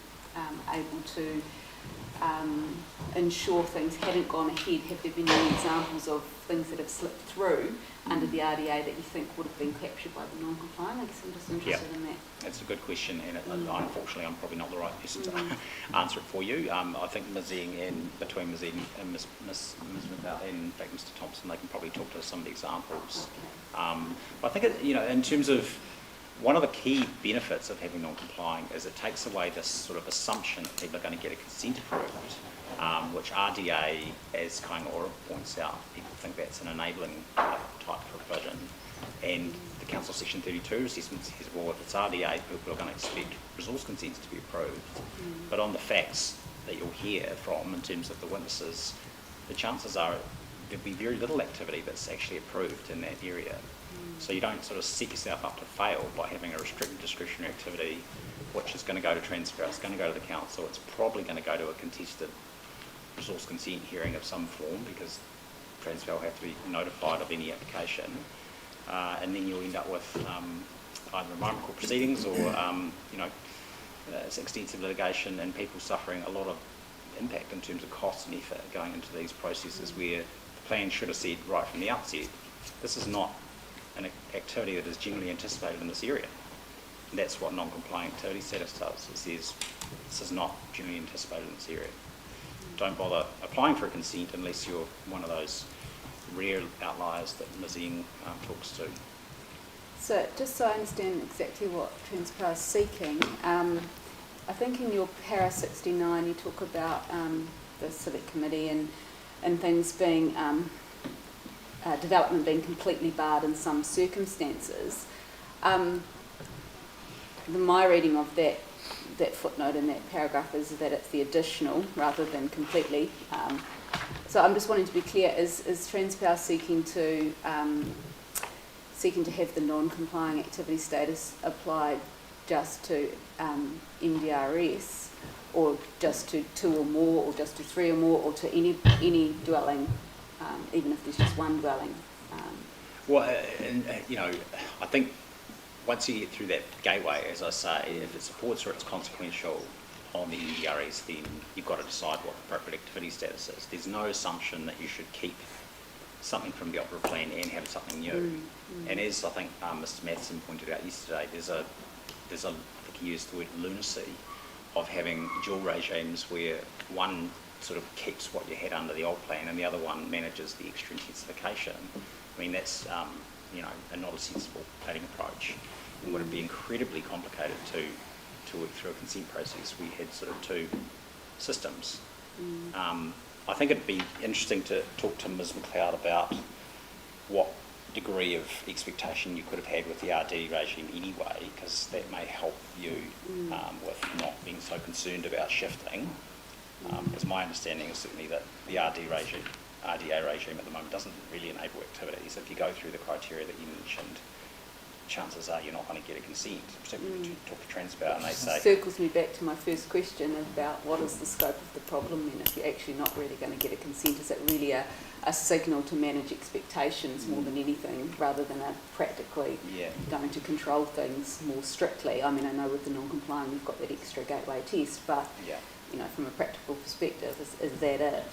S2: able to ensure things hadn't gone ahead? Have there been any examples of things that have slipped through under the RDA that you think would have been captured by the non-compliant? I guess I'm just interested in that.
S5: That's a good question, and unfortunately I'm probably not the right person to answer it for you. I think between Ms. and Ms. McLeod and in fact Mr. Thompson, they can probably talk to some of the examples. I think in terms of one of the key benefits of having non-complying is it takes away this sort of assumption that people are going to get a consent approved, which RDA, as Kaingaora points out, people think that's an enabling type provision. And the Council Section 32 assessment says, well, if it's RDA, people are going to expect resource consents to be approved. But on the facts that you'll hear from in terms of the witnesses, the chances are there'll be very little activity that's actually approved in that area. So you don't sort of set yourself up to fail by having a restricted discretionary activity, which is going to go to Transfer, it's going to go to the council, it's probably going to go to a contested resource consent hearing of some form because Transfer will have to be notified of any application, and then you'll end up with either environment court proceedings or it's extensive litigation and people suffering a lot of impact in terms of cost and effort going into these processes where the plan should have said right from the outset, this is not an activity that is generally anticipated in this area. And that's what non-compliant activity status does. It says this is not generally anticipated in this area. Don't bother applying for a consent unless you're one of those rare outliers that Ms. Eng talks to.
S2: So just so I understand exactly what Transpower is seeking, I think in your para 69 you talk about the Select Committee and things being development being completely barred in some circumstances. My reading of that footnote in that paragraph is that it's the additional rather than completely. So I'm just wanting to be clear: is Transpower seeking to have the non-complying activity status applied just to MDRS, or just to 2 or more, or just to 3 or more, or to any dwelling? Even if there's just one dwelling.
S5: I think once you get through that gateway, as I say, if it supports or it's consequential on the NDRS, then you've got to decide what the appropriate activity status is. There's no assumption that you should keep something from the operative plan and have something new. And as I think Mr. Matheson pointed out yesterday, there's a I think he used the word lunacy of having dual regimes where one sort of keeps what you had under the old plan and the other one manages the extra intensification. I mean, that's not a sensible planning approach, and would it be incredibly complicated to work through a consent process. We had sort of two systems. I think it'd be interesting to talk to Ms. McLeod about what degree of expectation you could have had with the RD regime anyway, because that may help you with not being so concerned about shifting. Because my understanding is certainly that the RDA regime at the moment doesn't really enable activities. If you go through the criteria that you mentioned, chances are you're not going to get a consent, particularly when you talk to Transpower and they say...
S2: Circles me back to my first question about what is the scope of the problem then if you're actually not really going to get a consent. Is it really a signal to manage expectations more than anything, rather than a practically going to control things more strictly? I mean, I know with the non-compliant we've got that extra gateway test, but from a practical perspective, is that it?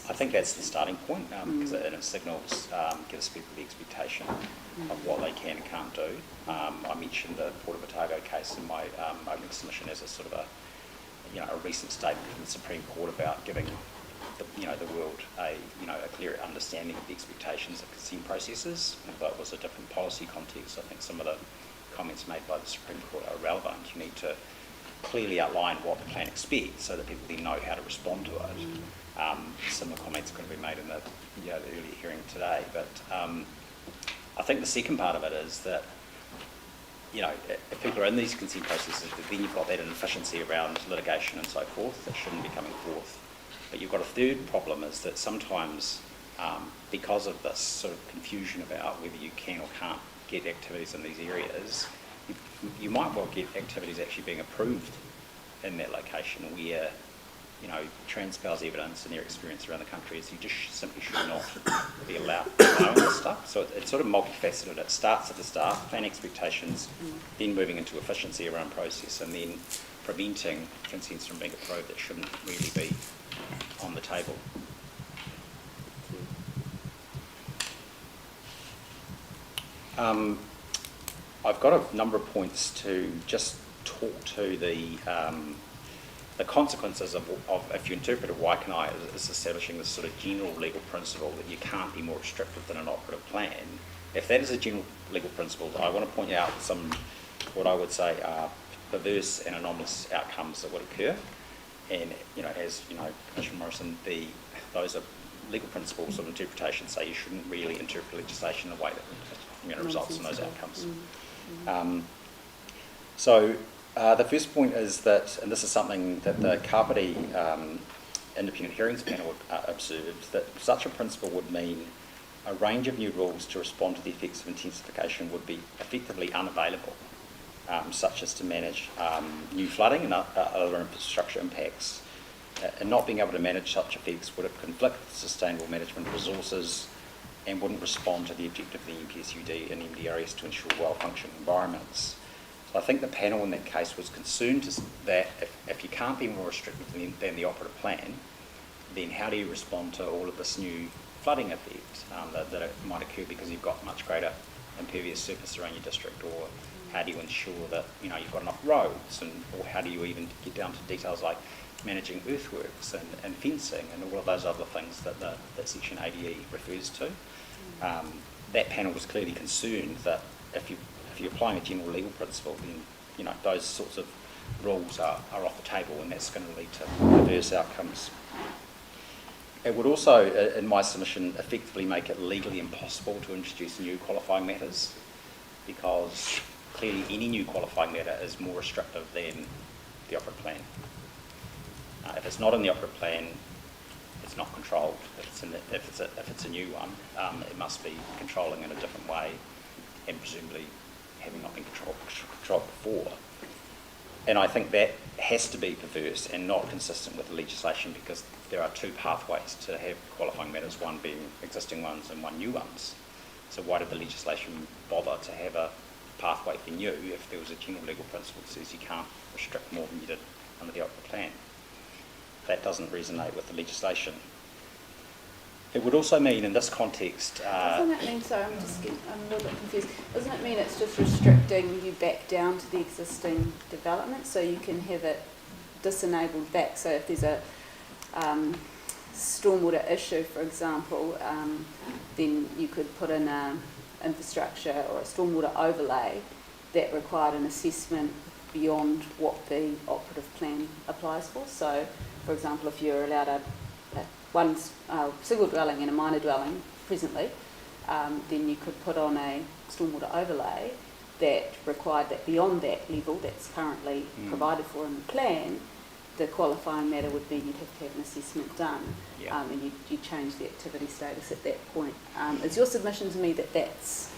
S5: I think that's the starting point, because it signals, gives people the expectation of what they can and can't do. I mentioned the Port of Otago case in my opening submission as a sort of a recent statement from the Supreme Court about giving the world a clear understanding of the expectations of consent processes. Although it was a different policy context, I think some of the comments made by the Supreme Court are relevant. You need to clearly outline what the plan expects so that people then know how to respond to it. Similar comments could have been made in the earlier hearing today, but I think the second part of it is that if people are in these consent processes, then you've got that inefficiency around litigation and so forth that shouldn't be coming forth. But you've got a third problem, is that sometimes because of this sort of confusion about whether you can or can't get activities in these areas, you might well get activities actually being approved in that location where Transpower's evidence and their experience around the country is you just simply should not be allowing this stuff. So it's sort of multifaceted. It starts at the start, plan expectations, then moving into efficiency around process, and then preventing consents from being approved that shouldn't really be on the table. I've got a number of points to just talk to the consequences of if you interpret a Waikanae as establishing this sort of general legal principle that you can't be more restrictive than an operative plan. If that is a general legal principle, I want to point out some, what I would say are perverse and anomalous outcomes that would occur. And, as Commissioner Morrison, those are legal principles of interpretation say you shouldn't really interpret legislation in a way that results in those outcomes. The first point is that, and this is something that the Kapiti Independent Hearings Panel observed, that such a principle would mean a range of new rules to respond to the effects of intensification would be effectively unavailable, such as to manage new flooding and other infrastructure impacts. And not being able to manage such effects would have conflict with sustainable management of resources and wouldn't respond to the objective of the NPSUD and MDRS to ensure well-functioning environments. I think the panel in that case was concerned that if you can't be more restrictive than the operative plan, then how do you respond to all of this new flooding effect that it might occur because you've got much greater impervious surface around your district, or how do you ensure that you've got enough roads, or how do you even get down to details like managing earthworks and fencing and all of those other things that Section 80E refers to. That panel was clearly concerned that if you're applying a general legal principle, then those sorts of rules are off the table, and that's going to lead to perverse outcomes. It would also, in my submission, effectively make it legally impossible to introduce new qualifying matters, because clearly any new qualifying matter is more restrictive than the operative plan. If it's not in the operative plan, it's not controlled. If it's a new one, it must be controlling in a different way, and presumably having not been controlled before. And I think that has to be perverse and not consistent with the legislation, because there are two pathways to have qualifying matters, one being existing ones and one new ones. So why did the legislation bother to have a pathway for new if there was a general legal principle that says you can't restrict more than you did under the operative plan? That doesn't resonate with the legislation. It would also mean in this context...
S2: Doesn't it mean, sorry, I'm a little bit confused. Doesn't it mean it's just restricting you back down to the existing development, so you can have it disenabled back? So if there's a stormwater issue, for example, then you could put in an infrastructure or a stormwater overlay that required an assessment beyond what the operative plan applies for. So, for example, if you're allowed one single dwelling and a minor dwelling presently, then you could put on a stormwater overlay that required that beyond that level that's currently provided for in the plan, the qualifying matter would be you'd have to have an assessment done, and you change the activity status at that point. Is your submission to me that that's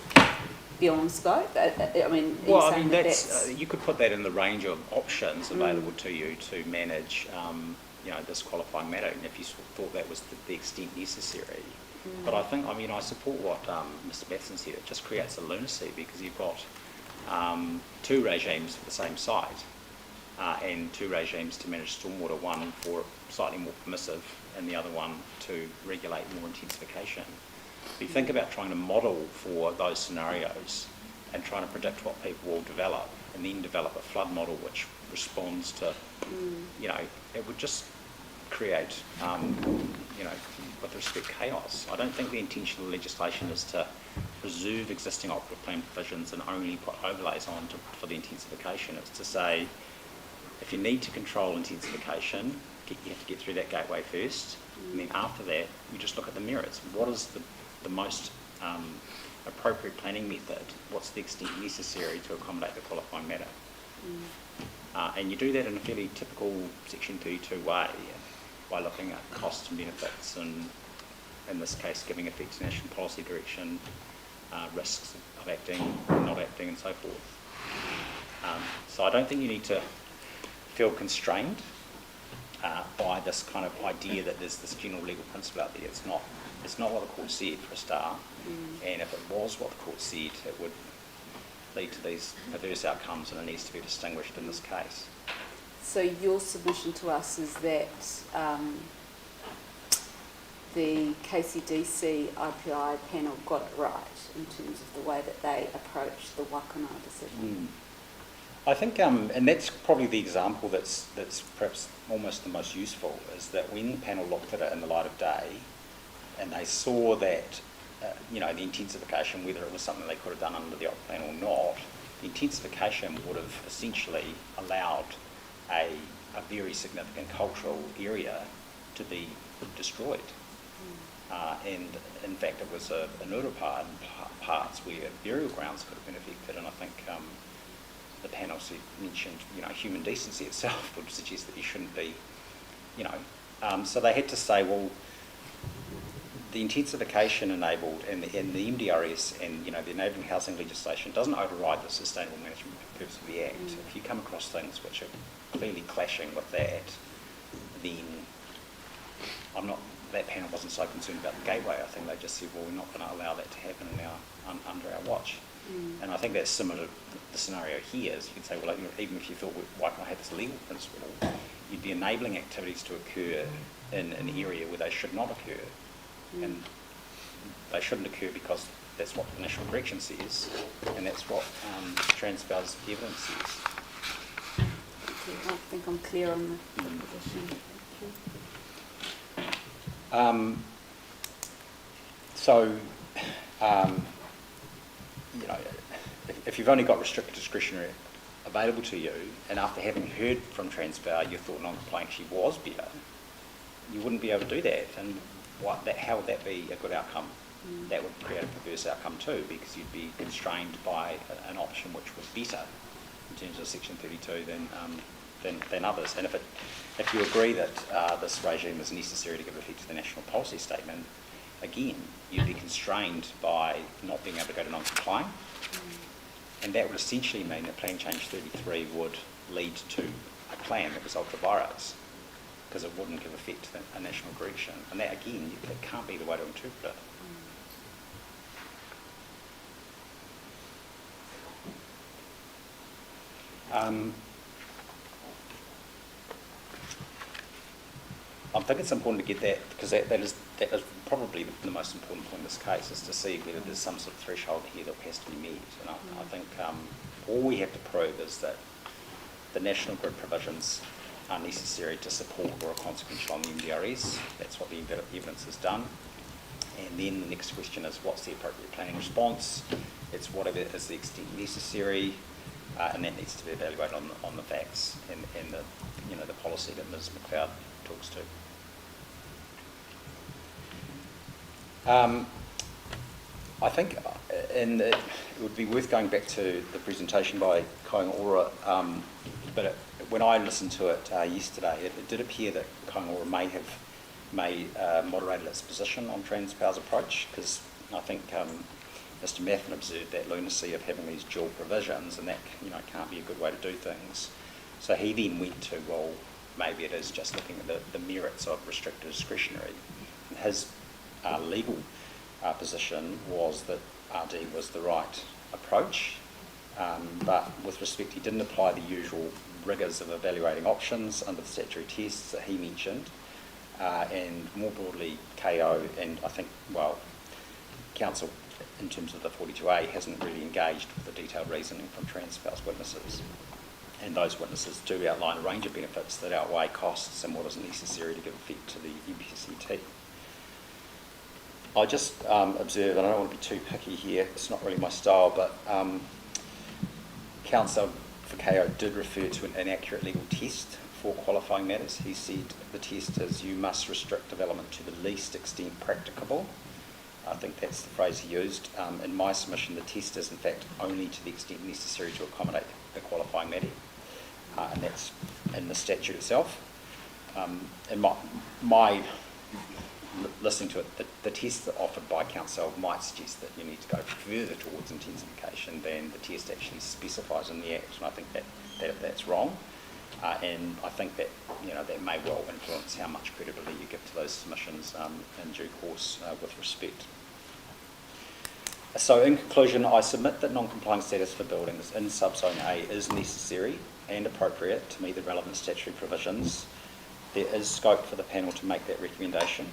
S2: beyond scope?
S5: That's you could put that in the range of options available to you to manage this qualifying matter, and if you thought that was the extent necessary. But I think, I support what Mr. Matheson said. It just creates a lunacy, because you've got two regimes for the same site, and two regimes to manage stormwater, one for slightly more permissive and the other one to regulate more intensification. If you think about trying to model for those scenarios and trying to predict what people will develop and then develop a flood model which responds to, you know, it would just create, you know, with respect, chaos. I don't think the intention of the legislation is to preserve existing operative plan provisions and only put overlays on for the intensification. It's to say, if you need to control intensification, you have to get through that gateway first, and then after that, you just look at the merits. What is the most appropriate planning method? What's the extent necessary to accommodate the qualifying matter? And you do that in a fairly typical Section 32 way, by looking at costs and benefits, and in this case, giving effect to national policy direction, risks of acting, not acting, and so forth. So I don't think you need to feel constrained by this kind of idea that there's this general legal principle out there. It's not what the court said, for a start, and if it was what the court said, it would lead to these perverse outcomes, and it needs to be distinguished in this case.
S2: So your submission to us is that the KCDC IPI panel got it right in terms of the way that they approached the Wakana decision?
S5: I think, and that's probably the example that's perhaps almost the most useful, is that when the panel looked at it in the light of day, and they saw that, you know, the intensification, whether it was something they could have done under the op plan or not, the intensification would have essentially allowed a very significant cultural area to be destroyed. And in fact, it was a Nurapa in parts where burial grounds could have been affected, and I think the panel mentioned, you know, human decency itself would suggest that you shouldn't be, you know. So they had to say, well, the intensification enabled and the MDRS and, you know, the enabling housing legislation doesn't override the sustainable management purpose of the Act. If you come across things which are clearly clashing with that, then that panel wasn't so concerned about the gateway. I think they just said, well, we're not going to allow that to happen under our watch. And I think that's similar to the scenario here, is you could say, well, even if you thought, why can't I have this legal principle, you'd be enabling activities to occur in an area where they should not occur. And they shouldn't occur because that's what the national direction says, and that's what Transpower's evidence says.
S2: I think I'm clear on the position.
S5: You know, if you've only got restricted discretionary available to you, and after having heard from Transpower you thought non-compliant actually was better, you wouldn't be able to do that. And how would that be a good outcome? That would create a perverse outcome too, because you'd be constrained by an option which was better in terms of Section 32 than others. And if you agree that this regime is necessary to give effect to the national policy statement, again, you'd be constrained by not being able to go to non-complying. And that would essentially mean that Plan Change 33 would lead to a plan that was ultra vires, because it wouldn't give effect to a national direction. And that, again, that can't be the way to interpret it. I think it's important to get that, because that is probably the most important point in this case, is to see whether there's some sort of threshold here that has to be met. And I think all we have to prove is that the national grid provisions are necessary to support or are consequential on the MDRS. That's what the evidence has done. And then the next question is, what's the appropriate planning response? It's whatever is the extent necessary, and that needs to be evaluated on the facts and the policy that Ms McLeod talks to. I think it would be worth going back to the presentation by Kāinga Ora, but when I listened to it yesterday, it did appear that Kāinga Ora may have moderated its position on Transpower's approach, because I think Mr Mathern observed that lunacy of having these dual provisions, and that can't be a good way to do things. So he then went to, well, maybe it is just looking at the merits of restricted discretionary. And his legal position was that RD was the right approach, but with respect, he didn't apply the usual rigours of evaluating options under the statutory tests that he mentioned, and more broadly KO, and I think, well, Council in terms of the 42A hasn't really engaged with the detailed reasoning from Transpower's witnesses. And those witnesses do outline a range of benefits that outweigh costs and what is necessary to give effect to the UPCT. I just observe, and I don't want to be too picky here, it's not really my style, but Council for KO did refer to an inaccurate legal test for qualifying matters. He said the test is you must restrict development to the least extent practicable. I think that's the phrase he used. In my submission, the test is in fact only to the extent necessary to accommodate the qualifying matter, and that's in the statute itself. And my listening to it, the test offered by Council might suggest that you need to go further towards intensification than the test actually specifies in the Act, and I think that's wrong. And I think that that may well influence how much credibility you give to those submissions in due course with respect. So in conclusion, I submit that non-complying status for buildings in subzone A is necessary and appropriate to meet the relevant statutory provisions. There is scope for the panel to make that recommendation.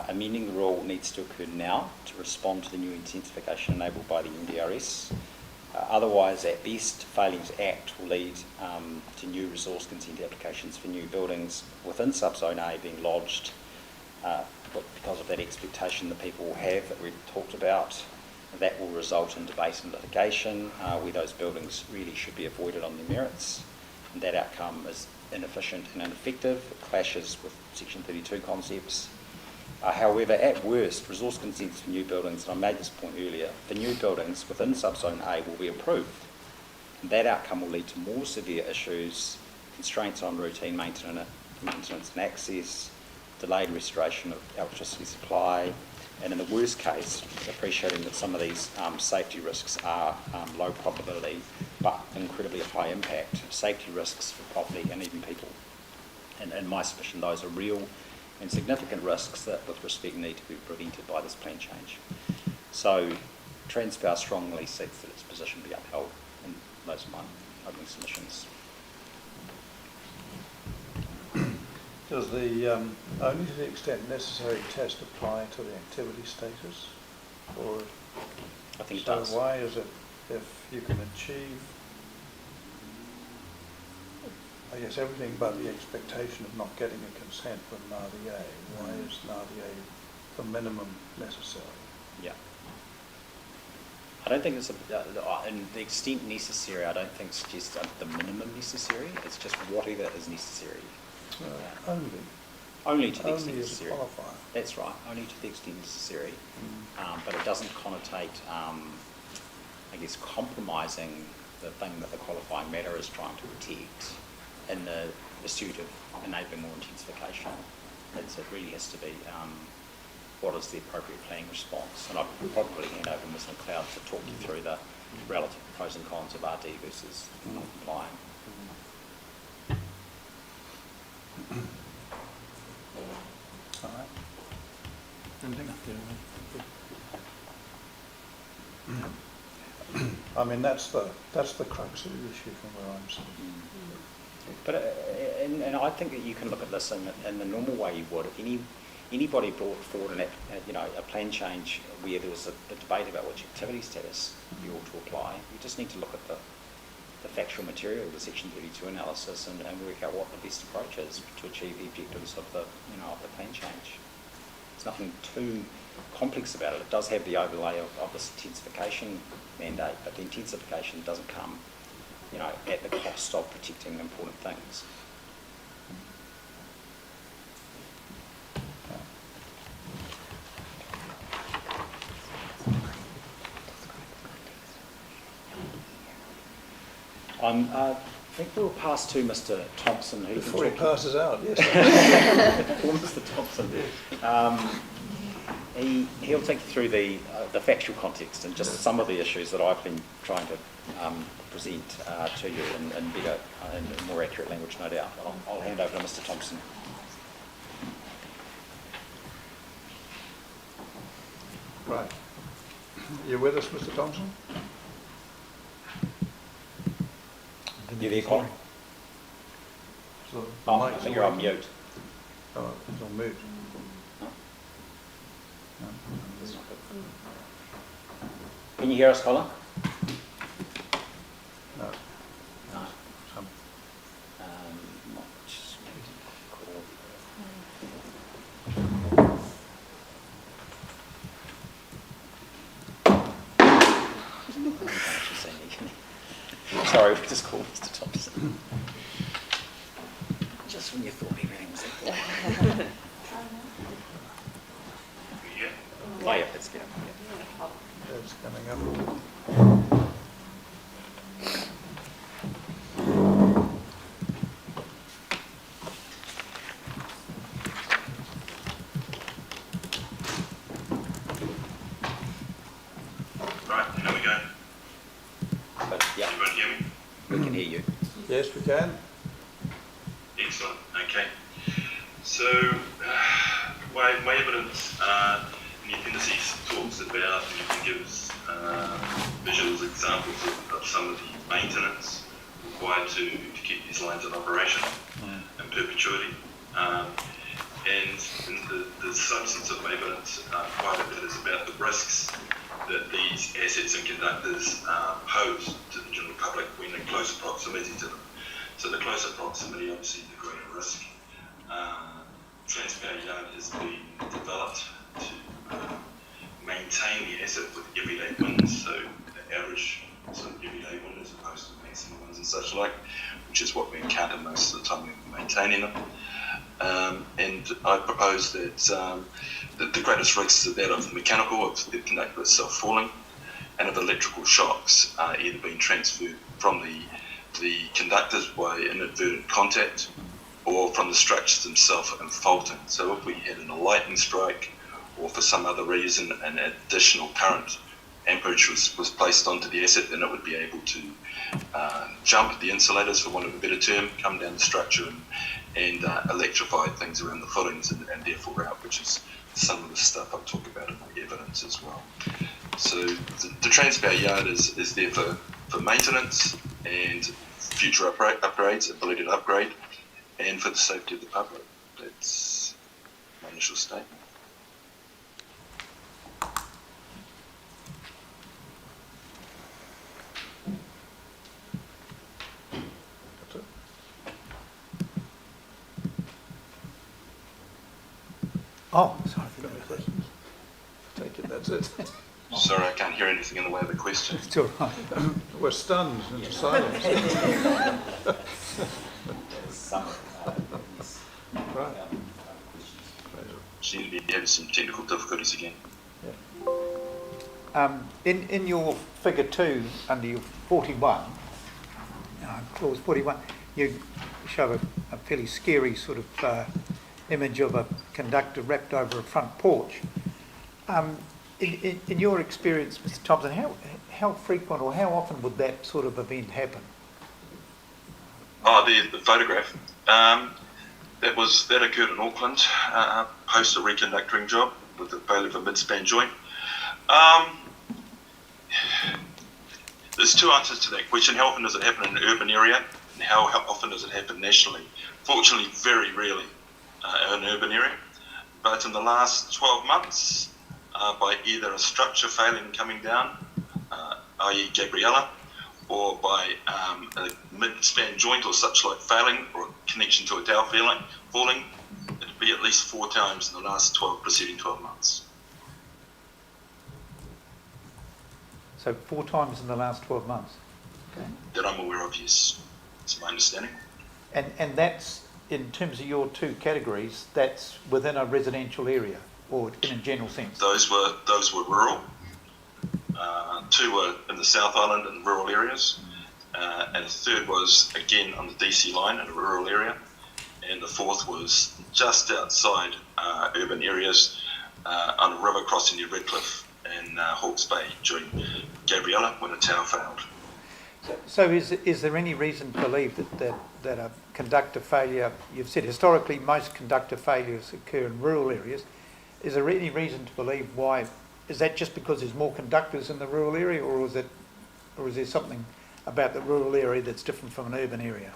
S5: Amending the rule needs to occur now to respond to the new intensification enabled by the NDRS. Otherwise, at best, failing to act will lead to new resource consent applications for new buildings within subzone A being lodged because of that expectation that people will have that we've talked about. That will result in debate and litigation where those buildings really should be avoided on their merits. And that outcome is inefficient and ineffective. It clashes with Section 32 concepts. However, at worst, resource consents for new buildings, and I made this point earlier, for new buildings within subzone A will be approved. And that outcome will lead to more severe issues, constraints on routine maintenance and access, delayed restoration of electricity supply, and in the worst case, appreciating that some of these safety risks are low probability but incredibly high impact, safety risks for property and even people. And in my submission, those are real and significant risks that, with respect, need to be prevented by this plan change. So, Transpower strongly seeks that its position be upheld, and those are my opening submissions.
S16: Does the only to the extent necessary test apply to the activity status? Or
S5: I think it
S16: so
S5: does.
S16: Why is it, if you can achieve, I guess, everything but the expectation of not getting a consent from an RDA, why is an RDA the minimum necessary?
S5: Yeah. I don't think it's, and the extent necessary, I don't think suggests the minimum necessary, it's just whatever is necessary.
S16: Only
S5: to the extent
S16: as
S5: necessary.
S16: a qualifier.
S5: That's right, only to the extent necessary. But it doesn't connotate, I guess, compromising the thing that the qualifying matter is trying to protect in the pursuit of enabling more intensification. It really has to be what is the appropriate planning response. And I'll probably hand over to Ms McLeod to talk you through the relative pros and cons of RD versus non-complying.
S16: All right. I mean, that's the crux of the issue from where I'm sitting.
S5: But and I think that you can look at this in the normal way you would. If anybody brought forward a plan change where there was a debate about which activity status you ought to apply, you just need to look at the factual material, the Section 32 analysis, and work out what the best approach is to achieve the objectives of the plan change. There's nothing too complex about it. It does have the overlay of this intensification mandate, but the intensification doesn't come at the cost of protecting important things. I think we'll pass to Mr. Thompson.
S16: Before he passes out, yes.
S5: Before Mr. Thompson. He'll take you through the factual context and just some of the issues that I've been trying to present to you in better and more accurate language, no doubt. I'll hand over to Mr. Thompson.
S16: Right. You with us, Mr. Thompson?
S5: You there, Colin? I think you're on mute.
S16: Oh, it's on mute.
S5: Can you hear us, Colin?
S16: No.
S5: No.
S16: Some.
S5: Sorry, we just called Mr. Thompson. Just when you thought everything was there. Oh, yeah, it's good.
S16: It's coming up.
S7: Right, here we go.
S5: But, yeah.
S7: Everyone hear me?
S5: We can hear you.
S16: Yes, we can.
S7: Excellent, okay. So, my evidence in the appendices talks about, and you can give us visual examples of some of the maintenance required to keep these lines in operation in perpetuity. And the substance of my evidence, quite a bit is about the risks that these assets and conductors pose to the general public when in closer proximity to them. So the closer proximity, obviously, the greater risk. Transpower Yard has been developed to maintain the asset with everyday winds, so the average sort of everyday wind as opposed to maximum winds and such like, which is what we encounter most of the time when we're maintaining them. And I propose that the greatest risks are that of mechanical, of the conductor itself falling, and of electrical shocks either being transferred from the conductors by inadvertent contact or from the structures themselves and faulting. So if we had a lightning strike or for some other reason an additional current amperage was placed onto the asset, then it would be able to jump the insulators, for want of a better term, come down the structure and electrify things around the footings and therefore out, which is some of the stuff I'll talk about in my evidence as well. So the Transpower Yard is there for maintenance and future upgrades, ability to upgrade, and for the safety of the public. That's my initial statement.
S16: Oh, sorry. Take it, that's it.
S7: Sorry, I can't hear anything in the way of a question.
S16: It's all right. We're stunned into silence. Right.
S7: Seem to be having some technical difficulties again.
S9: In your figure 2, under your 41, clause 41, you show a fairly scary sort of image of a conductor wrapped over a front porch. In your experience, Mr. Thompson, how frequent or how often would that sort of event happen?
S7: Oh, the photograph. That occurred in Auckland, post a reconductoring job with the failure of a mid-span joint. There's two answers to that question. How often does it happen in an urban area, and how often does it happen nationally? Fortunately, very rarely in an urban area. But in the last 12 months, by either a structure failing and coming down, i.e. Gabriella, or by a mid-span joint or such like failing, or a connection to a dowel falling, it'd be at least 4 times in the last preceding 12 months.
S9: So 4 times in the last 12 months? Okay.
S7: That I'm aware of, yes. That's my understanding.
S9: And that's, in terms of your 2 categories, that's within a residential area, or in a general sense?
S7: Those were rural. 2 were in the South Island in rural areas, and the 3rd was again on the DC line in a rural area, and the 4th was just outside urban areas on a river crossing near Redcliffe and Hawke's Bay during Gabriella when a tower failed.
S9: So is there any reason to believe that a conductor failure, you've said historically most conductor failures occur in rural areas, is there any reason to believe why? Is that just because there's more conductors in the rural area, or is there something about the rural area that's different from an urban area?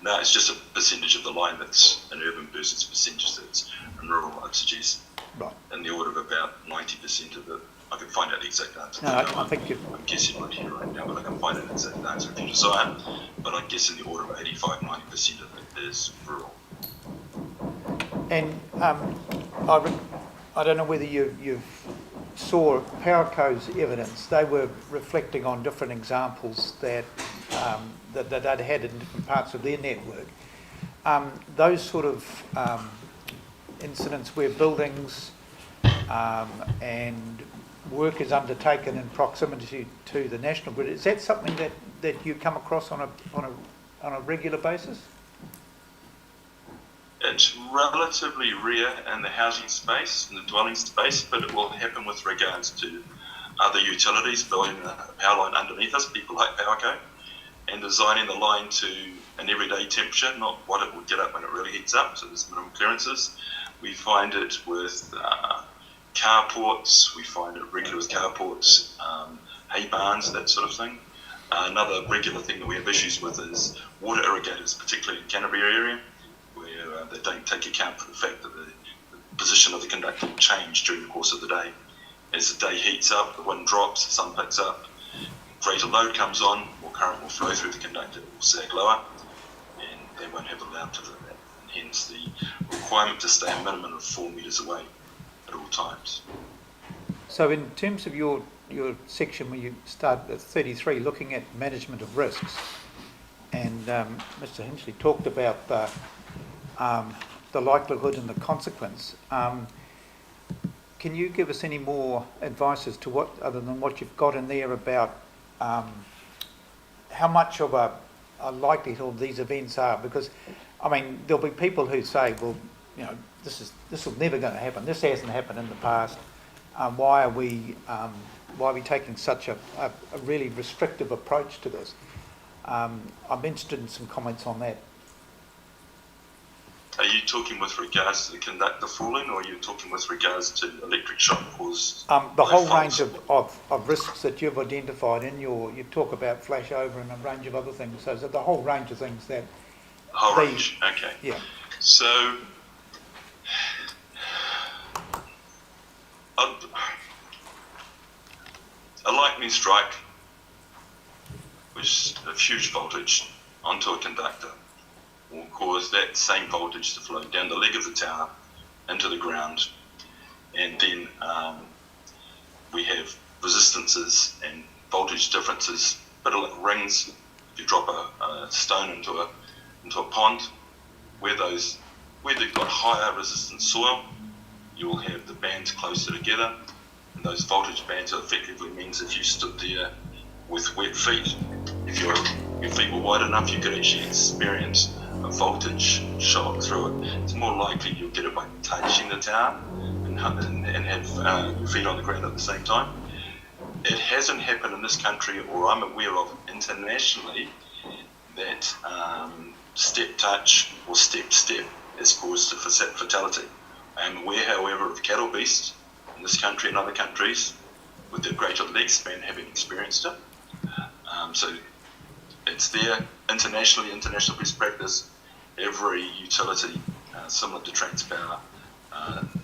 S7: No, it's just a percentage of the line that's an urban versus percentage that's in rural, I'd suggest.
S9: Right.
S7: In the order of about 90% of it. I can find out the exact answer.
S9: No, I think
S7: I'm guessing right here right now, but I can find out the exact answer if you desire. But I guess in the order of 85, 90% of it is rural.
S9: And I don't know whether you saw PowerCo's evidence. They were reflecting on different examples that that they'd had in different parts of their network. Those sort of incidents where buildings and work is undertaken in proximity to the national grid, is that something that you come across on a regular basis?
S7: It's relatively rare in the housing space, in the dwelling space, but it will happen with regards to other utilities building a power line underneath us, people like PowerCo, and designing the line to an everyday temperature, not what it would get up when it really heats up, so there's minimum clearances. We find it with carports, we find it regular with carports, hay barns, that sort of thing. Another regular thing that we have issues with is water irrigators, particularly in Canterbury area, where they don't take account for the fact that the position of the conductor will change during the course of the day. As the day heats up, the wind drops, the sun picks up, greater load comes on, more current will flow through the conductor, it will sag lower, and they won't have allowed to do that. And hence the requirement to stay a minimum of 4 metres away at all times.
S9: So in terms of your section where you start at 33, looking at management of risks, and Mr. Hinchley talked about the likelihood and the consequence. Can you give us any more advice as to what, other than what you've got in there, about how much of a likelihood these events are? Because, I mean, there'll be people who say, well, you know, this will never going to happen. This hasn't happened in the past. Why are we taking such a really restrictive approach to this? I'm interested in some comments on that.
S7: Are you talking with regards to the conductor falling, or are you talking with regards to electric shock caused?
S9: The whole range of risks that you've identified in you talk about flashover and a range of other things. So the whole range of things that...
S7: Whole range, okay.
S9: Yeah.
S7: So, a lightning strike, which is a huge voltage onto a conductor, will cause that same voltage to flow down the leg of the tower into the ground, and then we have resistances and voltage differences, bit of like rings. If you drop a stone into a pond, where they've got higher resistance soil, you will have the bands closer together, and those voltage bands effectively means if you stood there with wet feet, if your feet were wide enough, you could actually experience a voltage shock through it. It's more likely you'll get it by touching the tower and have your feet on the ground at the same time. It hasn't happened in this country, or I'm aware of internationally, that step touch or step has caused a fatality. I am aware, however, of cattle beasts in this country and other countries with their greater leg span having experienced it. So it's there internationally, international best practice. Every utility, similar to Transpower,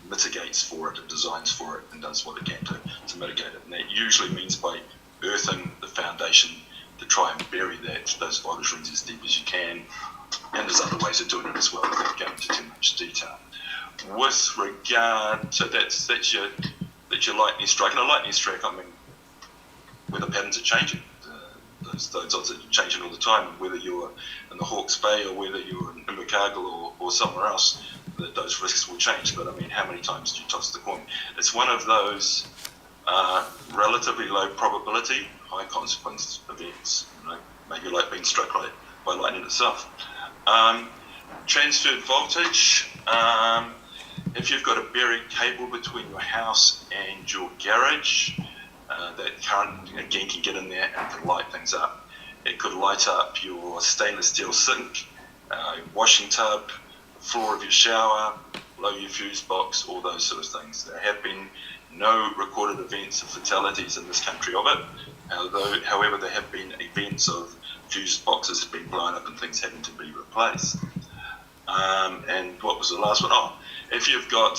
S7: mitigates for it and designs for it and does what it can to mitigate it. And that usually means by earthing the foundation to try and bury those voltage rings as deep as you can. And there's other ways of doing it as well without going into too much detail. With regard to that's your lightning strike. And a lightning strike, I mean, weather patterns are changing. Those odds are changing all the time, and whether you're in the Hawke's Bay or whether you're in Invercargill or somewhere else, those risks will change. But I mean, how many times do you toss the coin? It's one of those relatively low probability, high consequence events. You know, maybe like being struck by lightning itself. Transferred voltage. If you've got a buried cable between your house and your garage, that current again can get in there and can light things up. It could light up your stainless steel sink, washing tub, floor of your shower, below your fuse box, all those sort of things. There have been no recorded events of fatalities in this country of it. However, there have been events of fuse boxes being blown up and things having to be replaced. And what was the last one? Oh, if you've got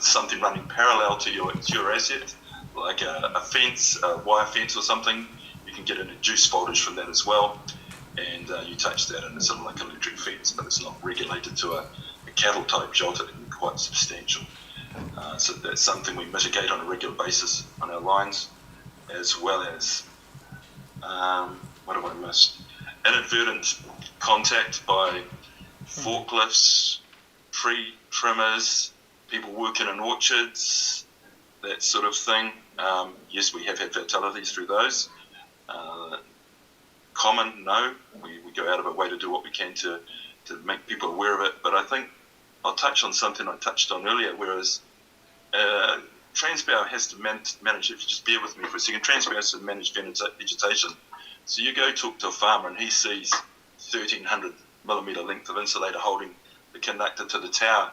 S7: something running parallel to your asset, like a fence, a wire fence or something, you can get an induced voltage from that as well. And you touch that and it's sort of like an electric fence, but it's not regulated to a cattle type jolt. It can be quite substantial. So that's something we mitigate on a regular basis on our lines, as well as, what have I missed? Inadvertent contact by forklifts, tree trimmers, people working in orchards, that sort of thing. Yes, we have had fatalities through those. Common, no. We go out of our way to do what we can to make people aware of it. But I think I'll touch on something I touched on earlier, whereas Transpower has to manage, if you just bear with me for a second, Transpower has to manage vegetation. So you go talk to a farmer and he sees 1,300 millimetre length of insulator holding the conductor to the tower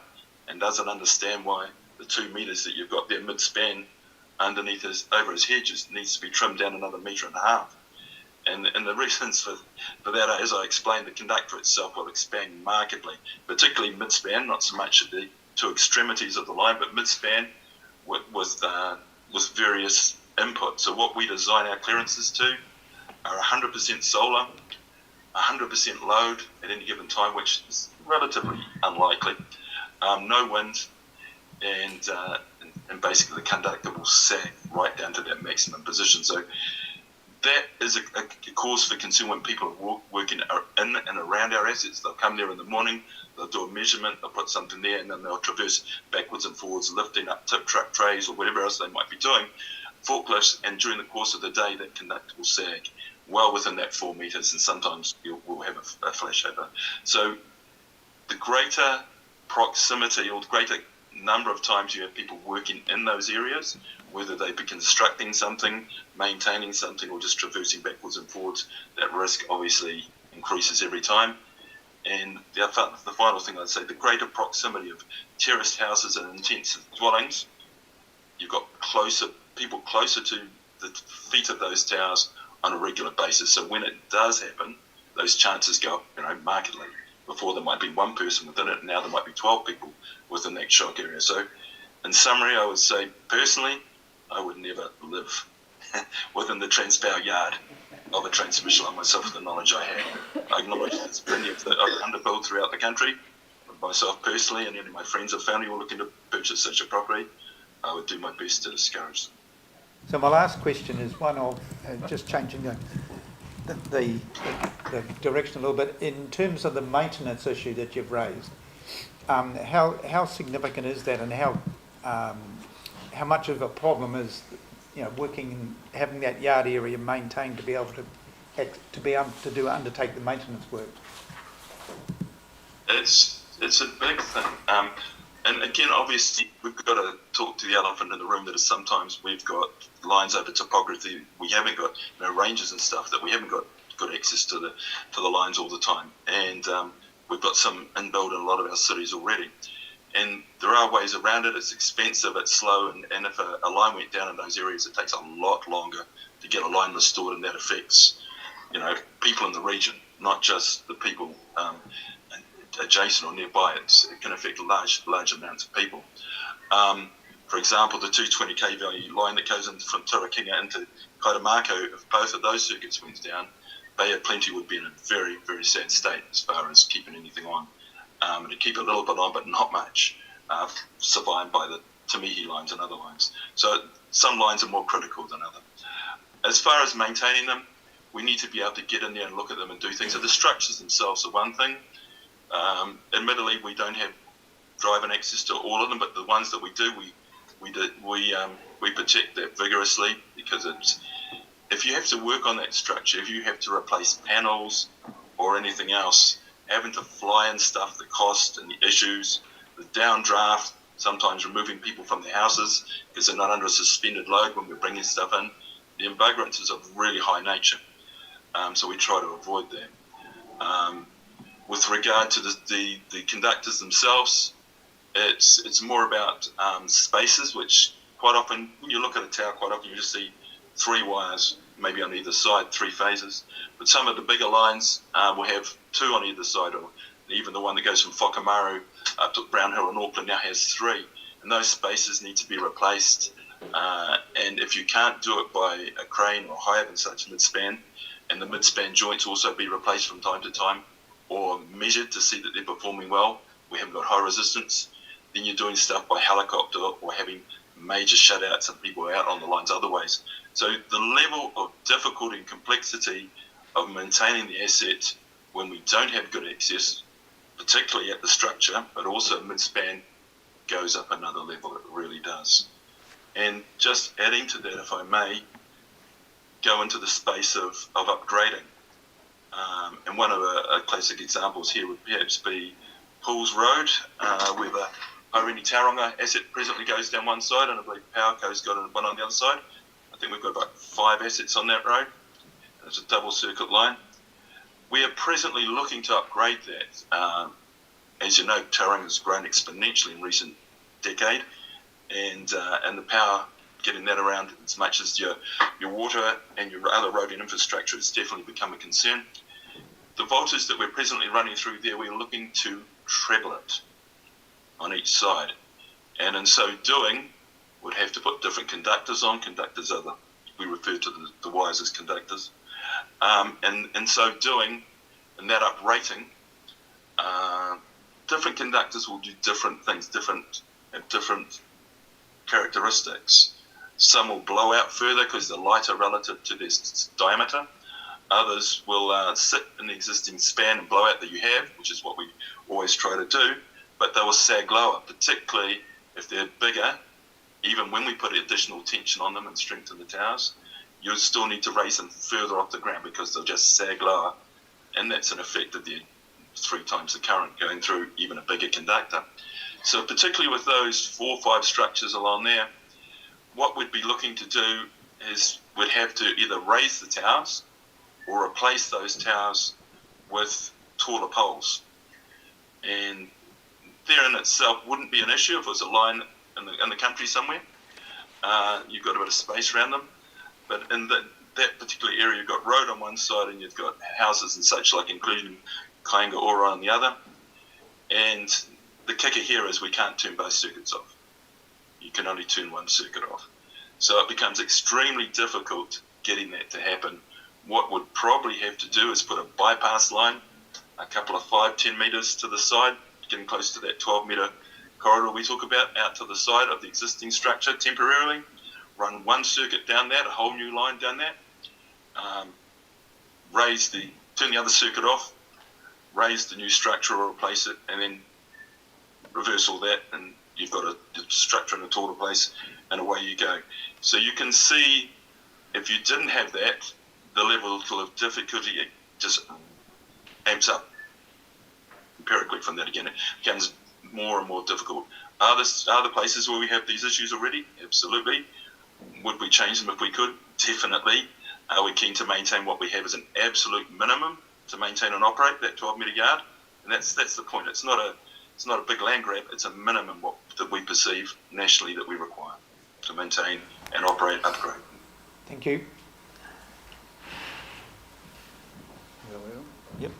S7: and doesn't understand why the 2 metres that you've got there mid-span underneath over his hedges needs to be trimmed down another 1.5 metres. And the reasons for that are, as I explained, the conductor itself will expand markedly, particularly mid-span, not so much at the two extremities of the line, but mid-span with various inputs. So what we design our clearances to are 100% solar, 100% load at any given time, which is relatively unlikely, no wind, and basically the conductor will sag right down to that maximum position. So that is a cause for concern when people are working in and around our assets. They'll come there in the morning, they'll do a measurement, they'll put something there, and then they'll traverse backwards and forwards, lifting up tip truck trays or whatever else they might be doing, forklifts, and during the course of the day, that conductor will sag well within that 4 metres, and sometimes we'll have a flashover. So the greater proximity or the greater number of times you have people working in those areas, whether they be constructing something, maintaining something, or just traversing backwards and forwards, that risk obviously increases every time. And the final thing I'd say, the greater proximity of terraced houses and intensive dwellings, you've got people closer to the feet of those towers on a regular basis. So when it does happen, those chances go up, markedly. Before there might be one person within it, now there might be 12 people within that shock area. So in summary, I would say personally, I would never live within the Transpower yard of a transmission line myself with the knowledge I have. I acknowledge there's plenty of underbuilt throughout the country. Myself personally and any of my friends or family were looking to purchase such a property, I would do my best to discourage them.
S9: So my last question is one of just changing the direction a little bit in terms of the maintenance issue that you've raised. How significant is that, and how much of a problem is working, having that yard area maintained to be able to undertake the maintenance work?
S7: It's a big thing. And again, obviously, we've got to talk to the elephant in the room that is sometimes we've got lines over topography. We haven't got ranges and stuff that we haven't got good access to the lines all the time. And we've got some inbuilt in a lot of our cities already. And there are ways around it. It's expensive, it's slow, and if a line went down in those areas, it takes a lot longer to get a line restored, and that affects, people in the region, not just the people adjacent or nearby. It can affect large amounts of people. For example, the 220 kV line that goes in from Tauranga into Kaitamako, if both of those circuits went down, Bay of Plenty would be in a very, very sad state as far as keeping anything on. To keep a little bit on, but not much, survived by the Tamihi lines and other lines. So some lines are more critical than others. As far as maintaining them, we need to be able to get in there and look at them and do things. So the structures themselves are one thing. Admittedly, we don't have driving access to all of them, but the ones that we do, we protect that vigorously, because if you have to work on that structure, if you have to replace panels or anything else, having to fly in stuff, the cost and the issues, the downdraft, sometimes removing people from their houses because they're not under a suspended load when we're bringing stuff in, the embuggerance is of really high nature. So we try to avoid that. With regard to the conductors themselves, it's more about spaces, which quite often, when you look at a tower, quite often you just see 3 wires, maybe on either side, 3 phases. But some of the bigger lines will have 2 on either side, or even the one that goes from Whakamaru up to Brownhill in Auckland now has 3. And those spaces need to be replaced. And if you can't do it by a crane or higher than such mid-span, and the mid-span joints also be replaced from time to time, or measured to see that they're performing well, we haven't got high resistance, then you're doing stuff by helicopter or having major shutouts and people out on the lines otherwise. So the level of difficulty and complexity of maintaining the asset when we don't have good access, particularly at the structure, but also mid-span, goes up another level. It really does. And just adding to that, if I may, go into the space of upgrading. And one of the classic examples here would perhaps be Pools Road, where the Haureni Tauranga asset presently goes down one side, and I believe Powerco's got one on the other side. I think we've got about 5 assets on that road. It's a double circuit line. We are presently looking to upgrade that. As you know, Tauranga has grown exponentially in recent decade, and the power, getting that around as much as your water and your other road and infrastructure has definitely become a concern. The voltage that we're presently running through there, we're looking to treble it on each side. And in so doing, we'd have to put different conductors on. Conductors are we refer to the wires as conductors. And in so doing, in that uprating, different conductors will do different things, have different characteristics. Some will blow out further because they're lighter relative to their diameter. Others will sit in the existing span and blow out that you have, which is what we always try to do, but they will sag lower, particularly if they're bigger. Even when we put additional tension on them and strengthen the towers, you'll still need to raise them further off the ground because they'll just sag lower, and that's an effect of the 3 times the current going through even a bigger conductor. So particularly with those 4 or 5 structures along there, what we'd be looking to do is we'd have to either raise the towers or replace those towers with taller poles. And there in itself wouldn't be an issue if it was a line in the country somewhere. You've got a bit of space around them. But in that particular area, you've got road on one side and you've got houses and such like, including Kainga Ora on the other. And the kicker here is we can't turn both circuits off. You can only turn one circuit off. So it becomes extremely difficult getting that to happen. What we'd probably have to do is put a bypass line, a couple of 5-10 metres to the side, getting close to that 12-metre corridor we talk about, out to the side of the existing structure temporarily, run one circuit down that, a whole new line down that, turn the other circuit off, raise the new structure or replace it, and then reverse all that, and you've got a structure in a taller place, and away you go. So you can see, if you didn't have that, the level of difficulty just amps up empirically from that again. It becomes more and more difficult. Are there places where we have these issues already? Absolutely. Would we change them if we could? Definitely. Are we keen to maintain what we have as an absolute minimum to maintain and operate that 12-metre yard? And that's the point. It's not a big land grab. It's a minimum that we perceive nationally that we require to maintain and operate upgrade.
S9: Thank you. Yep.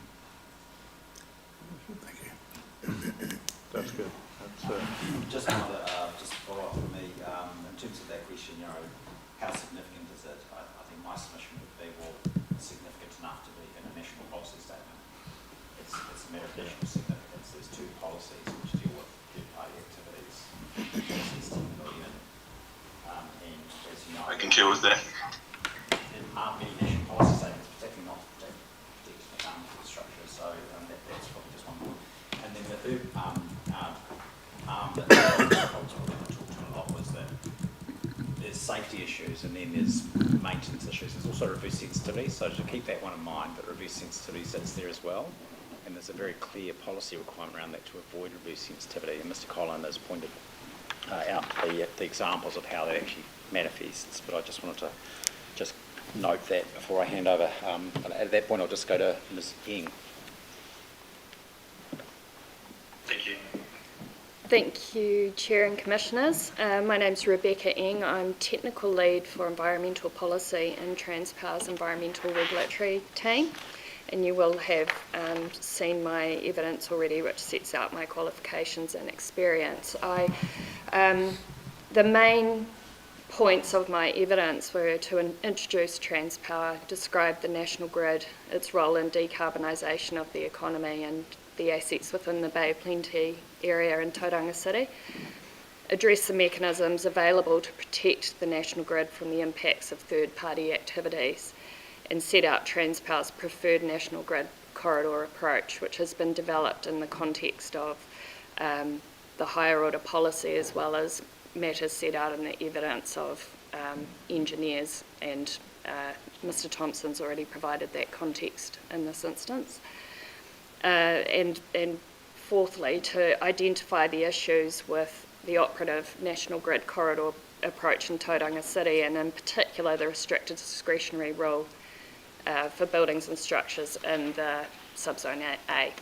S16: Thank you. That's good.
S5: Just another follow up for me in terms of that question. How significant is it? I think my submission would be, well, significant enough to be in a national policy statement. It's a matter of national significance. There's 2 policies which deal with third-party activities. Policies 10 million, and as you know,
S7: I concur with that.
S5: There aren't many national policy statements, particularly not to protect infrastructure. So that's probably just one point. And then the third arm that I talked to a lot was that there's safety issues and then there's maintenance issues. There's also reverse sensitivity, so to keep that one in mind, but reverse sensitivity sits there as well. And there's a very clear policy requirement around that to avoid reverse sensitivity. And Mr. Collin has pointed out the examples of how that actually manifests. But I just wanted to just note that before I hand over. At that point, I'll just go to Ms. Eng.
S7: Thank you.
S8: Thank you, Chair and Commissioners. My name's Rebecca Eng. I'm Technical Lead for Environmental Policy in Transpower's Environmental Regulatory Team. And you will have seen my evidence already, which sets out my qualifications and experience. The main points of my evidence were to introduce Transpower, describe the national grid, its role in decarbonisation of the economy and the assets within the Bay of Plenty area in Tauranga City, address the mechanisms available to protect the national grid from the impacts of third-party activities, and set out Transpower's preferred national grid corridor approach, which has been developed in the context of the higher order policy as well as matters set out in the evidence of engineers, and Mr. Thompson's already provided that context in this instance. And fourthly, to identify the issues with the operative national grid corridor approach in Tauranga City, and in particular the restricted discretionary rule for buildings and structures in the subzone A.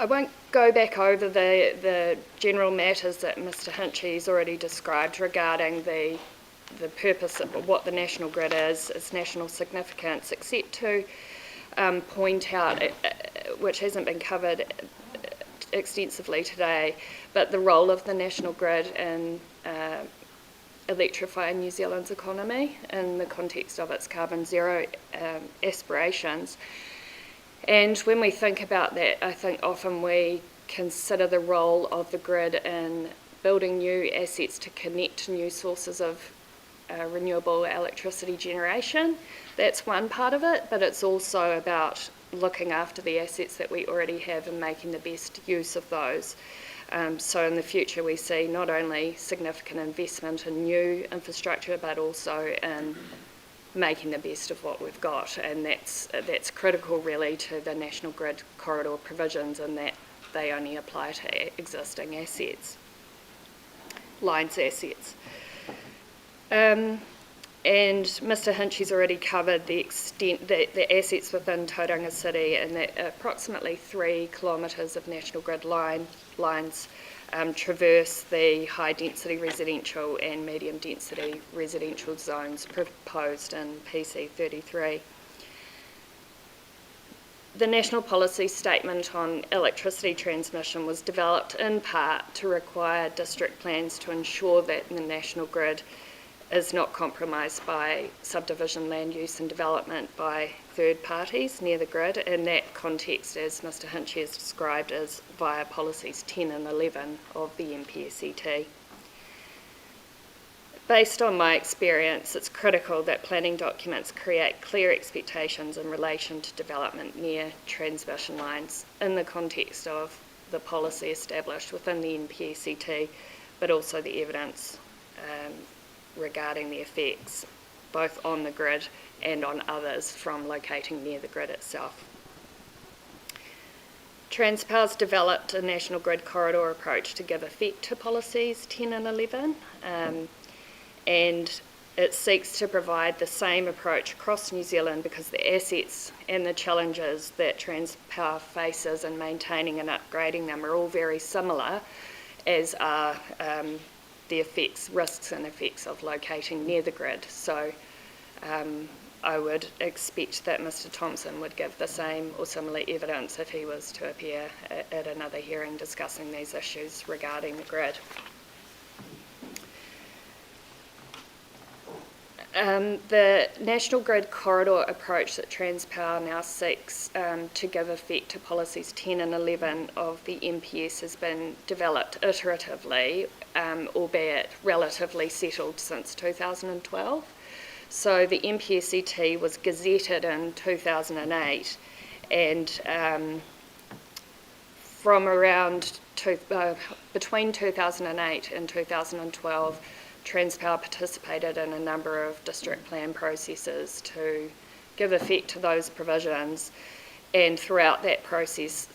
S8: I won't go back over the general matters that Mr. Hinchy's already described regarding the purpose of what the national grid is, its national significance, except to point out, which hasn't been covered extensively today, but the role of the national grid in electrifying New Zealand's economy in the context of its carbon zero aspirations. And when we think about that, I think often we consider the role of the grid in building new assets to connect to new sources of renewable electricity generation. That's one part of it, but it's also about looking after the assets that we already have and making the best use of those. So in the future we see not only significant investment in new infrastructure, but also in making the best of what we've got, and that's critical really to the national grid corridor provisions, in that they only apply to existing assets, lines assets. And Mr. Hinchy's already covered the extent that the assets within Tauranga City, and that approximately 3 kilometres of national grid lines traverse the high density residential and medium density residential zones proposed in PC 33. The National Policy Statement on Electricity Transmission was developed in part to require district plans to ensure that the national grid is not compromised by subdivision land use and development by third parties near the grid. In that context, as Mr. Hinchy has described, is via policies 10 and 11 of the NPSET. Based on my experience, it's critical that planning documents create clear expectations in relation to development near transmission lines in the context of the policy established within the NPSET, but also the evidence regarding the effects both on the grid and on others from locating near the grid itself. Transpower's developed a national grid corridor approach to give effect to policies 10 and 11, and it seeks to provide the same approach across New Zealand, because the assets and the challenges that Transpower faces in maintaining and upgrading them are all very similar, as are the effects, risks and effects of locating near the grid. So I would expect that Mr. Thompson would give the same or similar evidence if he was to appear at another hearing discussing these issues regarding the grid. The National Grid Corridor approach that Transpower now seeks to give effect to policies 10 and 11 of the MPS has been developed iteratively, albeit relatively settled since 2012. So the MPSET was gazetted in 2008, and from around between 2008 and 2012, Transpower participated in a number of district plan processes to give effect to those provisions, and throughout that process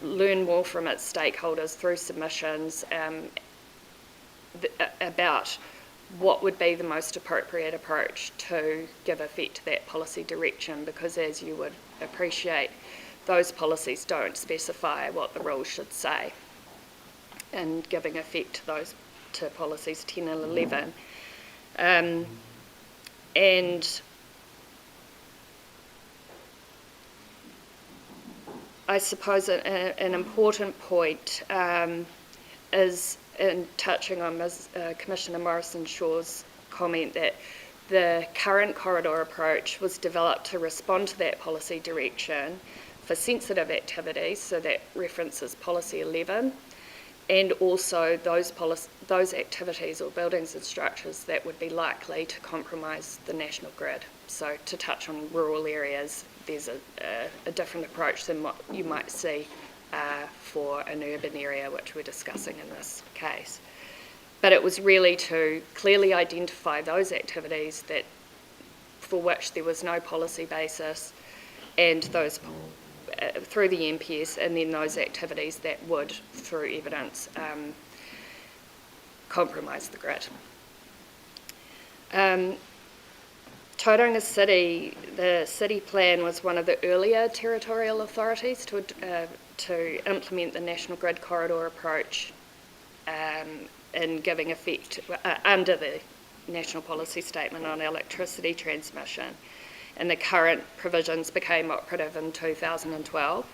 S8: learn more from its stakeholders through submissions about what would be the most appropriate approach to give effect to that policy direction, because as you would appreciate, those policies don't specify what the rules should say. and giving effect to those policies 10 and 11. And I suppose an important point is in touching on Commissioner Morrison-Shaw's comment that the current corridor approach was developed to respond to that policy direction for sensitive activities, so that references policy 11, and also those activities or buildings and structures that would be likely to compromise the national grid. So to touch on rural areas, there's a different approach than what you might see for an urban area, which we're discussing in this case. But it was really to clearly identify those activities that for which there was no policy basis, and those through the MPS, and then those activities that would, through evidence, compromise the grid. Tauranga City, the city plan was one of the earlier territorial authorities to implement the National Grid Corridor approach in giving effect under the National Policy Statement on Electricity Transmission. And the current provisions became operative in 2012.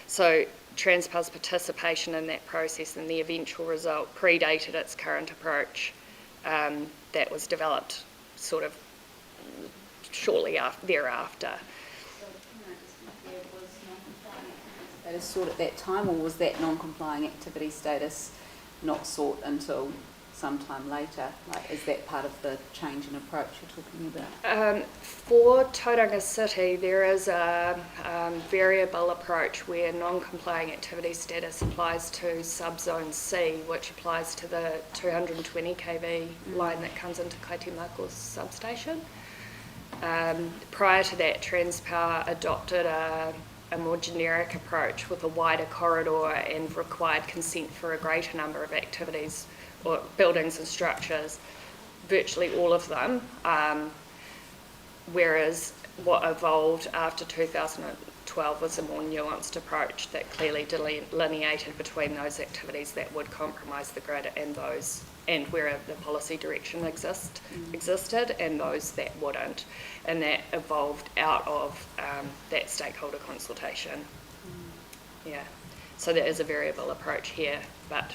S8: So Transpower's participation in that process and the eventual result predated its current approach that was developed sort of shortly thereafter.
S2: Status sought at that time, or was that non-complying activity status not sought until sometime later? Like, is that part of the change in approach you're talking about?
S8: For Tauranga City, there is a variable approach where non-complying activity status applies to subzone C, which applies to the 220 kV line that comes into Kaitimako's substation. Prior to that, Transpower adopted a more generic approach with a wider corridor and required consent for a greater number of activities or buildings and structures, virtually all of them, whereas what evolved after 2012 was a more nuanced approach that clearly delineated between those activities that would compromise the grid and those, and where the policy direction existed, and those that wouldn't. And that evolved out of that stakeholder consultation. Yeah, so there is a variable approach here, but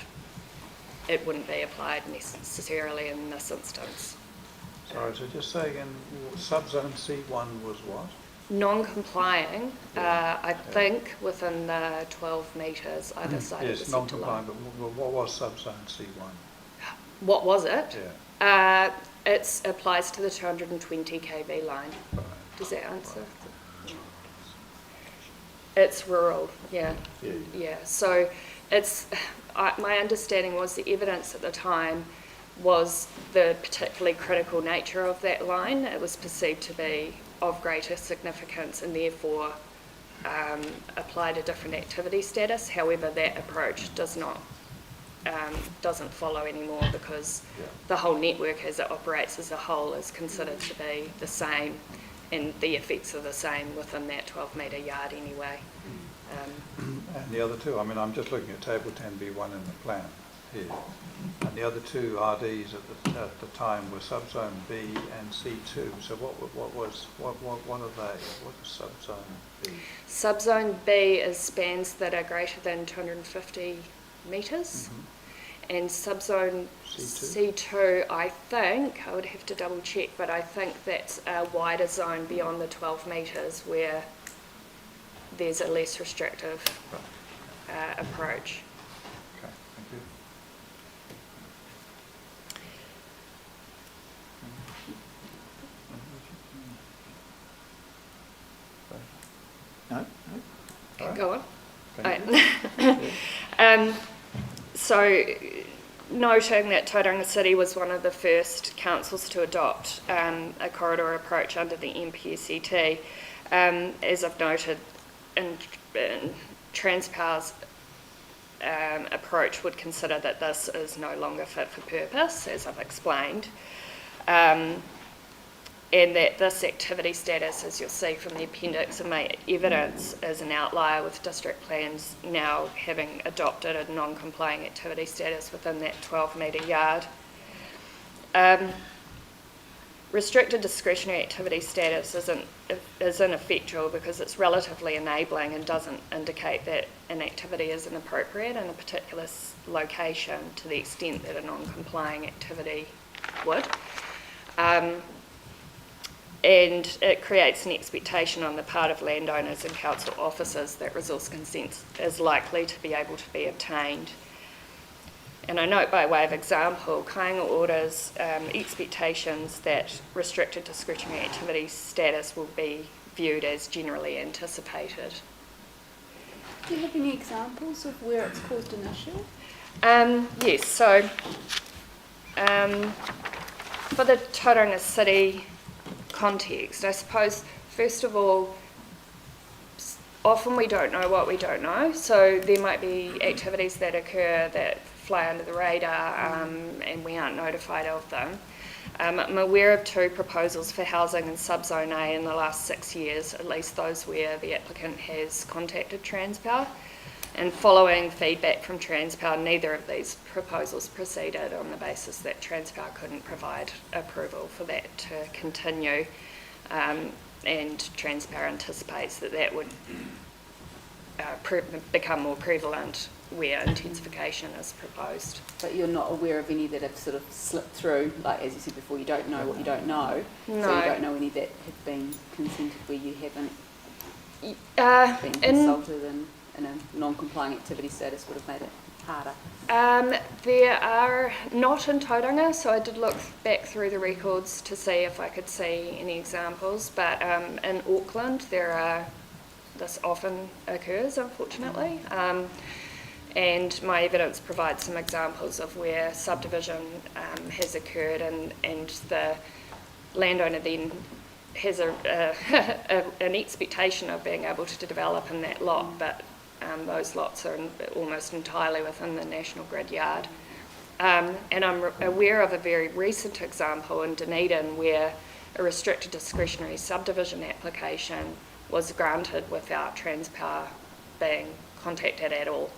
S8: it wouldn't be applied necessarily in this instance.
S16: Sorry, so just say again, subzone C1 was what?
S8: Non-complying, I think, within the 12 metres either side of the
S16: Yes,
S8: centre line.
S16: non-compliant, but what was subzone C1?
S8: What was it?
S16: Yeah.
S8: It applies to the 220 kV line.
S16: Right.
S8: Does that answer? It's rural, yeah. So it's, my understanding was the evidence at the time was the particularly critical nature of that line. It was perceived to be of greater significance and therefore applied a different activity status. However, that approach doesn't follow anymore, because the whole network as it operates as a whole is considered to be the same, and the effects are the same within that 12 metre yard anyway.
S16: And the other two, I mean, I'm just looking at table 10B1 in the plan here, and the other two RDs at the time were subzone B and C2. So what are they? What is subzone B?
S8: Subzone B is spans that are greater than 250 metres. And subzone C2, I think, I would have to double check, but I think that's a wider zone beyond the 12 metres where there's a less restrictive approach.
S16: Okay, thank you.
S3: No?
S8: Go on.
S3: Thank you.
S8: So, noting that Tauranga City was one of the first councils to adopt a corridor approach under the MPSET, as I've noted, in Transpower's approach would consider that this is no longer fit for purpose, as I've explained. and that this activity status, as you'll see from the appendix of my evidence, is an outlier, with district plans now having adopted a non-complying activity status within that 12-metre yard. Restricted discretionary activity status is ineffectual because it's relatively enabling and doesn't indicate that an activity is inappropriate in a particular location to the extent that a non-complying activity would. And it creates an expectation on the part of landowners and council officers that resource consent is likely to be able to be obtained. And I note by way of example, Kāinga orders expectations that restricted discretionary activity status will be viewed as generally anticipated.
S2: Do you have any examples of where it's caused an issue?
S8: Yes, so for the Tauranga City context, I suppose, first of all, often we don't know what we don't know. So there might be activities that occur that fly under the radar and we aren't notified of them. I'm aware of 2 proposals for housing in Subzone A in the last 6 years, at least those where the applicant has contacted Transpower. And following feedback from Transpower, neither of these proposals proceeded on the basis that Transpower couldn't provide approval for that to continue. And Transpower anticipates that that would become more prevalent where intensification is proposed.
S2: But you're not aware of any that have sort of slipped through, like as you said before, you don't know what you don't know.
S8: No.
S2: So you don't know any that have been consented where you haven't been consulted and a non-complying activity status would have made it harder?
S8: There are not in Tauranga, so I did look back through the records to see if I could see any examples, but in Auckland this often occurs, unfortunately. And my evidence provides some examples of where subdivision has occurred and the landowner then has an expectation of being able to develop in that lot, but those lots are almost entirely within the National Grid yard. And I'm aware of a very recent example in Dunedin where a restricted discretionary subdivision application was granted without Transpower being contacted at all.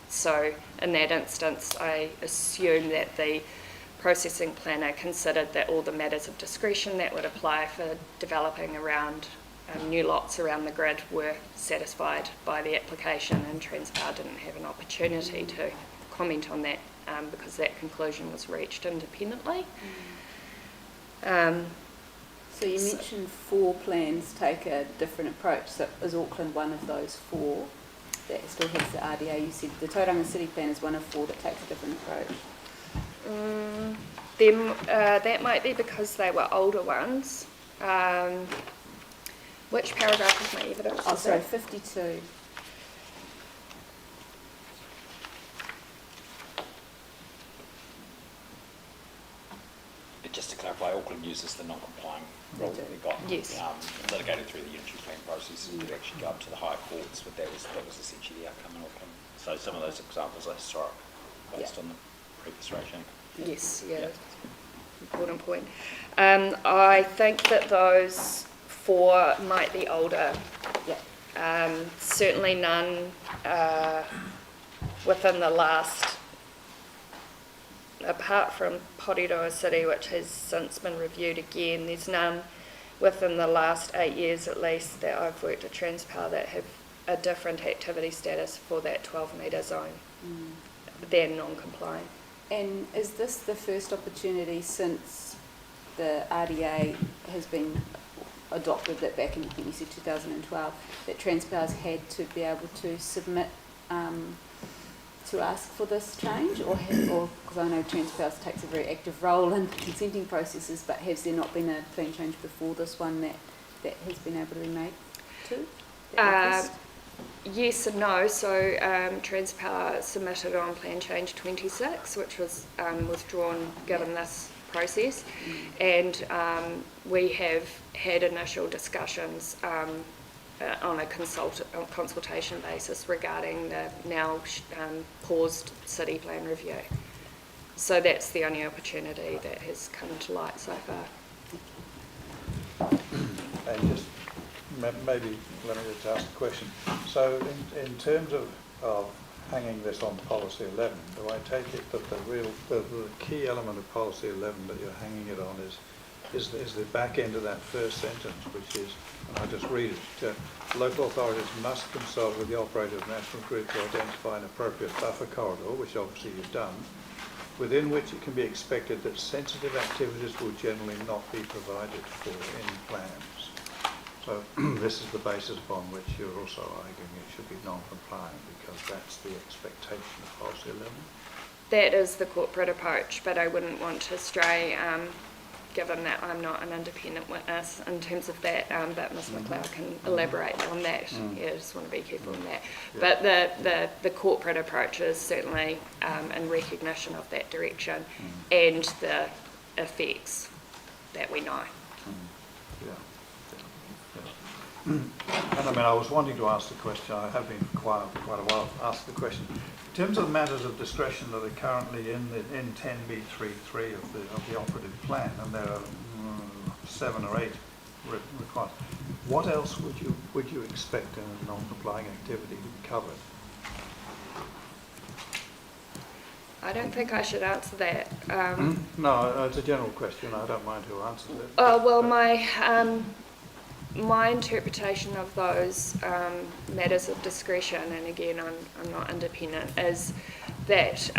S8: So in that instance, I assume that the processing planner considered that all the matters of discretion that would apply for developing around new lots around the grid were satisfied by the application, and Transpower didn't have an opportunity to comment on that because that conclusion was reached independently.
S2: So you mentioned 4 plans take a different approach. So is Auckland one of those 4 that still has the RDA? You said the Tauranga City plan is one of 4 that takes a different approach.
S8: That might be because they were older ones. Which paragraph of my evidence?
S2: Oh, sorry, 52.
S5: Just to clarify, Auckland uses the non-complying rule that we got litigated through the unitary plan process and would actually go up to the higher courts, but that was essentially the outcome in Auckland. So some of those examples are historic, based on the previous regime.
S8: Yes, important point. I think that those 4 might be older. Certainly none within the last, apart from Porirua City, which has since been reviewed again, there's none within the last 8 years at least that I've worked at Transpower that have a different activity status for that 12-metre zone than non-compliant.
S2: And is this the first opportunity since the RDA has been adopted, that back in, I think you said 2012, that Transpower's had to be able to submit to ask for this change, or because I know Transpower takes a very active role in consenting processes, but has there not been a plan change before this one that has been able to be made to?
S8: Yes and no. So Transpower submitted on plan change 26, which was withdrawn given this process, and we have had initial discussions on a consultation basis regarding the now paused city plan review. So that's the only opportunity that has come to light so far.
S16: And just maybe let me just ask a question. So in terms of hanging this on policy 11, do I take it that the key element of policy 11 that you're hanging it on is the back end of that first sentence, which is, and I'll just read it, local authorities must consult with the operator of National Grid to identify an appropriate buffer corridor, which obviously you've done, within which it can be expected that sensitive activities will generally not be provided for in plans. So this is the basis upon which you're also arguing it should be non-compliant, because that's the expectation of policy 11. That
S8: is the corporate approach, but I wouldn't want to stray, given that I'm not an independent witness in terms of that, but Ms McLeod can elaborate on that. Yeah, I just want to be careful on that. Yeah. But the corporate approach is certainly in recognition of that direction and the effects that we know.
S16: And I mean, I was wanting to ask the question, I have been for quite a while to ask the question. In terms of matters of discretion that are currently in 10B33 of the operative plan, and there are 7 or 8 required, what else would you expect in a non-complying activity to be covered?
S8: I don't think I should answer that.
S16: No, it's a general question. I don't mind who answers it.
S8: Well, my interpretation of those matters of discretion, and again, I'm not independent, is that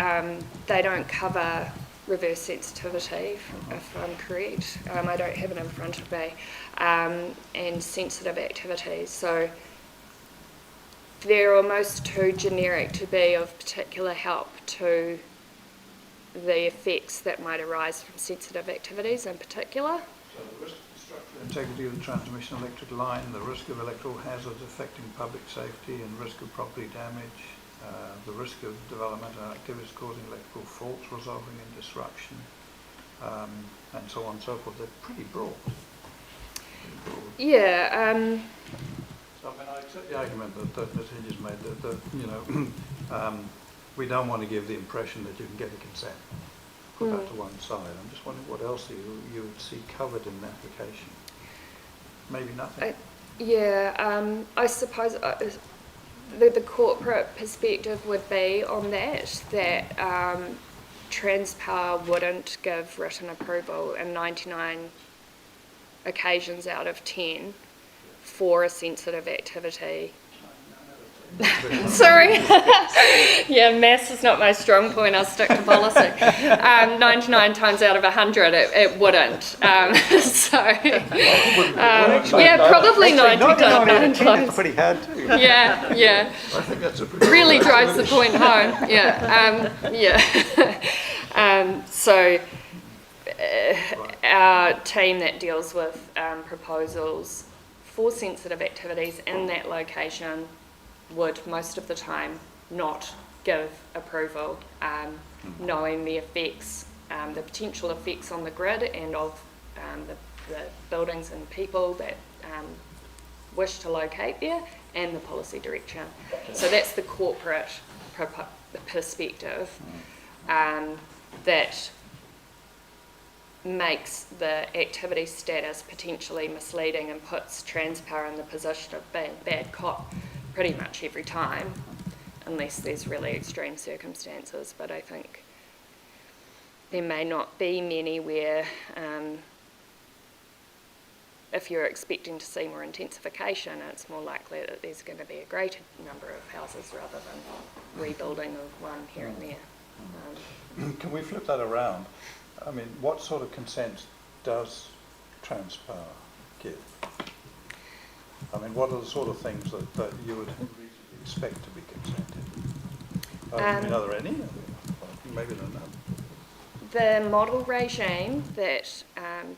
S8: they don't cover reverse sensitivity, if I'm correct. I don't have it in front of me, and sensitive activities. So they're almost too generic to be of particular help to the effects that might arise from sensitive activities in particular.
S16: So the risk of structural integrity of the transmission electric line, the risk of electrical hazards affecting public safety and risk of property damage, the risk of development and activities causing electrical faults resulting in disruption, and so on and so forth. They're pretty broad.
S8: Yeah.
S16: So I mean, I accept the argument that Ms. Hinges made that you know, we don't want to give the impression that you can get a consent. Put that to one side. I'm just wondering what else you would see covered in the application. Maybe nothing.
S8: I suppose the corporate perspective would be on that Transpower wouldn't give written approval in 99 occasions out of 10 for a sensitive activity. Sorry. Yeah, maths is not my strong point. I'll stick to policy. 99 times out of 100, it wouldn't. Yeah, probably 99 times.
S16: Pretty hard too.
S8: Yeah.
S16: I think that's a pretty
S8: really drives the point home. Yeah. So our team that deals with proposals for sensitive activities in that location would most of the time not give approval, knowing the effects, the potential effects on the grid and of the buildings and people that wish to locate there, and the policy direction. So that's the corporate perspective that makes the activity status potentially misleading and puts Transpower in the position of being bad cop pretty much every time, unless there's really extreme circumstances. But I think there may not be many where if you're expecting to see more intensification, it's more likely that there's going to be a greater number of houses rather than rebuilding of one here and there.
S16: Can we flip that around? I mean, what sort of consent does Transpower give? I mean, what are the sort of things that you would expect to be consented? Are there any? Maybe there are none.
S8: The model regime that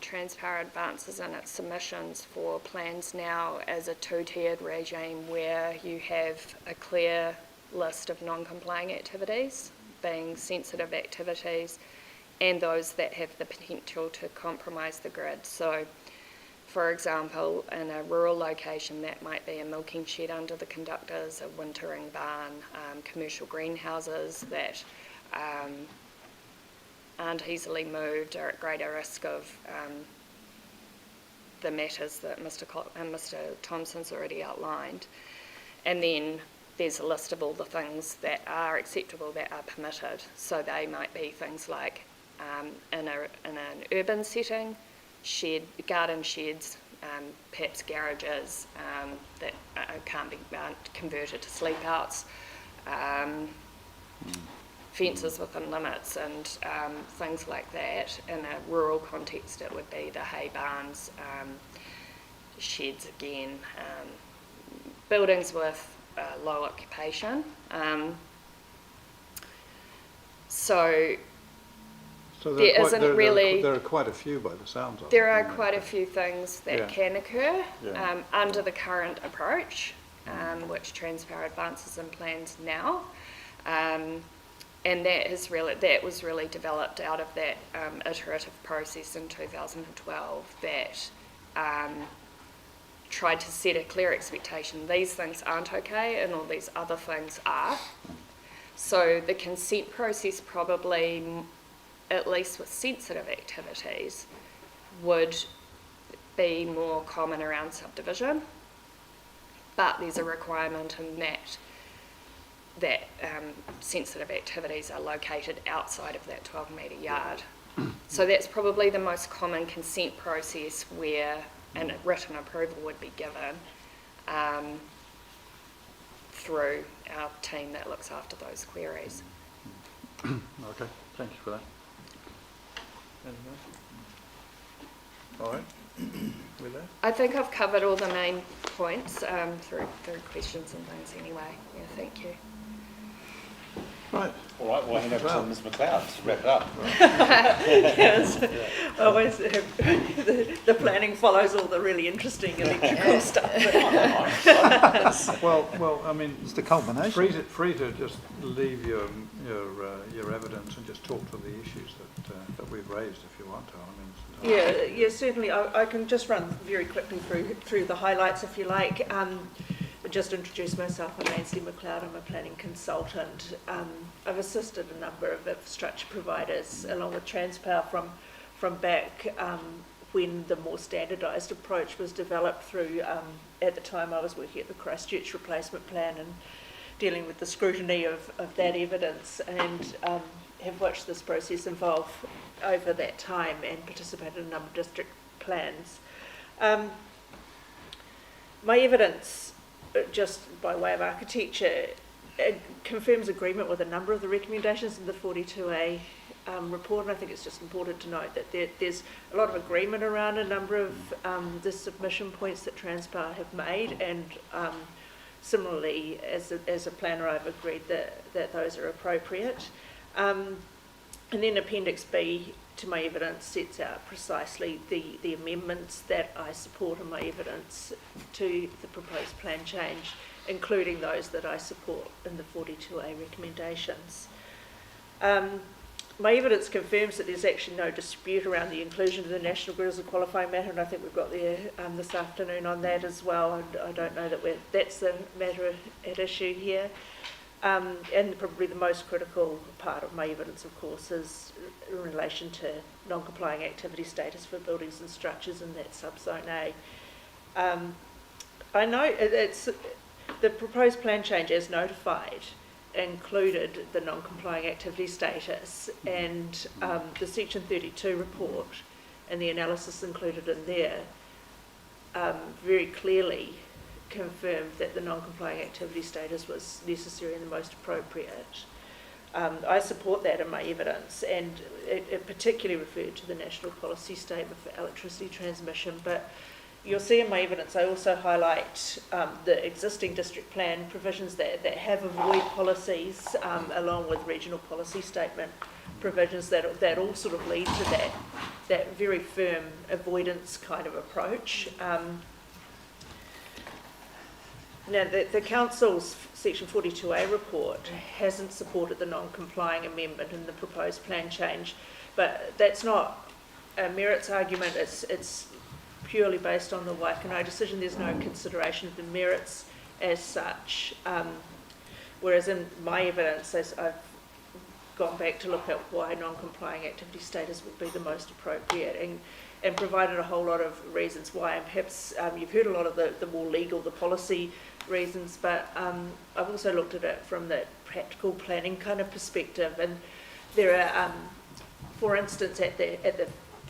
S8: Transpower advances in its submissions for plans now is a two-tiered regime where you have a clear list of non-complying activities, being sensitive activities, and those that have the potential to compromise the grid. So, for example, in a rural location, that might be a milking shed under the conductors, a wintering barn, commercial greenhouses that aren't easily moved, are at greater risk of the matters that Mr. Thompson's already outlined. And then there's a list of all the things that are acceptable, that are permitted. So they might be things like in an urban setting, garden sheds, perhaps garages that can't be converted to sleep outs, fences within limits, and things like that. In a rural context, it would be the hay barns, sheds again, buildings with low occupation.
S16: So
S8: there isn't really...
S16: There are quite a few by the sounds of it.
S8: There are quite a few things that can occur
S16: Yeah.
S8: under the current approach, which Transpower advances and plans now. And that was really developed out of that iterative process in 2012 that tried to set a clear expectation. These things aren't okay and all these other things are. So the consent process probably, at least with sensitive activities, would be more common around subdivision. But there's a requirement in that sensitive activities are located outside of that 12-metre yard. So that's probably the most common consent process where a written approval would be given through our team that looks after those queries.
S16: Okay, thank you for that. All right, we're there.
S8: I think I've covered all the main points through questions and things anyway. Yeah, thank you.
S16: Right.
S5: All right, we'll hand over to Ms McLeod to wrap it up.
S12: Yes, always the planning follows all the really interesting electrical stuff.
S16: well, I mean,
S9: it's the culmination.
S16: Free to just leave your evidence and just talk to the issues that we've raised if you want to. I mean,
S12: Yeah, certainly. I can just run very quickly through the highlights if you like. Just introduce myself. I'm Nancy McLeod. I'm a planning consultant. I've assisted a number of infrastructure providers along with Transpower from back when the more standardised approach was developed through, at the time I was working at the Christchurch replacement plan and dealing with the scrutiny of that evidence, and have watched this process evolve over that time and participated in a number of district plans. My evidence, just by way of architecture, it confirms agreement with a number of the recommendations in the 42A report, and I think it's just important to note that there's a lot of agreement around a number of the submission points that Transpower have made, and similarly, as a planner, I've agreed that those are appropriate. And then Appendix B to my evidence sets out precisely the amendments that I support in my evidence to the proposed plan change, including those that I support in the 42A recommendations. My evidence confirms that there's actually no dispute around the inclusion of the National Grid as a qualifying matter, and I think we've got there this afternoon on that as well, and I don't know that that's the matter at issue here. And probably the most critical part of my evidence, of course, is in relation to non-complying activity status for buildings and structures in that subzone A. I know it's the proposed plan change as notified included the non-complying activity status, and the Section 32 report and the analysis included in there very clearly confirmed that the non-complying activity status was necessary and the most appropriate. I support that in my evidence, and it particularly referred to the National Policy Statement for Electricity Transmission, but you'll see in my evidence I also highlight the existing district plan provisions that have avoid policies along with regional policy statement provisions that all sort of lead to that very firm avoidance kind of approach. Now, the Council's Section 42A report hasn't supported the non-complying amendment in the proposed plan change, but that's not a merits argument, it's purely based on the Waikanae decision. There's no consideration of the merits as such, whereas in my evidence, as I've gone back to look at why non-complying activity status would be the most appropriate, and provided a whole lot of reasons why. And perhaps you've heard a lot of the more legal, the policy reasons, but I've also looked at it from the practical planning kind of perspective. And there are, for instance, at the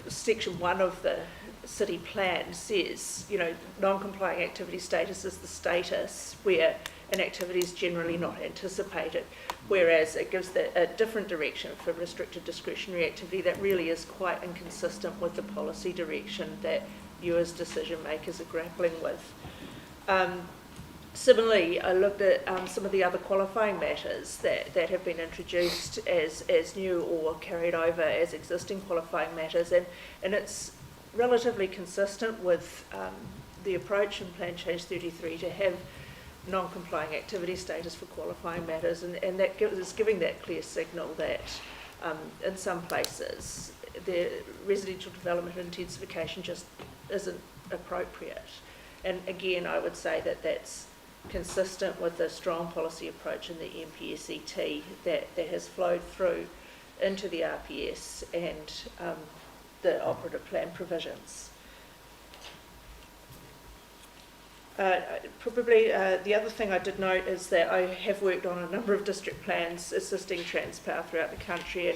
S12: section 1 of the city plan says, you know, non-complying activity status is the status where an activity is generally not anticipated, whereas it gives a different direction for restricted discretionary activity that really is quite inconsistent with the policy direction that you as decision makers are grappling with. Similarly, I looked at some of the other qualifying matters that have been introduced as new or carried over as existing qualifying matters, and it's relatively consistent with the approach in Plan Change 33 to have non-complying activity status for qualifying matters, and that is giving that clear signal that in some places the residential development intensification just isn't appropriate. And again, I would say that that's consistent with the strong policy approach in the MPSET that has flowed through into the RPS and the operative plan provisions. Probably the other thing I did note is that I have worked on a number of district plans assisting Transpower throughout the country,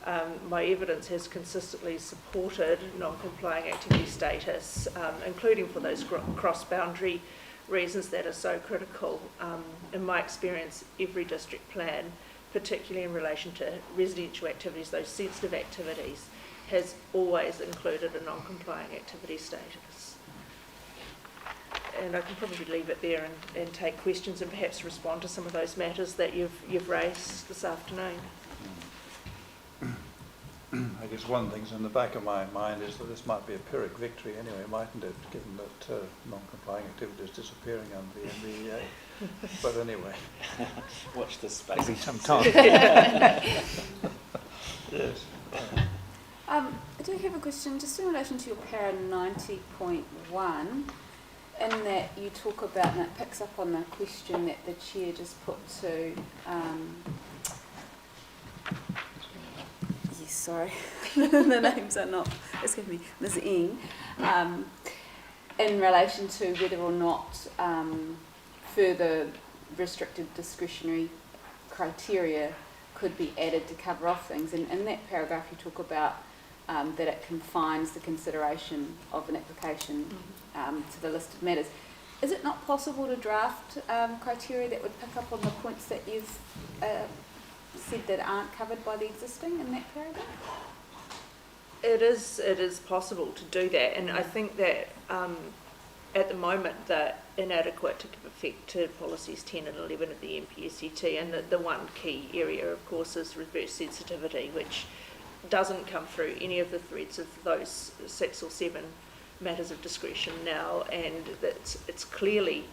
S12: and my evidence has consistently supported non-complying activity status, including for those cross-boundary reasons that are so critical. In my experience, every district plan, particularly in relation to residential activities, those sensitive activities, has always included a non-complying activity status. And I can probably leave it there and take questions and perhaps respond to some of those matters that you've raised this afternoon.
S16: I guess one of the things in the back of my mind is that this might be a Pyrrhic victory anyway, mightn't it, given that non-complying activity is disappearing under the NBEA. But anyway.
S5: Watch this space.
S16: Maybe some time. Yes.
S2: I do have a question just in relation to your para 90.1, in that you talk about, and it picks up on the question that the chair just put to sorry, the names are not, excuse me, Ms. Ng, in relation to whether or not further restricted discretionary criteria could be added to cover off things. And in that paragraph you talk about that it confines the consideration of an application to the listed matters. Is it not possible to draft criteria that would pick up on the points that you've said that aren't covered by the existing in that paragraph?
S12: It is possible to do that, and I think that at the moment they're inadequate to give effect to policies 10 and 11 of the MPSET, and the one key area, of course, is reverse sensitivity, which doesn't come through any of the threads of those 6 or 7 matters of discretion now, and it's clearly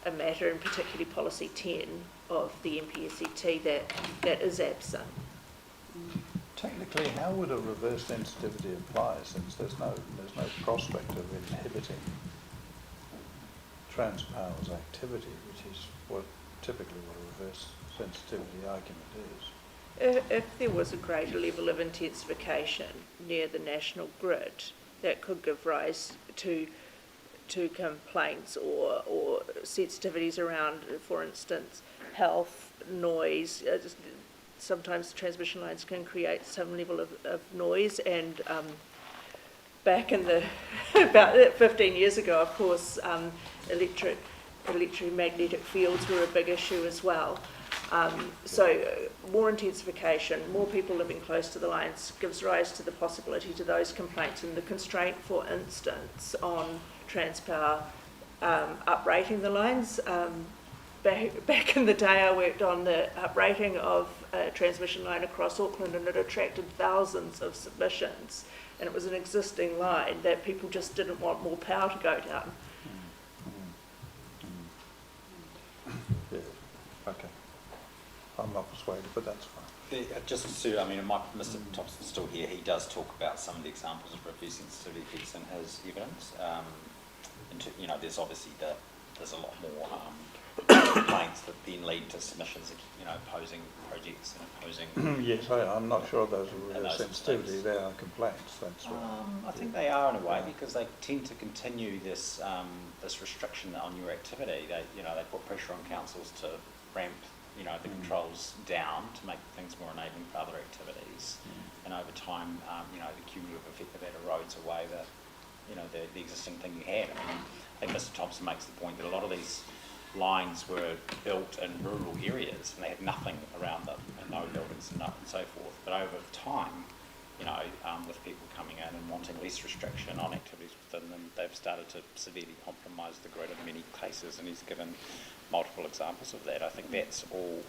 S12: a matter, and particularly policy 10 of the MPSET, that is absent.
S16: Technically, how would a reverse sensitivity apply, since there's no prospect of inhibiting Transpower's activity, which is typically what a reverse sensitivity argument is?
S12: If there was a greater level of intensification near the national grid, that could give rise to complaints or sensitivities around, for instance, health, noise. Sometimes transmission lines can create some level of noise, and back in the about 15 years ago, of course, electromagnetic fields were a big issue as well. So more intensification, more people living close to the lines gives rise to the possibility to those complaints, and the constraint, for instance, on Transpower uprating the lines. Back in the day, I worked on the uprating of a transmission line across Auckland, and it attracted thousands of submissions, and it was an existing line that people just didn't want more power to go down.
S16: Yeah. Okay. I'm not persuaded, but that's fine.
S5: Just to, Mr. Thompson's still here, he does talk about some of the examples of reverse sensitivity piece in his evidence. There's obviously there's a lot more complaints that then lead to submissions, opposing projects and opposing.
S16: Yes, I'm not sure those are
S5: and
S16: real
S5: those
S16: sensitivity.
S5: things.
S16: They are complaints. That's right.
S5: I think they are in a way because they tend to continue this this restriction on your activity. They put pressure on councils to ramp the controls down to make things more enabling for other activities, and over time, the cumulative effect of that erodes away the existing thing you had. I think Mr. Thompson makes the point that a lot of these lines were built in rural areas and they had nothing around them and no buildings and so forth. But over time, with people coming in and wanting less restriction on activities within them, they've started to severely compromise the grid in many cases, and he's given multiple examples of that. I think that's all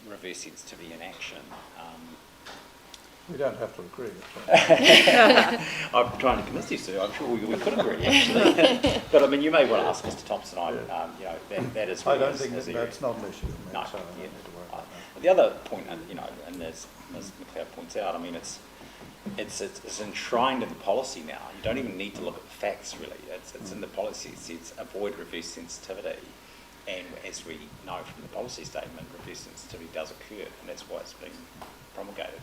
S5: reverse sensitivity in action.
S16: We don't have to agree.
S5: I'm trying to convince you, sir. I'm sure we could agree, actually. But I mean, you may well ask Mr. Thompson. That is.
S16: I don't think that's not an issue for me.
S5: No,
S16: so I don't need to worry about that.
S5: But the other point, and as Ms. McLeod points out, I mean, it's enshrined in the policy now. You don't even need to look at the facts, really. It's in the policy. It says avoid reverse sensitivity. And as we know from the policy statement, reverse sensitivity does occur, and that's why it's being promulgated.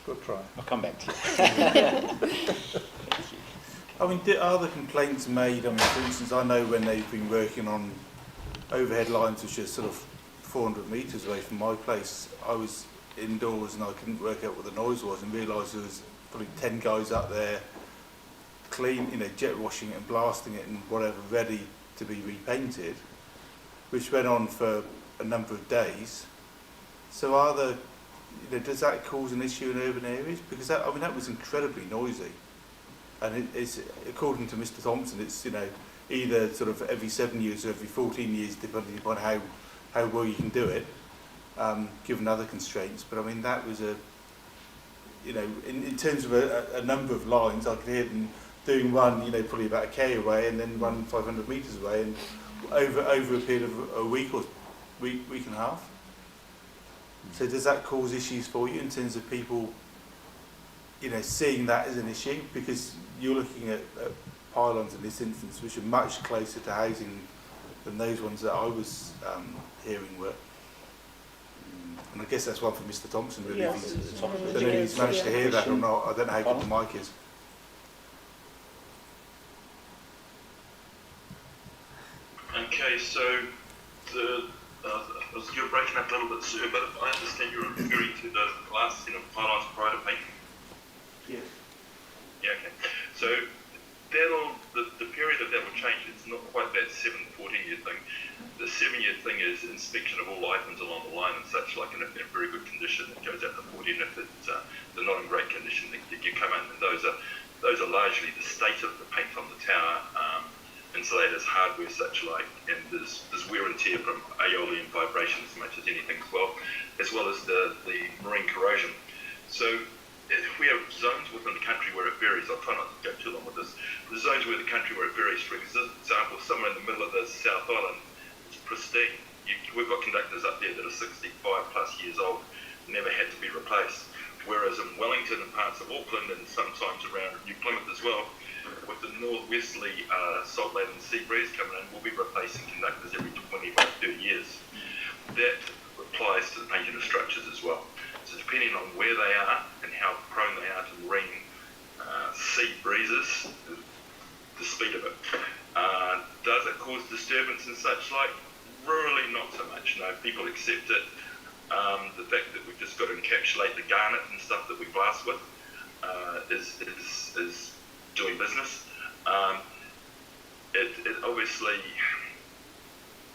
S16: Good try.
S5: I'll come back to you.
S1: I mean, are the complaints made? I mean, for instance, I know when they've been working on overhead lines, which are sort of 400 metres away from my place, I was indoors and I couldn't work out what the noise was and realised there was probably 10 guys up there jet washing it and blasting it and whatever, ready to be repainted, which went on for a number of days. So does that cause an issue in urban areas? Because that was incredibly noisy, and it's, according to Mr. Thompson, it's either sort of every 7 years or every 14 years, depending upon how well you can do it, given other constraints. But I mean, that was in terms of a number of lines, I could hear them doing one, probably about a K away, and then one 500 metres away, and over a period of a week and a half. So does that cause issues for you in terms of people, seeing that as an issue? Because you're looking at pylons in this instance, which are much closer to housing than those ones that I was hearing were. And I guess that's one for Mr. Thompson, really.
S12: Yes,
S1: I don't know if he's managed to hear that or not. I don't know how good the mic is.
S7: Okay, so you're breaking up a little bit, sir, but if I understand you're referring to the last set of pylons prior to painting?
S1: Yes.
S7: Yeah, okay. So the period that will change. It's not quite that 14-year thing. The 7-year thing is inspection of all items along the line and such, like in a very good condition. It goes out to 14. If they're not in great condition, you come in, and those are largely the state of the paint on the tower, insulators, hardware, such like, and there's wear and tear from aeolian vibration as much as anything as well as the marine corrosion. So we have zones within the country where it varies. I'll try not to go too long with this. The zones where the country where it varies, for example, somewhere in the middle of the South Island, it's pristine. We've got conductors up there that are 65 plus years old, never had to be replaced. Whereas in Wellington and parts of Auckland and sometimes around New Plymouth as well, with the northwesterly salt-laden sea breeze coming in, we'll be replacing conductors every 25, 30 years. That applies to the painting of structures as well. So depending on where they are and how prone they are to marine sea breezes, the speed of it. Does it cause disturbance and such like? Rurally, not so much. No, people accept it. The fact that we've just got to encapsulate the garnet and stuff that we blast with is doing business. It obviously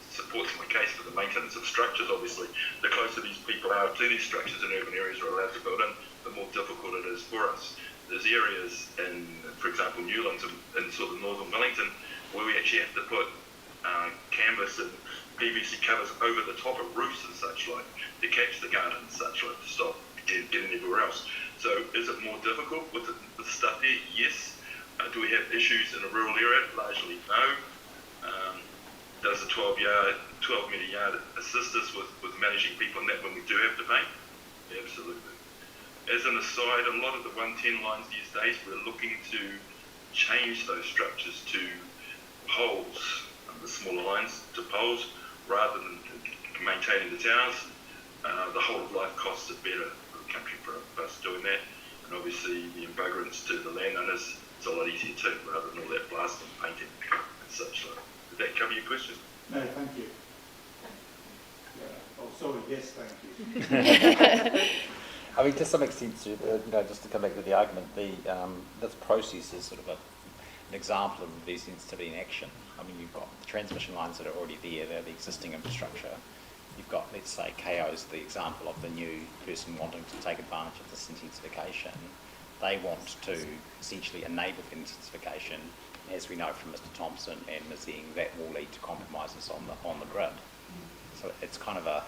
S7: supports my case for the maintenance of structures. Obviously, the closer these people are to these structures in urban areas are allowed to build in, the more difficult it is for us. There's areas in, for example, Newlands and sort of northern Wellington, where we actually have to put canvas and PVC covers over the top of roofs and such like to catch the garnet and such like to stop getting everywhere else. So is it more difficult with the stuff there? Yes. Do we have issues in a rural area? Largely no. Does a 12-metre yard assist us with managing people in that when we do have to paint? Absolutely. As an aside, a lot of the 110 lines these days, we're looking to change those structures to poles the smaller lines to poles rather than maintaining the towers. The whole of life costs are better for the country for us doing that, and obviously the embuggerance to the landowners is a lot easier too, rather than all that blasting, painting and such. Did that cover your question?
S1: No, thank you. Oh, sorry, yes, thank you.
S5: I mean, to some extent, just to come back to the argument, this process is sort of an example of reverse sensitivity in action. I mean, you've got the transmission lines that are already there, they're the existing infrastructure. You've got, let's say, KO's the example of the new person wanting to take advantage of this intensification. They want to essentially enable intensification. As we know from Mr. Thompson and Ms. Eng, that will lead to compromises on the grid. So it's kind of a,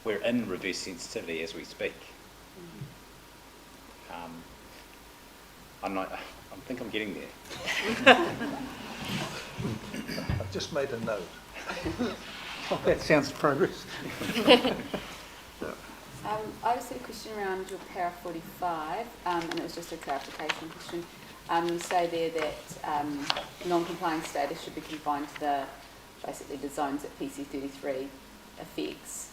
S5: we're in reverse sensitivity as we speak. I think I'm getting there.
S16: I've just made a note. Oh, that sounds progress.
S2: I just had a question around your para 45, and it was just a clarification question. You say there that non-complying status should be confined to basically the zones that PC33 affects,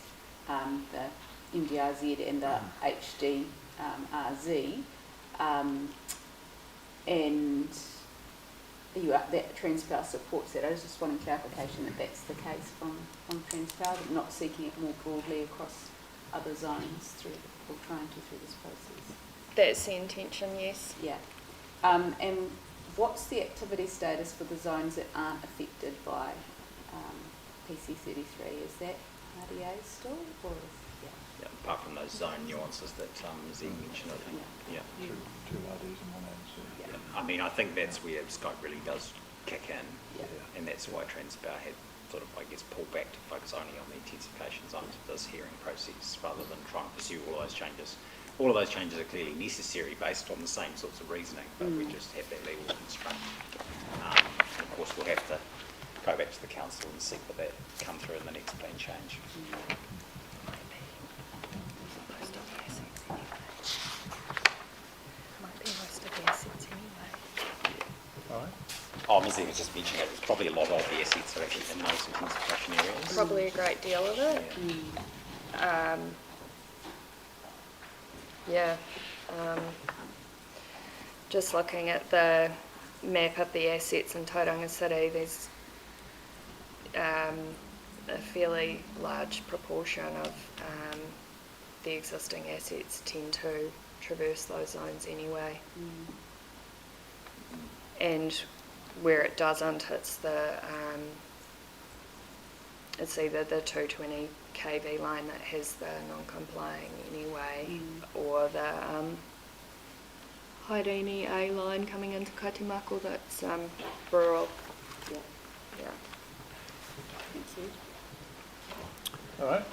S2: the MDRZ and the HDRZ, and that Transpower supports that. I was just wanting clarification that that's the case from Transpower, but not seeking it more broadly across other zones through this process.
S8: That's the intention, yes.
S2: Yeah. And what's the activity status for the zones that aren't affected by PC33? Is that RDA still, or
S5: Yeah, apart from those zone nuances that Ms. Eng mentioned, I think. Yeah.
S16: Two RDs and one ANC.
S5: Yeah. I mean, I think that's where scope really does kick in,
S2: yeah.
S5: And that's why Transpower had sort of, I guess, pulled back to focus only on the intensification zones of this hearing process rather than trying to pursue all those changes. All of those changes are clearly necessary based on the same sorts of reasoning, but we just have that legal constraint. Of course, we'll have to go back to the council and see what that come through in the next plan change. Oh, Ms. Eng was just mentioning it. There's probably a lot of the assets are actually in those intensification areas.
S8: Probably a great deal of it. Yeah. Just looking at the map of the assets in Tauranga City, there's a fairly large proportion of the existing assets tend to traverse those zones anyway. And where it doesn't, it's it's either the 220 kV line that has the non-complying anyway, or the Hairene A line coming into Kaitimaku that's rural.
S2: Yeah.
S8: Yeah.
S2: Thank you.
S16: All right.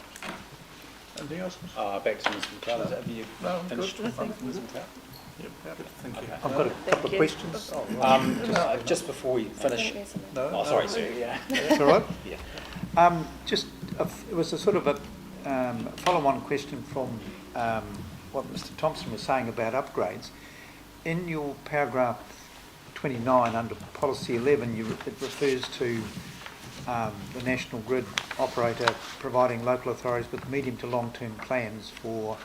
S16: Anything else?
S5: Back to Ms. McLeod. Have you finished
S16: good.
S5: with Ms. McLeod?
S16: Yep, thank you.
S5: Okay.
S16: I've got a couple of questions.
S5: Just before we finish.
S16: No,
S5: oh, sorry, sir. Yeah.
S16: That's all right.
S5: Yeah.
S16: It was a sort of a follow-on question from what Mr. Thompson was saying about upgrades. In your paragraph 29 under policy 11, it refers to the National Grid operator providing local authorities with medium to long-term plans for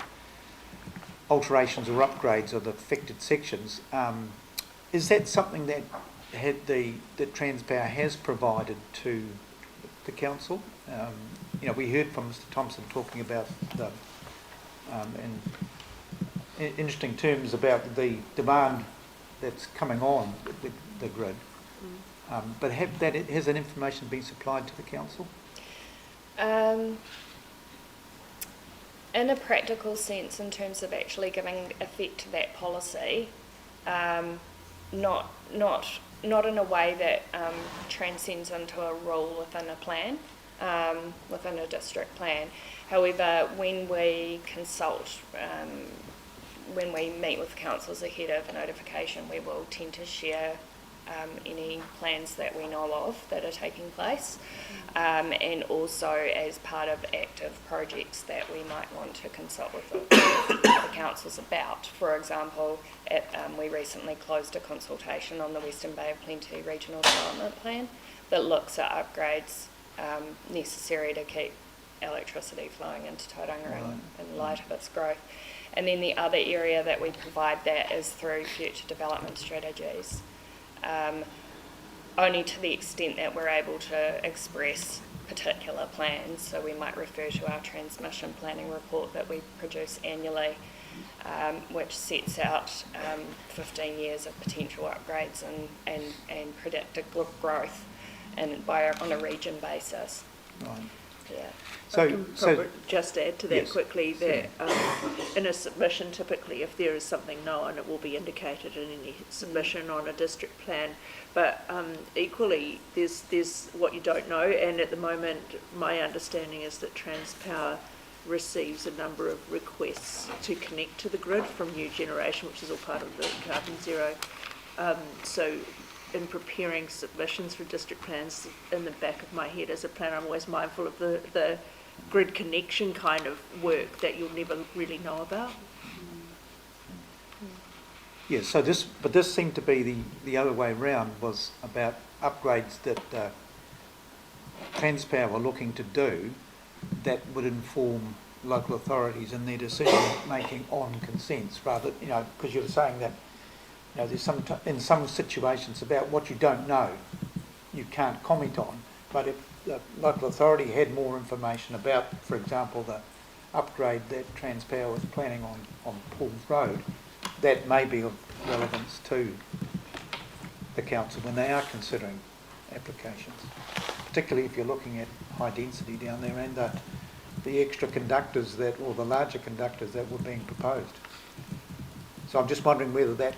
S16: alterations or upgrades of the affected sections. Is that something that that Transpower has provided to the council? We heard from Mr. Thompson talking about the in interesting terms about the demand that's coming on with the grid. But has that information been supplied to the council?
S8: In a practical sense, in terms of actually giving effect to that policy, not in a way that transcends into a rule within a plan, within a district plan. However, when we consult, when we meet with councils ahead of a notification, we will tend to share any plans that we know of that are taking place, and also as part of active projects that we might want to consult with the councils about. For example, we recently closed a consultation on the Western Bay of Plenty Regional Development Plan that looks at upgrades necessary to keep electricity flowing into Tauranga in light of its growth. And then the other area that we provide that is through future development strategies, only to the extent that we're able to express particular plans. So we might refer to our transmission planning report that we produce annually, which sets out 15 years of potential upgrades and predicted growth on a region basis.
S9: Right.
S8: Yeah.
S12: I can probably just add to that quickly that in a submission, typically if there is something known, it will be indicated in any submission on a district plan. But equally, there's what you don't know, and at the moment, my understanding is that Transpower receives a number of requests to connect to the grid from new generation, which is all part of the Carbon Zero. So in preparing submissions for district plans, in the back of my head as a planner, I'm always mindful of the grid connection kind of work that you'll never really know about.
S9: Yes, so this seemed to be the other way round, was about upgrades that Transpower were looking to do that would inform local authorities in their decision making on consents, rather, because you're saying that there's in some situations about what you don't know you can't comment on, but if the local authority had more information about, for example, the upgrade that Transpower was planning on Paul's Road, that may be of relevance to the council when they are considering applications, particularly if you're looking at high density down there and the extra conductors or the larger conductors that were being proposed. So I'm just wondering whether that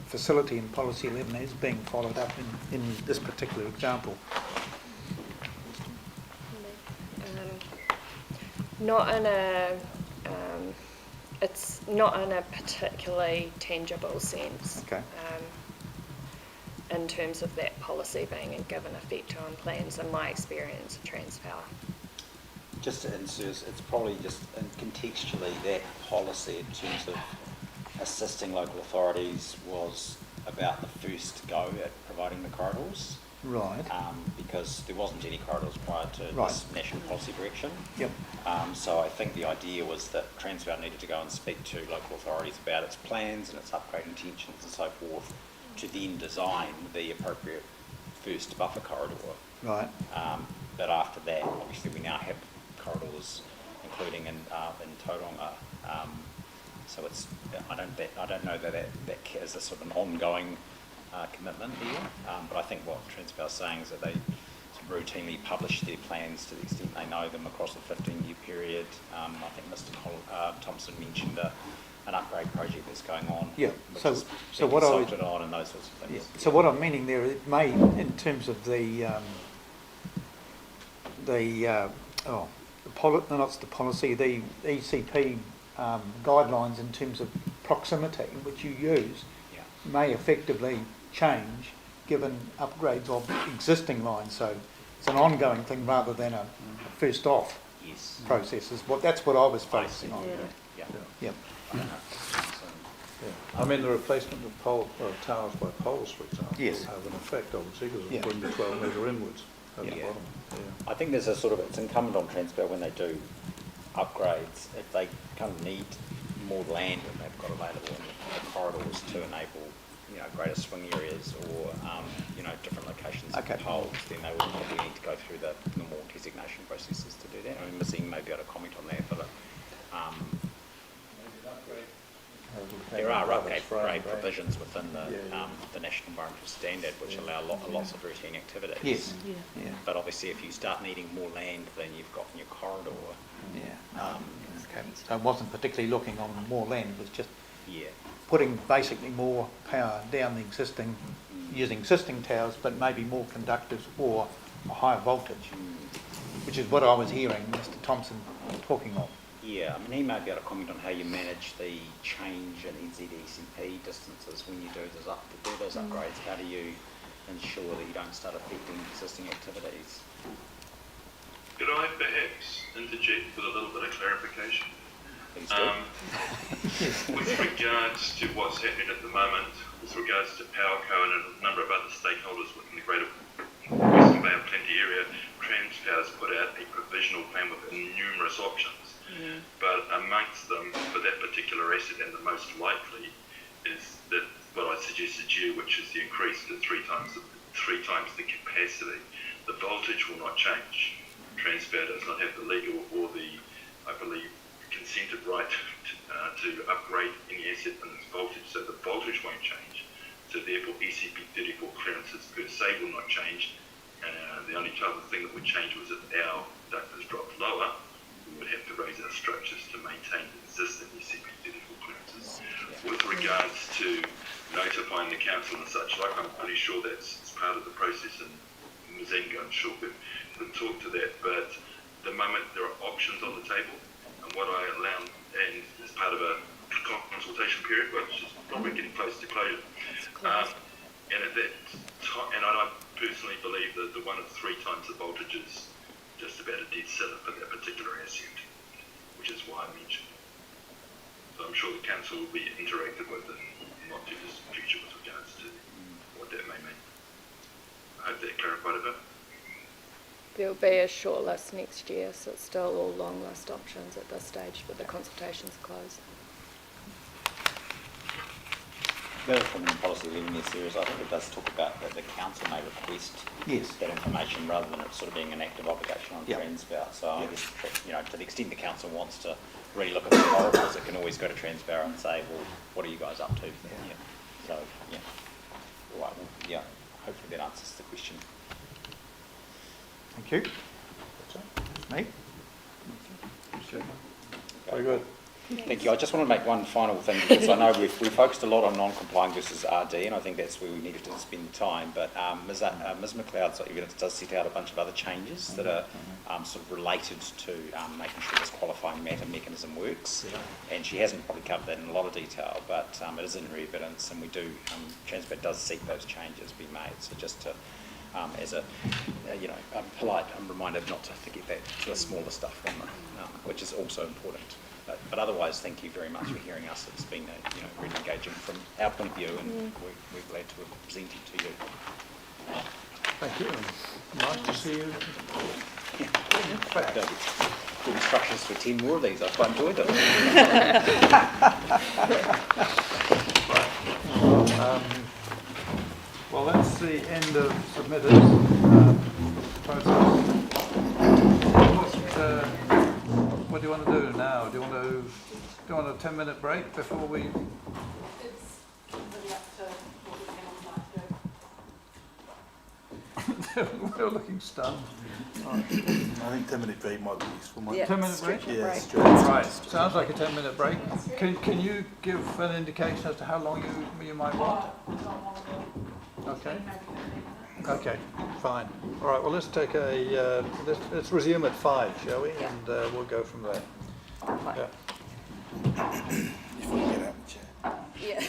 S9: facility in Policy 11 is being followed up in this particular example.
S8: It's not in a particularly tangible sense.
S9: Okay.
S8: In terms of that policy being given effect on plans, in my experience of Transpower.
S5: Just to insert, it's probably just contextually that policy in terms of assisting local authorities was about the first go at providing the corridors.
S9: Right.
S5: Because there wasn't any corridors prior to this national policy direction.
S9: Yep.
S5: So I think the idea was that Transpower needed to go and speak to local authorities about its plans and its upgrade intentions and so forth, to then design the appropriate first buffer corridor.
S9: Right.
S5: But after that, obviously we now have corridors, including in Tauranga. So it's I don't know that is a sort of an ongoing commitment here. But I think what Transpower is saying is that they routinely publish their plans to the extent they know them across a 15-year period. I think Mr. Thompson mentioned an upgrade project that's going on.
S9: Yeah. So what
S5: consulted on and those sorts of things.
S9: Yeah. So what I'm meaning there, it may, in terms of the ECP guidelines in terms of proximity, which you use, may effectively change given upgrades of existing lines. So it's an ongoing thing rather than a first off process. That's what I was focusing on. Yeah.
S16: I mean, the replacement of towers by poles, for example,
S9: yes,
S16: will have an effect, obviously, because it'll bring the 12 metre inwards at the bottom. Yeah.
S5: I think there's it's incumbent on Transpower when they do upgrades, if they kind of need more land than they've got available in the corridors to enable, greater swing areas or, different locations of poles, then they will probably need to go through the normal designation processes to do that. I mean, Mazine may be able to comment on that, but there are upgrade provisions within the National Environmental Standard which allow lots of routine activities.
S9: Yes. Yeah.
S5: But obviously if you start needing more land than you've got in your corridor.
S9: Okay. So it wasn't particularly looking on more land, it was just putting basically more power down the existing, using existing towers, but maybe more conductors or a higher voltage, which is what I was hearing Mr. Thompson talking of.
S5: Yeah, I mean, he may be able to comment on how you manage the change in NZECP distances when you do those upgrades. How do you ensure that you don't start affecting existing activities.
S7: Could I perhaps interject with a little bit of clarification?
S5: Please do.
S7: With regards to what's happening at the moment, with regards to PowerCo and a number of other stakeholders within the greater Western Bay of Plenty area, Transpower's put out a provisional plan with numerous options. But amongst them, for that particular asset, and the most likely, is that what I suggested to you, which is the increase to three times the capacity. The voltage will not change. Transpower does not have the legal or the, I believe, consented right to upgrade any asset in its voltage, so the voltage won't change. So therefore, ECP34 clearances per se will not change. The only other thing that would change was if our duct is dropped lower, we would have to raise our structures to maintain existing ECP34 clearances. With regards to notifying the council and such like, I'm pretty sure that's part of the process, and Mzango, I'm sure, could talk to that. But at the moment, there are options on the table, and what I allow, and as part of a consultation period, which is probably getting close to closure, and at that time, and I personally believe that the one of 3 times the voltage is just about a dead setter for that particular asset, which is why I mentioned it. So I'm sure the council will be interacted with in the not too distant future with regards to what that may mean. I hope that clarified a bit.
S8: There'll be a short list next year, so it's still all long list options at this stage, but the consultation's closed.
S5: The other from the policy leaving this series, I think it does talk about that the council may request that information rather than it sort of being an active obligation on Transpower. So I guess, to the extent the council wants to really look at the corridors, it can always go to Transpower and say, well, what are you guys up to? So, all right, well, hopefully that answers the question.
S9: Thank you. Me?
S16: Very good.
S5: Thank you. I just want to make one final thing, because I know we've focused a lot on non-complying versus RD, and I think that's where we needed to spend time. But Ms McLeod's evidence does set out a bunch of other changes that are sort of related to making sure this qualifying matter mechanism works. And she hasn't probably covered that in a lot of detail, but it is in her evidence, and we do, Transpower does seek those changes be made. So just to, as a, polite reminder not to forget that to the smaller stuff, which is also important. But otherwise, thank you very much for hearing us. It's been really engaging from our point of view, and we're glad to have presented to you.
S16: Thank you. Nice to see you.
S5: Good instructions for 10 more of these. I've quite enjoyed them.
S16: Well, that's the end of submitters process. What do you want to do now? Do you want a 10-minute break before we?
S10: It's really up to what the panel might do.
S16: We're looking stunned.
S1: I think 10-minute break might be useful.
S16: 10-minute break?
S1: Yeah,
S16: right. Sounds like a 10-minute break. Can you give an indication as to how long you might want? Okay. Okay, fine. All right, well, let's take let's resume at 5, shall we? And we'll go from there. Yeah.
S1: If we get out of the chair.
S2: Yeah.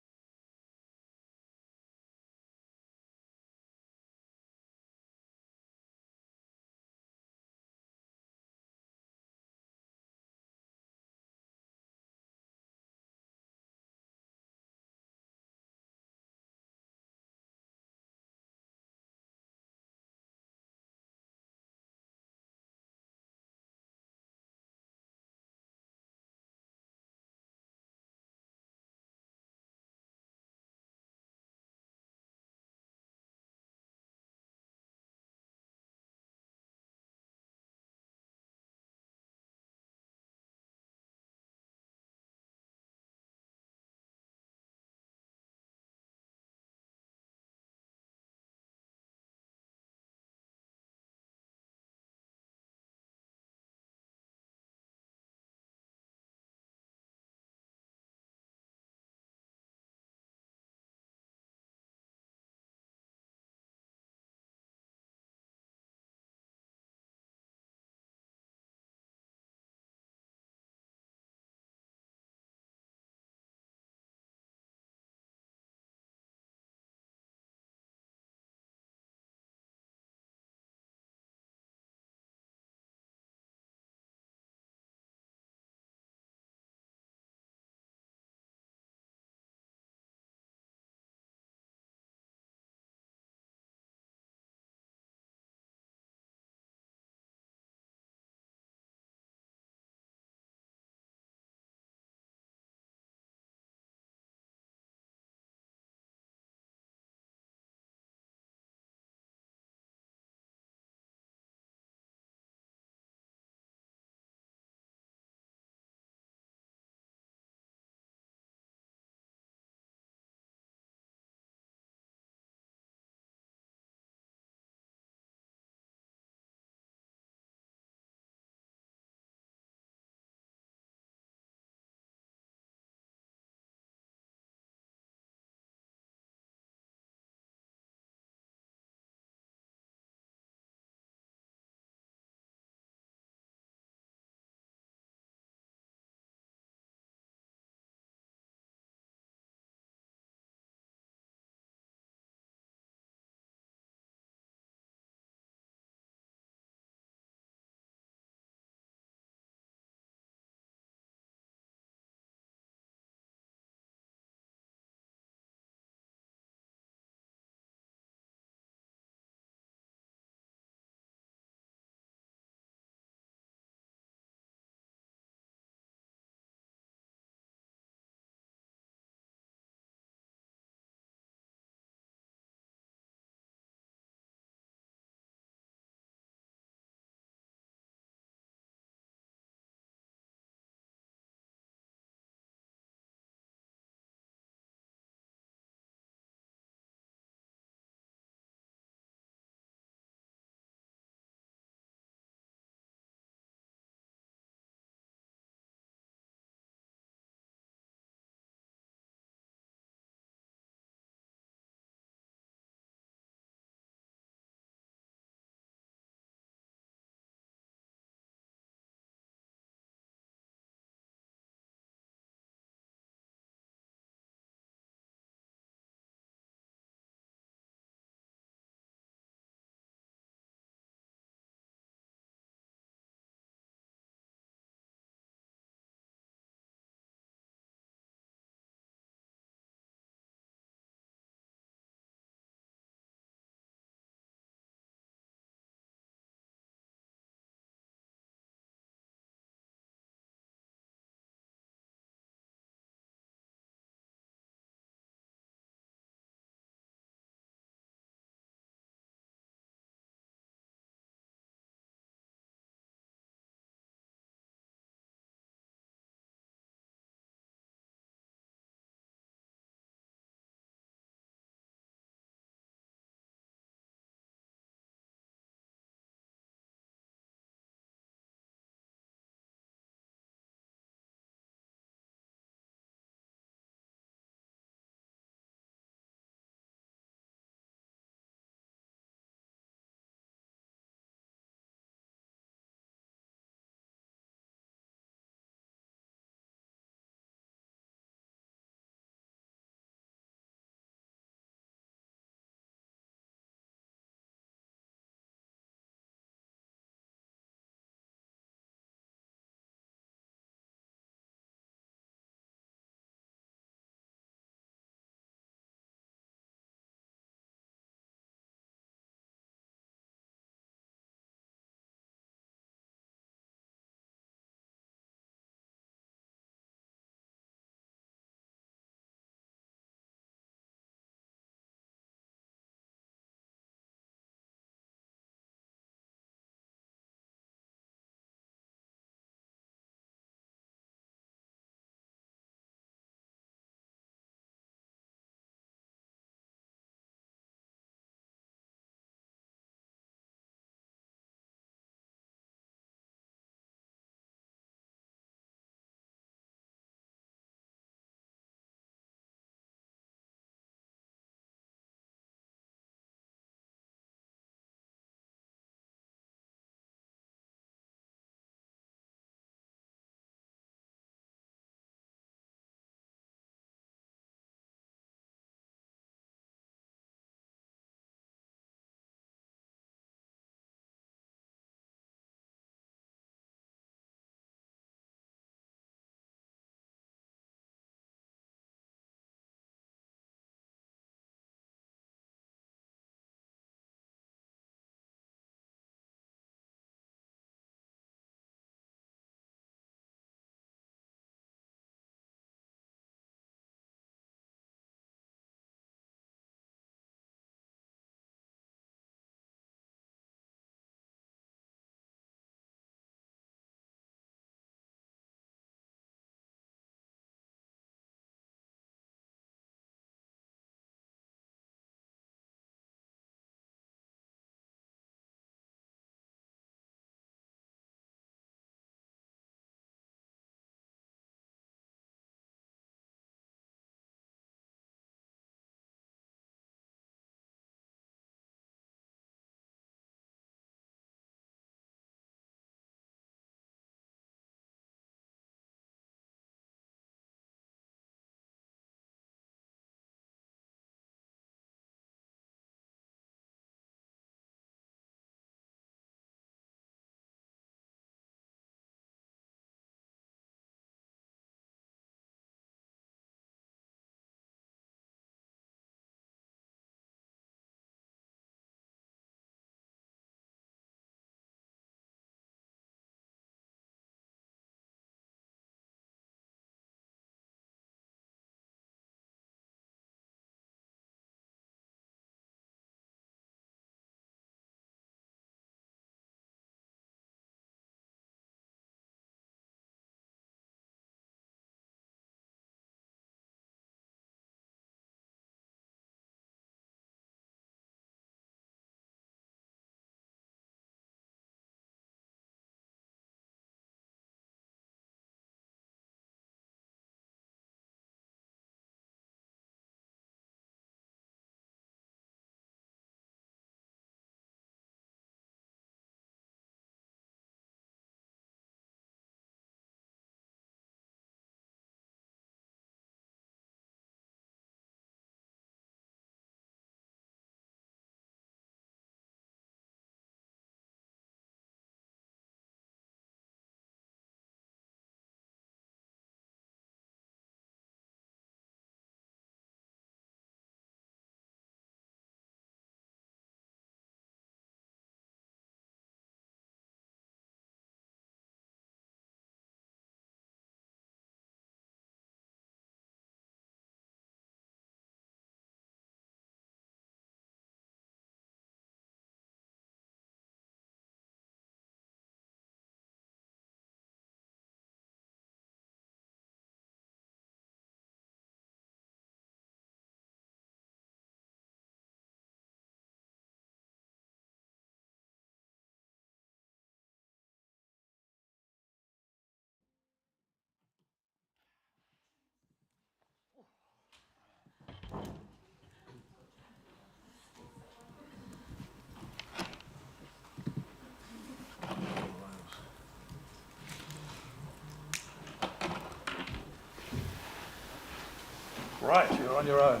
S16: right, you're on your own.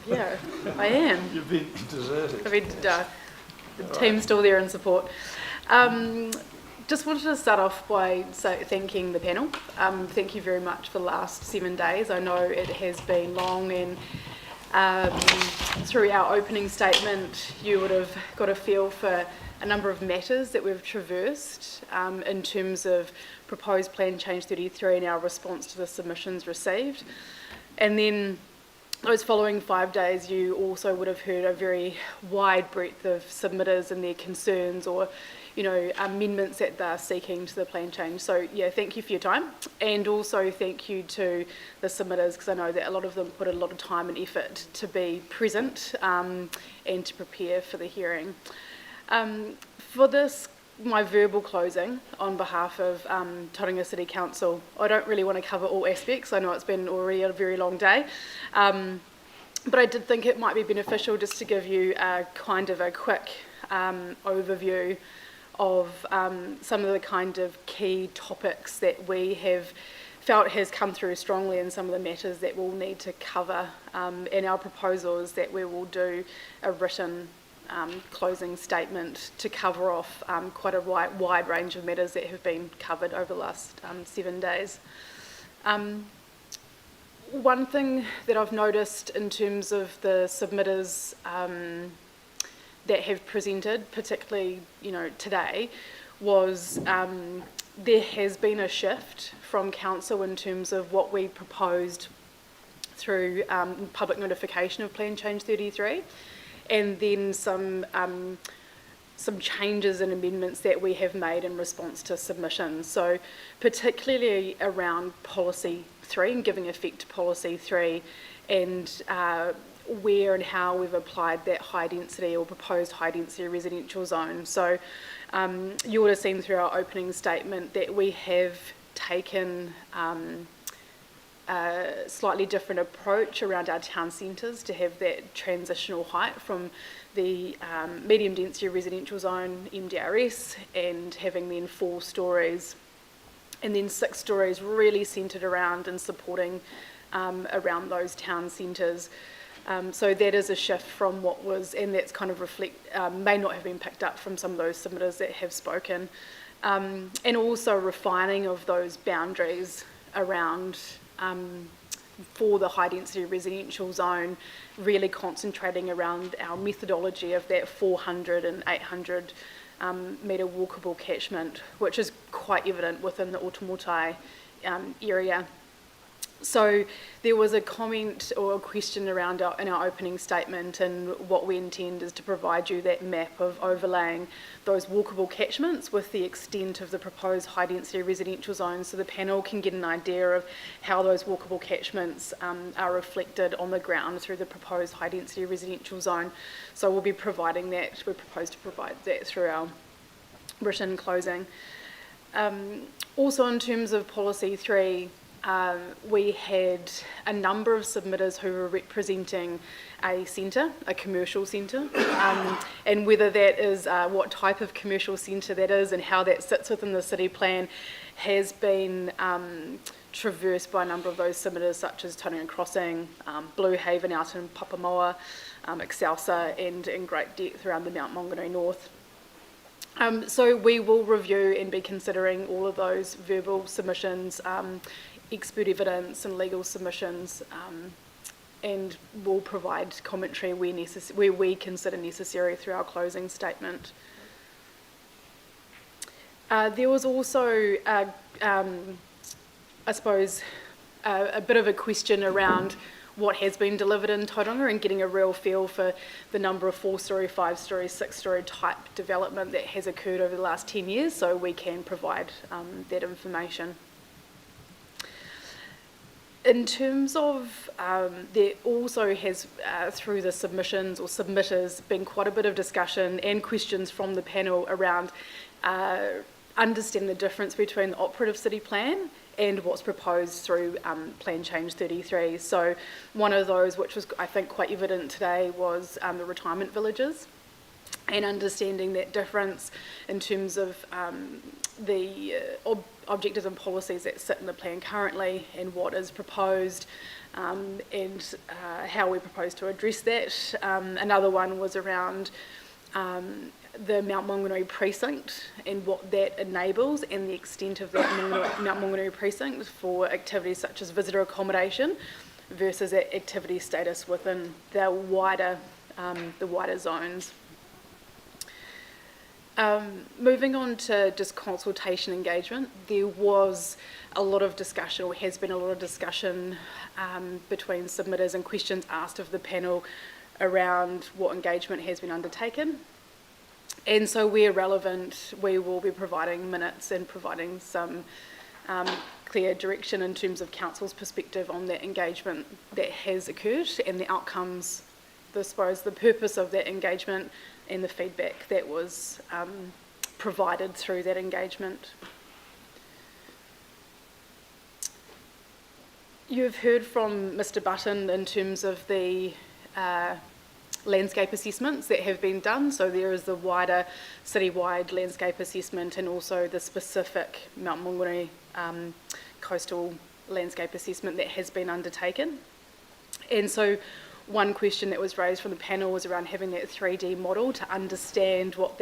S10: Yeah, I am.
S16: You've been deserted.
S10: I mean, the team's still there in support. Just wanted to start off by thanking the panel. Thank you very much for the last 7 days. I know it has been long, and through our opening statement, you would have got a feel for a number of matters that we've traversed in terms of proposed Plan Change 33 and our response to the submissions received. And then those following 5 days, you also would have heard a very wide breadth of submitters and their concerns, or amendments that they're seeking to the plan change. So yeah, thank you for your time, and also thank you to the submitters, because I know that a lot of them put a lot of time and effort to be present and to prepare for the hearing. For this, my verbal closing on behalf of Tauranga City Council, I don't really want to cover all aspects. I know it's been already a very long day, but I did think it might be beneficial just to give you a kind of a quick overview of some of the kind of key topics that we have felt has come through strongly in some of the matters that we'll need to cover in our proposals, that we will do a written closing statement to cover off quite a wide range of matters that have been covered over the last 7 days. One thing that I've noticed in terms of the submitters that have presented, particularly today, was there has been a shift from council in terms of what we proposed through public notification of Plan Change 33, and then some changes and amendments that we have made in response to submissions. So particularly around Policy 3 and giving effect to Policy 3, and where and how we've applied that high density or proposed high density residential zone. So you would have seen through our opening statement that we have taken a slightly different approach around our town centres to have that transitional height from the medium density residential zone, MDRS, and having then 4 stories, and then 6 stories really centred around and supporting around those town centres. So that is a shift from what was, and that's kind of may not have been picked up from some of those submitters that have spoken, and also refining of those boundaries around for the high density residential zone, really concentrating around our methodology of that 400 and 800 metre walkable catchment, which is quite evident within the Otomotai area. So there was a comment or a question around in our opening statement, and what we intend is to provide you that map of overlaying those walkable catchments with the extent of the proposed high density residential zone, so the panel can get an idea of how those walkable catchments are reflected on the ground through the proposed high density residential zone. So we'll be providing that, we propose to provide that through our written closing. Also in terms of Policy 3, we had a number of submitters who were representing a centre, a commercial centre, and whether that is what type of commercial centre that is and how that sits within the city plan has been traversed by a number of those submitters, such as Tauranga Crossing, Blue Haven out in Papamoa, Excelsa, and in great depth around the Mount Maunganui North. So we will review and be considering all of those verbal submissions, expert evidence and legal submissions, and we'll provide commentary where we consider necessary through our closing statement. There was also, I suppose, a bit of a question around what has been delivered in Tauranga and getting a real feel for the number of 4-storey, 5-storey, 6-storey type development that has occurred over the last 10 years, so we can provide that information. In terms of, there also has, through the submissions or submitters, been quite a bit of discussion and questions from the panel around understanding the difference between the operative city plan and what's proposed through Plan Change 33. So one of those, which was I think quite evident today, was the retirement villages. and understanding that difference in terms of the objectives and policies that sit in the plan currently and what is proposed, and how we propose to address that. Another one was around the Mount Maunganui precinct and what that enables and the extent of that Mount Maunganui precinct for activities such as visitor accommodation versus that activity status within the wider zones. Moving on to just consultation engagement, there was a lot of discussion, or has been a lot of discussion between submitters and questions asked of the panel around what engagement has been undertaken. And so where relevant, we will be providing minutes and providing some clear direction in terms of Council's perspective on that engagement that has occurred and the outcomes, I suppose, the purpose of that engagement and the feedback that was provided through that engagement. You've heard from Mr. Button in terms of the landscape assessments that have been done. So there is the wider citywide landscape assessment and also the specific Mount Maunganui coastal landscape assessment that has been undertaken. And so one question that was raised from the panel was around having that 3D model to understand what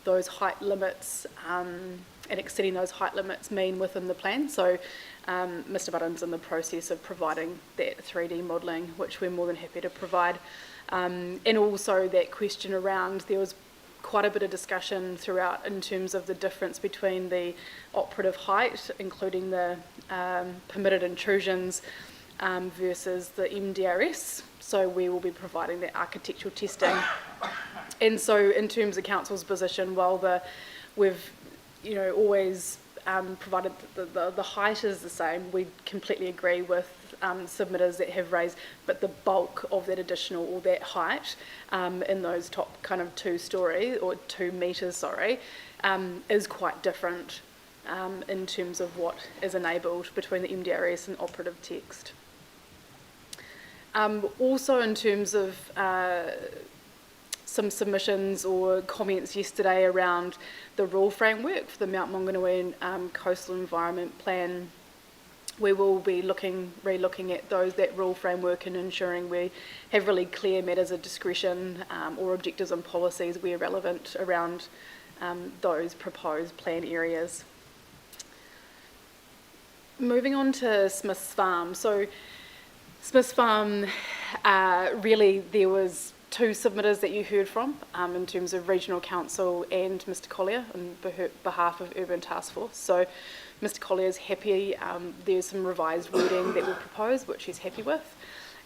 S10: those height limits and exceeding those height limits mean within the plan. So Mr. Button's in the process of providing that 3D modelling, which we're more than happy to provide. And also that question around, there was quite a bit of discussion throughout in terms of the difference between the operative height, including the permitted intrusions, versus the MDRS. So we will be providing that architectural testing. And so in terms of Council's position, while we've always provided the height is the same, we completely agree with submitters that have raised, but the bulk of that additional, or that height in those top kind of 2 metres, is quite different in terms of what is enabled between the MDRS and operative text. Also in terms of some submissions or comments yesterday around the rule framework for the Mount Maunganui Coastal Environment Plan, we will be re-looking at that rule framework and ensuring we have really clear matters of discretion or objectives and policies where relevant around those proposed plan areas. Moving on to Smith's Farm. So Smith's Farm, really there was 2 submitters that you heard from in terms of Regional Council and Mr. Collier on behalf of Urban Task Force. So Mr. Collier is happy. There's some revised wording that we'll propose, which he's happy with.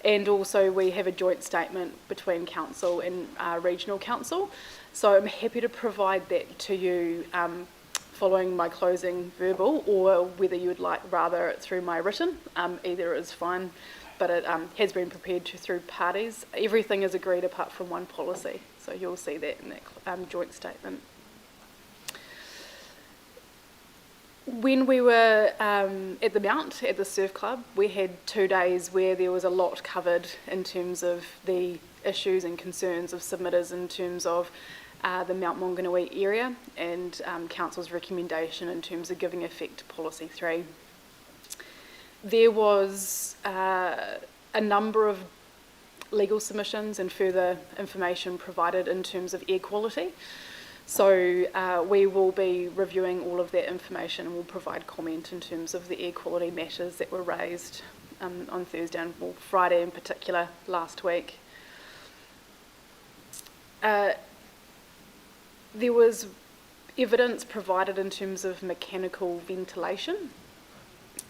S10: And also we have a joint statement between Council and Regional Council. So I'm happy to provide that to you following my closing verbal, or whether you would like rather it through my written. Either is fine. But it has been prepared through parties. Everything is agreed apart from one policy. So you'll see that in that joint statement. When we were at the Mount, at the Surf Club, we had 2 days where there was a lot covered in terms of the issues and concerns of submitters in terms of the Mount Maunganui area and Council's recommendation in terms of giving effect to Policy 3. There was a number of legal submissions and further information provided in terms of air quality. So we will be reviewing all of that information and we'll provide comment in terms of the air quality matters that were raised on Thursday and Friday in particular last week. There was evidence provided in terms of mechanical ventilation.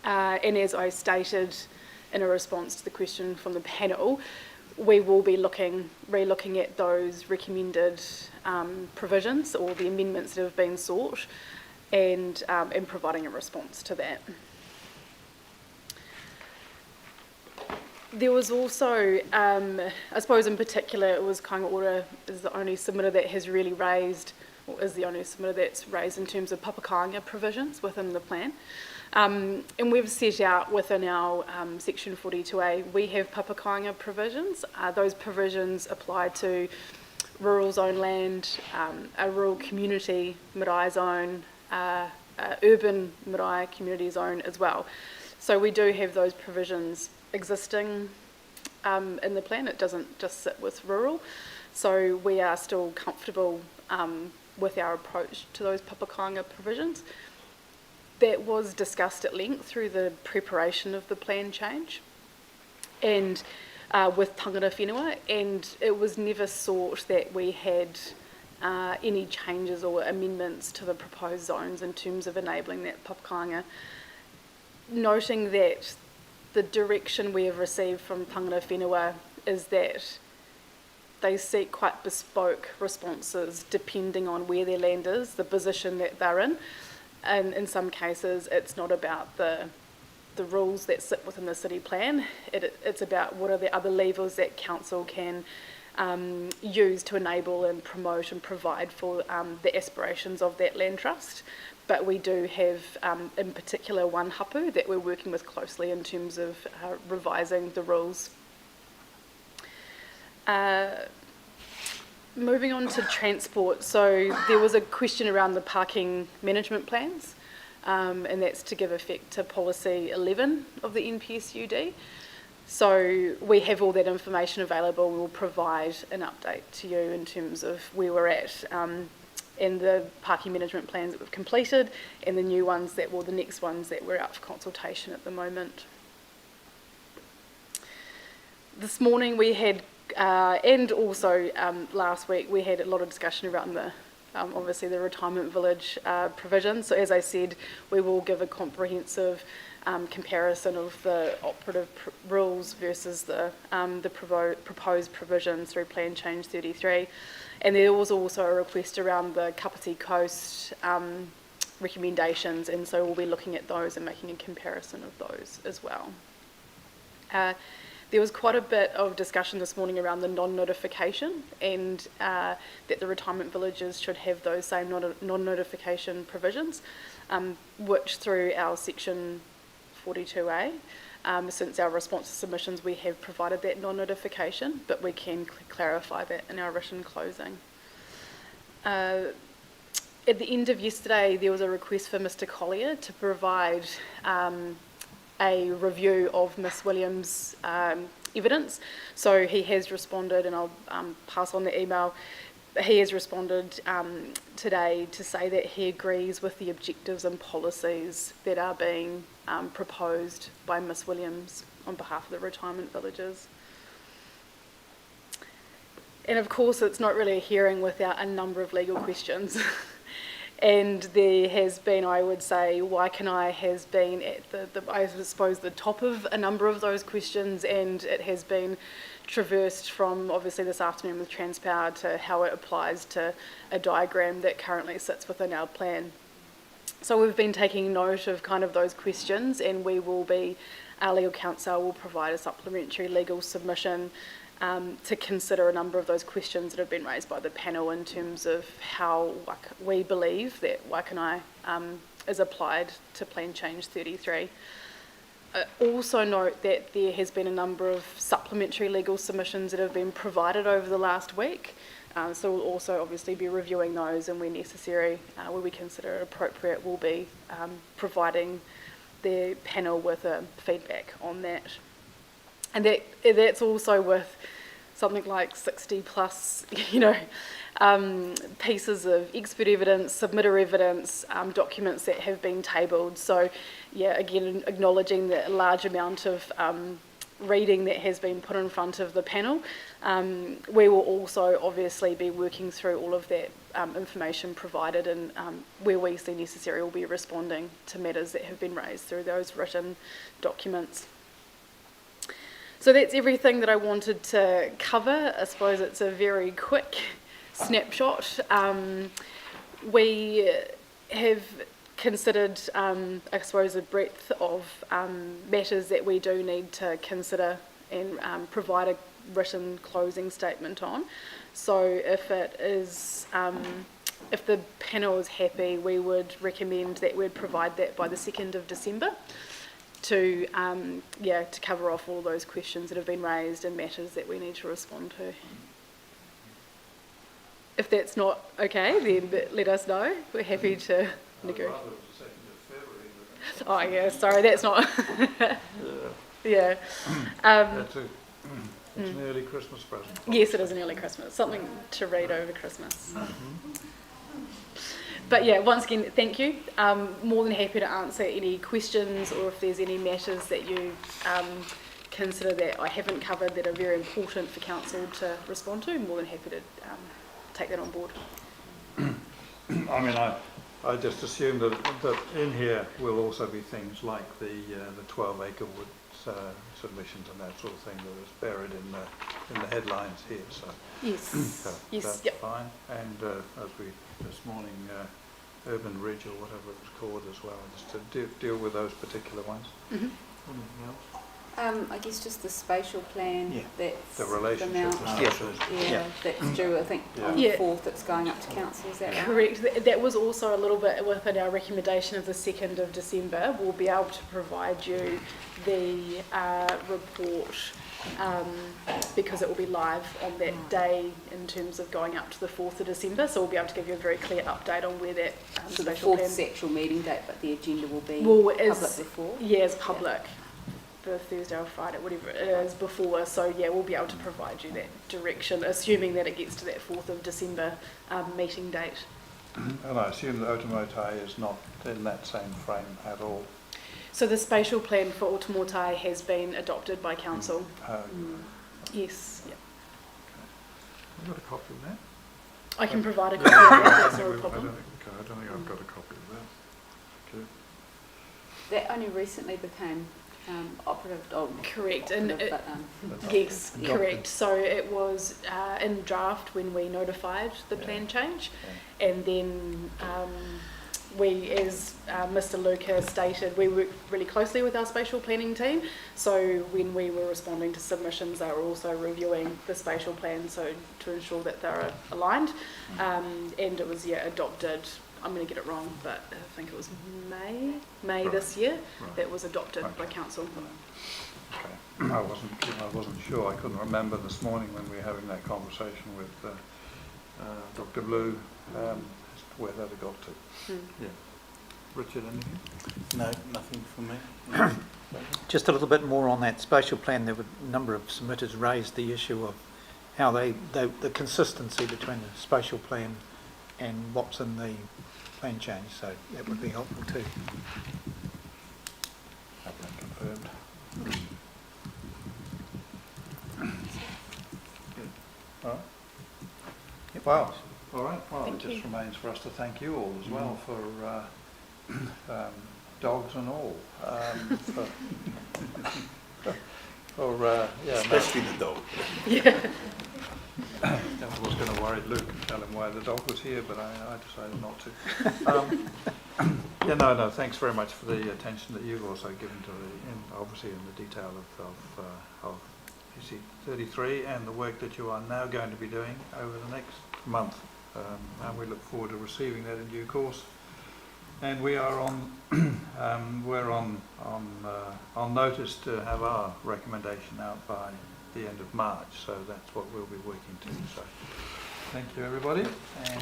S10: And as I stated in a response to the question from the panel, we will be re-looking at those recommended provisions or the amendments that have been sought and providing a response to that. There was also, I suppose in particular, it was Kainga is the only submitter that has really raised, or is the only submitter that's raised in terms of papakainga provisions within the plan. And we've set out within our section 42A, we have papakainga provisions. Those provisions apply to rural zone land, a rural community marae zone, urban marae community zone as well. So we do have those provisions existing in the plan. It doesn't just sit with rural. So we are still comfortable with our approach to those Papakanga provisions. That was discussed at length through the preparation of the plan change and with tangata whenua, and it was never sought that we had any changes or amendments to the proposed zones in terms of enabling that Papakanga. Noting that the direction we have received from tangata whenua is that they seek quite bespoke responses depending on where their land is, the position that they're in. And in some cases, it's not about the rules that sit within the city plan. It's about what are the other levers that council can use to enable and promote and provide for the aspirations of that land trust. But we do have, in particular, one hapu that we're working with closely in terms of revising the rules. Moving on to transport, so there was a question around the parking management plans, and that's to give effect to policy 11 of the NPSUD. So we have all that information available. We'll provide an update to you in terms of where we're at and the parking management plans that we've completed and the new ones that, well, the next ones that we're out for consultation at the moment. This morning we had and also last week we had a lot of discussion around the obviously the retirement village provision. So as I said, we will give a comprehensive comparison of the operative rules versus the proposed provisions through Plan Change 33. And there was also a request around the Kapiti Coast recommendations, and so we'll be looking at those and making a comparison of those as well. There was quite a bit of discussion this morning around the non-notification and that the retirement villages should have those same non-notification provisions, which through our section 42A, since our response to submissions, we have provided that non-notification, but we can clarify that in our written closing. At the end of yesterday, there was a request for Mr. Collier to provide a review of Miss Williams' evidence. So he has responded, and I'll pass on the email. He has responded today to say that he agrees with the objectives and policies that are being proposed by Miss Williams on behalf of the retirement villages. And of course, it's not really a hearing without a number of legal questions. And there has been, I would say, Waikanae has been at I suppose, the top of a number of those questions, and it has been traversed from, obviously this afternoon with Transpower, to how it applies to a diagram that currently sits within our plan. So we've been taking note of kind of those questions, and we will be, our legal counsel will provide a supplementary legal submission to consider a number of those questions that have been raised by the panel in terms of how we believe that Waikanae is applied to Plan Change 33. Also note that there has been a number of supplementary legal submissions that have been provided over the last week. So we'll also obviously be reviewing those, and where necessary, where we consider it appropriate, we'll be providing the panel with feedback on that. And that's also with something like 60 plus, pieces of expert evidence, submitter evidence, documents that have been tabled. So, yeah, again, acknowledging the large amount of reading that has been put in front of the panel. We will also obviously be working through all of that information provided, and where we see necessary, we'll be responding to matters that have been raised through those written documents. So that's everything that I wanted to cover. I suppose it's a very quick snapshot. We have considered, I suppose, a breadth of matters that we do need to consider and provide a written closing statement on. So if it is, if the panel is happy, we would recommend that we'd provide that by the 2nd of December. To cover off all those questions that have been raised and matters that we need to respond to. If that's not okay, then let us know. We're happy to negotiate. Oh yeah, sorry, that's not. Yeah.
S16: It's an early Christmas present.
S10: Yes, it is an early Christmas. Something to read over Christmas. But yeah, once again, thank you. More than happy to answer any questions, or if there's any matters that you consider that I haven't covered that are very important for council to respond to. More than happy to take that on board.
S16: I mean, I just assume that in here will also be things like the 12-acre wood submissions and that sort of thing that is buried in the headlines here. So
S10: yes,
S16: that's fine. And as we this morning, Urban Ridge or whatever it was called as well, just to deal with those particular ones. Anything else?
S2: I guess just the spatial plan. That's
S16: the relationship.
S2: That's due. I think on the 4th it's going up to council. Is that right?
S10: Correct. That was also a little bit within our recommendation of the 2nd of December. We'll be able to provide you the report because it will be live on that day in terms of going up to the 4th of December. So we'll be able to give you a very clear update on where that
S2: so the 4th is the actual meeting date, but the agenda will be public before?
S10: Yeah, it's public. The Thursday or Friday, whatever it is, before. So yeah, we'll be able to provide you that direction, assuming that it gets to that 4th of December meeting date.
S16: And I assume that Otamotai is not in that same frame at all.
S10: So the spatial plan for Otamotai has been adopted by council. Yes. Yeah.
S16: Have you got a copy of that?
S10: I can provide a copy of that. That's not a problem.
S16: I don't think I've got a copy of that. Okay.
S2: That only recently became operative.
S10: Correct. Yes, correct. So it was in draft when we notified the plan change, and then we, as Mr. Luca stated, we work really closely with our spatial planning team. So when we were responding to submissions, they were also reviewing the spatial plan, so to ensure that they're aligned. And it was adopted. I'm going to get it wrong, but I think it was May this year that was adopted by council.
S16: Okay. I wasn't sure. I couldn't remember this morning when we were having that conversation with Dr. Blue as to where that had got to. Yeah. Richard, anything?
S1: No, nothing from me.
S9: Just a little bit more on that spatial plan. There were a number of submitters raised the issue of how the consistency between the spatial plan and what's in the plan change, so that would be helpful too.
S16: Have that confirmed. All right.
S9: Yep.
S16: Well, all right. Well, it just remains for us to thank you all as well for dogs and all.
S1: Especially the dog.
S16: Yeah. I was going to worry Luke and tell him why the dog was here, but I decided not to. No, thanks very much for the attention that you've also given to obviously in the detail of PC 33 and the work that you are now going to be doing over the next month. And we look forward to receiving that in due course. And we are we're on notice to have our recommendation out by the end of March, so that's what we'll be working to. So thank you everybody, and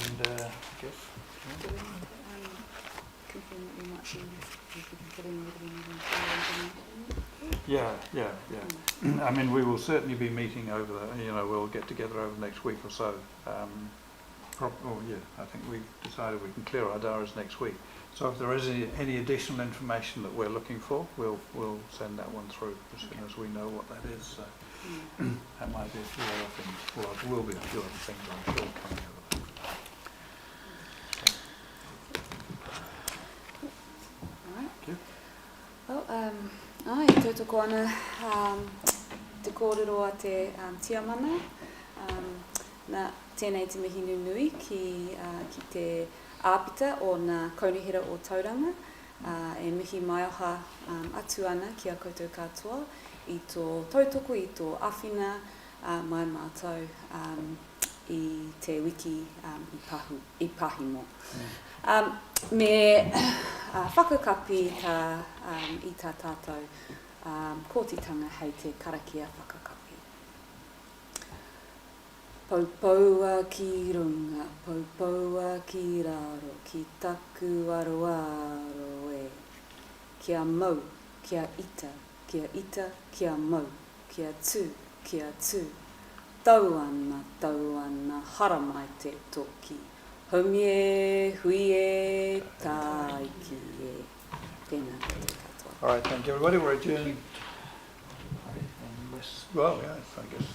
S16: Jeff. Yeah. I mean, we will certainly be meeting over we'll get together over the next week or so. I think we've decided we can clear our diaries next week. So if there is any additional information that we're looking for, we'll send that one through as soon as we know what that is. So that might be a few other things. Well, there will be a few other things, I'm sure, coming out of that.
S2: Thank you. Well, ai, tautoko ana te kōrero a te tiamana. Nā tēnei te mihi nui ki te āpita o ngā kaunihira o Tauranga. E mihi mai aha atu ana ki a koutou katoa I tō tautoko, I tō awhina, mai mātou I te wiki I Pahimo. Me whakakapi I tā tātou kōtitanga hei te karakia whakakapi. Paupaua ki runga, paupaua ki raro, ki taku aroaro e. Kia mau, kia ita, kia mau, kia tū. Tau ana, hara mai te toki. Humie, huie, taiki e. Tēnā te katoa.
S3: All right, thank you everybody. We're adjourned. Well, yeah, I guess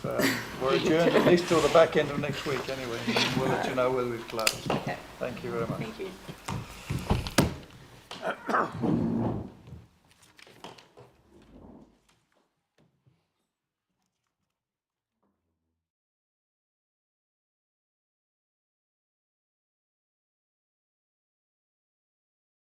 S3: we're adjourned at least till the back end of next week anyway. We'll let you know whether we've closed.
S2: Okay.
S3: Thank you very much.
S2: Thank you.